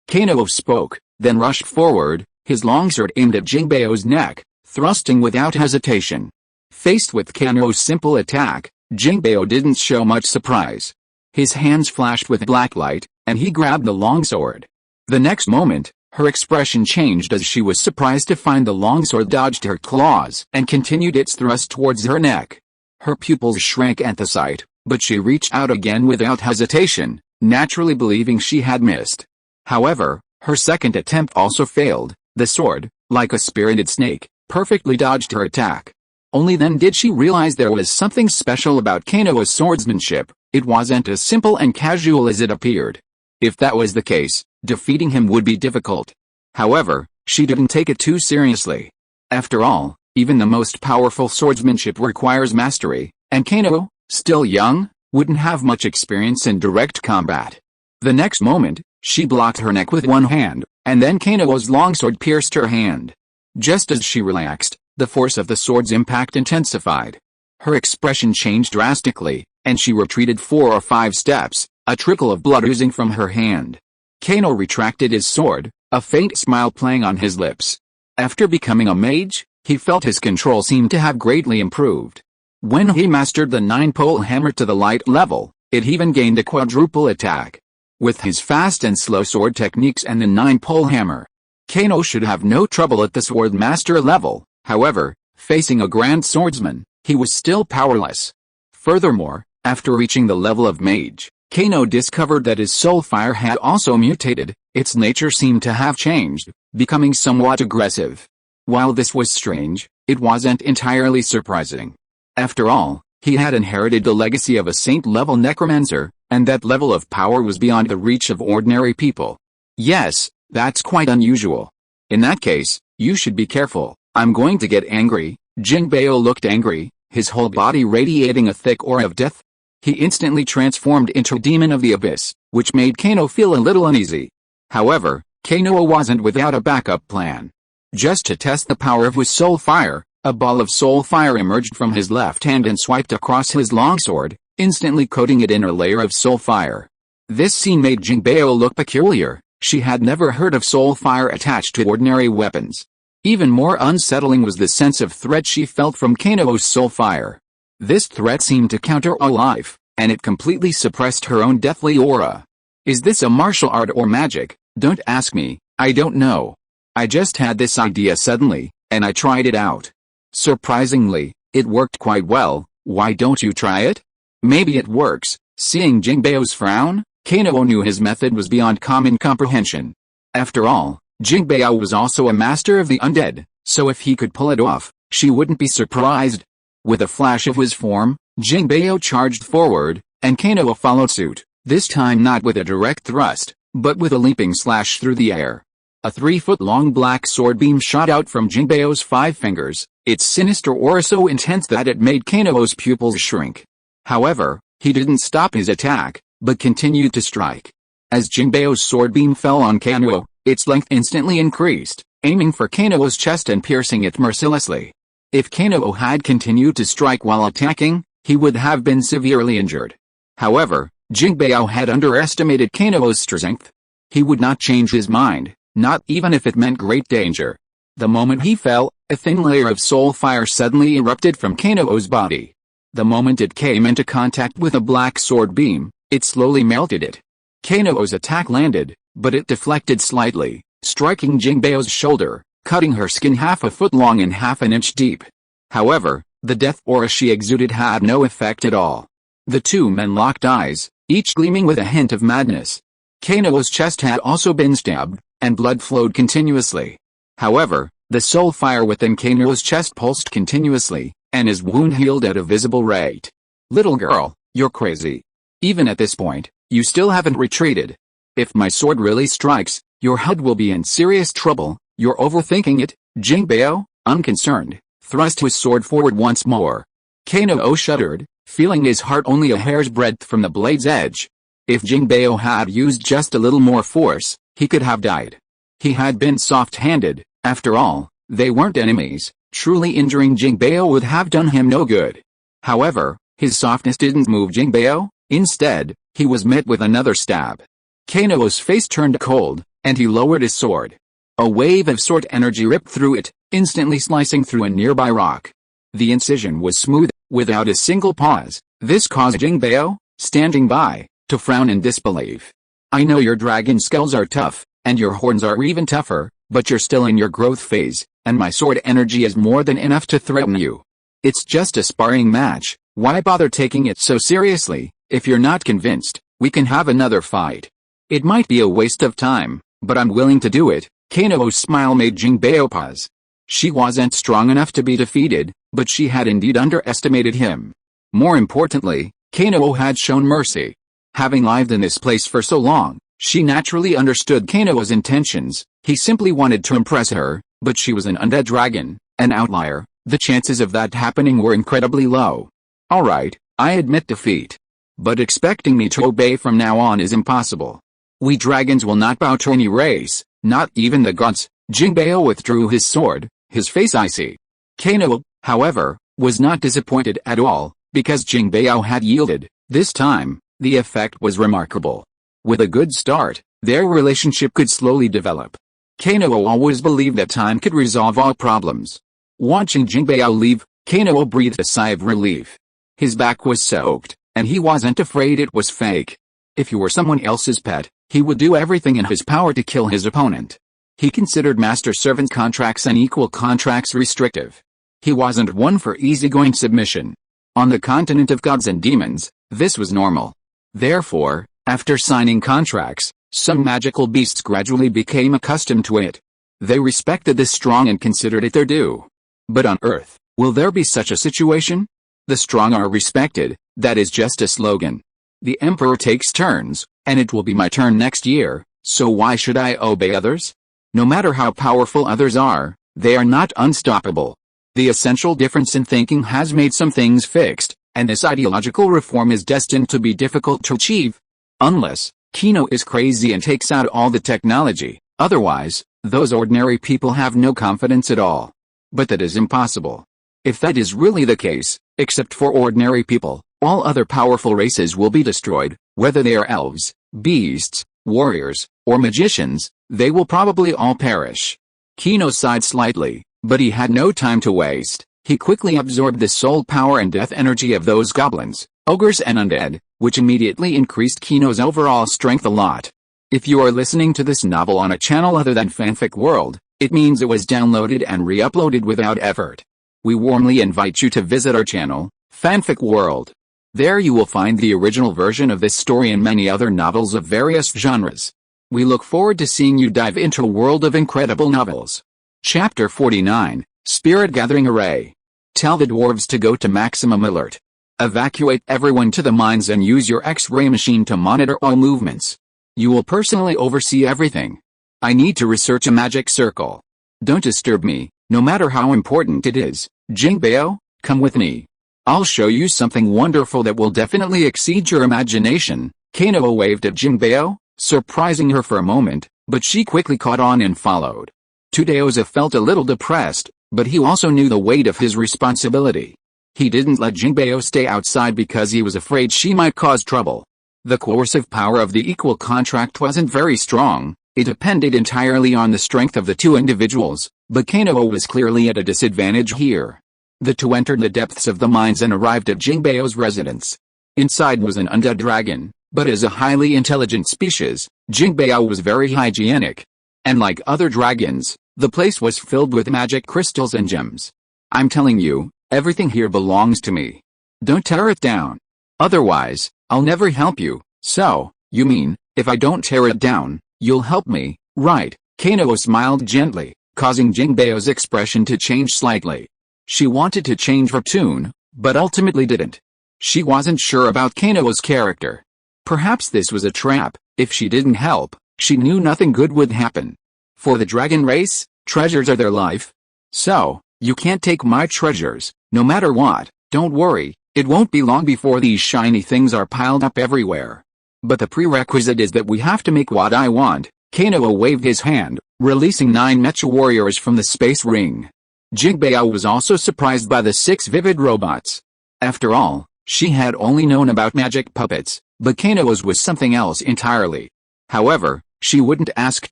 Kano spoke, then rushed forward, his longsword aimed at Jinbei's neck, thrusting without hesitation. Faced with Kano's simple attack, Jinbei didn't show much surprise. His hands flashed with black light, and he grabbed the longsword. The next moment, her expression changed as she was surprised to find the longsword dodged her claws and continued its thrust towards her neck. Her pupils shrank at the sight, but she reached out again without hesitation, naturally believing she had missed. However, her second attempt also failed. The sword, like a spirited snake, perfectly dodged her attack. Only then did she realize there was something special about Kano's swordsmanship. It wasn't as simple and casual as it appeared. If that was the case, defeating him would be difficult. However, she didn't take it too seriously. After all, even the most powerful swordsmanship requires mastery, and Kano, still young, wouldn't have much experience in direct combat. The next moment, she blocked her neck with one hand, and then Kano's longsword pierced her hand. Just as she relaxed, the force of the sword's impact intensified. Her expression changed drastically, and she retreated 4 or 5 steps, a trickle of blood oozing from her hand. Kano retracted his sword, a faint smile playing on his lips. After becoming a mage, he felt his control seemed to have greatly improved. When he mastered the 9-pole hammer to the light level, it even gained a quadruple attack. With his fast and slow sword techniques and the 9-pole hammer, Kano should have no trouble at the sword master level. However, facing a grand swordsman, he was still powerless. Furthermore, after reaching the level of mage, Kano discovered that his soul fire had also mutated. Its nature seemed to have changed, becoming somewhat aggressive. While this was strange, it wasn't entirely surprising. After all, he had inherited the legacy of a saint-level necromancer, and that level of power was beyond the reach of ordinary people. Yes, that's quite unusual. In that case, you should be careful. I'm going to get angry. Jinbei looked angry, his whole body radiating a thick aura of death. He instantly transformed into a demon of the abyss, which made Kano feel a little uneasy. However, Kano wasn't without a backup plan. Just to test the power of his soul fire, a ball of soul fire emerged from his left hand and swiped across his longsword, instantly coating it in a layer of soul fire. This scene made Jinbei look peculiar. She had never heard of soul fire attached to ordinary weapons. Even more unsettling was the sense of threat she felt from Kano's soul fire. This threat seemed to counter all life, and it completely suppressed her own deathly aura. Is this a martial art or magic? Don't ask me, I don't know. I just had this idea suddenly, and I tried it out. Surprisingly, it worked quite well. Why don't you try it? Maybe it works. Seeing Jinbei's frown, Kano knew his method was beyond common comprehension. After all, Jinbei was also a master of the undead, so if he could pull it off, she wouldn't be surprised. With a flash of his form, Jinbei charged forward, and Kano followed suit, this time not with a direct thrust, but with a leaping slash through the air. A 3-foot-long black sword beam shot out from Jinbei's 5 fingers, its sinister aura so intense that it made Kano's pupils shrink. However, He didn't stop his attack, but continued to strike. As Jingbao's sword beam fell on Kano, its length instantly increased, aiming for Kano's chest and piercing it mercilessly. If Kano had continued to strike while attacking, he would have been severely injured. However, Jingbao had underestimated Kano's strength. He would not change his mind, not even if it meant great danger. The moment he fell, a thin layer of soul fire suddenly erupted from Kano's body. The moment it came into contact with a black sword beam, it slowly melted it. Kano's attack landed, but it deflected slightly, striking Jingbao's shoulder, cutting her skin half a foot long and half an inch deep. However, the death aura she exuded had no effect at all. The two men locked eyes, each gleaming with a hint of madness. Kano's chest had also been stabbed, and blood flowed continuously. However, the soul fire within Kano's chest pulsed continuously, and his wound healed at a visible rate. Little girl, you're crazy. Even at this point, you still haven't retreated. If my sword really strikes, your head will be in serious trouble. You're overthinking it. Jingbao, unconcerned, thrust his sword forward once more. Kano shuddered, feeling his heart only a hair's breadth from the blade's edge. If Jingbao had used just a little more force, he could have died. He had been soft-handed. After all, they weren't enemies. Truly injuring Jingbao would have done him no good. However, his softness didn't move Jingbao. Instead, he was met with another stab. Kano's face turned cold, and he lowered his sword. A wave of sword energy ripped through it, instantly slicing through a nearby rock. The incision was smooth, without a single pause. This caused Jingbao, standing by, to frown in disbelief. I know your dragon skulls are tough, and your horns are even tougher, but you're still in your growth phase, and my sword energy is more than enough to threaten you. It's just a sparring match. Why bother taking it so seriously? If you're not convinced, we can have another fight. It might be a waste of time, but I'm willing to do it. Kano's smile made Jingbao pause. She wasn't strong enough to be defeated, but she had indeed underestimated him. More importantly, Kano had shown mercy. Having lived in this place for so long, she naturally understood Kano's intentions. He simply wanted to impress her, but she was an undead dragon, an outlier. The chances of that happening were incredibly low. Alright, I admit defeat. But expecting me to obey from now on is impossible. We dragons will not bow to any race, not even the gods. Jingbao withdrew his sword, his face icy. Kano, however, was not disappointed at all, because Jingbao had yielded. This time, the effect was remarkable. With a good start, their relationship could slowly develop. Kano always believed that time could resolve all problems. Watching Jingbao leave, Kano breathed a sigh of relief. His back was soaked, and he wasn't afraid it was fake. If he were someone else's pet, he would do everything in his power to kill his opponent. He considered master-servant contracts and equal contracts restrictive. He wasn't one for easygoing submission. On the continent of gods and demons, this was normal. Therefore, after signing contracts, some magical beasts gradually became accustomed to it. They respected the strong and considered it their due. But on Earth, will there be such a situation? The strong are respected, that is just a slogan. The emperor takes turns, and it will be my turn next year, so why should I obey others? No matter how powerful others are, they are not unstoppable. The essential difference in thinking has made some things fixed, and this ideological reform is destined to be difficult to achieve. Unless Kino is crazy and takes out all the technology, otherwise, those ordinary people have no confidence at all. But that is impossible. If that is really the case, except for ordinary people, all other powerful races will be destroyed, whether they are elves, beasts, warriors, or magicians, they will probably all perish. Kino sighed slightly, but he had no time to waste. He quickly absorbed the soul power and death energy of those goblins, ogres and undead, which immediately increased Kino's overall strength a lot. If you are listening to this novel on a channel other than Fanfic World, it means it was downloaded and re-uploaded without effort. We warmly invite you to visit our channel, Fanfic World. There you will find the original version of this story and many other novels of various genres. We look forward to seeing you dive into a world of incredible novels. Chapter 49, Spirit Gathering Array. Tell the dwarves to go to maximum alert. Evacuate everyone to the mines and use your X-ray machine to monitor all movements. You will personally oversee everything. I need to research a magic circle. Don't disturb me, no matter how important it is. Jingbao, come with me. I'll show you something wonderful that will definitely exceed your imagination. Kano waved at Jinbei, surprising her for a moment, but she quickly caught on and followed. Tudeoza felt a little depressed, but he also knew the weight of his responsibility. He didn't let Jinbei stay outside because he was afraid she might cause trouble. The coercive power of the equal contract wasn't very strong. It depended entirely on the strength of the two individuals, but Kano was clearly at a disadvantage here. The two entered the depths of the mines and arrived at Jinbei's residence. Inside was an undead dragon, but as a highly intelligent species, Jinbei was very hygienic. And like other dragons, the place was filled with magic crystals and gems. I'm telling you, everything here belongs to me. Don't tear it down. Otherwise, I'll never help you. So, you mean, if I don't tear it down, you'll help me, right? Kano smiled gently, causing Jinbei's expression to change slightly. She wanted to change her tune, but ultimately didn't. She wasn't sure about Kano's character. Perhaps this was a trap. If she didn't help, she knew nothing good would happen. For the dragon race, treasures are their life. So, you can't take my treasures, no matter what. Don't worry, it won't be long before these shiny things are piled up everywhere. But the prerequisite is that we have to make what I want. Kano waved his hand, releasing 9 mecha warriors from the space ring. Jinbei was also surprised by the 6 vivid robots. After all, she had only known about magic puppets, but Kano's was something else entirely. However, she wouldn't ask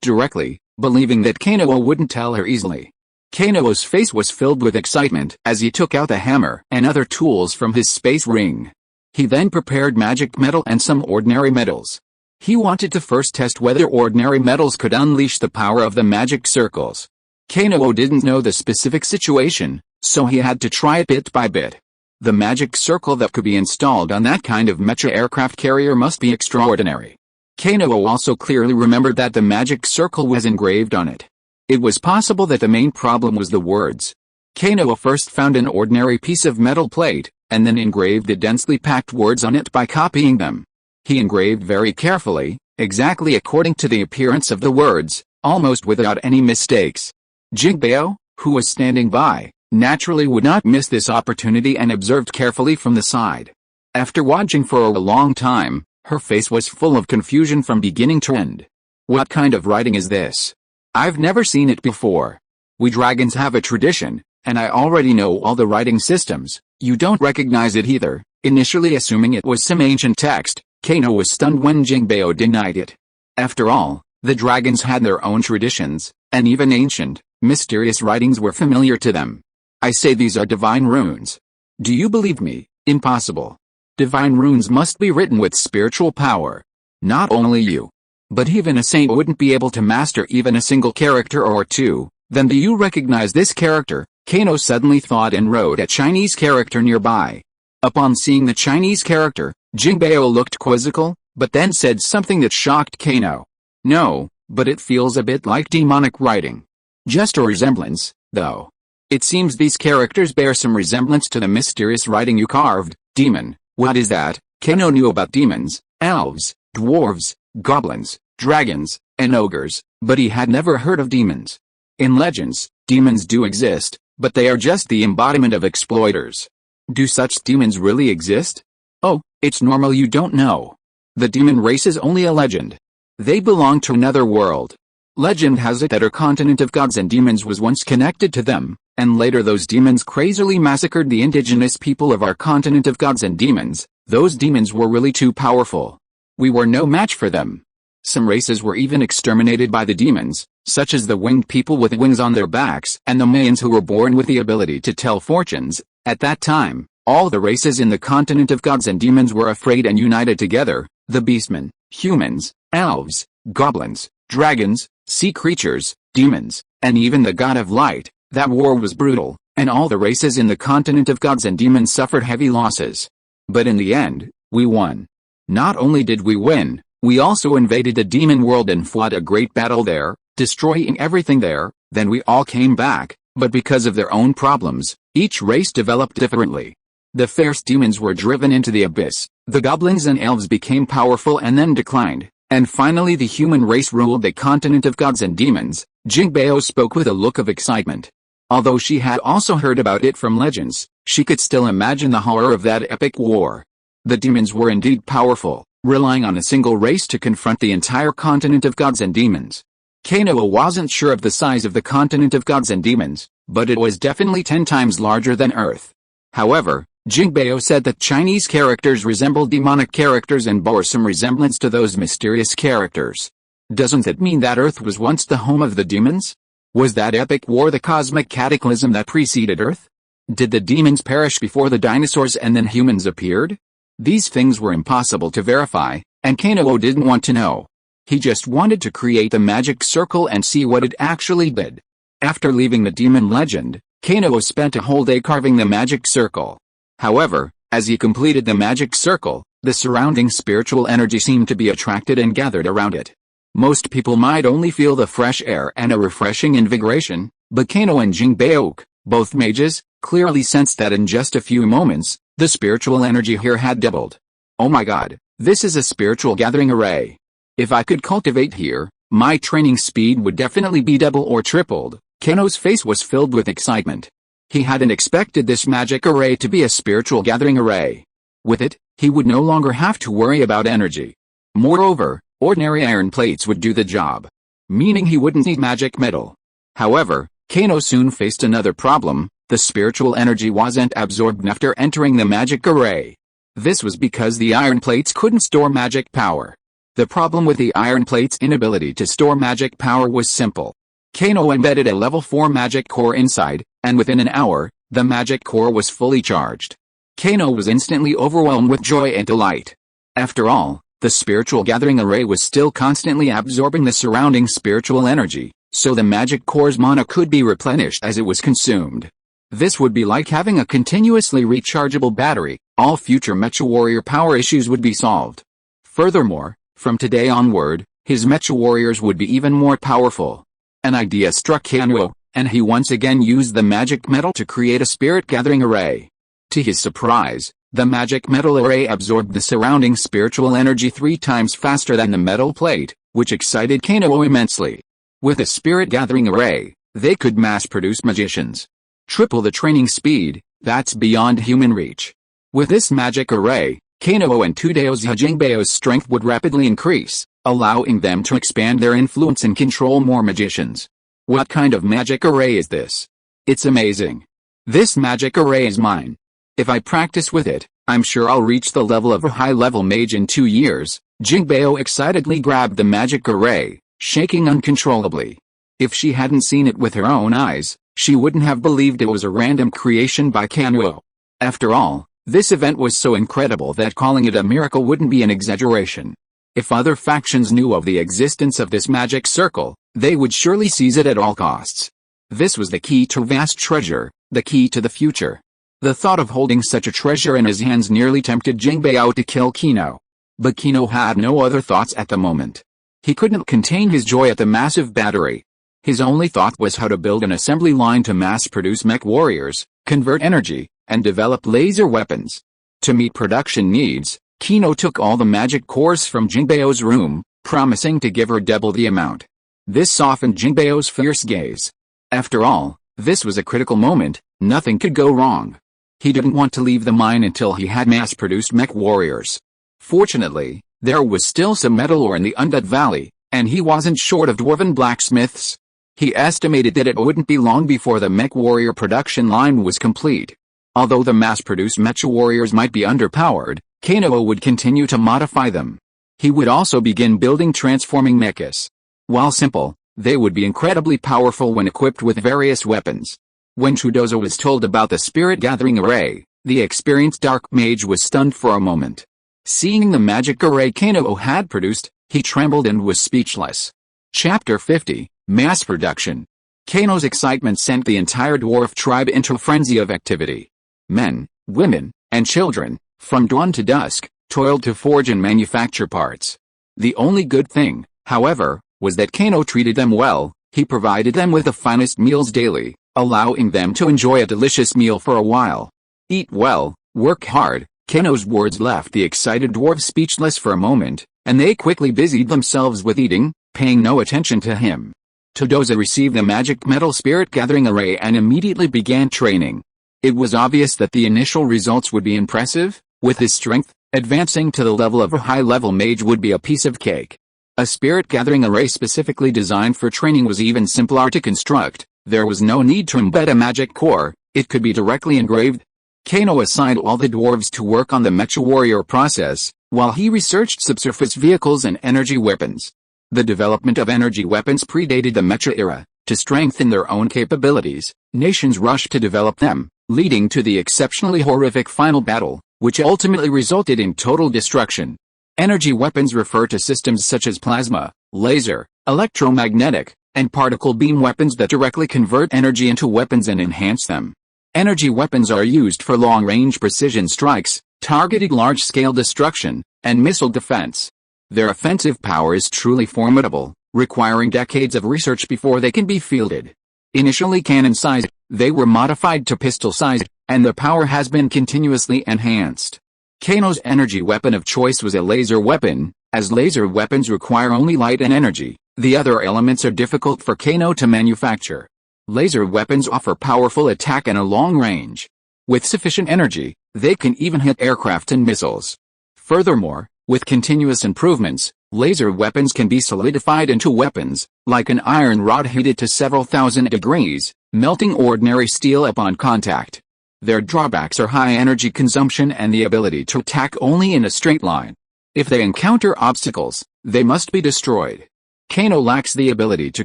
directly, believing that Kano wouldn't tell her easily. Kano's face was filled with excitement as he took out the hammer and other tools from his space ring. He then prepared magic metal and some ordinary metals. He wanted to first test whether ordinary metals could unleash the power of the magic circles. Kano didn't know the specific situation, so he had to try it bit by bit. The magic circle that could be installed on that kind of mecha aircraft carrier must be extraordinary. Kano also clearly remembered that the magic circle was engraved on it. It was possible that the main problem was the words. Kano first found an ordinary piece of metal plate, and then engraved the densely packed words on it by copying them. He engraved very carefully, exactly according to the appearance of the words, almost without any mistakes. Jinbei, who was standing by, naturally would not miss this opportunity and observed carefully from the side. After watching for a long time, her face was full of confusion from beginning to end. What kind of writing is this? I've never seen it before. We dragons have a tradition, and I already know all the writing systems. You don't recognize it either. Initially assuming it was some ancient text, Kano was stunned when Jinbei denied it. After all, the dragons had their own traditions, and even ancient, mysterious writings were familiar to them. I say these are divine runes. Do you believe me? Impossible. Divine runes must be written with spiritual power. Not only you, but even a saint wouldn't be able to master even a single character or two. Then do you recognize this character? Kano suddenly thought and wrote a Chinese character nearby. Upon seeing the Chinese character, Jinbei looked quizzical, but then said something that shocked Kano. No, but it feels a bit like demonic writing. Just a resemblance, though. It seems these characters bear some resemblance to the mysterious writing you carved. Demon, what is that? Kano knew about demons, elves, dwarves, goblins, dragons, and ogres, but he had never heard of demons. In legends, demons do exist, but they are just the embodiment of exploiters. Do such demons really exist? Oh, it's normal you don't know. The demon race is only a legend. They belong to another world. Legend has it that our continent of gods and demons was once connected to them, and later those demons crazily massacred the indigenous people of our continent of gods and demons. Those demons were really too powerful. We were no match for them. Some races were even exterminated by the demons, such as the winged people with wings on their backs and the Mayans who were born with the ability to tell fortunes. At that time, all the races in the continent of gods and demons were afraid and united together. The beastmen, humans, elves, goblins, dragons, sea creatures, demons, and even the god of light. That war was brutal, and all the races in the continent of gods and demons suffered heavy losses. But in the end, we won. Not only did we win, we also invaded the demon world and fought a great battle there, destroying everything there. Then we all came back, but because of their own problems, each race developed differently. The fierce demons were driven into the abyss, the goblins and elves became powerful and then declined, and finally the human race ruled the continent of gods and demons. Jinbei spoke with a look of excitement. Although she had also heard about it from legends, she could still imagine the horror of that epic war. The demons were indeed powerful, relying on a single race to confront the entire continent of gods and demons. Kenoa wasn't sure of the size of the continent of gods and demons, but it was definitely 10 times larger than Earth. However, Jingbeo said that Chinese characters resembled demonic characters and bore some resemblance to those mysterious characters. Doesn't that mean that Earth was once the home of the demons? Was that epic war the cosmic cataclysm that preceded Earth? Did the demons perish before the dinosaurs and then humans appeared? These things were impossible to verify, and Kenoa didn't want to know. He just wanted to create the magic circle and see what it actually did. After leaving the demon legend, Kenoa spent a whole day carving the magic circle. However, as he completed the magic circle, the surrounding spiritual energy seemed to be attracted and gathered around it. Most people might only feel the fresh air and a refreshing invigoration, but Kenoa and Jingbeo, both mages, clearly sensed that in just a few moments, the spiritual energy here had doubled. Oh my god, this is a spiritual gathering array. If I could cultivate here, my training speed would definitely be double or tripled. Kenoa's face was filled with excitement. He hadn't expected this magic array to be a spiritual gathering array. With it, he would no longer have to worry about energy. Moreover, ordinary iron plates would do the job, meaning he wouldn't need magic metal. However, Kenoa soon faced another problem. The spiritual energy wasn't absorbed after entering the magic array. This was because the iron plates couldn't store magic power. The problem with the iron plate's inability to store magic power was simple. Kenoa embedded a level 4 magic core inside, and within an hour, the magic core was fully charged. Kenoa was instantly overwhelmed with joy and delight. After all, the spiritual gathering array was still constantly absorbing the surrounding spiritual energy, so the magic core's mana could be replenished as it was consumed. This would be like having a continuously rechargeable battery. All future Mecha Warrior power issues would be solved. Furthermore, from today onward, his Mecha Warriors would be even more powerful. An idea struck Kenoa, and he once again used the magic metal to create a spirit gathering array. To his surprise, the magic metal array absorbed the surrounding spiritual energy 3 times faster than the metal plate, which excited Kenoa immensely. With a spirit gathering array, they could mass-produce magicians. Triple the training speed, that's beyond human reach. With this magic array, Kenoa and Tudeo's Jingbeo's strength would rapidly increase, allowing them to expand their influence and control more magicians. What kind of magic array is this? It's amazing. This magic array is mine. If I practice with it, I'm sure I'll reach the level of a high-level mage in 2 years. Jingbeo excitedly grabbed the magic array, shaking uncontrollably. If she hadn't seen it with her own eyes, she wouldn't have believed it was a random creation by Kenoa. After all, this event was so incredible that calling it a miracle wouldn't be an exaggeration. If other factions knew of the existence of this magic circle, they would surely seize it at all costs. This was the key to vast treasure, the key to the future. The thought of holding such a treasure in his hands nearly tempted Jingbeo to kill Kenoa. But Kenoa had no other thoughts at the moment. He couldn't contain his joy at the massive battery. His only thought was how to build an assembly line to mass-produce mech warriors, convert energy, and develop laser weapons. To meet production needs, Kenoa took all the magic cores from Jingbeo's room, promising to give her double the amount. This softened Jingbeo's fierce gaze. After all, this was a critical moment, nothing could go wrong. He didn't want to leave the mine until he had mass-produced mech warriors. Fortunately, there was still some metal ore in the Undead Valley, and he wasn't short of dwarven blacksmiths. He estimated that it wouldn't be long before the mech warrior production line was complete. Although the mass-produced mecha warriors might be underpowered, Kenoa would continue to modify them. He would also begin building transforming mechas. While simple, they would be incredibly powerful when equipped with various weapons. When Chudozo was told about the spirit gathering array, the experienced dark mage was stunned for a moment. Seeing the magic array Kenoa had produced, he trembled and was speechless. Chapter 50, Mass Production. Kenoa's excitement sent the entire dwarf tribe into a frenzy of activity. Men, women, and children, from dawn to dusk, toiled to forge and manufacture parts. The only good thing, however, was that Kenoa treated them well. He provided them with the finest meals daily, allowing them to enjoy a delicious meal for a while. Eat well, work hard. Kenoa's words left the excited dwarves speechless for a moment, and they quickly busied themselves with eating, paying no attention to him. Todoza received the magic metal spirit gathering array and immediately began training. It was obvious that the initial results would be impressive. With his strength, advancing to the level of a high-level mage would be a piece of cake. A spirit gathering array specifically designed for training was even simpler to construct. There was no need to embed a magic core, it could be directly engraved. Kano assigned all the dwarves to work on the mecha warrior process, while he researched subsurface vehicles and energy weapons. The development of energy weapons predated the mecha era. To strengthen their own capabilities, nations rushed to develop them, leading to the exceptionally horrific final battle, which ultimately resulted in total destruction. Energy weapons refer to systems such as plasma, laser, electromagnetic, and particle beam weapons that directly convert energy into weapons and enhance them. Energy weapons are used for long-range precision strikes, targeted large-scale destruction, and missile defense. Their offensive power is truly formidable, requiring decades of research before they can be fielded. Initially cannon-sized, they were modified to pistol-sized, and their power has been continuously enhanced. Kano's energy weapon of choice was a laser weapon. As laser weapons require only light and energy, the other elements are difficult for Kano to manufacture. Laser weapons offer powerful attack and a long range. With sufficient energy, they can even hit aircraft and missiles. Furthermore, with continuous improvements, laser weapons can be solidified into weapons, like an iron rod heated to several thousand degrees, melting ordinary steel upon contact. Their drawbacks are high energy consumption and the ability to attack only in a straight line. If they encounter obstacles, they must be destroyed. Kano lacks the ability to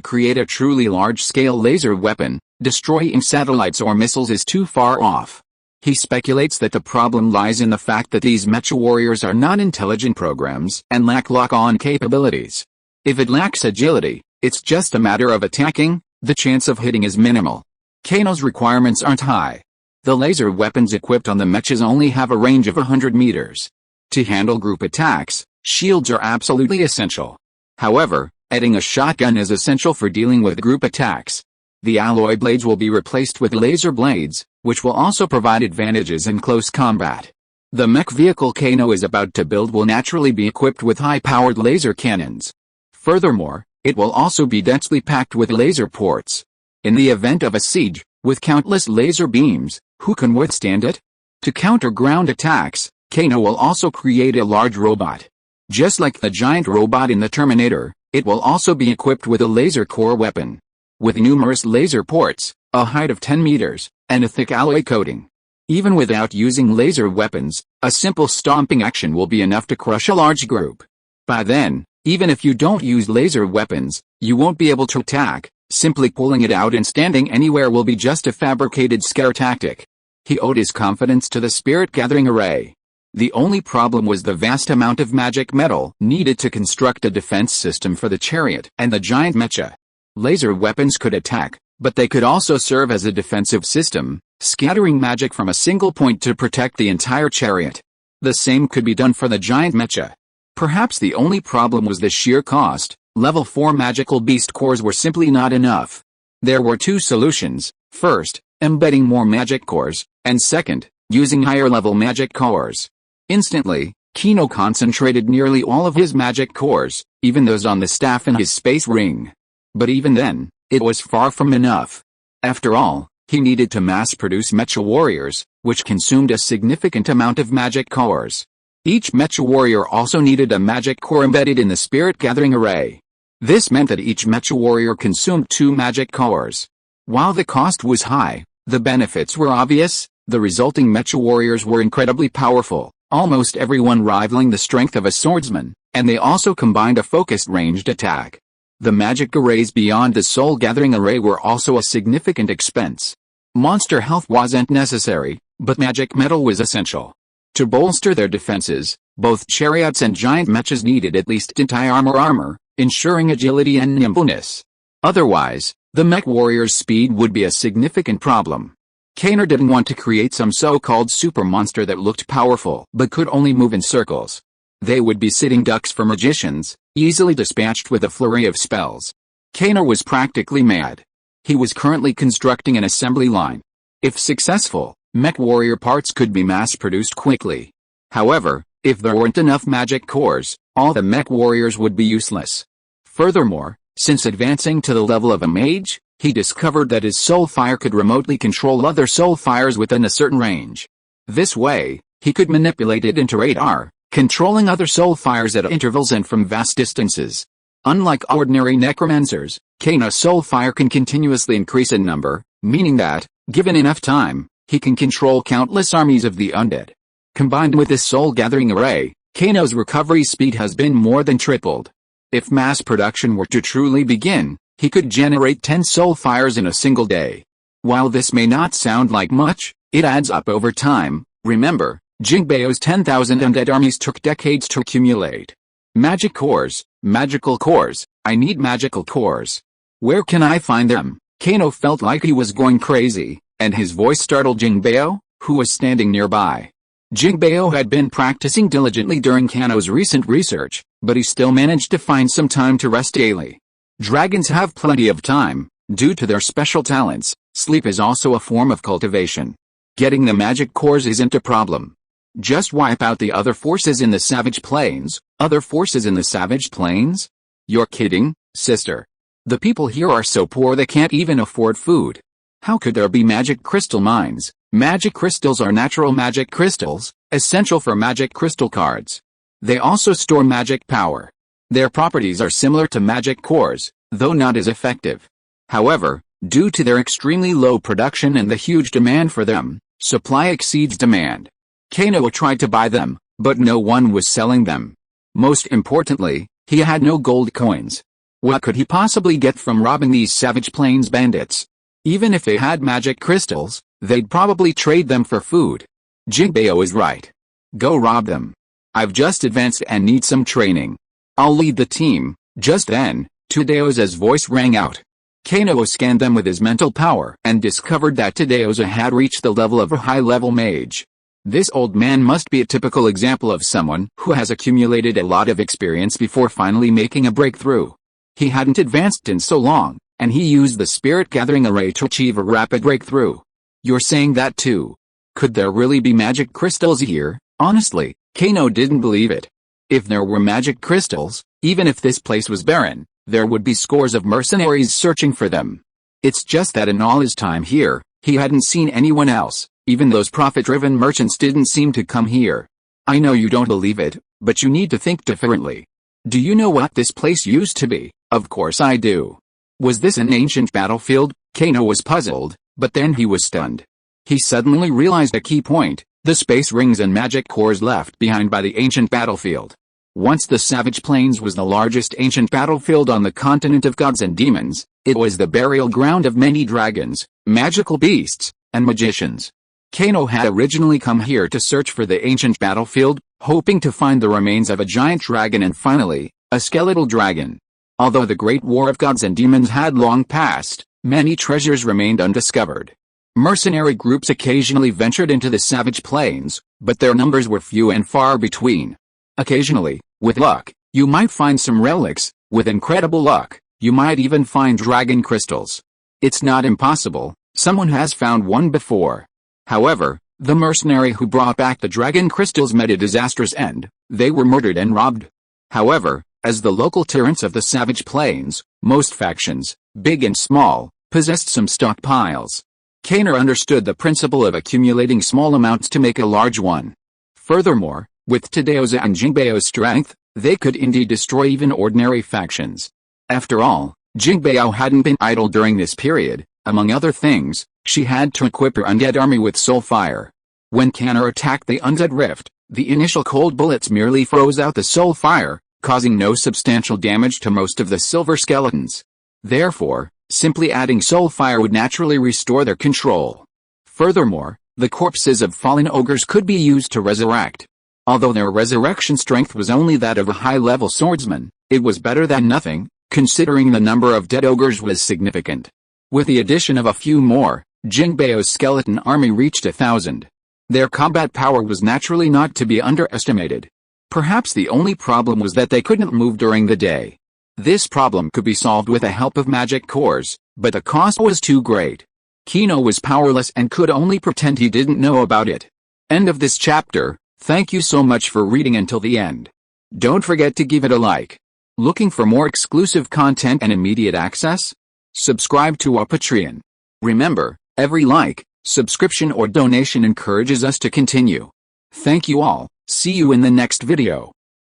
create a truly large-scale laser weapon. Destroying satellites or missiles is too far off. He speculates that the problem lies in the fact that these mecha warriors are not intelligent programs and lack lock-on capabilities. If it lacks agility, it's just a matter of attacking. The chance of hitting is minimal. Kano's requirements aren't high. The laser weapons equipped on the mechas only have a range of 100 meters. To handle group attacks, shields are absolutely essential. However, adding a shotgun is essential for dealing with group attacks. The alloy blades will be replaced with laser blades, which will also provide advantages in close combat. The mech vehicle Kano is about to build will naturally be equipped with high-powered laser cannons. Furthermore, it will also be densely packed with laser ports. In the event of a siege, with countless laser beams, who can withstand it? To counter ground attacks, Kano will also create a large robot. Just like the giant robot in the Terminator, it will also be equipped with a laser core weapon. With numerous laser ports, a height of 10 meters, and a thick alloy coating. Even without using laser weapons, a simple stomping action will be enough to crush a large group. By then, even if you don't use laser weapons, you won't be able to attack. Simply pulling it out and standing anywhere will be just a fabricated scare tactic. He owed his confidence to the spirit gathering array. The only problem was the vast amount of magic metal needed to construct a defense system for the chariot and the giant mecha. Laser weapons could attack, but they could also serve as a defensive system, scattering magic from a single point to protect the entire chariot. The same could be done for the giant mecha. Perhaps the only problem was the sheer cost. Level 4 magical beast cores were simply not enough. There were two solutions: first, embedding more magic cores, and second, using higher level magic cores. Instantly, Kano concentrated nearly all of his magic cores, even those on the staff in his space ring. But even then, it was far from enough. After all, he needed to mass-produce mecha warriors, which consumed a significant amount of magic cores. Each mecha warrior also needed a magic core embedded in the spirit gathering array. This meant that each mecha warrior consumed 2 magic cores. While the cost was high, the benefits were obvious. The resulting mecha warriors were incredibly powerful, almost everyone rivaling the strength of a swordsman, and they also combined a focused ranged attack. The magic arrays beyond the soul gathering array were also a significant expense. Monster health wasn't necessary, but magic metal was essential. To bolster their defenses, both chariots and giant mechas needed at least entire armor, ensuring agility and nimbleness. Otherwise, the mech warrior's speed would be a significant problem. Kano didn't want to create some so-called super monster that looked powerful but could only move in circles. They would be sitting ducks for magicians, easily dispatched with a flurry of spells. Kano was practically mad. He was currently constructing an assembly line. If successful, mech warrior parts could be mass-produced quickly. However, if there weren't enough magic cores, all the mech warriors would be useless. Furthermore, Since advancing to the level of a mage, he discovered that his soul fire could remotely control other soul fires within a certain range. This way, he could manipulate it into radar, controlling other soul fires at intervals and from vast distances. Unlike ordinary necromancers, Ken's soul fire can continuously increase in number, meaning that, given enough time, he can control countless armies of the undead. Combined with this soul-gathering array, Ken's recovery speed has been more than tripled. If mass production were to truly begin, he could generate 10 soul fires in a single day. While this may not sound like much, it adds up over time. Remember, Jingbao's 10,000 undead armies took decades to accumulate. Magic cores, magical cores, I need magical cores. Where can I find them? Keno felt like he was going crazy, and his voice startled Jingbao, who was standing nearby. Jingbao had been practicing diligently during Keno's recent research, but he still managed to find some time to rest daily. Dragons have plenty of time. Due to their special talents, sleep is also a form of cultivation. Getting the magic cores isn't a problem. Just wipe out the other forces in the Savage Plains. Other forces in the Savage Plains? You're kidding, sister. The people here are so poor they can't even afford food. How could there be magic crystal mines? Magic crystals are natural magic crystals, essential for magic crystal cards. They also store magic power. Their properties are similar to magic cores, though not as effective. However, due to their extremely low production and the huge demand for them, supply exceeds demand. Keno tried to buy them, but no one was selling them. Most importantly, he had no gold coins. What could he possibly get from robbing these Savage Plains bandits? Even if they had magic crystals, they'd probably trade them for food. Jingbao is right. Go rob them. I've just advanced and need some training. I'll lead the team. Just then, Tadeo's voice rang out. Keno scanned them with his mental power and discovered that Tadeo's had reached the level of a high-level mage. This old man must be a typical example of someone who has accumulated a lot of experience before finally making a breakthrough. He hadn't advanced in so long, and he used the spirit-gathering array to achieve a rapid breakthrough. You're saying that too? Could there really be magic crystals here? Honestly, Keno didn't believe it. If there were magic crystals, even if this place was barren, there would be scores of mercenaries searching for them. It's just that in all his time here, he hadn't seen anyone else. Even those profit-driven merchants didn't seem to come here. I know you don't believe it, but you need to think differently. Do you know what this place used to be? Of course I do. Was this an ancient battlefield? Keno was puzzled, but then he was stunned. He suddenly realized a key point: the space rings and magic cores left behind by the ancient battlefield. Once the Savage Plains was the largest ancient battlefield on the continent of gods and demons, it was the burial ground of many dragons, magical beasts, and magicians. Keno had originally come here to search for the ancient battlefield, hoping to find the remains of a giant dragon and finally, a skeletal dragon. Although the great war of gods and demons had long passed, many treasures remained undiscovered. Mercenary groups occasionally ventured into the Savage Plains, but their numbers were few and far between. Occasionally, with luck, you might find some relics. With incredible luck, you might even find dragon crystals. It's not impossible, someone has found one before. However, the mercenary who brought back the dragon crystals met a disastrous end. They were murdered and robbed. However, as the local tyrants of the Savage Plains, most factions, big and small, possessed some stockpiles. Keno understood the principle of accumulating small amounts to make a large one. Furthermore, with Tadeo's and Jingbao's strength, they could indeed destroy even ordinary factions. After all, Jingbao hadn't been idle during this period. Among other things, she had to equip her undead army with soul fire. When Keno attacked the undead rift, the initial cold bullets merely froze out the soul fire, causing no substantial damage to most of the silver skeletons. Therefore, simply adding soul fire would naturally restore their control. Furthermore, the corpses of fallen ogres could be used to resurrect. Although their resurrection strength was only that of a high-level swordsman, it was better than nothing, considering the number of dead ogres was significant. With the addition of a few more, Jingbao's skeleton army reached 1,000. Their combat power was naturally not to be underestimated. Perhaps the only problem was that they couldn't move during the day. This problem could be solved with the help of magic cores, but the cost was too great. Keno was powerless and could only pretend he didn't know about it. End of this chapter. Thank you so much for reading until the end. Don't forget to give it a like. Looking for more exclusive content and immediate access? Subscribe to our Patreon. Remember, every like, subscription or donation encourages us to continue. Thank you all. See you in the next video.